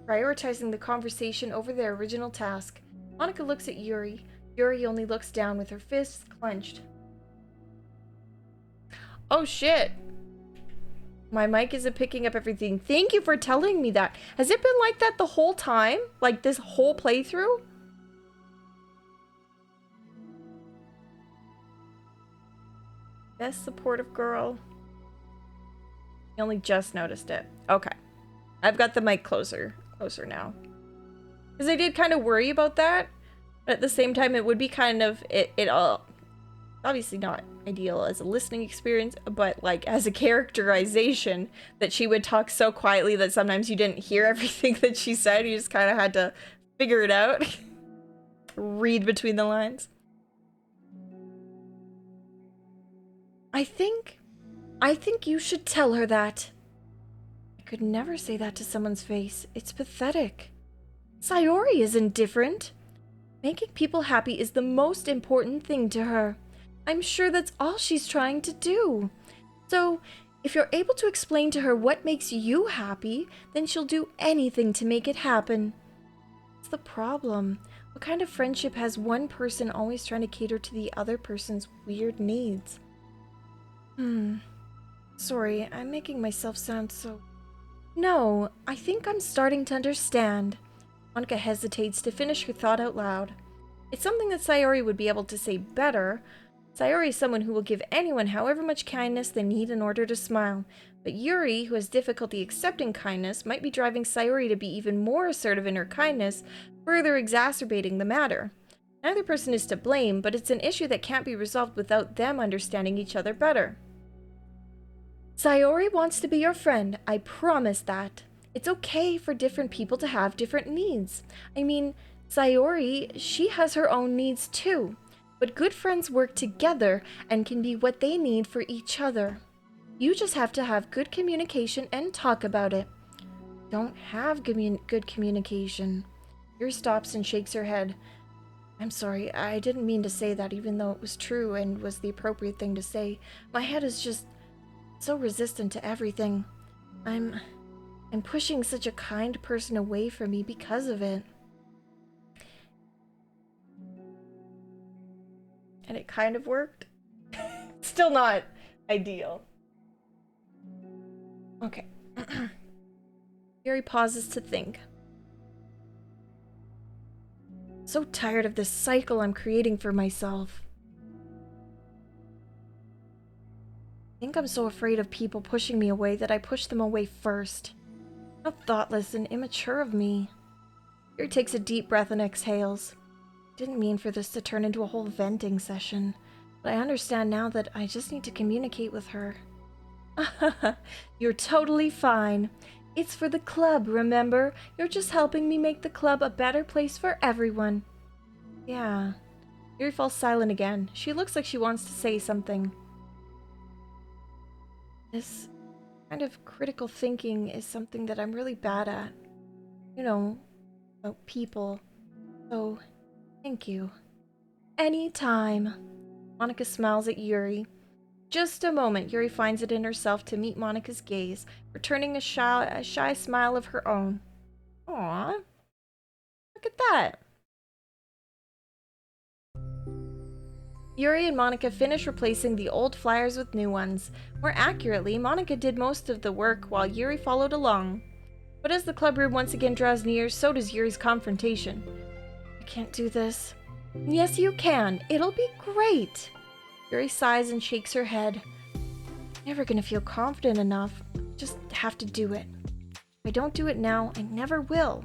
prioritizing the conversation over their original task. Monica looks at Yuri. Yuri only looks down with her fists clenched. Oh shit! My mic isn't picking up everything. Thank you for telling me that. Has it been like that the whole time? Like this whole playthrough? Best supportive girl. I only just noticed it. Okay. I've got the mic closer now. Because I did kind of worry about that. But at the same time, it would be kind of, it all, obviously not ideal as a listening experience, but like as a characterization, that she would talk so quietly that sometimes you didn't hear everything that she said. You just kind of had to figure it out. Read between the lines. I think you should tell her that. I could never say that to someone's face. It's pathetic. Sayori isn't different. Making people happy is the most important thing to her. I'm sure that's all she's trying to do. So, if you're able to explain to her what makes you happy, then she'll do anything to make it happen. What's the problem? What kind of friendship has one person always trying to cater to the other person's weird needs? Sorry, I'm making myself sound so... No, I think I'm starting to understand. Monica hesitates to finish her thought out loud. It's something that Sayori would be able to say better. Sayori is someone who will give anyone however much kindness they need in order to smile. But Yuri, who has difficulty accepting kindness, might be driving Sayori to be even more assertive in her kindness, further exacerbating the matter. Neither person is to blame, but it's an issue that can't be resolved without them understanding each other better. Sayori wants to be your friend, I promise that. It's okay for different people to have different needs. I mean, Sayori, she has her own needs too. But good friends work together and can be what they need for each other. You just have to have good communication and talk about it. Don't have good communication. Yuri stops and shakes her head. I'm sorry, I didn't mean to say that, even though it was true and was the appropriate thing to say. My head is just so resistant to everything. I'm pushing such a kind person away from me because of it. And it kind of worked. Still not ideal. Okay. Yuri pauses to think. So tired of this cycle I'm creating for myself. I think I'm so afraid of people pushing me away that I push them away first. How thoughtless and immature of me. Yuri takes a deep breath and exhales. Didn't mean for this to turn into a whole venting session, but I understand now that I just need to communicate with her. You're totally fine. It's for the club, remember? You're just helping me make the club a better place for everyone. Yeah. Yuri falls silent again. She looks like she wants to say something. This kind of critical thinking is something that I'm really bad at. You know, about people. So, thank you. Anytime. Monica smiles at Yuri. Just a moment, Yuri finds it in herself to meet Monica's gaze, returning a shy smile of her own. Aww. Look at that. Yuri and Monica finish replacing the old flyers with new ones. More accurately, Monica did most of the work while Yuri followed along. But as the club room once again draws near, so does Yuri's confrontation. I can't do this. Yes, you can. It'll be great. Yuri sighs and shakes her head. Never gonna feel confident enough. Just have to do it. If I don't do it now, I never will.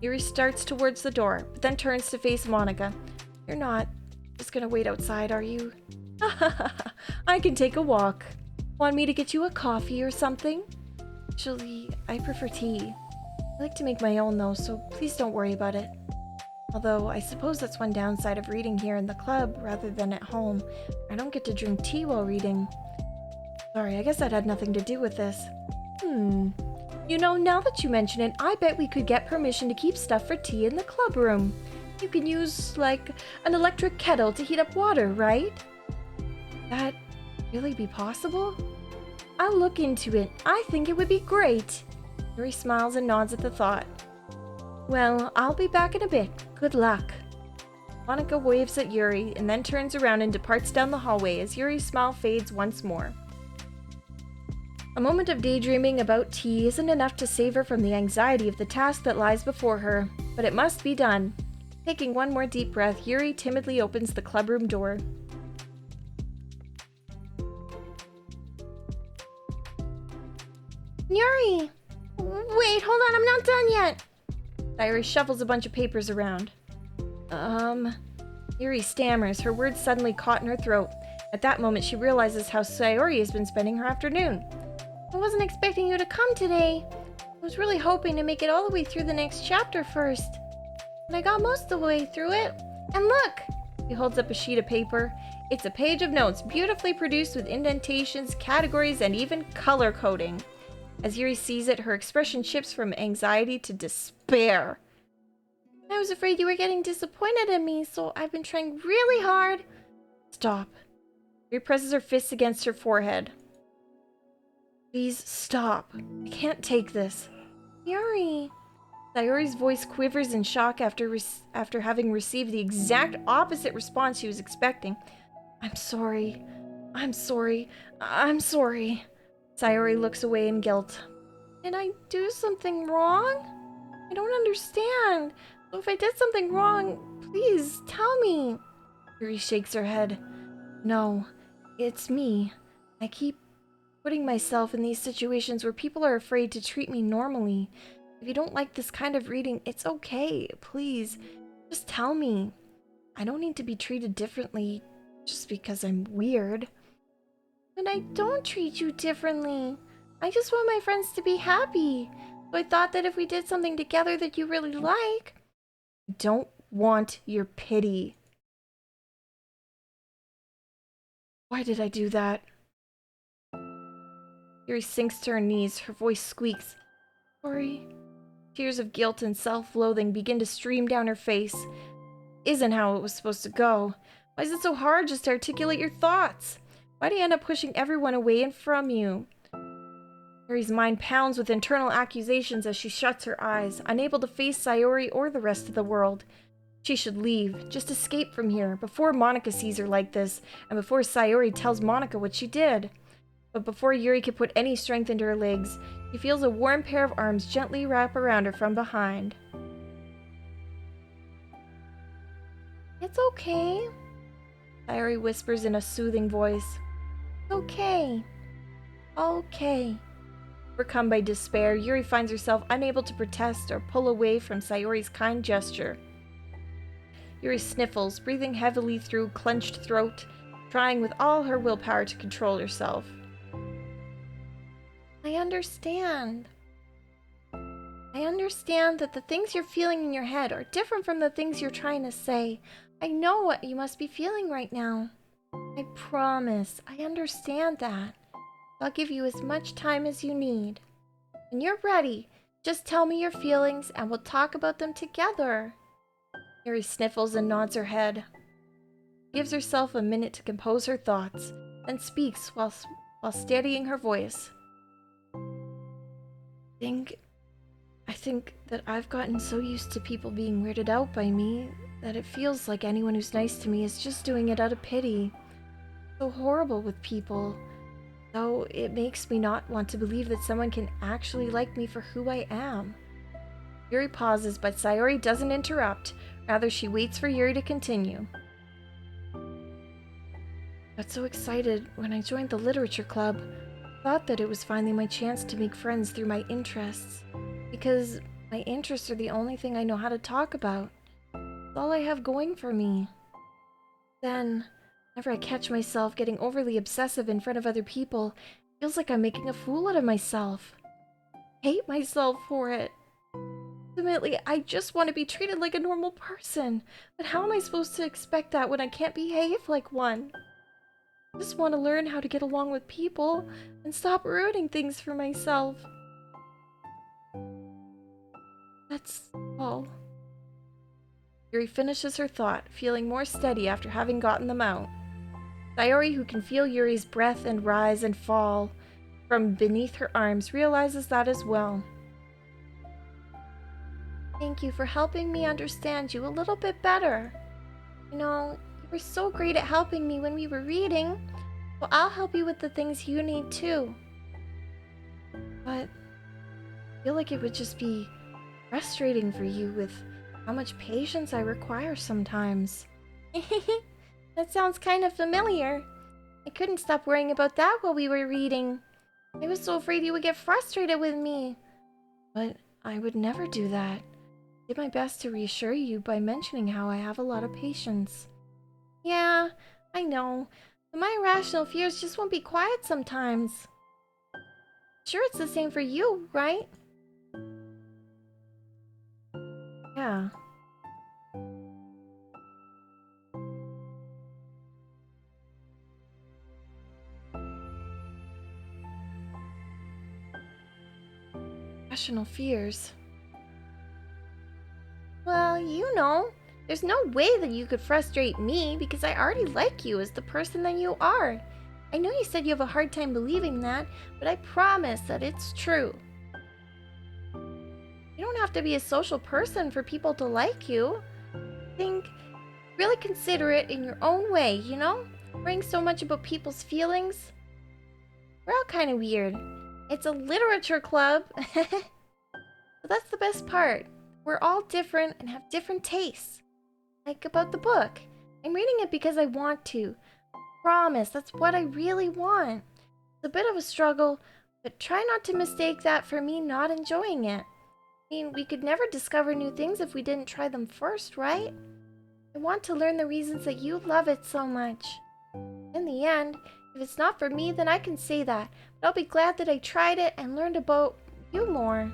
Yuri starts towards the door, but then turns to face Monica. You're not just gonna wait outside, are you? I can take a walk. Want me to get you a coffee or something? Actually, I prefer tea. I like to make my own though, so please don't worry about it. Although, I suppose that's one downside of reading here in the club rather than at home. I don't get to drink tea while reading. Sorry, I guess that had nothing to do with this. You know, now that you mention it, I bet we could get permission to keep stuff for tea in the club room. You can use, like, an electric kettle to heat up water, right? That really be possible? I'll look into it. I think it would be great. Yuri smiles and nods at the thought. Well, I'll be back in a bit. Good luck. Monica waves at Yuri and then turns around and departs down the hallway as Yuri's smile fades once more. A moment of daydreaming about tea isn't enough to save her from the anxiety of the task that lies before her, but it must be done. Taking one more deep breath, Yuri timidly opens the clubroom door. Yuri! Wait, hold on, I'm not done yet! Sayori shuffles a bunch of papers around. Yuri stammers, her words suddenly caught in her throat. At that moment, she realizes how Sayori has been spending her afternoon. I wasn't expecting you to come today. I was really hoping to make it all the way through the next chapter first. But I got most of the way through it. And look! He holds up a sheet of paper. It's a page of notes, beautifully produced with indentations, categories, and even color coding. As Yuri sees it, her expression shifts from anxiety to despair. I was afraid you were getting disappointed in me, so I've been trying really hard. Stop. Yuri presses her fists against her forehead. Please stop. I can't take this. Yuri. Sayori's voice quivers in shock after having received the exact opposite response she was expecting. I'm sorry. I'm sorry. I'm sorry. Sayori looks away in guilt. Did I do something wrong? I don't understand. So if I did something wrong, Please, tell me. Yuri shakes her head. No, it's me. I keep putting myself in these situations where people are afraid to treat me normally. If you don't like this kind of reading, it's okay. Please, just tell me. I don't need to be treated differently just because I'm weird. But I don't treat you differently. I just want my friends to be happy. So I thought that if we did something together that you really like... I don't want your pity. Why did I do that? Yuri sinks to her knees, her voice squeaks. Sorry. Tears of guilt and self-loathing begin to stream down her face. Isn't how it was supposed to go. Why is it so hard just to articulate your thoughts? Why do you end up pushing everyone away and from you? Yuri's mind pounds with internal accusations as she shuts her eyes, unable to face Sayori or the rest of the world. She should leave, just escape from here, before Monica sees her like this, and before Sayori tells Monica what she did. But before Yuri can put any strength into her legs, she feels a warm pair of arms gently wrap around her from behind. It's okay, Sayori whispers in a soothing voice. Okay. Okay. Overcome by despair, Yuri finds herself unable to protest or pull away from Sayori's kind gesture. Yuri sniffles, breathing heavily through clenched throat, trying with all her willpower to control herself. I understand. I understand that the things you're feeling in your head are different from the things you're trying to say. I know what you must be feeling right now. I promise, I understand that. I'll give you as much time as you need. When you're ready, just tell me your feelings and we'll talk about them together. Yuri sniffles and nods her head. She gives herself a minute to compose her thoughts, then speaks while steadying her voice. I think that I've gotten so used to people being weirded out by me that it feels like anyone who's nice to me is just doing it out of pity. So horrible with people. Though it makes me not want to believe that someone can actually like me for who I am. Yuri pauses, but Sayori doesn't interrupt. Rather, she waits for Yuri to continue. I got so excited when I joined the literature club. I thought that it was finally my chance to make friends through my interests. Because my interests are the only thing I know how to talk about. It's all I have going for me. Then, whenever I catch myself getting overly obsessive in front of other people, it feels like I'm making a fool out of myself. I hate myself for it. Ultimately, I just want to be treated like a normal person. But how am I supposed to expect that when I can't behave like one? I just want to learn how to get along with people and stop ruining things for myself. That's all. Yuri finishes her thought, feeling more steady after having gotten them out. Sayori, who can feel Yuri's breath and rise and fall from beneath her arms, realizes that as well. Thank you for helping me understand you a little bit better. You know, you were so great at helping me when we were reading. Well, I'll help you with the things you need too. But I feel like it would just be frustrating for you with how much patience I require sometimes. That sounds kind of familiar. I couldn't stop worrying about that while we were reading. I was so afraid you would get frustrated with me. But I would never do that. I did my best to reassure you by mentioning how I have a lot of patience. Yeah, I know. But my irrational fears just won't be quiet sometimes. Sure, it's the same for you, right? Yeah. Irrational fears. Well, you know, there's no way that you could frustrate me because I already like you as the person that you are. I know you said you have a hard time believing that, but I promise that it's true. You don't have to be a social person for people to like you. Think, really consider it in your own way, you know? Worrying so much about people's feelings. We're all kind of weird. It's a literature club. But that's the best part. We're all different and have different tastes. Like about the book. I'm reading it because I want to. Promise, that's what I really want. It's a bit of a struggle, but try not to mistake that for me not enjoying it. I mean, we could never discover new things if we didn't try them first, right? I want to learn the reasons that you love it so much. In the end, if it's not for me, then I can say that. But I'll be glad that I tried it and learned about you more.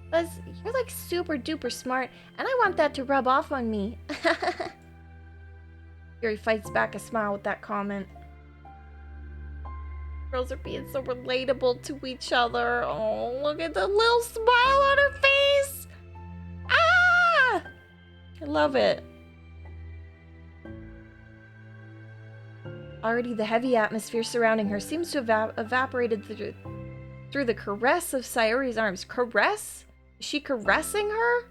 Because you're like super duper smart, and I want that to rub off on me. Yuri fights back a smile with that comment. Girls are being so relatable to each other. Oh, look at the little smile on her face. Ah! I love it. Already the heavy atmosphere surrounding her seems to have evaporated through the caress of Sayori's arms. Caress? Is she caressing her? Is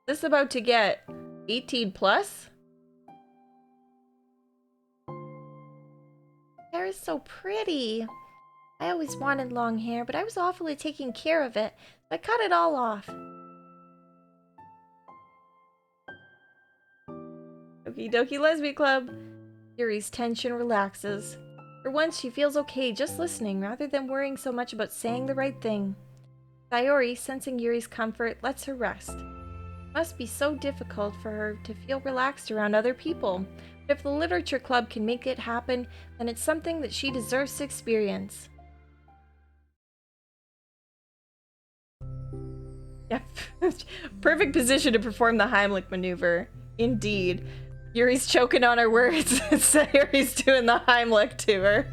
this about to get 18 plus? Hair is so pretty. I always wanted long hair, but I was awfully taking care of it. So I cut it all off. Okie dokie lesbian club. Yuri's tension relaxes. For once, she feels okay just listening rather than worrying so much about saying the right thing. Sayori, sensing Yuri's comfort, lets her rest. It must be so difficult for her to feel relaxed around other people. But if the literature club can make it happen, then it's something that she deserves to experience. Yep. Perfect position to perform the Heimlich maneuver. Indeed. Yuri's choking on her words. Sayori's doing the Heimlich to her.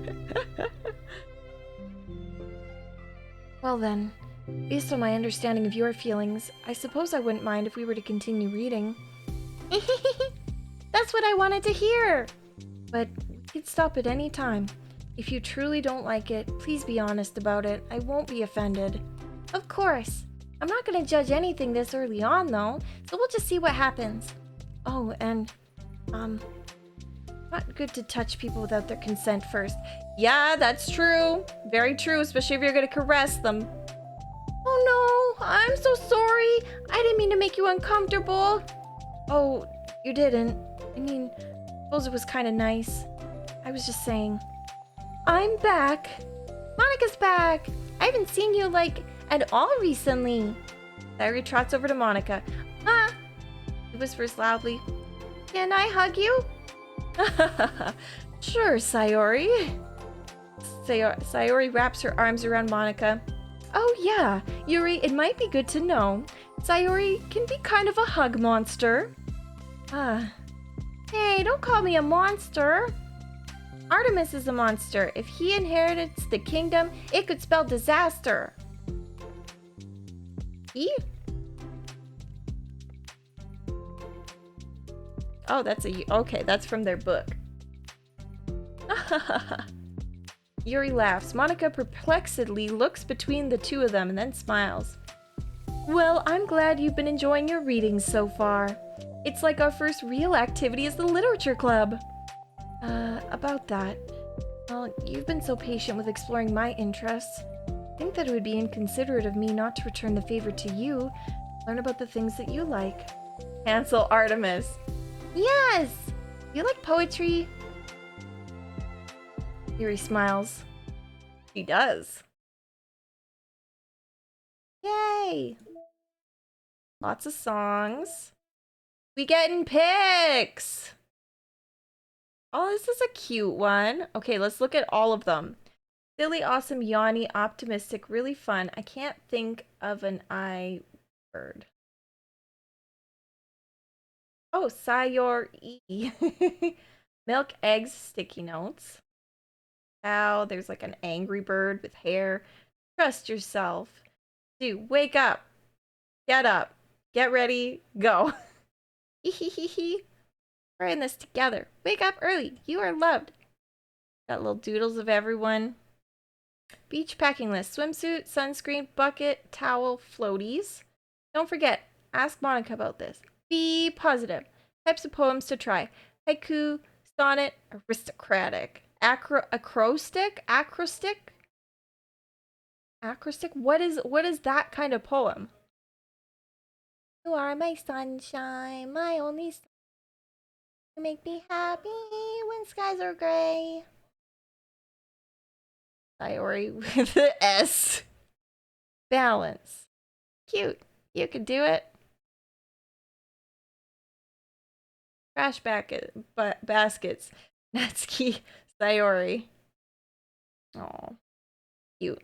Well then, based on my understanding of your feelings, I suppose I wouldn't mind if we were to continue reading. That's what I wanted to hear! But we could stop at any time. If you truly don't like it, please be honest about it. I won't be offended. Of course. I'm not gonna judge anything this early on, though, so we'll just see what happens. Oh, and, not good to touch people without their consent first. Yeah, that's true. Very true, especially if you're gonna caress them. Oh no, I'm so sorry. I didn't mean to make you uncomfortable. Oh, you didn't. I mean, I suppose it was kind of nice. I was just saying. I'm back. Monica's back. I haven't seen you, like, at all recently. Sayori trots over to Monica. Ah! He whispers loudly. Can I hug you? Sure, Sayori. Sayori wraps her arms around Monica. Oh yeah, Yuri, it might be good to know. Sayori can be kind of a hug monster. Hey, don't call me a monster. Artemis is a monster. If he inherits the kingdom, it could spell disaster. Oh, okay, that's from their book. Yuri laughs. Monica perplexedly looks between the two of them and then smiles. Well, I'm glad you've been enjoying your readings so far. It's like our first real activity as the literature club. About that. Well, you've been so patient with exploring my interests. I think that it would be inconsiderate of me not to return the favor to you, learn about the things that you like. Cancel Artemis. Yes! You like poetry? Yuri smiles. He does. Yay! Lots of songs. We getting pics! Oh, this is a cute one. Okay, let's look at all of them. Silly, awesome, yawny, optimistic, really fun. I can't think of an I word. Oh, Sayori. Milk, eggs, sticky notes. Ow, there's like an angry bird with hair. Trust yourself. Dude, wake up. Get up. Get ready. Go. We're in this together. Wake up early. You are loved. Got little doodles of everyone. Beach packing list. Swimsuit, sunscreen, bucket, towel, floaties. Don't forget, ask Monica about this. Be positive. Types of poems to try. Haiku, sonnet, aristocratic. Acrostic? Acrostic? What is that kind of poem? You are my sunshine, my only sun. You make me happy when skies are gray. Sayori with the S. Balance. Cute. You could do it. Trash baskets. Natsuki Sayori. Oh, cute.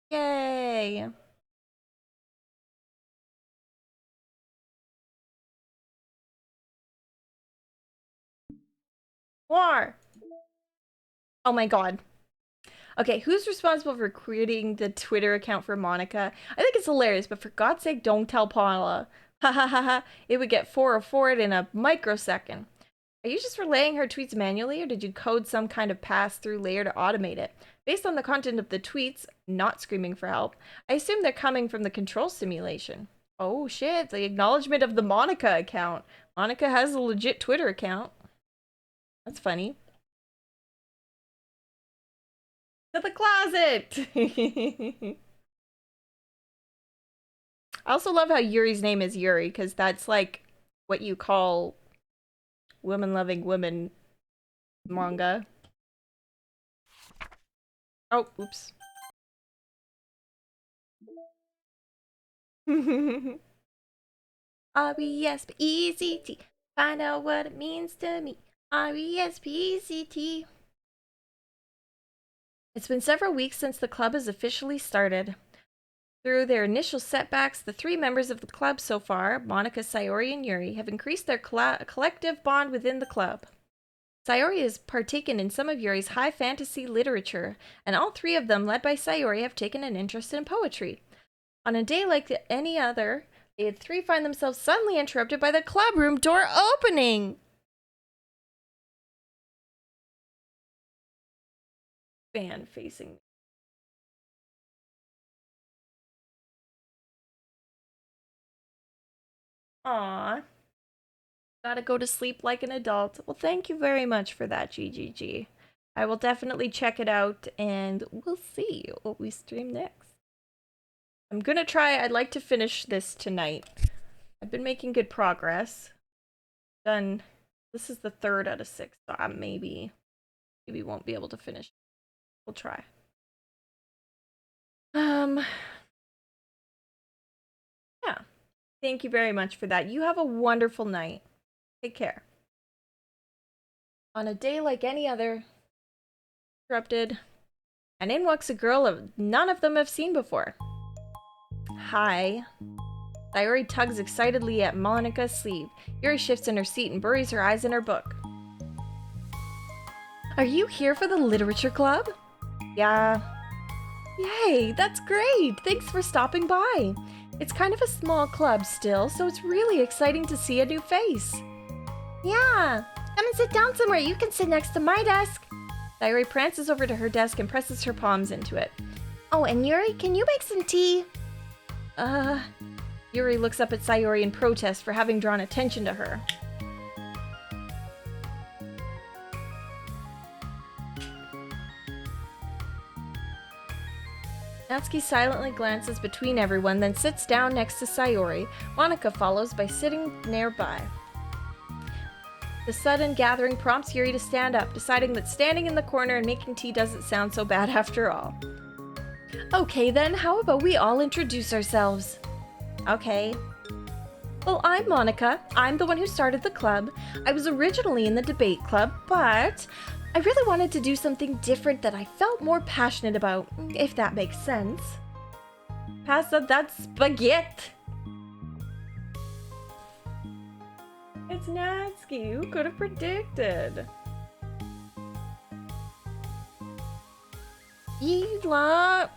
Yay. War. Oh my god. Okay, who's responsible for creating the Twitter account for Monica? I think it's hilarious, but for God's sake, don't tell Paula. Ha ha ha ha. It would get 404 in a microsecond. Are you just relaying her tweets manually, or did you code some kind of pass-through layer to automate it? Based on the content of the tweets, not screaming for help, I assume they're coming from the control simulation. Oh shit, the acknowledgement of the Monica account. Monica has a legit Twitter account. That's funny. To the closet! I also love how Yuri's name is Yuri, because that's like what you call women-loving women manga. Oh, oops. R-E-S-P-E-C-T. Find out what it means to me. R-E-S-P-E-C-T. It's been several weeks since the club has officially started. Through their initial setbacks, the three members of the club so far, Monica, Sayori, and Yuri, have increased their collective bond within the club. Sayori has partaken in some of Yuri's high fantasy literature, and all three of them, led by Sayori, have taken an interest in poetry. On a day like any other, the three find themselves suddenly interrupted by the club room door opening. Fan facing. Aww. Gotta go to sleep like an adult. Well, thank you very much for that, GGG. I will definitely check it out, and we'll see what we stream next. I'm gonna try, I'd like to finish this tonight. I've been making good progress. This is the 3rd out of 6, so I maybe won't be able to finish. We'll try. Yeah. Thank you very much for that. You have a wonderful night. Take care. On a day like any other, interrupted, and in walks a girl none of them have seen before. Hi. Sayori tugs excitedly at Monica's sleeve. Yuri shifts in her seat and buries her eyes in her book. Are you here for the literature club? Yeah. Yay, that's great. Thanks for stopping by. It's kind of a small club still, so it's really exciting to see a new face. Yeah, come and sit down somewhere. You can sit next to my desk. Sayori prances over to her desk and presses her palms into it. Oh, and Yuri, can you make some tea? Yuri looks up at Sayori in protest for having drawn attention to her. Natsuki silently glances between everyone, then sits down next to Sayori. Monica follows by sitting nearby. The sudden gathering prompts Yuri to stand up, deciding that standing in the corner and making tea doesn't sound so bad after all. Okay then, how about we all introduce ourselves? Okay. Well, I'm Monica. I'm the one who started the club. I was originally in the debate club, but I really wanted to do something different that I felt more passionate about, if that makes sense. Pass up that spaghetti! It's Natsuki. Who could have predicted? Ela.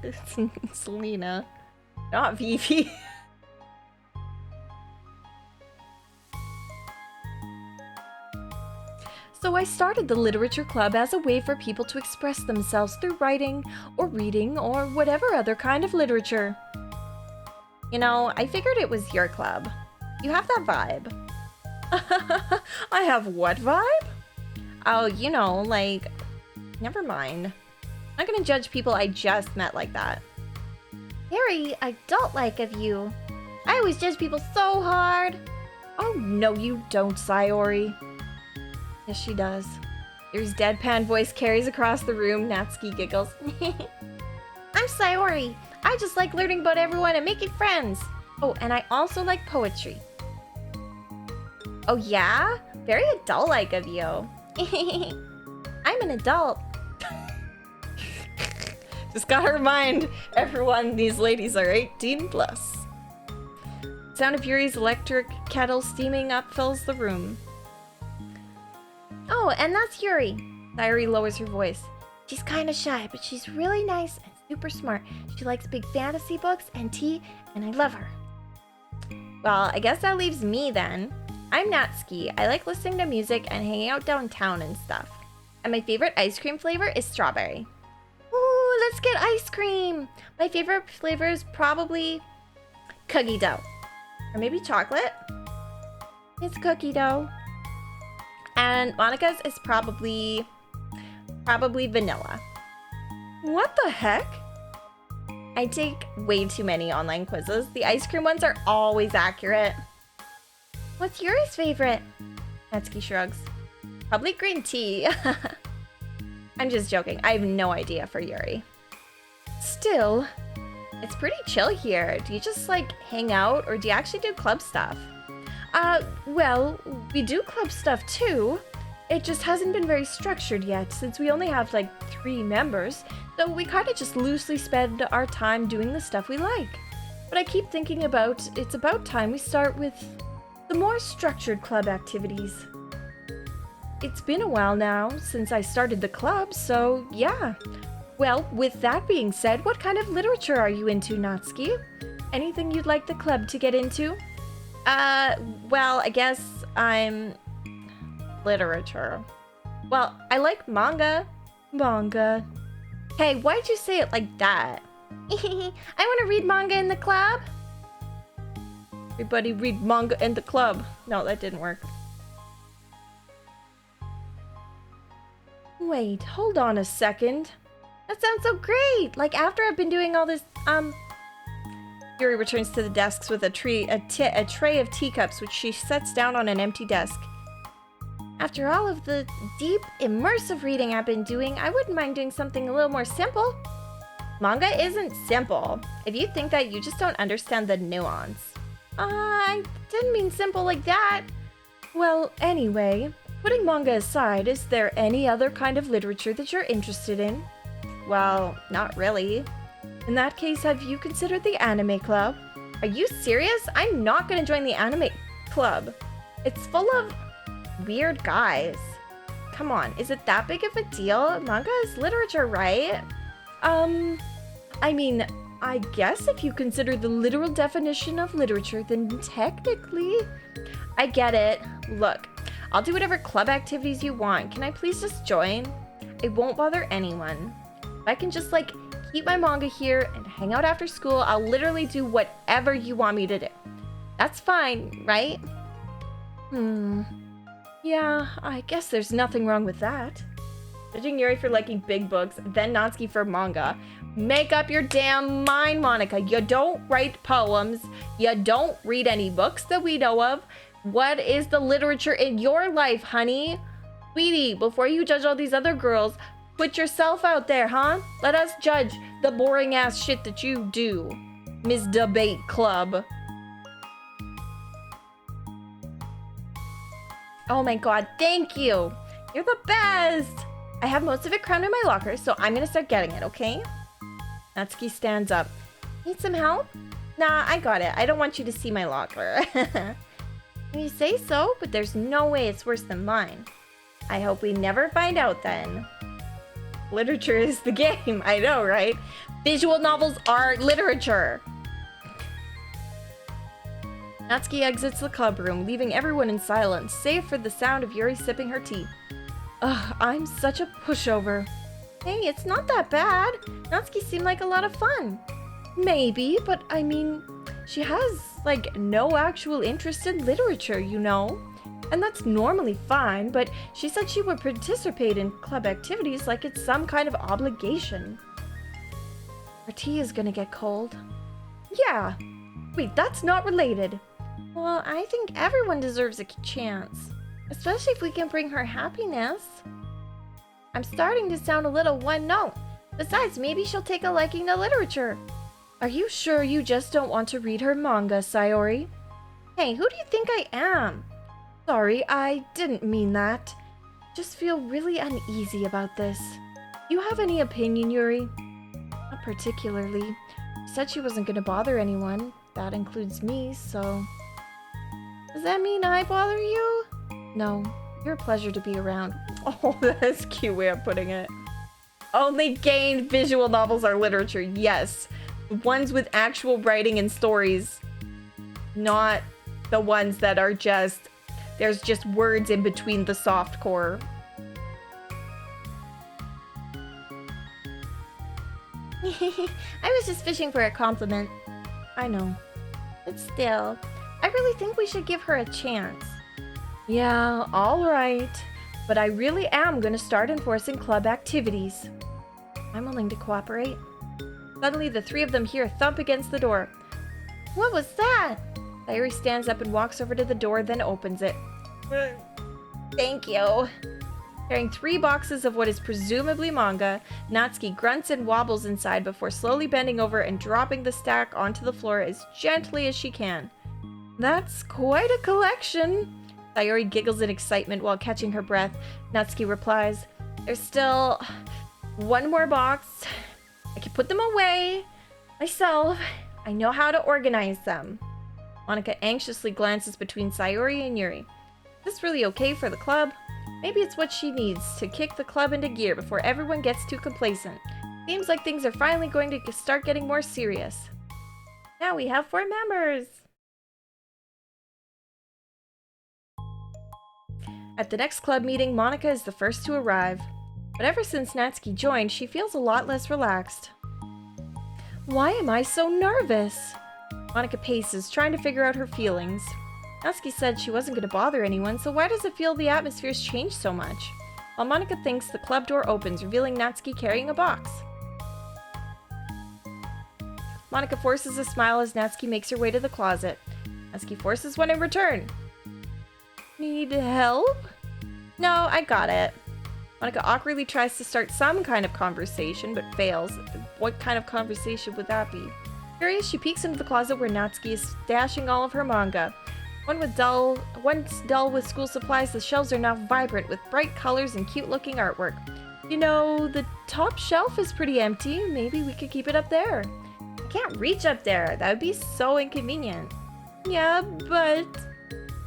It's Selena, not Vivi. So I started the literature club as a way for people to express themselves through writing or reading or whatever other kind of literature. You know, I figured it was your club. You have that vibe. I have what vibe? Oh, you know, like, never mind. I'm not gonna judge people I just met like that. Very adult-like of you. I always judge people so hard. Oh, no, you don't, Sayori. Yes, she does. Yuri's deadpan voice carries across the room. Natsuki giggles. I'm Sayori. I just like learning about everyone and making friends. Oh, and I also like poetry. Oh, yeah? Very adult-like of you. I'm an adult. Just gotta remind everyone these ladies are 18 plus. Sound of Yuri's electric kettle steaming up fills the room. Oh, and that's Yuri. Sayori lowers her voice. She's kind of shy, but she's really nice and super smart. She likes big fantasy books and tea, and I love her. Well, I guess that leaves me then. I'm Natsuki. I like listening to music and hanging out downtown and stuff. And my favorite ice cream flavor is strawberry. Ooh, let's get ice cream. My favorite flavor is probably cookie dough. Or maybe chocolate? It's cookie dough. And Monica's is probably vanilla. What the heck? I take way too many online quizzes. The ice cream ones are always accurate. What's Yuri's favorite? Natsuki shrugs. Probably green tea. I'm just joking. I have no idea for Yuri. Still, it's pretty chill here. Do you just like hang out or do you actually do club stuff? Well, we do club stuff too. It just hasn't been very structured yet since we only have like 3 members. So we kind of just loosely spend our time doing the stuff we like. But I keep thinking it's about time we start with the more structured club activities. It's been a while now since I started the club, so yeah. Well, with that being said, what kind of literature are you into, Natsuki? Anything you'd like the club to get into? Well, I guess I'm literature. Well, I like manga. Manga. Hey, why'd you say it like that? I want to read manga in the club. Everybody read manga in the club. No, that didn't work. Wait, hold on a second. That sounds so great! Like after I've been doing all this, Yuri returns to the desks with a tray of teacups, which she sets down on an empty desk. After all of the deep, immersive reading I've been doing, I wouldn't mind doing something a little more simple. Manga isn't simple. If you think that, you just don't understand the nuance. I didn't mean simple like that. Well, anyway, putting manga aside, is there any other kind of literature that you're interested in? Well, not really. In that case, have you considered the anime club? Are you serious? I'm not gonna join the anime club. It's full of weird guys. Come on, is it that big of a deal? Manga is literature, right? I mean, I guess if you consider the literal definition of literature, then technically... I get it. Look, I'll do whatever club activities you want. Can I please just join? It won't bother anyone. If I can just, like, keep my manga here and hang out after school, I'll literally do whatever you want me to do. That's fine, right? Yeah, I guess there's nothing wrong with that. Judging Yuri for liking big books, then Natsuki for manga. Make up your damn mind, Monica. You don't write poems. You don't read any books that we know of. What is the literature in your life, honey? Sweetie, before you judge all these other girls, put yourself out there, huh? Let us judge the boring ass shit that you do, Miss Debate Club. Oh my god, thank you. You're the best. I have most of it crammed in my locker, so I'm gonna start getting it, okay? Natsuki stands up. Need some help? Nah, I got it. I don't want you to see my locker. You say so, but there's no way it's worse than mine. I hope we never find out then. Literature is the game. I know, right? Visual novels are literature. Natsuki exits the club room, leaving everyone in silence, save for the sound of Yuri sipping her tea. Ugh, I'm such a pushover. Hey, it's not that bad. Natsuki seemed like a lot of fun. Maybe, but I mean, she has like no actual interest in literature, you know? And that's normally fine, but she said she would participate in club activities like it's some kind of obligation. Our tea is gonna get cold. Yeah. Wait, that's not related. Well, I think everyone deserves a chance, especially if we can bring her happiness. I'm starting to sound a little one note. Besides, maybe she'll take a liking to literature. Are you sure you just don't want to read her manga, Sayori? Hey, who do you think I am? Sorry, I didn't mean that. Just feel really uneasy about this. You have any opinion, Yuri? Not particularly. She said she wasn't going to bother anyone. That includes me, so... Does that mean I bother you? No, you're a pleasure to be around. Oh, that's a cute way of putting it. Only gained visual novels are literature, yes. Ones with actual writing and stories. Not the ones that are just... There's just words in between the softcore. I was just fishing for a compliment. I know. But still, I really think we should give her a chance. Yeah, alright. But I really am gonna start enforcing club activities. I'm willing to cooperate. Suddenly, the three of them hear a thump against the door. What was that? Sayori stands up and walks over to the door, then opens it. Thank you. Carrying 3 boxes of what is presumably manga, Natsuki grunts and wobbles inside before slowly bending over and dropping the stack onto the floor as gently as she can. That's quite a collection. Sayori giggles in excitement while catching her breath. Natsuki replies, There's still 1 more box. I can put them away myself. I know how to organize them. Monika anxiously glances between Sayori and Yuri. Is this really okay for the club? Maybe it's what she needs to kick the club into gear before everyone gets too complacent. Seems like things are finally going to start getting more serious. Now we have 4 members! At the next club meeting, Monika is the first to arrive. But ever since Natsuki joined, she feels a lot less relaxed. Why am I so nervous? Monika paces, trying to figure out her feelings. Natsuki said she wasn't going to bother anyone, so why does it feel the atmosphere's changed so much? While Monika thinks, the club door opens, revealing Natsuki carrying a box. Monika forces a smile as Natsuki makes her way to the closet. Natsuki forces one in return. Need help? No, I got it. Monika awkwardly tries to start some kind of conversation, but fails. What kind of conversation would that be? Curious, she peeks into the closet where Natsuki is stashing all of her manga. Once dull with school supplies, the shelves are now vibrant with bright colors and cute-looking artwork. You know, the top shelf is pretty empty. Maybe we could keep it up there. I can't reach up there. That would be so inconvenient. Yeah, but...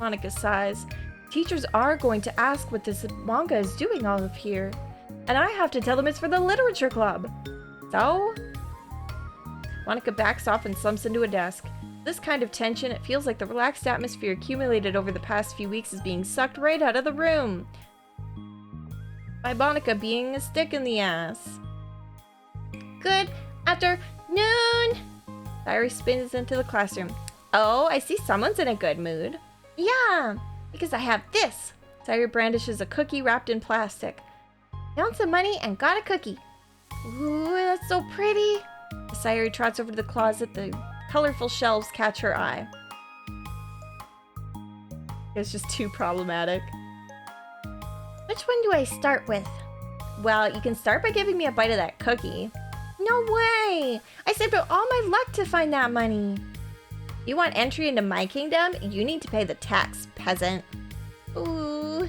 Monika sighs. Teachers are going to ask what this manga is doing all of here. And I have to tell them it's for the literature club. So? Monika backs off and slumps into a desk. This kind of tension, it feels like the relaxed atmosphere accumulated over the past few weeks is being sucked right out of the room. By Monika being a stick in the ass. Good afternoon! Sayori spins into the classroom. Oh, I see someone's in a good mood. Yeah, because I have this. Sayori brandishes a cookie wrapped in plastic. Found some money and got a cookie. Ooh, that's so pretty. Sayori trots over to the closet. The colorful shelves catch her eye. It's just too problematic. Which one do I start with? Well, you can start by giving me a bite of that cookie. No way! I saved up all my luck to find that money. You want entry into my kingdom? You need to pay the tax, peasant. Ooh.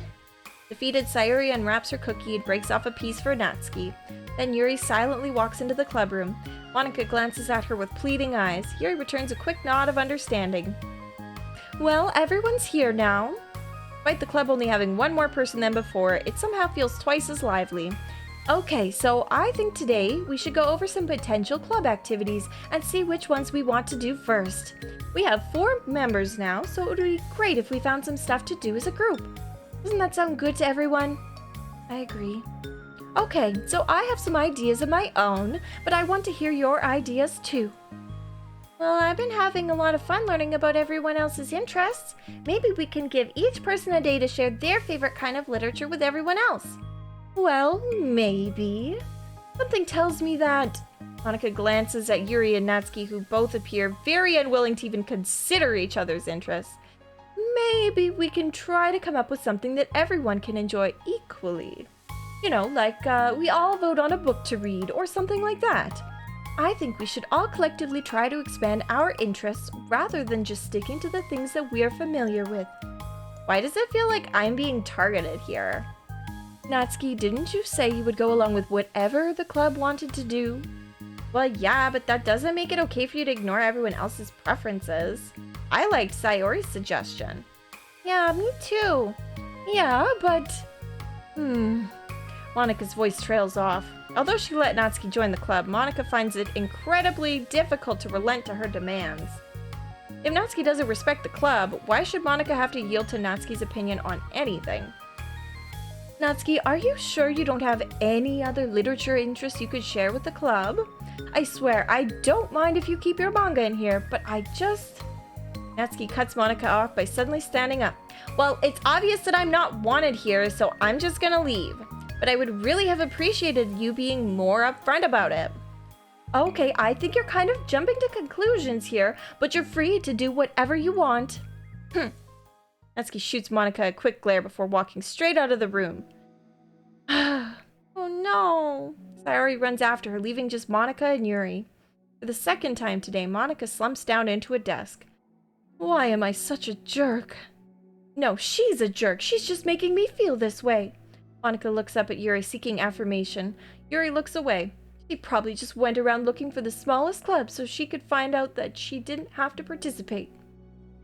Defeated, Sayori unwraps her cookie and breaks off a piece for Natsuki. Then Yuri silently walks into the clubroom. Monika glances at her with pleading eyes. Yuri returns a quick nod of understanding. Well, everyone's here now. Despite the club only having 1 more person than before, it somehow feels twice as lively. Okay, so I think today we should go over some potential club activities and see which ones we want to do first. We have 4 members now, so it would be great if we found some stuff to do as a group. Doesn't that sound good to everyone? I agree. Okay, so I have some ideas of my own, but I want to hear your ideas too. Well, I've been having a lot of fun learning about everyone else's interests. Maybe we can give each person a day to share their favorite kind of literature with everyone else. Well, maybe. Something tells me that... Monika glances at Yuri and Natsuki, who both appear very unwilling to even consider each other's interests. Maybe we can try to come up with something that everyone can enjoy equally. You know, like we all vote on a book to read or something like that. I think we should all collectively try to expand our interests rather than just sticking to the things that we are familiar with. Why does it feel like I'm being targeted here? Natsuki, didn't you say you would go along with whatever the club wanted to do? Well, yeah, but that doesn't make it okay for you to ignore everyone else's preferences. I liked Sayori's suggestion. Yeah, me too. Yeah, but... Monika's voice trails off. Although she let Natsuki join the club, Monika finds it incredibly difficult to relent to her demands. If Natsuki doesn't respect the club, why should Monika have to yield to Natsuki's opinion on anything? Natsuki, are you sure you don't have any other literature interests you could share with the club? I swear, I don't mind if you keep your manga in here, but I just... Natsuki cuts Monika off by suddenly standing up. Well, it's obvious that I'm not wanted here, so I'm just gonna leave. But I would really have appreciated you being more upfront about it. Okay, I think you're kind of jumping to conclusions here, but you're free to do whatever you want. Natsuki shoots Monika a quick glare before walking straight out of the room. Oh no. Sayori runs after her, leaving just Monika and Yuri. For the second time today, Monika slumps down into a desk. Why am I such a jerk? No, she's a jerk. She's just making me feel this way. Monika looks up at Yuri, seeking affirmation. Yuri looks away. She probably just went around looking for the smallest club so she could find out that she didn't have to participate.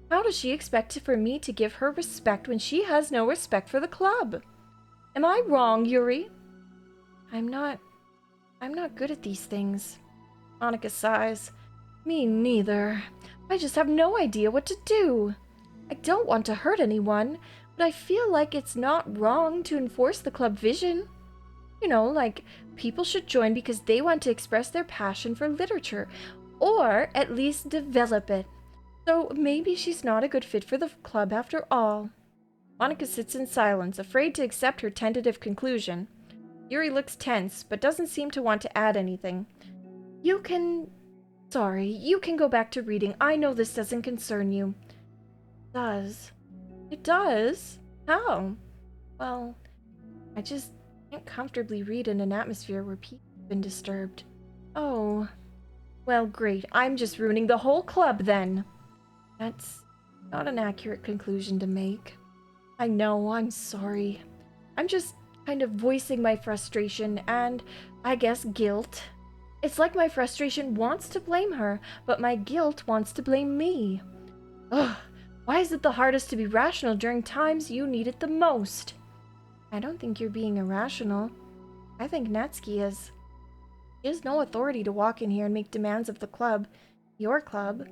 How does she expect for me to give her respect when she has no respect for the club? Am I wrong, Yuri? I'm not good at these things. Monika sighs. Me neither. I just have no idea what to do. I don't want to hurt anyone, but I feel like it's not wrong to enforce the club vision. You know, like, people should join because they want to express their passion for literature, or at least develop it. So maybe she's not a good fit for the club after all. Monika sits in silence, afraid to accept her tentative conclusion. Yuri looks tense, but doesn't seem to want to add anything. You can go back to reading. I know this doesn't concern you. It does. It does? How? Well, I just can't comfortably read in an atmosphere where people have been disturbed. Oh. Well, great. I'm just ruining the whole club then. That's not an accurate conclusion to make. I know, I'm sorry. I'm just kind of voicing my frustration and, I guess, guilt. It's like my frustration wants to blame her, but my guilt wants to blame me. Ugh, why is it the hardest to be rational during times you need it the most? I don't think you're being irrational. I think Natsuki is. She has no authority to walk in here and make demands of the club. Your club.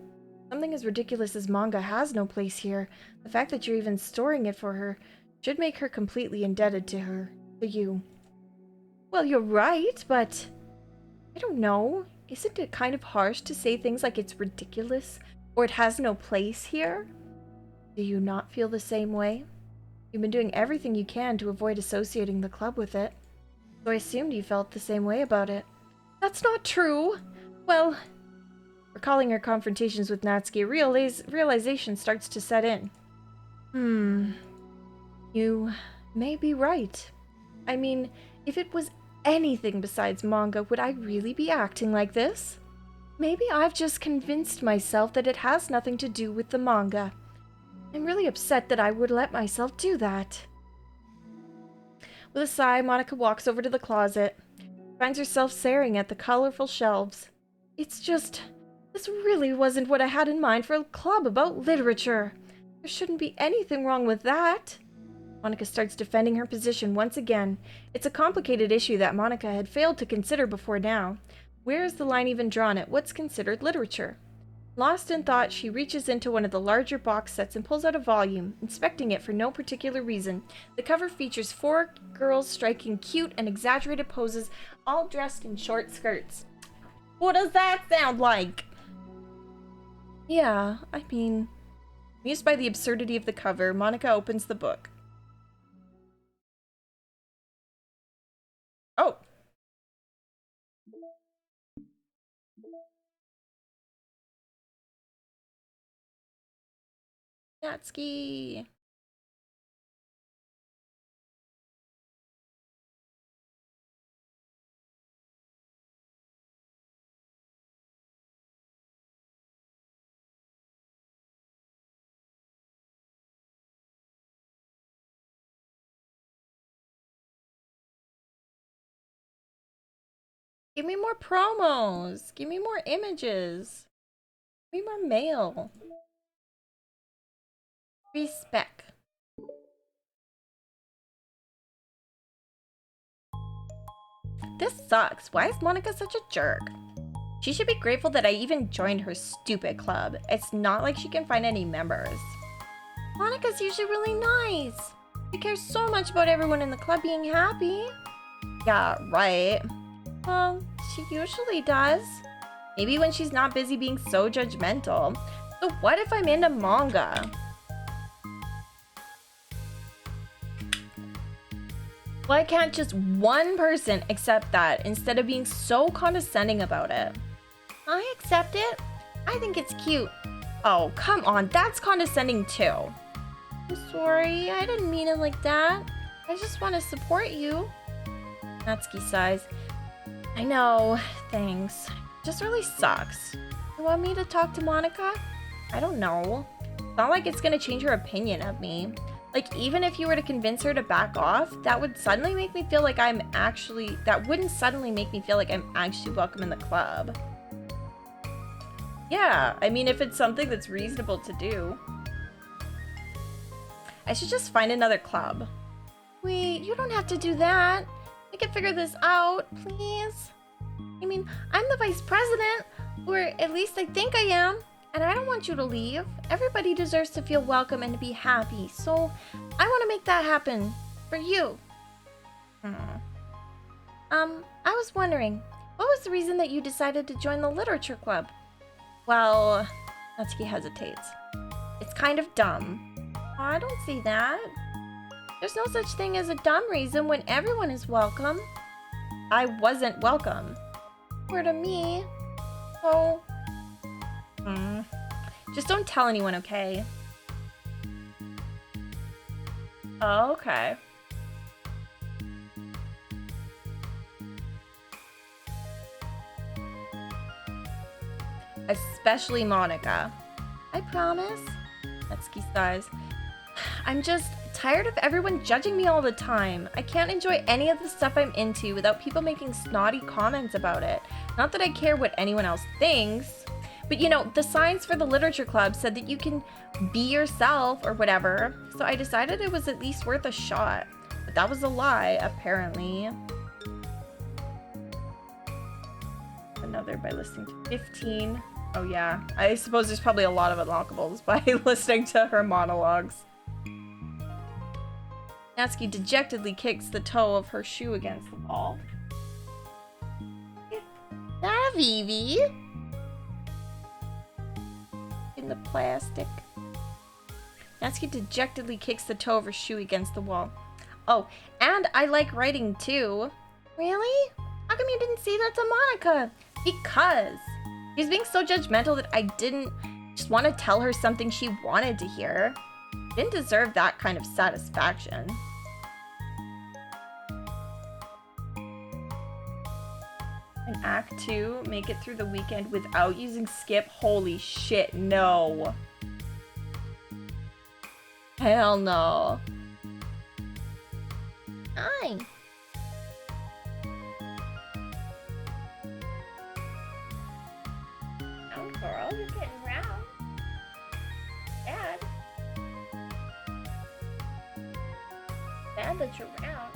Something as ridiculous as manga has no place here. The fact that you're even storing it for her should make her completely indebted to you. Well, you're right, but... I don't know. Isn't it kind of harsh to say things like it's ridiculous or it has no place here? Do you not feel the same way? You've been doing everything you can to avoid associating the club with it. So I assumed you felt the same way about it. That's not true. Well, recalling her confrontations with Natsuki, realization starts to set in. You may be right. I mean, if it was anything besides manga, would I really be acting like this? Maybe I've just convinced myself that it has nothing to do with the manga. I'm really upset that I would let myself do that. With a sigh, Monika walks over to the closet, finds herself staring at the colorful shelves. It's just, this really wasn't what I had in mind for a club about literature. There shouldn't be anything wrong with that. Monika starts defending her position once again. It's a complicated issue that Monika had failed to consider before now. Where is the line even drawn at what's considered literature? Lost in thought, she reaches into one of the larger box sets and pulls out a volume, inspecting it for no particular reason. The cover features 4 girls striking cute and exaggerated poses, all dressed in short skirts. What does that sound like? Yeah, I mean, amused by the absurdity of the cover, Monica opens the book. Oh! Natsuki! Give me more promos! Give me more images! Give me more mail! Respect. This sucks. Why is Monica such a jerk? She should be grateful that I even joined her stupid club. It's not like she can find any members. Monica's usually really nice. She cares so much about everyone in the club being happy. Yeah, right. Well, she usually does. Maybe when she's not busy being so judgmental. So what if I'm into manga? Why can't just one person accept that instead of being so condescending about it? I accept it. I think it's cute. Oh, come on, that's condescending too. I'm sorry, I didn't mean it like that. I just want to support you. Natsuki sighs. I know, thanks. Just really sucks. You want me to talk to Monica? I don't know. It's not like it's gonna change her opinion of me. Like, even if you were to convince her to back off, that would suddenly make me feel like that wouldn't suddenly make me feel like I'm actually welcome in the club. Yeah, I mean, if it's something that's reasonable to do. I should just find another club. Wait, you don't have to do that. I can figure this out, please. I mean, I'm the vice president, or at least I think I am. And I don't want you to leave. Everybody deserves to feel welcome and to be happy. So I want to make that happen for you. I was wondering, what was the reason that you decided to join the literature club? Well, Natsuki hesitates. It's kind of dumb. Oh, I don't see that. There's no such thing as a dumb reason when everyone is welcome. I wasn't welcome. Or to me. So... Just don't tell anyone, okay? Oh, okay. Especially Monica. I promise. Natsuki sighs. I'm just tired of everyone judging me all the time. I can't enjoy any of the stuff I'm into without people making snotty comments about it. Not that I care what anyone else thinks. But you know, the signs for the literature club said that you can be yourself or whatever, so I decided it was at least worth a shot. But that was a lie, apparently. Another by listening to 15. Oh yeah, I suppose there's probably a lot of unlockables by listening to her monologues. Natsuki dejectedly kicks the toe of her shoe against the wall. That Vivi. In the plastic. Natsuki dejectedly kicks the toe of her shoe against the wall. Oh, and I like writing too. Really? How come you didn't say that to Monica? Because she was being so judgmental that I didn't just want to tell her something she wanted to hear. Didn't deserve that kind of satisfaction. In Act 2, make it through the weekend without using skip. Holy shit, no. Hell no. Hi. Oh, girl, you're getting round. Bad. Bad that you're round.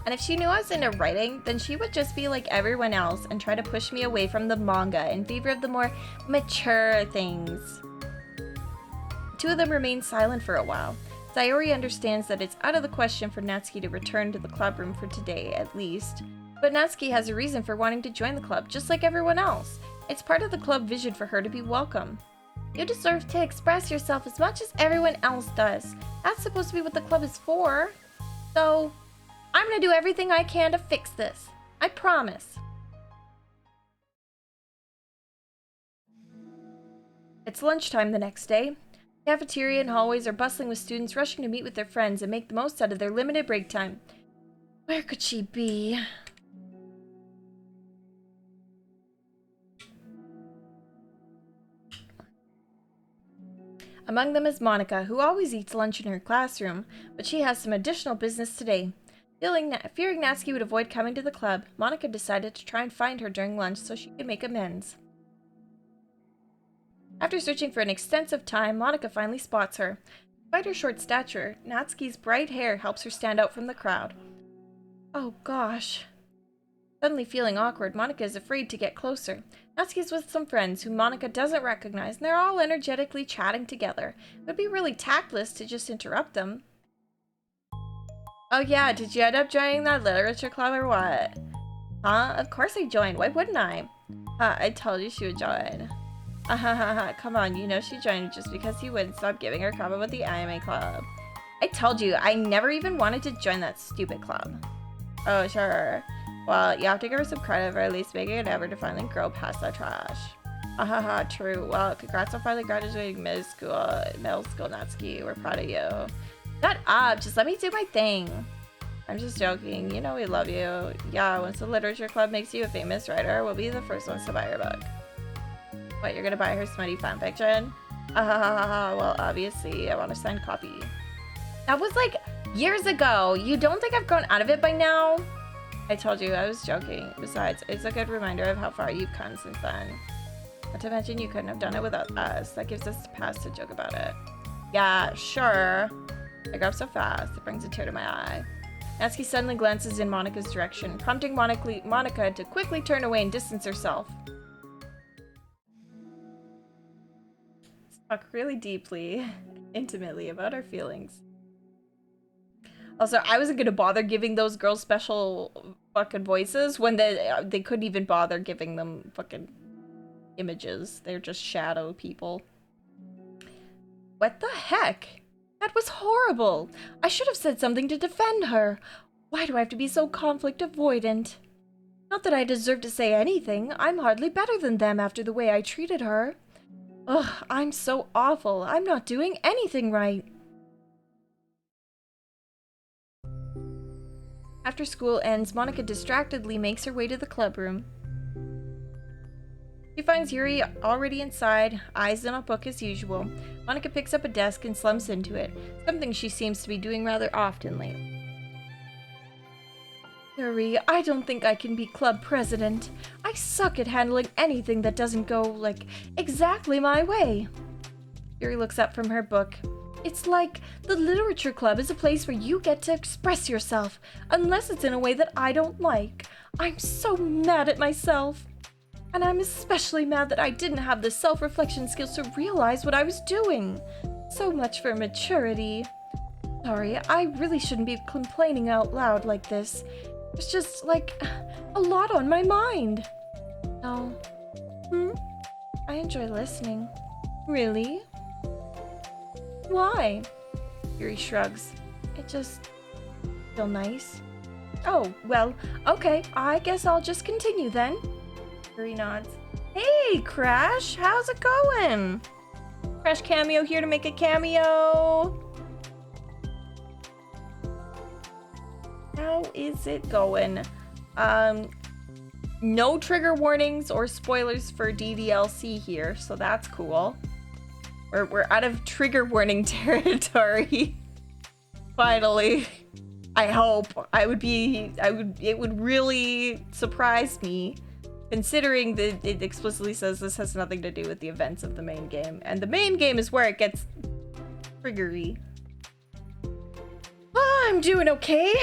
And if she knew I was into writing, then she would just be like everyone else and try to push me away from the manga in favor of the more mature things. Two of them remained silent for a while. Sayori understands that it's out of the question for Natsuki to return to the club room for today, at least. But Natsuki has a reason for wanting to join the club, just like everyone else. It's part of the club vision for her to be welcome. You deserve to express yourself as much as everyone else does. That's supposed to be what the club is for. So, I'm gonna do everything I can to fix this. I promise. It's lunchtime the next day. Cafeteria and hallways are bustling with students rushing to meet with their friends and make the most out of their limited break time. Where could she be? Among them is Monica, who always eats lunch in her classroom, but she has some additional business today. Fearing Natsuki would avoid coming to the club, Monica decided to try and find her during lunch so she could make amends. After searching for an extensive time, Monica finally spots her. Despite her short stature, Natsuki's bright hair helps her stand out from the crowd. Oh gosh. Suddenly feeling awkward, Monica is afraid to get closer. Natsuki's with some friends whom Monica doesn't recognize, and they're all energetically chatting together. It would be really tactless to just interrupt them. Oh yeah, did you end up joining that literature club or what? Huh? Of course I joined. Why wouldn't I? I told you she would join. Come on, you know she joined just because you wouldn't stop giving her crap about the anime club. I told you, I never even wanted to join that stupid club. Oh, sure. Well, you have to give her some credit for at least making an effort to finally grow past that trash. True. Well, congrats on finally graduating middle school, Natsuki. We're proud of you. Shut up, just let me do my thing. I'm just joking, you know we love you. Yeah, once the literature club makes you a famous writer, we'll be the first ones to buy your book. What, you're gonna buy her smutty fanfiction? Well, obviously, I want a signed copy. That was like years ago. You don't think I've grown out of it by now? I told you, I was joking. Besides, it's a good reminder of how far you've come since then. Not to mention you couldn't have done it without us. That gives us a pass to joke about it. Yeah, sure. I grew up so fast, it brings a tear to my eye. Natsuki suddenly glances in Monica's direction, prompting Monica to quickly turn away and distance herself. Let's talk really deeply, intimately about our feelings. Also, I wasn't gonna bother giving those girls special fucking voices when they couldn't even bother giving them fucking images. They're just shadow people. What the heck? That was horrible. I should have said something to defend her. Why do I have to be so conflict avoidant? Not that I deserve to say anything. I'm hardly better than them after the way I treated her. Ugh, I'm so awful. I'm not doing anything right. After school ends, Monica distractedly makes her way to the club room. She finds Yuri already inside, eyes on a book as usual. Monica picks up a desk and slumps into it, something she seems to be doing rather often lately. Yuri, I don't think I can be club president. I suck at handling anything that doesn't go, like, exactly my way. Yuri looks up from her book. It's like the literature club is a place where you get to express yourself, unless it's in a way that I don't like. I'm so mad at myself. And I'm especially mad that I didn't have the self-reflection skills to realize what I was doing. So much for maturity. Sorry, I really shouldn't be complaining out loud like this. There's just, like, a lot on my mind. No. I enjoy listening. Really? Why? Yuri shrugs. It just feel nice. Oh, well, okay. I guess I'll just continue then. Yuri nods. Hey, Crash! How's it going? Crash Cameo here to make a cameo. How is it going? No trigger warnings or spoilers for DDLC here, so that's cool. We're out of trigger warning territory. Finally. I hope. It would really surprise me, considering that it explicitly says this has nothing to do with the events of the main game. And the main game is where it gets triggery. I'm doing okay.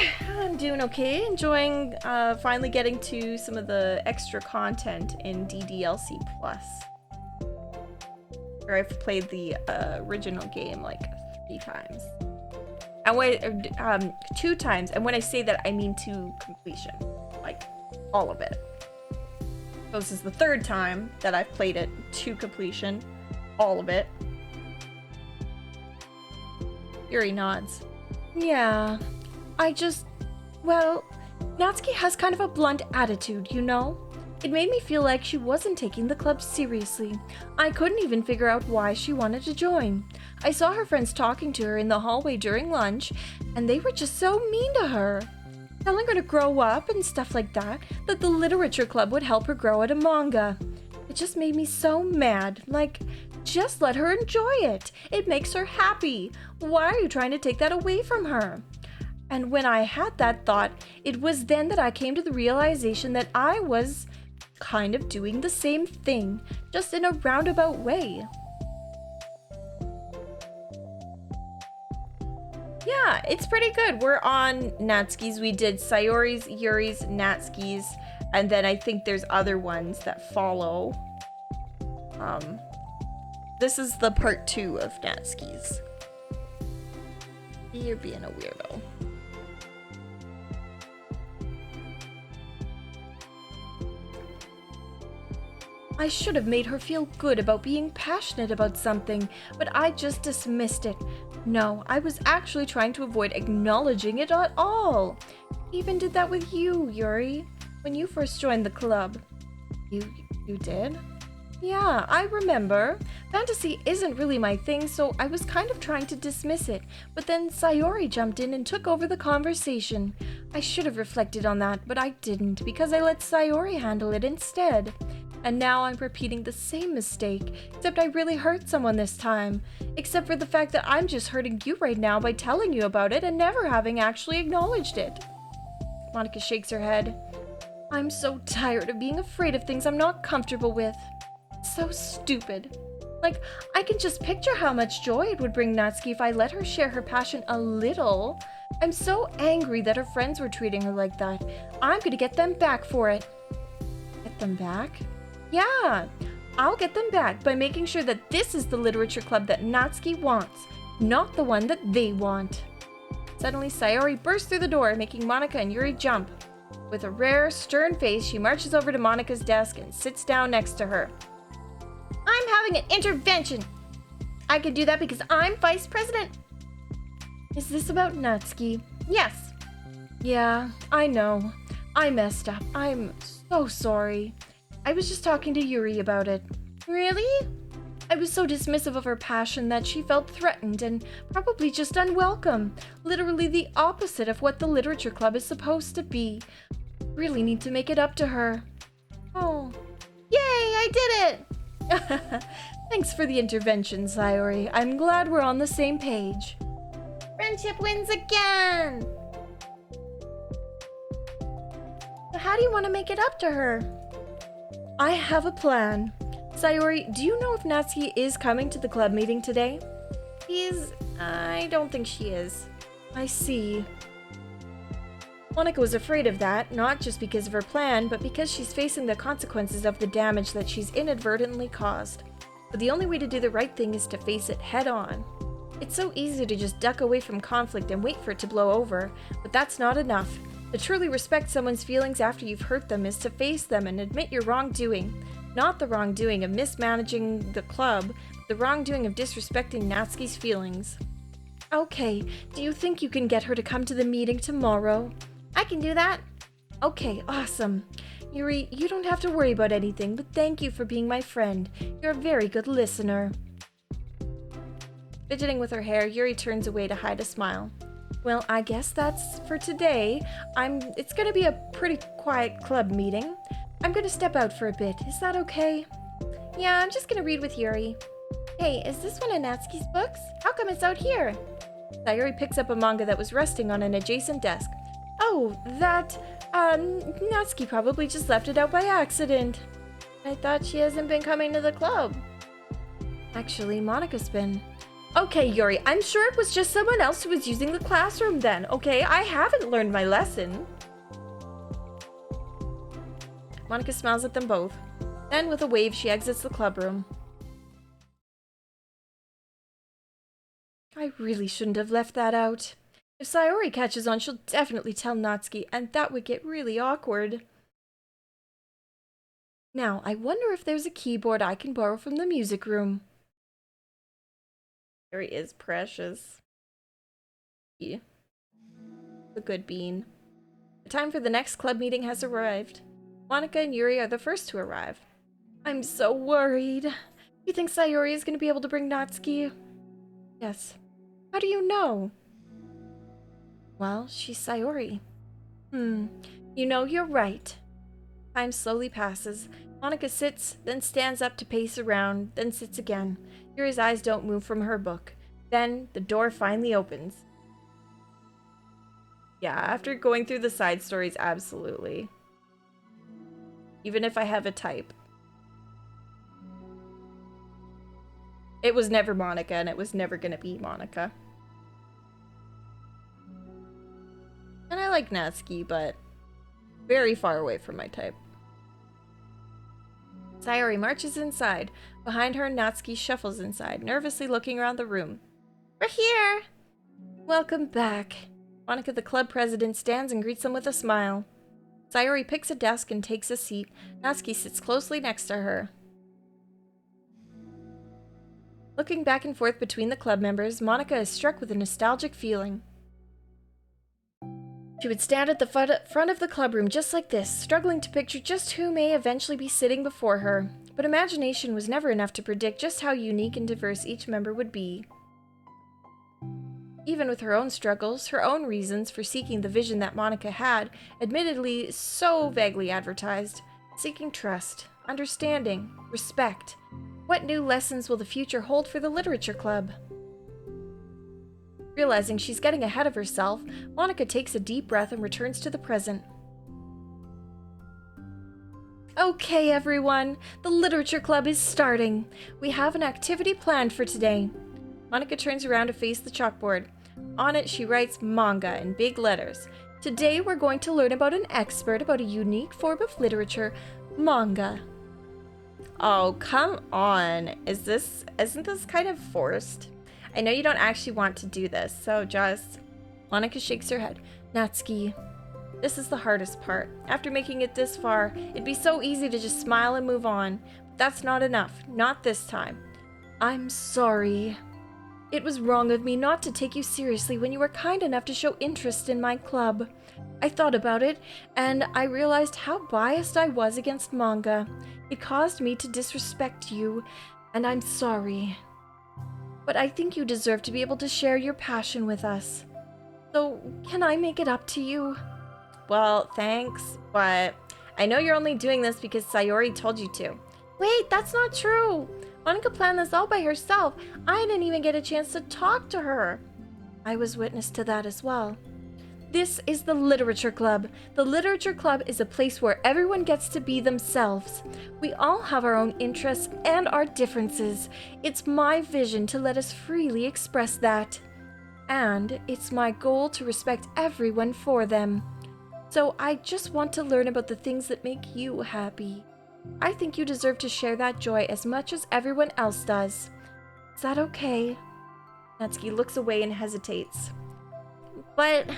Enjoying finally getting to some of the extra content in DDLC Plus. Where I've played the original game like 3 times. And when 2 times, and when I say that, I mean to completion, like all of it. So this is the 3rd time that I've played it to completion, all of it. Yuri nods. Yeah, well, Natsuki has kind of a blunt attitude, you know? It made me feel like she wasn't taking the club seriously. I couldn't even figure out why she wanted to join. I saw her friends talking to her in the hallway during lunch, and they were just so mean to her. Telling her to grow up and stuff like that the literature club would help her grow at a manga. It just made me so mad. Like, just let her enjoy it. It makes her happy. Why are you trying to take that away from her? And when I had that thought, it was then that I came to the realization that I was kind of doing the same thing, just in a roundabout way. Yeah, it's pretty good. We're on Natsuki's. We did Sayori's, Yuri's, Natsuki's, and then I think there's other ones that follow. This is the part 2 of Natsuki's. You're being a weirdo. I should have made her feel good about being passionate about something, but I just dismissed it. No, I was actually trying to avoid acknowledging it at all. Even did that with you, Yuri, when you first joined the club. You did? Yeah, I remember. Fantasy isn't really my thing, so I was kind of trying to dismiss it, but then Sayori jumped in and took over the conversation. I should have reflected on that, but I didn't, because I let Sayori handle it instead. And now I'm repeating the same mistake, except I really hurt someone this time. Except for the fact that I'm just hurting you right now by telling you about it and never having actually acknowledged it. Monica shakes her head. I'm so tired of being afraid of things I'm not comfortable with. It's so stupid. Like, I can just picture how much joy it would bring Natsuki if I let her share her passion a little. I'm so angry that her friends were treating her like that. I'm gonna get them back for it. Get them back? Yeah, I'll get them back by making sure that this is the literature club that Natsuki wants, not the one that they want. Suddenly, Sayori bursts through the door, making Monica and Yuri jump. With a rare, stern face, she marches over to Monica's desk and sits down next to her. I'm having an intervention. I can do that because I'm vice president. Is this about Natsuki? Yes. Yeah, I know. I messed up. I'm so sorry. I was just talking to Yuri about it. Really? I was so dismissive of her passion that she felt threatened and probably just unwelcome. Literally the opposite of what the literature club is supposed to be. Really need to make it up to her. Oh. Yay, I did it! Thanks for the intervention, Sayori. I'm glad we're on the same page. Friendship wins again! So how do you want to make it up to her? I have a plan. Sayori, do you know if Natsuki is coming to the club meeting today? I don't think she is. I see. Monica was afraid of that, not just because of her plan, but because she's facing the consequences of the damage that she's inadvertently caused. But the only way to do the right thing is to face it head on. It's so easy to just duck away from conflict and wait for it to blow over, but that's not enough. To truly respect someone's feelings after you've hurt them is to face them and admit your wrongdoing. Not the wrongdoing of mismanaging the club, but the wrongdoing of disrespecting Natsuki's feelings. Okay, do you think you can get her to come to the meeting tomorrow? I can do that. Okay, awesome. Yuri, you don't have to worry about anything, but thank you for being my friend. You're a very good listener. Fidgeting with her hair, Yuri turns away to hide a smile. Well, I guess that's for today. It's gonna be a pretty quiet club meeting. I'm gonna step out for a bit. Is that okay? Yeah, I'm just gonna read with Yuri. Hey, is this one of Natsuki's books? How come it's out here? Sayori picks up a manga that was resting on an adjacent desk. Oh, Natsuki probably just left it out by accident. I thought she hasn't been coming to the club. Actually, Monica's been. Okay, Yuri, I'm sure it was just someone else who was using the classroom then, okay? I haven't learned my lesson. Monica smiles at them both. Then, with a wave, she exits the clubroom. I really shouldn't have left that out. If Sayori catches on, she'll definitely tell Natsuki, and that would get really awkward. Now, I wonder if there's a keyboard I can borrow from the music room. Sayori is precious. Yeah. The good bean. The time for the next club meeting has arrived. Monica and Yuri are the first to arrive. I'm so worried. You think Sayori is going to be able to bring Natsuki? Yes. How do you know? Well, she's Sayori. You know, you're right. Time slowly passes. Monica sits, then stands up to pace around, then sits again. Yuri's eyes don't move from her book. Then, the door finally opens. Yeah, after going through the side stories, absolutely. Even if I have a type. It was never Monica, and it was never gonna be Monica. And I like Natsuki, but very far away from my type. Sayori marches inside. Behind her, Natsuki shuffles inside, nervously looking around the room. We're here! Welcome back. Monica, the club president, stands and greets them with a smile. Sayori picks a desk and takes a seat. Natsuki sits closely next to her. Looking back and forth between the club members, Monica is struck with a nostalgic feeling. She would stand at the front of the clubroom just like this, struggling to picture just who may eventually be sitting before her. But imagination was never enough to predict just how unique and diverse each member would be. Even with her own struggles, her own reasons for seeking the vision that Monica had, admittedly so vaguely advertised, seeking trust, understanding, respect. What new lessons will the future hold for the literature club? Realizing she's getting ahead of herself, Monica takes a deep breath and returns to the present. Okay, everyone, the literature club is starting. We have an activity planned for today. Monica turns around to face the chalkboard. On it, she writes manga in big letters. Today, we're going to learn about an expert about a unique form of literature, manga. Oh, come on. Isn't this kind of forced? I know you don't actually want to do this, so just... Monica shakes her head. Natsuki, this is the hardest part. After making it this far, it'd be so easy to just smile and move on. But that's not enough. Not this time. I'm sorry. It was wrong of me not to take you seriously when you were kind enough to show interest in my club. I thought about it, and I realized how biased I was against manga. It caused me to disrespect you, and I'm sorry. But I think you deserve to be able to share your passion with us. So, can I make it up to you? Well, thanks, but I know you're only doing this because Sayori told you to. Wait, that's not true! Monica planned this all by herself. I didn't even get a chance to talk to her. I was witness to that as well. This is the Literature Club. The Literature Club is a place where everyone gets to be themselves. We all have our own interests and our differences. It's my vision to let us freely express that. And it's my goal to respect everyone for them. So I just want to learn about the things that make you happy. I think you deserve to share that joy as much as everyone else does. Is that okay? Natsuki looks away and hesitates. But...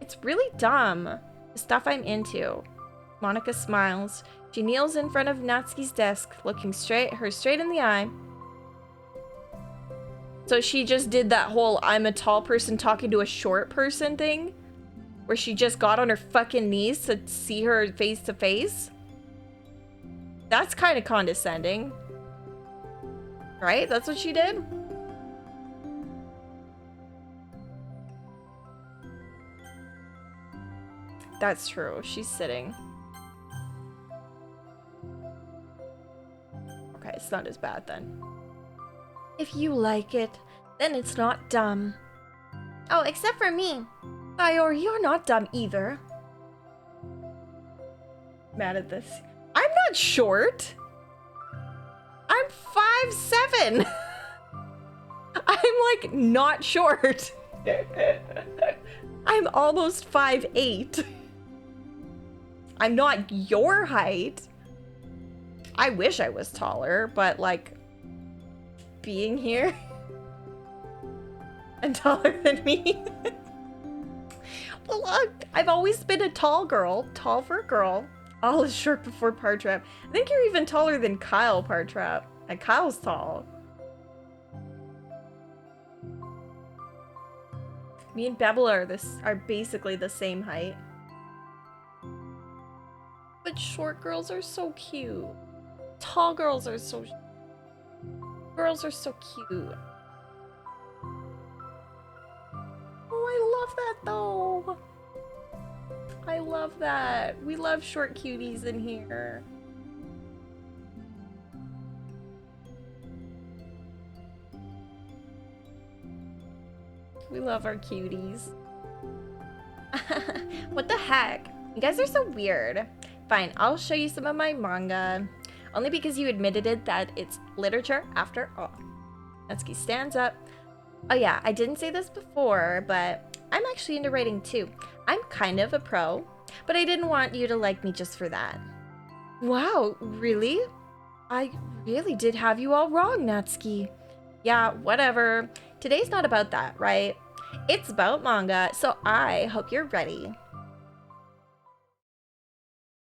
it's really dumb. The stuff I'm into. Monica smiles. She kneels in front of Natsuki's desk, looking straight in the eye. So she just did that whole I'm a tall person talking to a short person thing? Where she just got on her fucking knees to see her face to face? That's kind of condescending. Right? That's what she did? That's true. She's sitting. Okay, it's not as bad then. If you like it, then it's not dumb. Oh, except for me. Sayori, you're not dumb either. Mad at this. I'm not short. I'm 5'7". I'm like not short. I'm almost 5'8". I'm not your height. I wish I was taller, but like being here and taller than me. Look, I've always been a tall girl. Tall for a girl. All is short before Partrap. I think you're even taller than Kyle, Partrap. And Kyle's tall. Me and Bevel are basically the same height. But short girls are so cute. Tall girls are so... Girls are so cute. Oh, I love that though. I love that. We love short cuties in here. We love our cuties. What the heck? You guys are so weird. Fine, I'll show you some of my manga. Only because you admitted it that it's literature after all. Natsuki stands up. Oh yeah, I didn't say this before, but I'm actually into writing too. I'm kind of a pro, but I didn't want you to like me just for that. Wow, really? I really did have you all wrong, Natsuki. Yeah, whatever. Today's not about that, right? It's about manga, so I hope you're ready.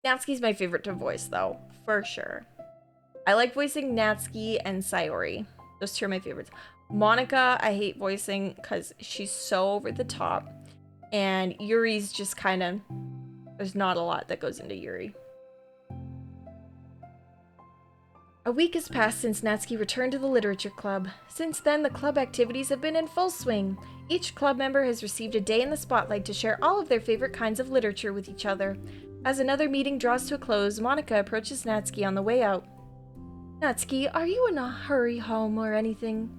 Natsuki's my favorite to voice, though, for sure. I like voicing Natsuki and Sayori. Those two are my favorites. Monica, I hate voicing because she's so over the top. And Yuri's just kind of... There's not a lot that goes into Yuri. A week has passed since Natsuki returned to the literature club. Since then, the club activities have been in full swing. Each club member has received a day in the spotlight to share all of their favorite kinds of literature with each other. As another meeting draws to a close, Monica approaches Natsuki on the way out. Natsuki, are you in a hurry home or anything?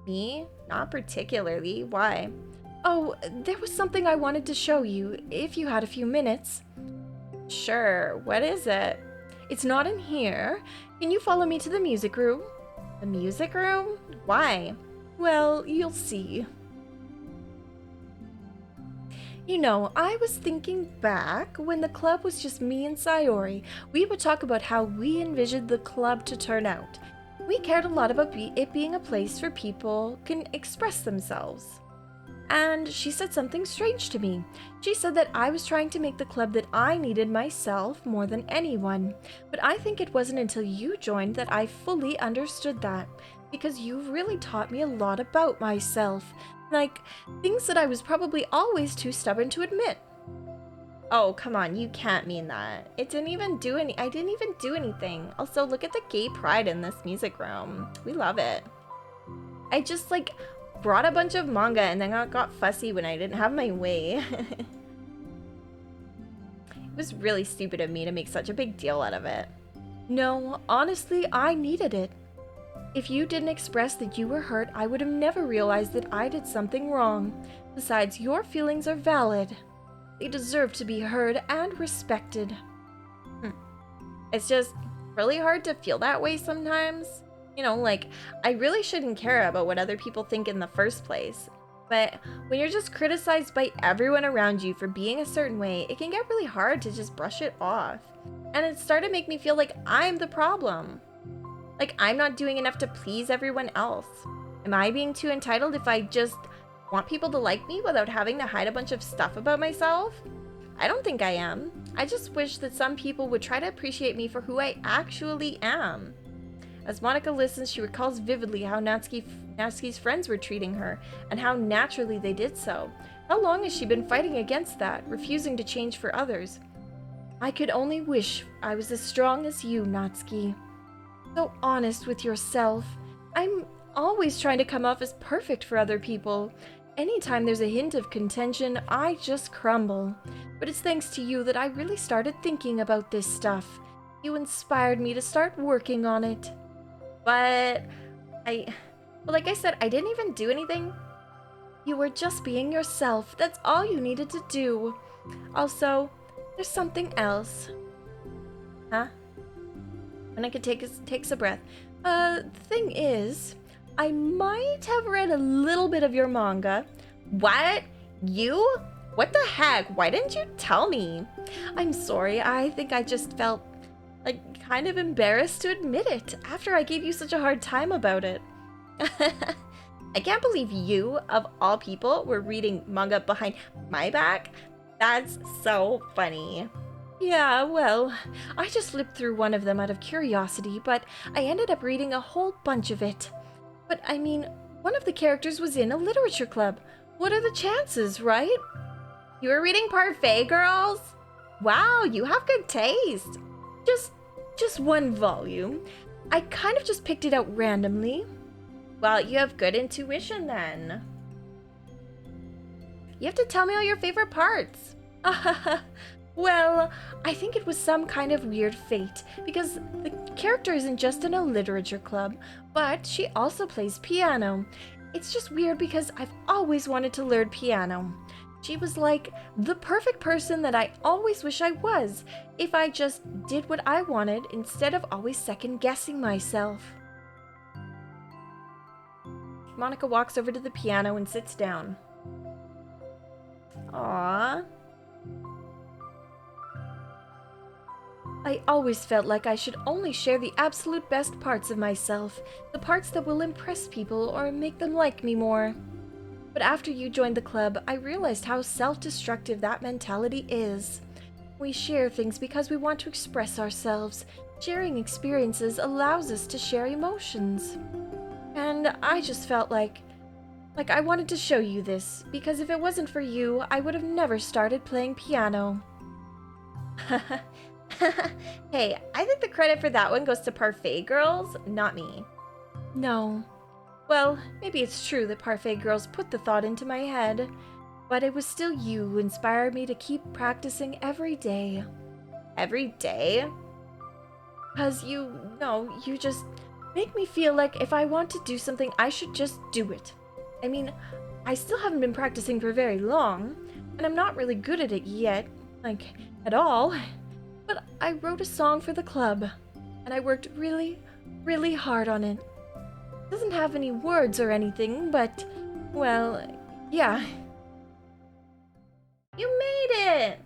Me? Not particularly. Why? Oh, there was something I wanted to show you, if you had a few minutes. Sure, what is it? It's not in here. Can you follow me to the music room? The music room? Why? Well, you'll see. You know, I was thinking back when the club was just me and Sayori. We would talk about how we envisioned the club to turn out. We cared a lot about it being a place where people can express themselves. And she said something strange to me. She said that I was trying to make the club that I needed myself more than anyone. But I think it wasn't until you joined that I fully understood that. Because you've really taught me a lot about myself. Like, things that I was probably always too stubborn to admit. Oh, come on, you can't mean that. I didn't even do anything. Also, look at the gay pride in this music room. We love it. I just, like, brought a bunch of manga and then got fussy when I didn't have my way. It was really stupid of me to make such a big deal out of it. No, honestly, I needed it. If you didn't express that you were hurt, I would have never realized that I did something wrong. Besides, your feelings are valid. They deserve to be heard and respected. It's just really hard to feel that way sometimes. You know, like, I really shouldn't care about what other people think in the first place. But when you're just criticized by everyone around you for being a certain way, it can get really hard to just brush it off. And it started to make me feel like I'm the problem. Like, I'm not doing enough to please everyone else. Am I being too entitled if I just want people to like me without having to hide a bunch of stuff about myself? I don't think I am. I just wish that some people would try to appreciate me for who I actually am. As Monica listens, she recalls vividly how Natsuki's friends were treating her, and how naturally they did so. How long has she been fighting against that, refusing to change for others? I could only wish I was as strong as you, Natsuki. So honest with yourself. I'm always trying to come off as perfect for other people. Anytime there's a hint of contention, I just crumble. But it's thanks to you that I really started thinking about this stuff. You inspired me to start working on it. But like I said, I didn't even do anything. You were just being yourself. That's all you needed to do. Also, there's something else. Huh? And I could takes a breath. The thing is, I might have read a little bit of your manga. What? You? What the heck? Why didn't you tell me? I'm sorry. I think I just felt like kind of embarrassed to admit it after I gave you such a hard time about it. I can't believe you, of all people, were reading manga behind my back. That's so funny. Yeah, well, I just flipped through one of them out of curiosity, but I ended up reading a whole bunch of it. But I mean, one of the characters was in a literature club. What are the chances, right? You were reading Parfait Girls? Wow, you have good taste. Just one volume. I kind of just picked it out randomly. Well, you have good intuition then. You have to tell me all your favorite parts. Well, I think it was some kind of weird fate because the character isn't just in a literature club, but she also plays piano. It's just weird because I've always wanted to learn piano. She was like the perfect person that I always wish I was if I just did what I wanted instead of always second guessing myself. Monica walks over to the piano and sits down. Aww. I always felt like I should only share the absolute best parts of myself, the parts that will impress people or make them like me more. But after you joined the club, I realized how self-destructive that mentality is. We share things because we want to express ourselves. Sharing experiences allows us to share emotions. And I just felt like I wanted to show you this, because if it wasn't for you, I would have never started playing piano. Hey, I think the credit for that one goes to Parfait Girls, not me. No. Well, maybe it's true that Parfait Girls put the thought into my head, but it was still you who inspired me to keep practicing every day. Every day? Because you just make me feel like if I want to do something, I should just do it. I mean, I still haven't been practicing for very long, and I'm not really good at it yet, like, at all. But I wrote a song for the club, and I worked really, really hard on it. It doesn't have any words or anything, but, well, yeah. You made it!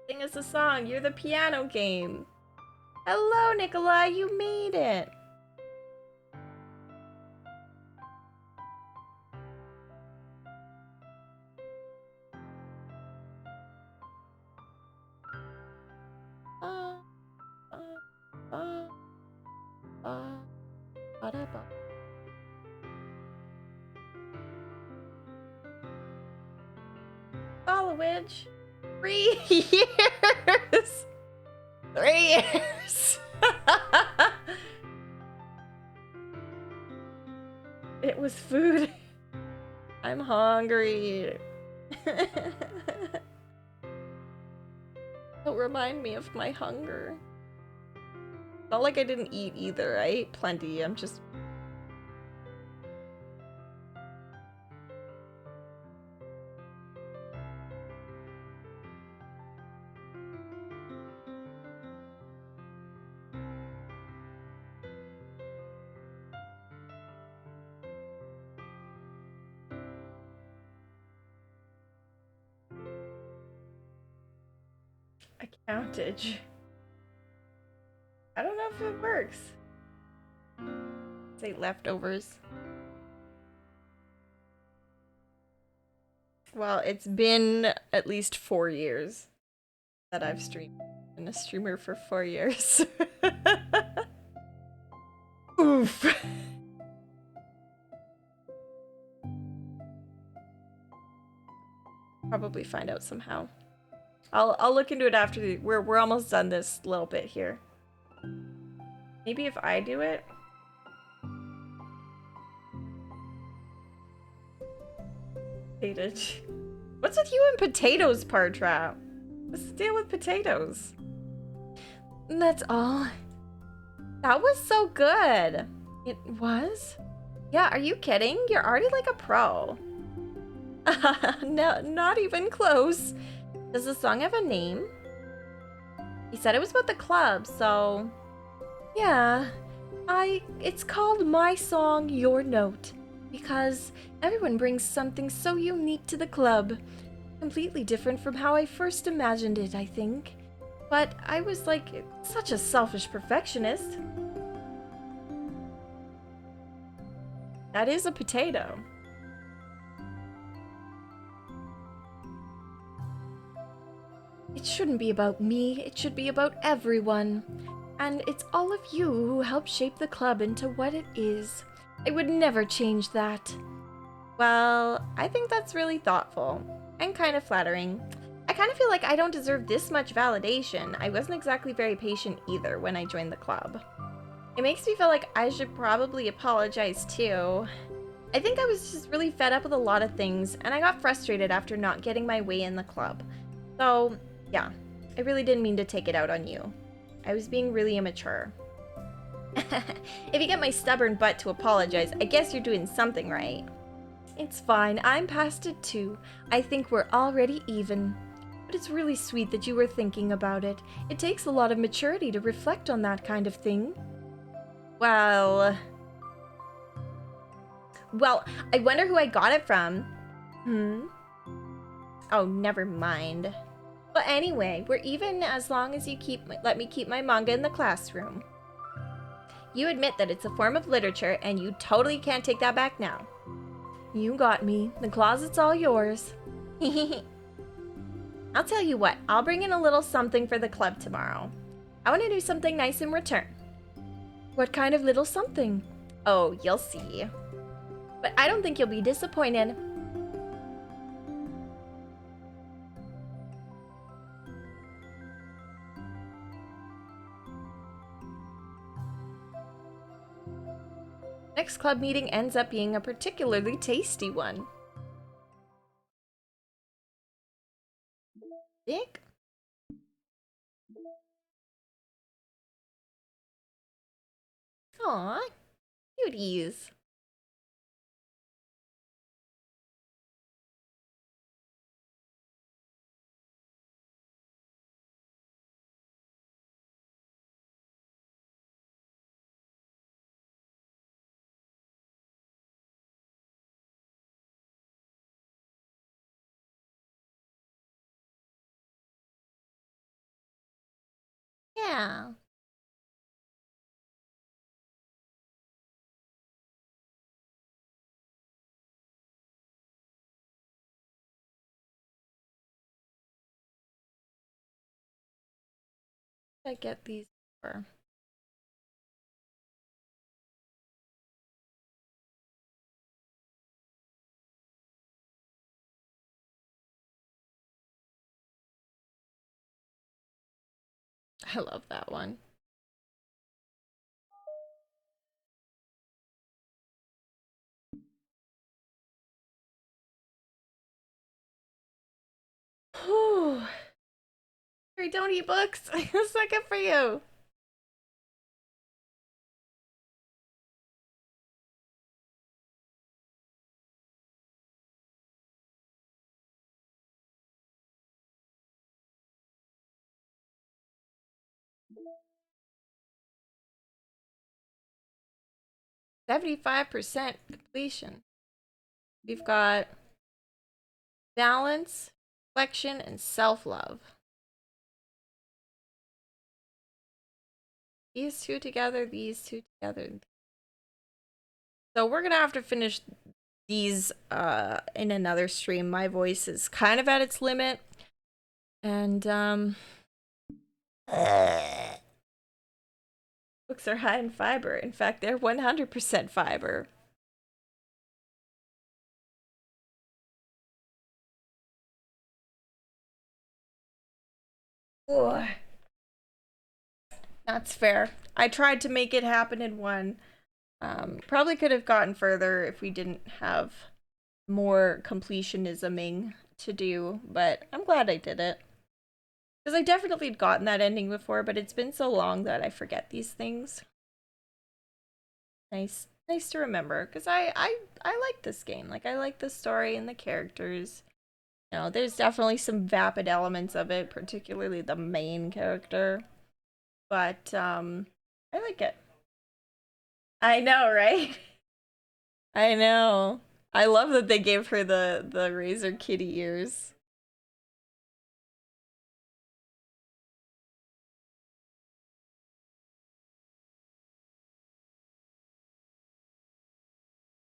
Sing us a song. You're the piano game. Hello, Nikolai. You made it. Followage. 3 years. 3 years. It was food. I'm hungry. Don't remind me of my hunger. Not like I didn't eat either. I ate plenty. I'm just... Accountage. I don't know if it works. Say leftovers. Well, it's been at least 4 years that I've streamed. I've been a streamer for 4 years. Oof. Probably find out somehow. I'll look into it after we're almost done this little bit here. Maybe if I do it. What's with you and potatoes, Partrap? What's the deal with potatoes? That's all. That was so good. It was? Yeah, are you kidding? You're already like a pro. No, not even close. Does the song have a name? He said it was about the club, so... Yeah, it's called My Song, Your Note, because everyone brings something so unique to the club. Completely different from how I first imagined it, I think. But I was like such a selfish perfectionist. That is a potato. It shouldn't be about me, it should be about everyone. And it's all of you who helped shape the club into what it is. I would never change that. Well, I think that's really thoughtful and kind of flattering. I kind of feel like I don't deserve this much validation. I wasn't exactly very patient either when I joined the club. It makes me feel like I should probably apologize too. I think I was just really fed up with a lot of things, and I got frustrated after not getting my way in the club. So, yeah, I really didn't mean to take it out on you. I was being really immature. If you get my stubborn butt to apologize, I guess you're doing something right. It's fine, I'm past it too. I think we're already even. But it's really sweet that you were thinking about it. It takes a lot of maturity to reflect on that kind of thing. Well, I wonder who I got it from. Oh, never mind. But anyway, we're even as long as you let me keep my manga in the classroom. You admit that it's a form of literature, and you totally can't take that back now. You got me. The closet's all yours. I'll tell you what, I'll bring in a little something for the club tomorrow. I want to do something nice in return. What kind of little something? Oh, you'll see. But I don't think you'll be disappointed. Next club meeting ends up being a particularly tasty one. Dick? Aw, cuties. Yeah. I get these for. I love that one. Whew. Harry, don't eat books. It's not good for you. %75 completion. We've got balance, reflection, and self-love. These two together, these two together. So we're gonna have to finish these in another stream. My voice is kind of at its limit. And books are high in fiber. In fact, they're 100% fiber. Ugh. That's fair. I tried to make it happen in one. Probably could have gotten further if we didn't have more completionisming to do, but I'm glad I did it. Because I definitely had gotten that ending before, but it's been so long that I forget these things. Nice to remember, because I like this game. Like, I like the story and the characters. You know, there's definitely some vapid elements of it, particularly the main character. But, I like it. I know, right? I know. I love that they gave her the razor kitty ears.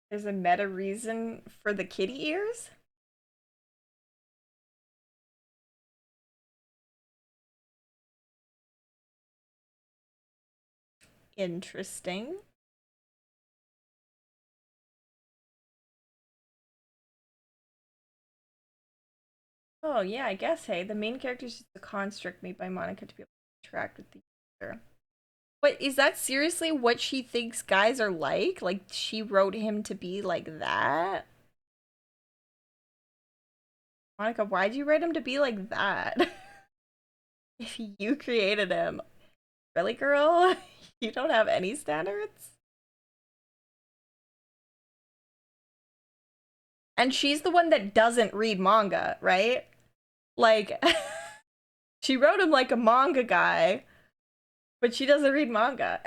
There's a meta reason for the kitty ears? Interesting. Oh yeah, I guess, hey, the main character is just a construct made by Monica to be able to interact with the user. But is that seriously what she thinks guys are like? Like, she wrote him to be like that? Monica, why'd you write him to be like that? If you created him. Really, girl? You don't have any standards? And she's the one that doesn't read manga, right? Like, she wrote him like a manga guy, but she doesn't read manga.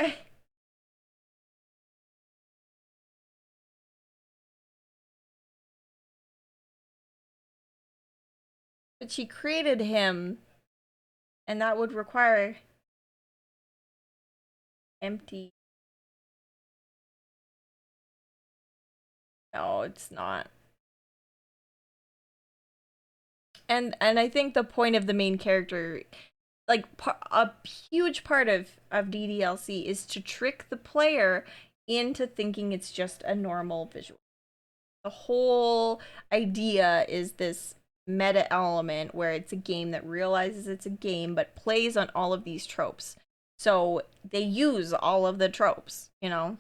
But she created him, and that would require empty. No, it's not. And I think the point of the main character, like a huge part of DDLC is to trick the player into thinking it's just a normal visual. The whole idea is this meta element where it's a game that realizes it's a game but plays on all of these tropes. So they use all of the tropes, you know?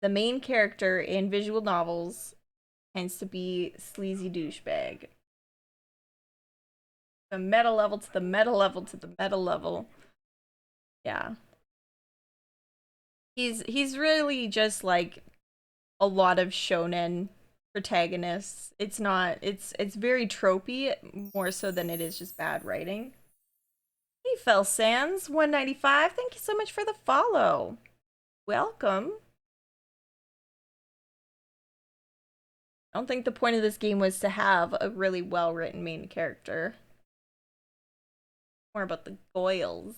The main character in visual novels tends to be sleazy douchebag. The meta level to the meta level to the meta level. Yeah. He's really just like a lot of shonen protagonists. It's not it's very tropey more so than it is just bad writing. Hey Fell Sands 195, thank you so much for the follow. Welcome. I don't think the point of this game was to have a really well-written main character. More about the goils.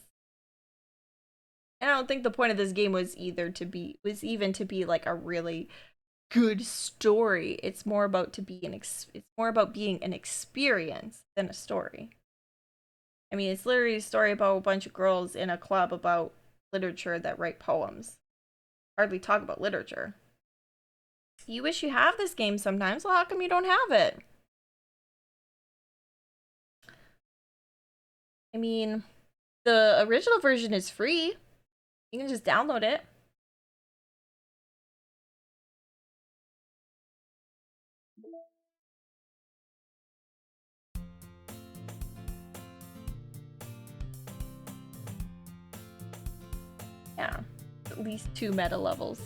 And I don't think the point of this game was even to be like a really good story. It's more about being an experience than a story. I mean, it's literally a story about a bunch of girls in a club about literature that write poems. Hardly talk about literature. You wish you have this game sometimes. Well, how come you don't have it? I mean, the original version is free. You can just download it. Yeah, at least 2 meta levels.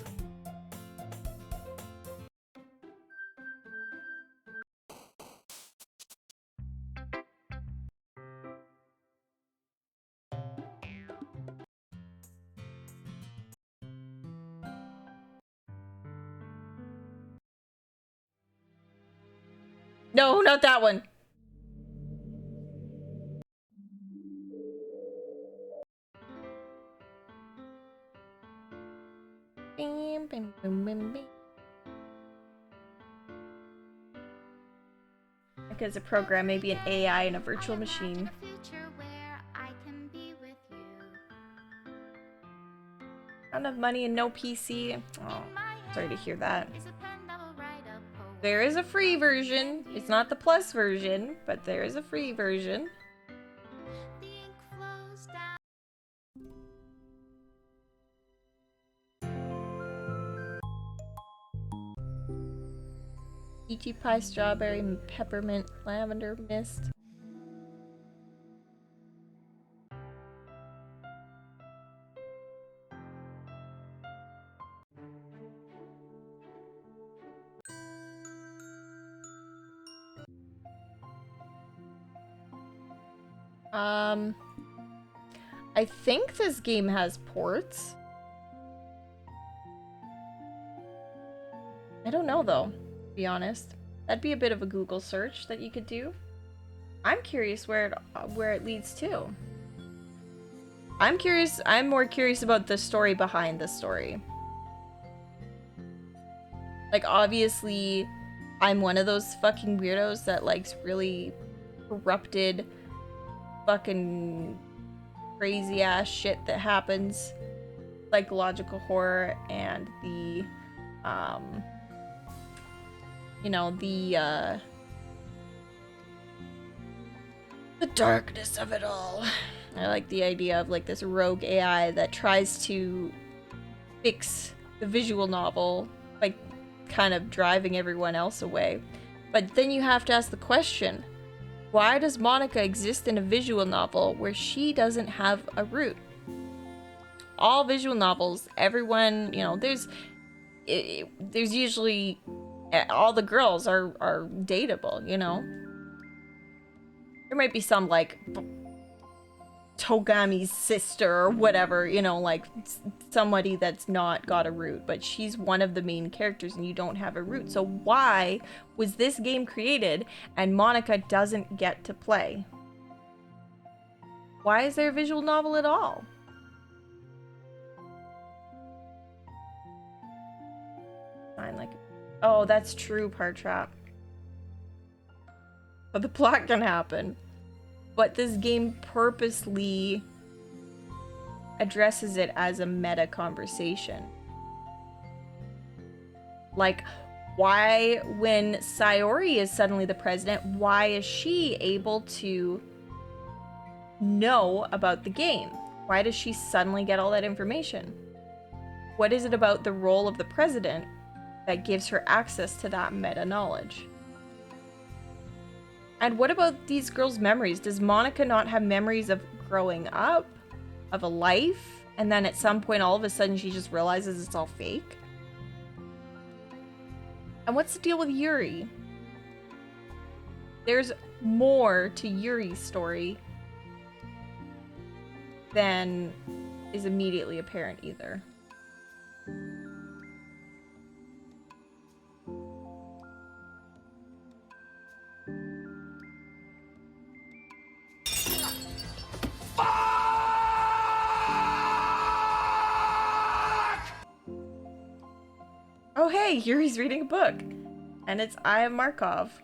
No, not that one. Bam, bam, bam, bam, bam. Because a program may be an AI and a virtual machine. Not enough money and no PC. Oh, sorry to hear that. There is a free version. It's not the plus version, but there is a free version. Peachy pie, strawberry, peppermint, lavender mist. I think this game has ports. I don't know though, to be honest. That'd be a bit of a Google search that you could do. I'm curious where it leads to. I'm more curious about the story behind the story. Like, obviously, I'm one of those fucking weirdos that likes really corrupted fucking crazy ass shit that happens psychological horror and the, you know, the darkness of it all. I like the idea of like this rogue AI that tries to fix the visual novel by kind of driving everyone else away. But then you have to ask the question, why does Monica exist in a visual novel where she doesn't have a root? All visual novels, everyone, you know, there's usually, all the girls are dateable, you know? There might be some, like, Togami's sister or whatever, you know, like somebody that's not got a root, but she's one of the main characters and you don't have a root. So why was this game created and Monica doesn't get to play? Why is there a visual novel at all? Fine, like, oh, that's true, Part Trap. But the plot can happen. But this game purposely addresses it as a meta conversation. Like, why, when Sayori is suddenly the president, why is she able to know about the game? Why does she suddenly get all that information? What is it about the role of the president that gives her access to that meta knowledge? And what about these girls' memories? Does Monica not have memories of growing up, of a life, and then at some point all of a sudden she just realizes it's all fake? And what's the deal with Yuri? There's more to Yuri's story than is immediately apparent either. Oh hey, Yuri's reading a book. And it's Eye of Markov.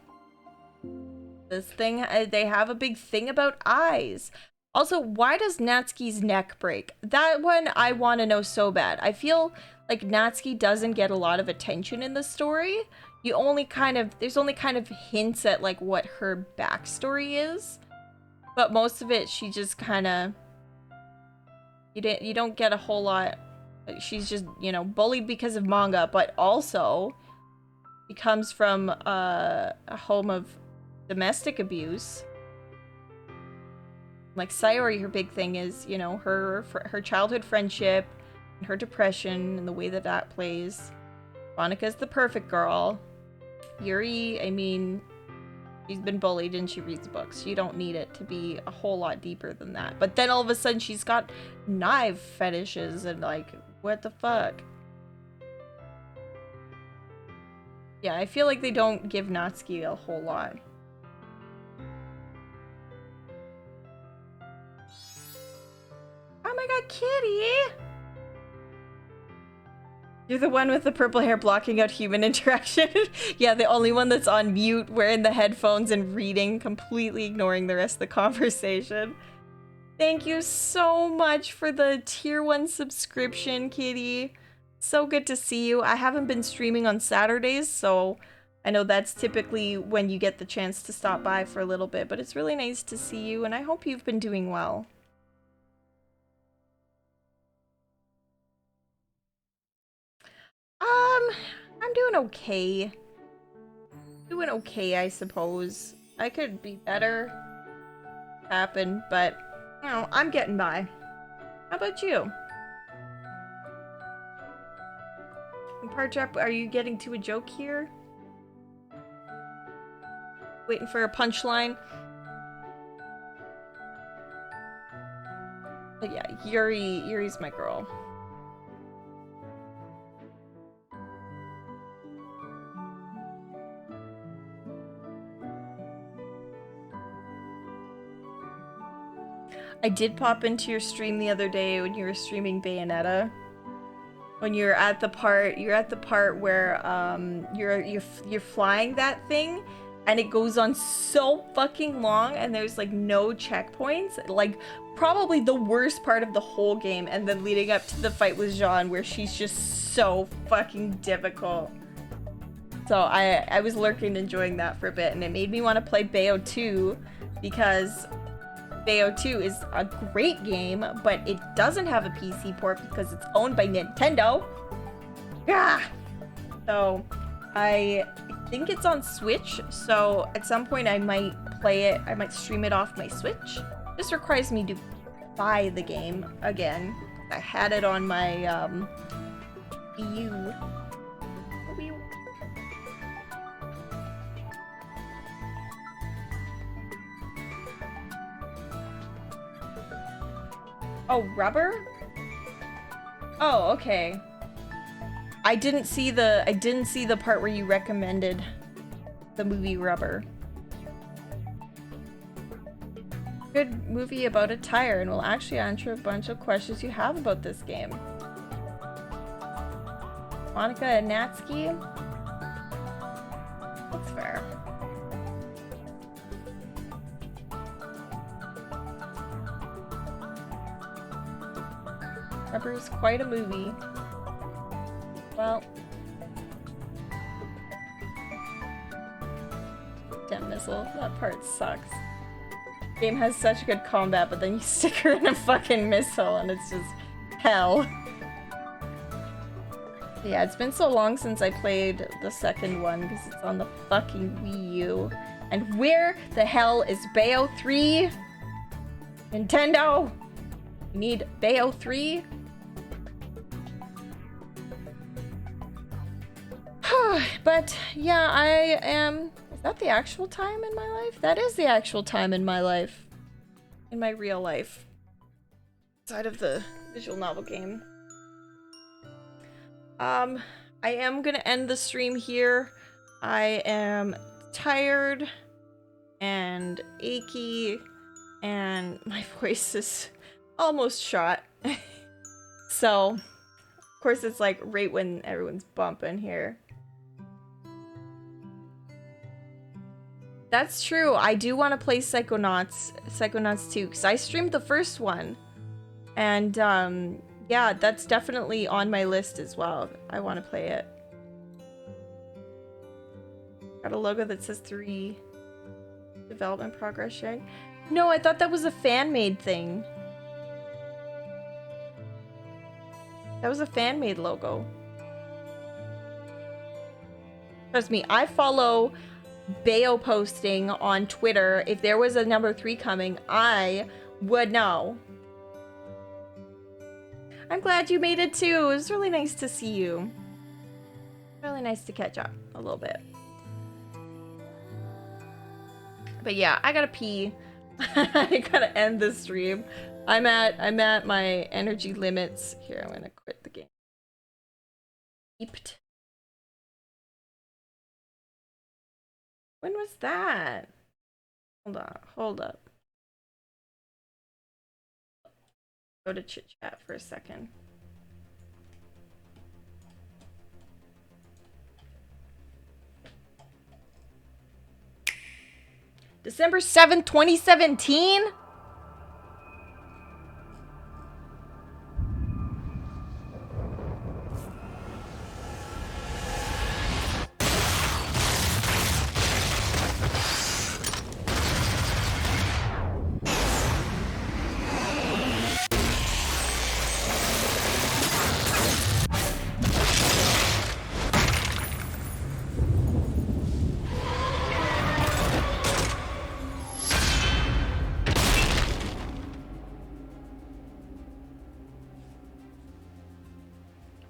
This thing, they have a big thing about eyes. Also, why does Natsuki's neck break? That one I want to know so bad. I feel like Natsuki doesn't get a lot of attention in the story. There's only kind of hints at like what her backstory is. But most of it, she just kind of, you don't get a whole lot. She's just, you know, bullied because of manga, but also she comes from a home of domestic abuse. Like Sayori, her big thing is, you know, her childhood friendship and her depression and the way that that plays. Monica's the perfect girl. Yuri, I mean, she's been bullied and she reads books. You don't need it to be a whole lot deeper than that. But then all of a sudden she's got knife fetishes and like, what the fuck? Yeah, I feel like they don't give Natsuki a whole lot. Oh my god, Kitty! You're the one with the purple hair blocking out human interaction. Yeah, the only one that's on mute, wearing the headphones and reading, completely ignoring the rest of the conversation. Thank you so much for the tier 1 subscription, Kitty. So good to see you. I haven't been streaming on Saturdays, so I know that's typically when you get the chance to stop by for a little bit, but it's really nice to see you, and I hope you've been doing well. I'm doing okay. Doing okay, I suppose. I could be better. Happen, but you know, I'm getting by. How about you? Partrap, are you getting to a joke here? Waiting for a punchline? But yeah, Yuri's my girl. I did pop into your stream the other day when you were streaming Bayonetta. When you're at the part where you're flying that thing, and it goes on so fucking long, and there's like no checkpoints. Like probably the worst part of the whole game, and then leading up to the fight with Jean where she's just so fucking difficult. So I was lurking enjoying that for a bit, and it made me want to play Bayo 2 because Bayo 2 is a great game, but it doesn't have a PC port because it's owned by Nintendo. Yeah. So I think it's on Switch, so at some point I might play it. I might stream it off my Switch. This requires me to buy the game again. I had it on my Wii U. Oh, Rubber? Oh, okay. I didn't see the part where you recommended the movie Rubber. Good movie about a tire and will actually answer a bunch of questions you have about this game. Monica and Natsuki? That's fair. Rubber is quite a movie. Well, damn missile. That part sucks. Game has such good combat, but then you stick her in a fucking missile and it's just hell. Yeah, it's been so long since I played the second one because it's on the fucking Wii U. And where the hell is Bayo 3? Nintendo! You need Bayo 3? But yeah, I am... Is that the actual time in my life? That is the actual time in my life. In my real life. Outside of the visual novel game. I am gonna end the stream here. I am tired and achy and my voice is almost shot. So, of course it's like right when everyone's bumping here. That's true. I do want to play Psychonauts 2 because I streamed the first one. And yeah, that's definitely on my list as well. I want to play it. Got a logo that says 3 development progress sharing. No, I thought that was a fan-made thing. That was a fan-made logo. Trust me, I follow Bayo posting on Twitter. If there was a number 3 coming, I would know. I'm glad you made it too. It was really nice to see you. Really nice to catch up a little bit. But yeah, I gotta pee. I gotta end the stream. I'm at my energy limits. Here, I'm gonna quit the game. Eeped. When was that? Hold on, hold up. Go to chit chat for a second. December 7th, 2017?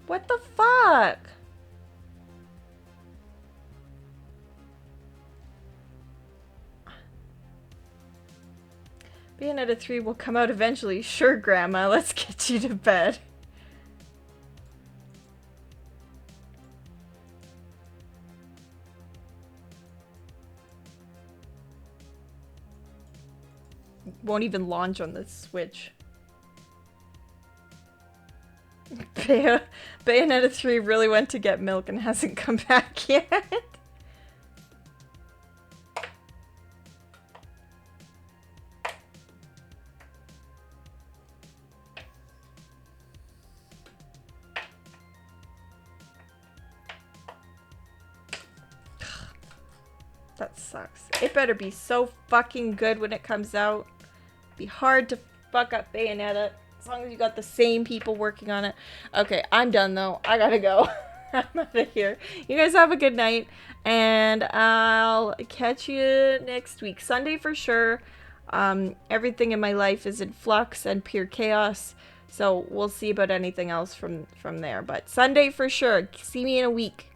What the fuck? Bayonetta 3 will come out eventually. Sure, Grandma, let's get you to bed. Won't even launch on the Switch. Bayonetta 3 really went to get milk and hasn't come back yet. That sucks. It better be so fucking good when it comes out. Be hard to fuck up Bayonetta. As long as you got the same people working on it. Okay, I'm done though. I gotta go. I'm out of here. You guys have a good night. And I'll catch you next week. Sunday for sure. Everything in my life is in flux and pure chaos. So we'll see about anything else from there. But Sunday for sure. See me in a week.